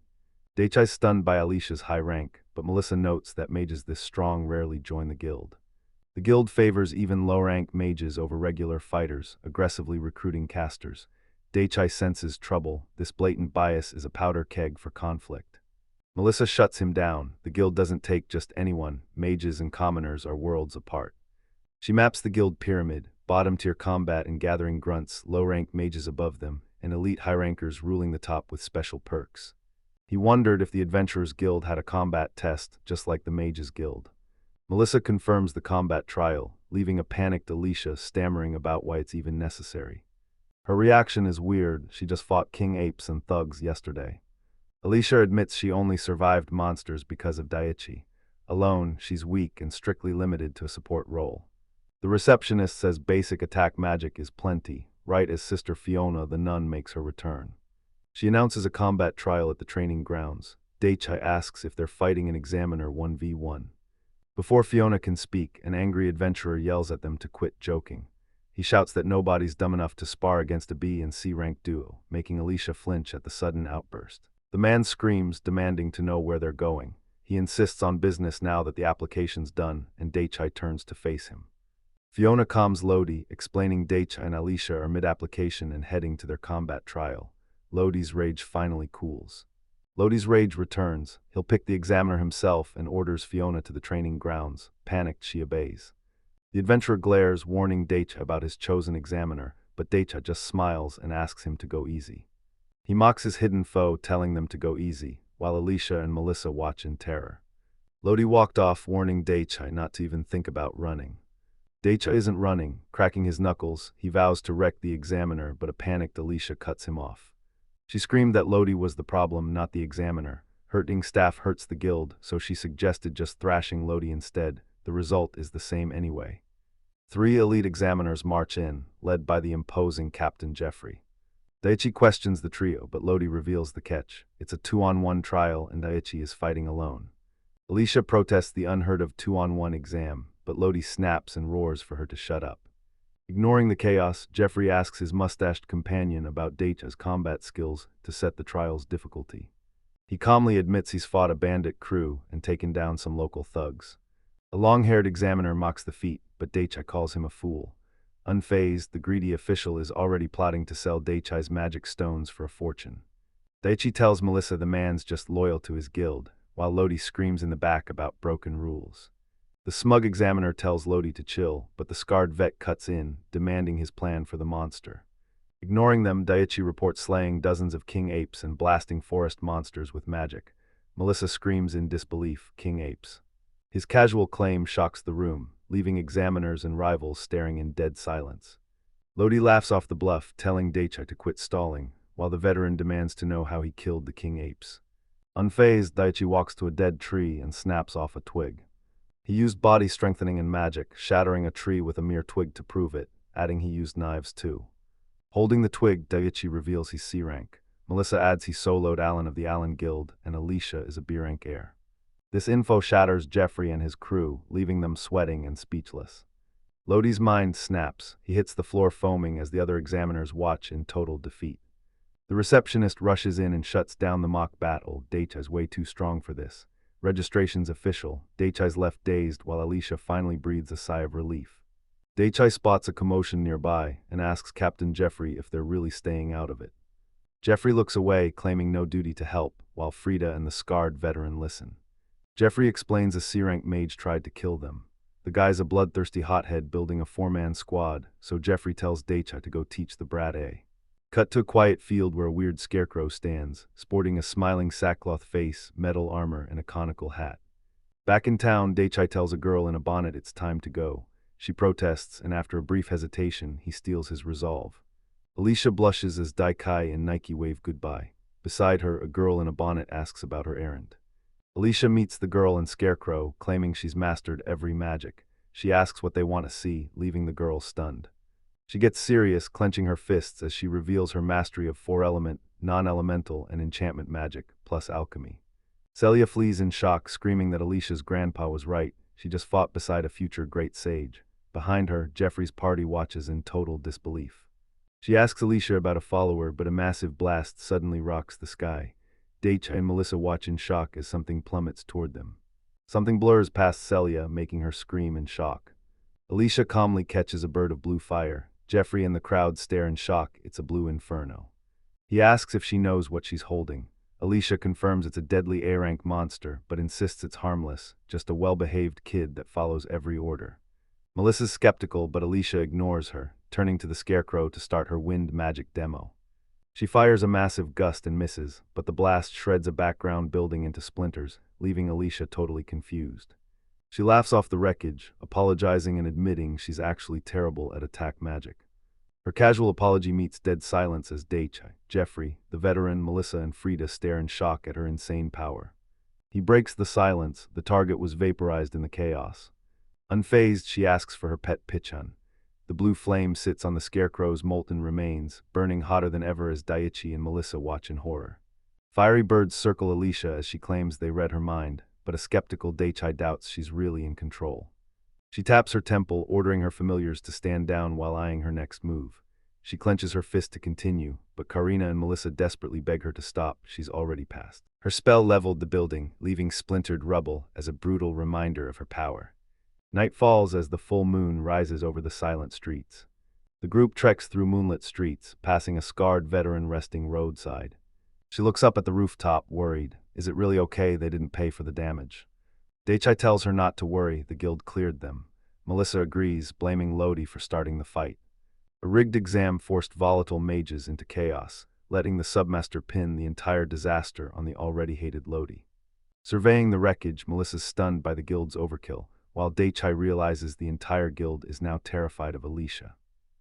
Daiichi's stunned by Alicia's high rank, but Melissa notes that mages this strong rarely join the guild. The guild favors even low-rank mages over regular fighters, aggressively recruiting casters. Daiichi senses trouble. This blatant bias is a powder keg for conflict. Melissa shuts him down. The guild doesn't take just anyone. Mages and commoners are worlds apart. She maps the guild pyramid, bottom-tier combat and gathering grunts, low-rank mages above them, and elite high-rankers ruling the top with special perks. He wondered if the Adventurers Guild had a combat test, just like the Mages Guild. Melissa confirms the combat trial, leaving a panicked Alicia stammering about why it's even necessary. Her reaction is weird. She just fought king apes and thugs yesterday. Alicia admits she only survived monsters because of Daiichi. Alone, she's weak and strictly limited to a support role. The receptionist says basic attack magic is plenty, right as Sister Fiona the nun makes her return. She announces a combat trial at the training grounds. Daiichi asks if they're fighting an examiner 1v1. Before Fiona can speak, an angry adventurer yells at them to quit joking. He shouts that nobody's dumb enough to spar against a B and C rank duo, making Alicia flinch at the sudden outburst. The man screams, demanding to know where they're going. He insists on business now that the application's done, and Daiichi turns to face him. Fiona calms Lodi, explaining Daiichi and Alicia are mid-application and heading to their combat trial. Lodi's rage finally cools. Lodi's rage returns. He'll pick the examiner himself and orders Fiona to the training grounds. Panicked, she obeys. The adventurer glares, warning Daiichi about his chosen examiner, but Daiichi just smiles and asks him to go easy. He mocks his hidden foe, telling them to go easy, while Alicia and Melissa watch in terror. Lodi walked off, warning Daiichi not to even think about running. Daiichi isn't running. Cracking his knuckles, he vows to wreck the examiner, but a panicked Alicia cuts him off. She screamed that Lodi was the problem, not the examiner. Hurting staff hurts the guild, so she suggested just thrashing Lodi instead. The result is the same anyway. 3 elite examiners march in, led by the imposing Captain Jeffrey. Daiichi questions the trio, but Lodi reveals the catch. It's a 2-on-1 trial, and Daiichi is fighting alone. Alicia protests the unheard-of 2-on-1 exam, but Lodi snaps and roars for her to shut up. Ignoring the chaos, Jeffrey asks his mustached companion about Daiichi's combat skills to set the trial's difficulty. He calmly admits he's fought a bandit crew and taken down some local thugs. A long-haired examiner mocks the feat, but Daiichi calls him a fool. Unfazed, the greedy official is already plotting to sell Daiichi's magic stones for a fortune. Daiichi tells Melissa the man's just loyal to his guild, while Lodi screams in the back about broken rules. The smug examiner tells Lodi to chill, but the scarred vet cuts in, demanding his plan for the monster. Ignoring them, Daiichi reports slaying dozens of king apes and blasting forest monsters with magic. Melissa screams in disbelief, "King apes." His casual claim shocks the room, leaving examiners and rivals staring in dead silence. Lodi laughs off the bluff, telling Daiichi to quit stalling, while the veteran demands to know how he killed the king apes. Unfazed, Daiichi walks to a dead tree and snaps off a twig. He used body strengthening and magic, shattering a tree with a mere twig to prove it, adding he used knives too. Holding the twig, Daiichi reveals he's C rank. Melissa adds he soloed Alan of the Allen Guild, and Alicia is a B rank heir. This info shatters Jeffrey and his crew, leaving them sweating and speechless. Lodi's mind snaps. He hits the floor foaming as the other examiners watch in total defeat. The receptionist rushes in and shuts down the mock battle. Daichi's way too strong for this. Registration's official. Daichi's left dazed while Alicia finally breathes a sigh of relief. Daichi spots a commotion nearby and asks Captain Jeffrey if they're really staying out of it. Jeffrey looks away, claiming no duty to help, while Frida and the scarred veteran listen. Jeffrey explains a C-rank mage tried to kill them. The guy's a bloodthirsty hothead building a four-man squad, so Jeffrey tells Daichi to go teach the brat a. Cut to a quiet field where a weird scarecrow stands, sporting a smiling sackcloth face, metal armor, and a conical hat. Back in town, Daichi tells a girl in a bonnet it's time to go. She protests, and after a brief hesitation, he steals his resolve. Alicia blushes as Daikai and Nike wave goodbye. Beside her, a girl in a bonnet asks about her errand. Alicia meets the girl and Scarecrow, claiming she's mastered every magic. She asks what they want to see, leaving the girl stunned. She gets serious, clenching her fists as she reveals her mastery of four-element, non-elemental, and enchantment magic, plus alchemy. Celia flees in shock, screaming that Alicia's grandpa was right. She just fought beside a future great sage. Behind her, Jeffrey's party watches in total disbelief. She asks Alicia about a follower, but a massive blast suddenly rocks the sky. Daichi and Melissa watch in shock as something plummets toward them. Something blurs past Celia, making her scream in shock. Alicia calmly catches a bird of blue fire. Jeffrey and the crowd stare in shock. It's a blue inferno. He asks if she knows what she's holding. Alicia confirms it's a deadly A-rank monster, but insists it's harmless, just a well-behaved kid that follows every order. Melissa's skeptical, but Alicia ignores her, turning to the Scarecrow to start her wind magic demo. She fires a massive gust and misses, but the blast shreds a background building into splinters, leaving Alicia totally confused. She laughs off the wreckage, apologizing and admitting she's actually terrible at attack magic. Her casual apology meets dead silence as Daichi, Jeffrey, the veteran, Melissa, and Frida stare in shock at her insane power. He breaks the silence. The target was vaporized in the chaos. Unfazed, she asks for her pet Pichun. The blue flame sits on the Scarecrow's molten remains, burning hotter than ever as Daichi and Melissa watch in horror. Fiery birds circle Alicia as she claims they read her mind, but a skeptical Daichi doubts she's really in control. She taps her temple, ordering her familiars to stand down while eyeing her next move. She clenches her fist to continue, but Karina and Melissa desperately beg her to stop. She's already passed. Her spell leveled the building, leaving splintered rubble as a brutal reminder of her power. Night falls as the full moon rises over the silent streets. The group treks through moonlit streets, passing a scarred veteran resting roadside. She looks up at the rooftop, worried. Is it really okay they didn't pay for the damage? Daichi tells her not to worry, the guild cleared them. Melissa agrees, blaming Lodi for starting the fight. A rigged exam forced volatile mages into chaos, letting the submaster pin the entire disaster on the already hated Lodi. Surveying the wreckage, Melissa's stunned by the guild's overkill, while Daichi realizes the entire guild is now terrified of Alicia.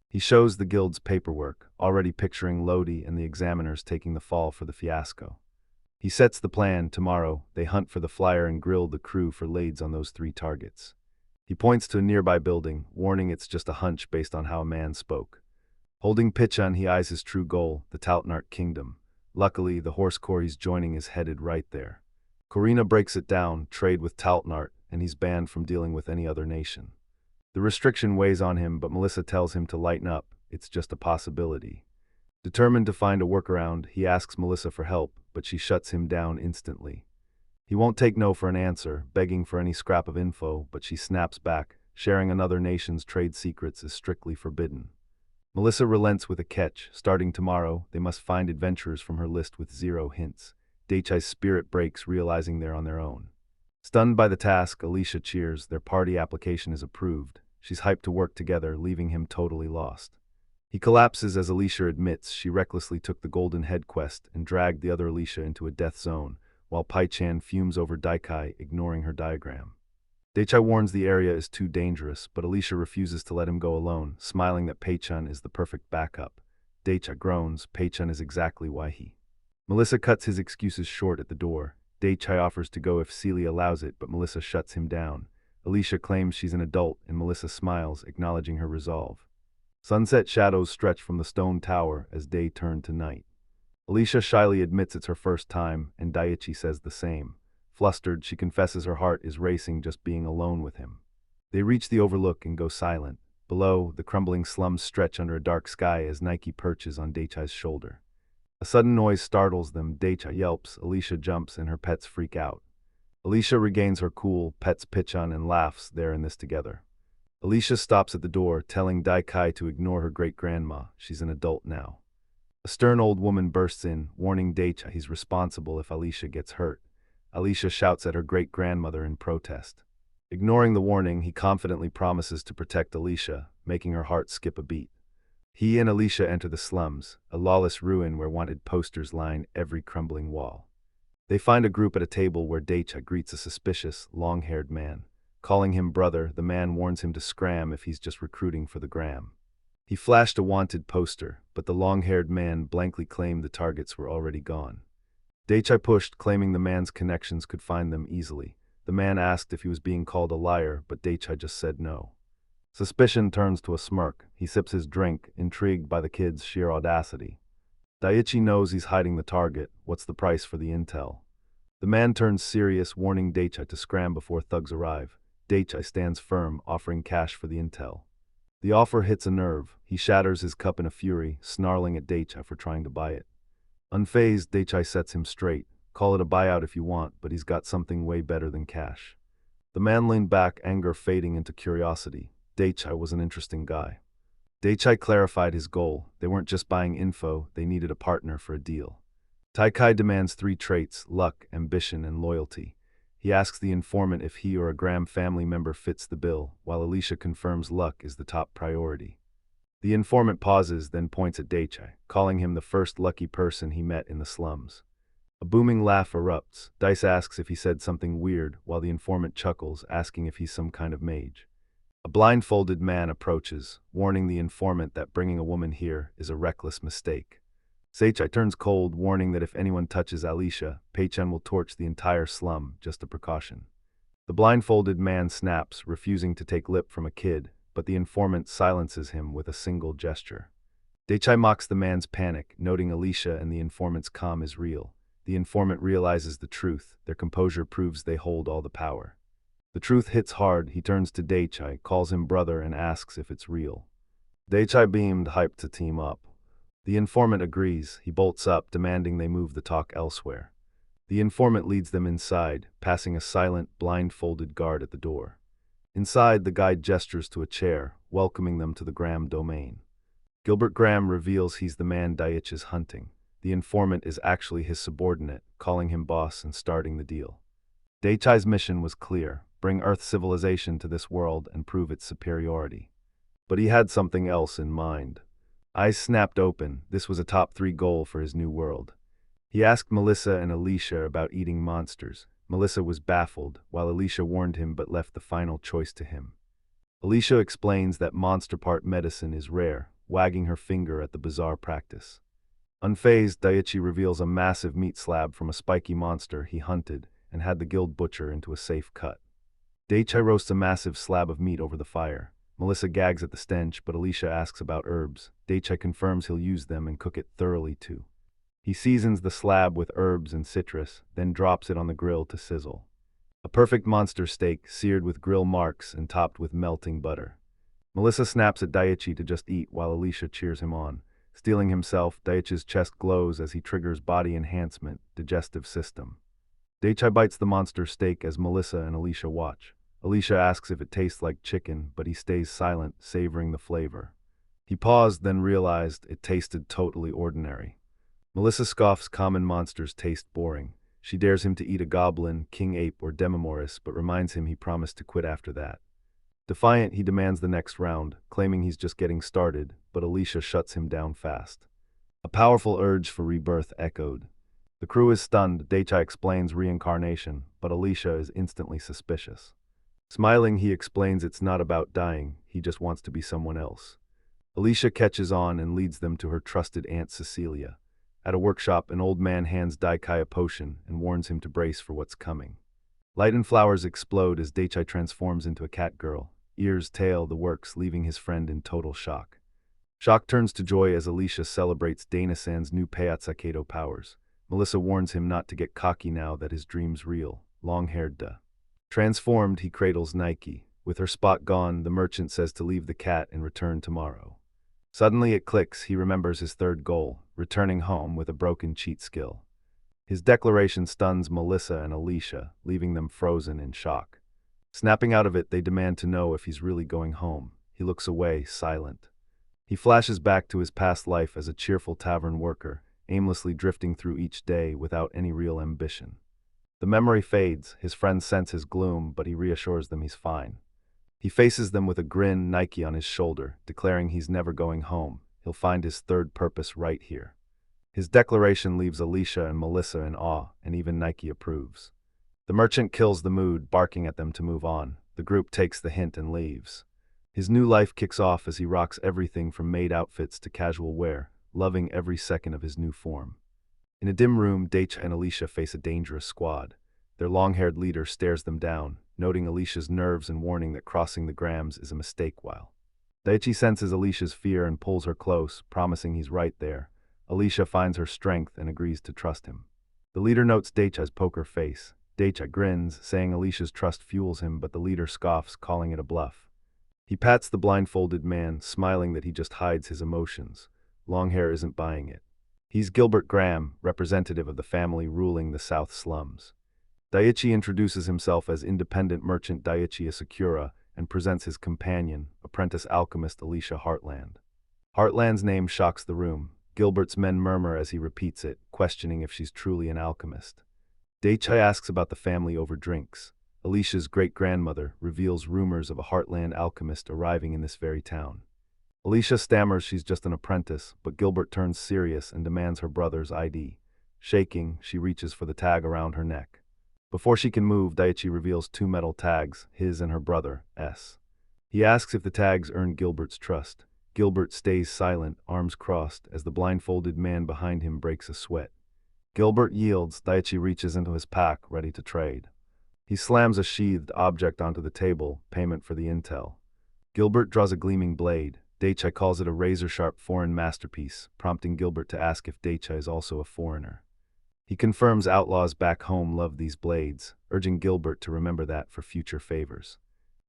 He shows the guild's paperwork, already picturing Lodi and the examiners taking the fall for the fiasco. He sets the plan. Tomorrow, they hunt for the flyer and grill the crew for laids on those 3 targets. He points to a nearby building, warning it's just a hunch based on how a man spoke. Holding Pichun, he eyes his true goal, the Taltnart Kingdom. Luckily, the horse corps he's joining is headed right there. Corina breaks it down, trade with Taltnart, and he's banned from dealing with any other nation. The restriction weighs on him, but Melissa tells him to lighten up. It's just a possibility. Determined to find a workaround, he asks Melissa for help, but she shuts him down instantly. He won't take no for an answer, begging for any scrap of info, but she snaps back. Sharing another nation's trade secrets is strictly forbidden. Melissa relents with a catch. Starting tomorrow, they must find adventurers from her list with 0 hints. Daichi's spirit breaks, realizing they're on their own. Stunned by the task, Alicia cheers. Their party application is approved. She's hyped to work together, leaving him totally lost. He collapses as Alicia admits she recklessly took the Golden Head quest and dragged the other Alicia into a death zone, while Pai-chan fumes over Daikai, ignoring her diagram. Daichai warns the area is too dangerous, but Alicia refuses to let him go alone, smiling that Pei-chan is the perfect backup. Daichai groans. Pei-chan is exactly why he. Melissa cuts his excuses short at the door. Daichai offers to go if Celia allows it, but Melissa shuts him down. Alicia claims she's an adult, and Melissa smiles, acknowledging her resolve. Sunset shadows stretch from the stone tower as day turned to night. Alicia shyly admits it's her first time, and Daichi says the same. Flustered, she confesses her heart is racing just being alone with him. They reach the overlook and go silent. Below, the crumbling slums stretch under a dark sky as Nike perches on Daichai's shoulder. A sudden noise startles them. Daichai yelps, Alicia jumps, and her pets freak out. Alicia regains her cool, pets pitch on and laughs. They're in this together. Alicia stops at the door, telling Daikai to ignore her great-grandma. She's an adult now. A stern old woman bursts in, warning Daichai he's responsible if Alicia gets hurt. Alicia shouts at her great-grandmother in protest. Ignoring the warning, he confidently promises to protect Alicia, making her heart skip a beat. He and Alicia enter the slums, a lawless ruin where wanted posters line every crumbling wall. They find a group at a table where Daichai greets a suspicious, long-haired man. Calling him brother, the man warns him to scram if he's just recruiting for the gram. He flashed a wanted poster, but the long-haired man blankly claimed the targets were already gone. Daichai pushed, claiming the man's connections could find them easily. The man asked if he was being called a liar, but Daichai just said no. Suspicion turns to a smirk. He sips his drink, intrigued by the kid's sheer audacity. Daichi knows he's hiding the target. What's the price for the intel? The man turns serious, warning Daichai to scram before thugs arrive. Daichai stands firm, offering cash for the intel. The offer hits a nerve. He shatters his cup in a fury, snarling at Daichai for trying to buy it. Unfazed, Daichai sets him straight. Call it a buyout if you want, but he's got something way better than cash. The man leaned back, anger fading into curiosity. Daichai was an interesting guy. Daichai clarified his goal. They weren't just buying info, they needed a partner for a deal. Taikai demands 3 traits: luck, ambition, and loyalty. He asks the informant if he or a Graham family member fits the bill, while Alicia confirms luck is the top priority. The informant pauses, then points at Daichai, calling him the first lucky person he met in the slums. A booming laugh erupts. Dice asks if he said something weird, while the informant chuckles, asking if he's some kind of mage. A blindfolded man approaches, warning the informant that bringing a woman here is a reckless mistake. Daichai turns cold, warning that if anyone touches Alicia, Pei-chan will torch the entire slum, just a precaution. The blindfolded man snaps, refusing to take lip from a kid, but the informant silences him with a single gesture. Daichai mocks the man's panic, noting Alicia and the informant's calm is real. The informant realizes the truth. Their composure proves they hold all the power. The truth hits hard. He turns to Daichai, calls him brother, and asks if it's real. Daichai beamed, hyped to team up. The informant agrees. He bolts up, demanding they move the talk elsewhere. The informant leads them inside, passing a silent, blindfolded guard at the door. Inside, the guide gestures to a chair, welcoming them to the Graham domain. Gilbert Graham reveals he's the man Daichi is hunting. The informant is actually his subordinate, calling him boss and starting the deal. Daichai's mission was clear: bring Earth civilization to this world and prove its superiority. But he had something else in mind. Eyes snapped open. This was a top 3 goal for his new world. He asked Melissa and Alicia about eating monsters. Melissa was baffled, while Alicia warned him but left the final choice to him. Alicia explains that monster part medicine is rare, wagging her finger at the bizarre practice. Unfazed, Daichi reveals a massive meat slab from a spiky monster he hunted and had the guild butcher into a safe cut. Daichai roasts a massive slab of meat over the fire. Melissa gags at the stench, but Alicia asks about herbs. Daichai confirms he'll use them and cook it thoroughly too. He seasons the slab with herbs and citrus, then drops it on the grill to sizzle. A perfect monster steak, seared with grill marks and topped with melting butter. Melissa snaps at Daichi to just eat while Alicia cheers him on. Stealing himself, Daichi's chest glows as he triggers body enhancement, digestive system. Daichai bites the monster steak as Melissa and Alicia watch. Alicia asks if it tastes like chicken, but he stays silent, savoring the flavor. He paused, then realized it tasted totally ordinary. Melissa scoffs common monsters taste boring. She dares him to eat a goblin, king ape, or demomoris, but reminds him he promised to quit after that. Defiant, he demands the next round, claiming he's just getting started, but Alicia shuts him down fast. A powerful urge for rebirth echoed. The crew is stunned. Daichai explains reincarnation, but Alicia is instantly suspicious. Smiling, he explains it's not about dying, he just wants to be someone else. Alicia catches on and leads them to her trusted Aunt Cecilia. At a workshop, an old man hands Daikai a potion and warns him to brace for what's coming. Light and flowers explode as Daichai transforms into a cat girl. Ears, tail, the works, leaving his friend in total shock. Shock turns to joy as Alicia celebrates Dana-san's new Payatsakedo powers. Melissa warns him not to get cocky now that his dream's real. Long-haired da. Transformed, he cradles Nike. With her spot gone, the merchant says to leave the cat and return tomorrow. Suddenly it clicks, he remembers his third goal, returning home with a broken cheat skill. His declaration stuns Melissa and Alicia, leaving them frozen in shock. Snapping out of it, they demand to know if he's really going home. He looks away, silent. He flashes back to his past life as a cheerful tavern worker, aimlessly drifting through each day without any real ambition. The memory fades, his friends sense his gloom, but he reassures them he's fine. He faces them with a grin, Nike on his shoulder, declaring he's never going home. He'll find his third purpose right here. His declaration leaves Alicia and Melissa in awe, and even Nike approves. The merchant kills the mood, barking at them to move on. The group takes the hint and leaves. His new life kicks off as he rocks everything from maid outfits to casual wear, loving every second of his new form. In a dim room, Daichai and Alicia face a dangerous squad. Their long-haired leader stares them down, noting Alicia's nerves and warning that crossing the grams is a mistake while. Daichi senses Alicia's fear and pulls her close, promising he's right there. Alicia finds her strength and agrees to trust him. The leader notes Daichai's poker face. Daichai grins, saying Alicia's trust fuels him, but the leader scoffs, calling it a bluff. He pats the blindfolded man, smiling that he just hides his emotions. Longhair isn't buying it. He's Gilbert Graham, representative of the family ruling the South slums. Daichi introduces himself as independent merchant Daichi Asakura and presents his companion, apprentice alchemist Alicia Heartland. Heartland's name shocks the room. Gilbert's men murmur as he repeats it, questioning if she's truly an alchemist. Daichai asks about the family over drinks. Alicia's great-grandmother reveals rumors of a Heartland alchemist arriving in this very town. Alicia stammers she's just an apprentice, but Gilbert turns serious and demands her brother's ID. Shaking, she reaches for the tag around her neck. Before she can move, Daichi reveals two metal tags, his and her brother's. He asks if the tags earn Gilbert's trust. Gilbert stays silent, arms crossed, as the blindfolded man behind him breaks a sweat. Gilbert yields. Daichi reaches into his pack, ready to trade. He slams a sheathed object onto the table, payment for the intel. Gilbert draws a gleaming blade. Daichai calls it a razor-sharp foreign masterpiece, prompting Gilbert to ask if Daichai is also a foreigner. He confirms outlaws back home love these blades, urging Gilbert to remember that for future favors.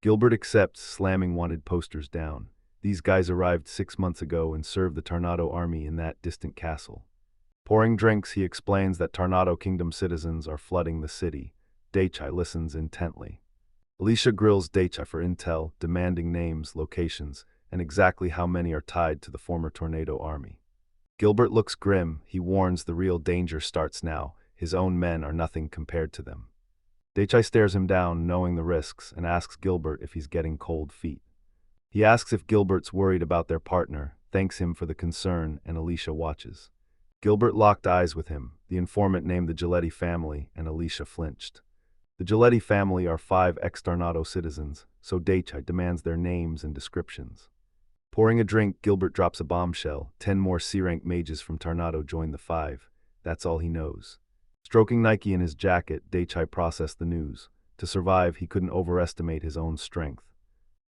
Gilbert accepts, slamming wanted posters down. These guys arrived 6 months ago and served the Tornado army in that distant castle. Pouring drinks, he explains that Tornado Kingdom citizens are flooding the city. Daichai listens intently. Alicia grills Daichai for intel, demanding names, locations, and exactly how many are tied to the former Tornado army. Gilbert looks grim. He warns the real danger starts now. His own men are nothing compared to them. Daichai stares him down, knowing the risks, and asks Gilbert if he's getting cold feet. He asks if Gilbert's worried about their partner, thanks him for the concern, and Alicia watches. Gilbert locked eyes with him. The informant named the Giletti family, and Alicia flinched. The Giletti family are 5 ex-Tornado citizens, so Daichai demands their names and descriptions. Pouring a drink, Gilbert drops a bombshell. 10 more C-rank mages from Tornado join the 5. That's all he knows. Stroking Nike in his jacket, Daichai processed the news. To survive, he couldn't overestimate his own strength.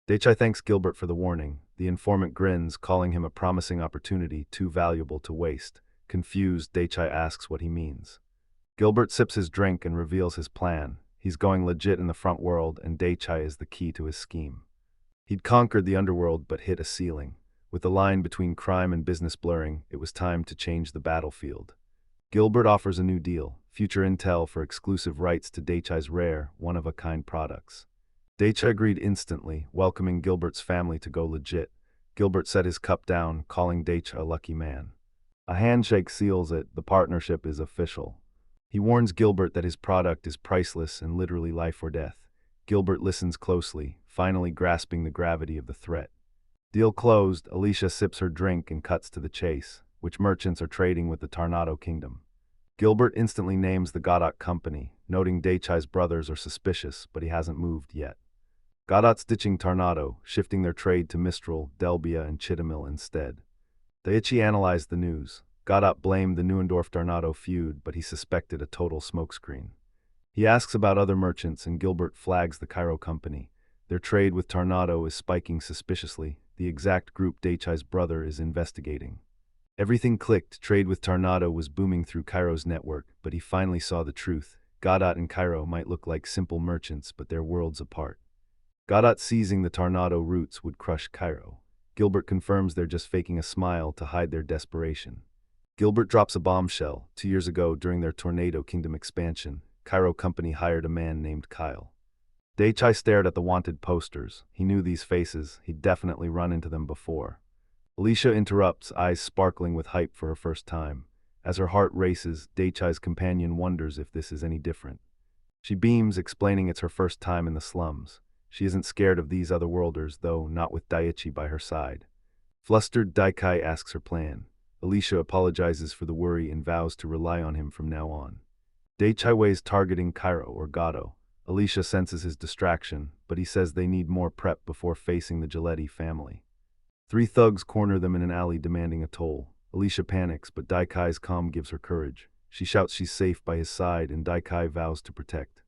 Daichai thanks Gilbert for the warning. The informant grins, calling him a promising opportunity, too valuable to waste. Confused, Daichai asks what he means. Gilbert sips his drink and reveals his plan. He's going legit in the front world, and Daichai is the key to his scheme. He'd conquered the underworld but hit a ceiling. With the line between crime and business blurring, it was time to change the battlefield. Gilbert offers a new deal, future intel for exclusive rights to Daichai's rare, one-of-a-kind products. Daichai agreed instantly, welcoming Gilbert's family to go legit. Gilbert set his cup down, calling Daichai a lucky man. A handshake seals it. The partnership is official. He warns Gilbert that his product is priceless and literally life or death. Gilbert listens closely, finally grasping the gravity of the threat. Deal closed, Alicia sips her drink and cuts to the chase, which merchants are trading with the Tornado Kingdom. Gilbert instantly names the Godot Company, noting Daichai's brothers are suspicious, but he hasn't moved yet. Godot's ditching Tornado, shifting their trade to Mistral, Delbia, and Chitamil instead. Daichi analyzed the news. Godot blamed the Neuendorf-Tornado feud, but he suspected a total smokescreen. He asks about other merchants, and Gilbert flags the Cairo Company. Their trade with Tornado is spiking suspiciously, the exact group Daichai's brother is investigating. Everything clicked. Trade with Tornado was booming through Cairo's network, but he finally saw the truth. Godot and Cairo might look like simple merchants, but they're worlds apart. Godot seizing the Tornado routes would crush Cairo. Gilbert confirms they're just faking a smile to hide their desperation. Gilbert drops a bombshell. 2 years ago, during their Tornado Kingdom expansion, Cairo Company hired a man named Kyle. Daichai stared at the wanted posters. He knew these faces. He'd definitely run into them before. Alicia interrupts, eyes sparkling with hype for her first time. As her heart races, Daichai's companion wonders if this is any different. She beams, explaining it's her first time in the slums. She isn't scared of these otherworlders, though not with Daichi by her side. Flustered, Daikai asks her plan. Alicia apologizes for the worry and vows to rely on him from now on. Daichai weighs targeting Cairo or Gato. Alicia senses his distraction, but he says they need more prep before facing the Giletti family. 3 thugs corner them in an alley demanding a toll. Alicia panics, but Daikai's calm gives her courage. She shouts she's safe by his side, and Daikai vows to protect.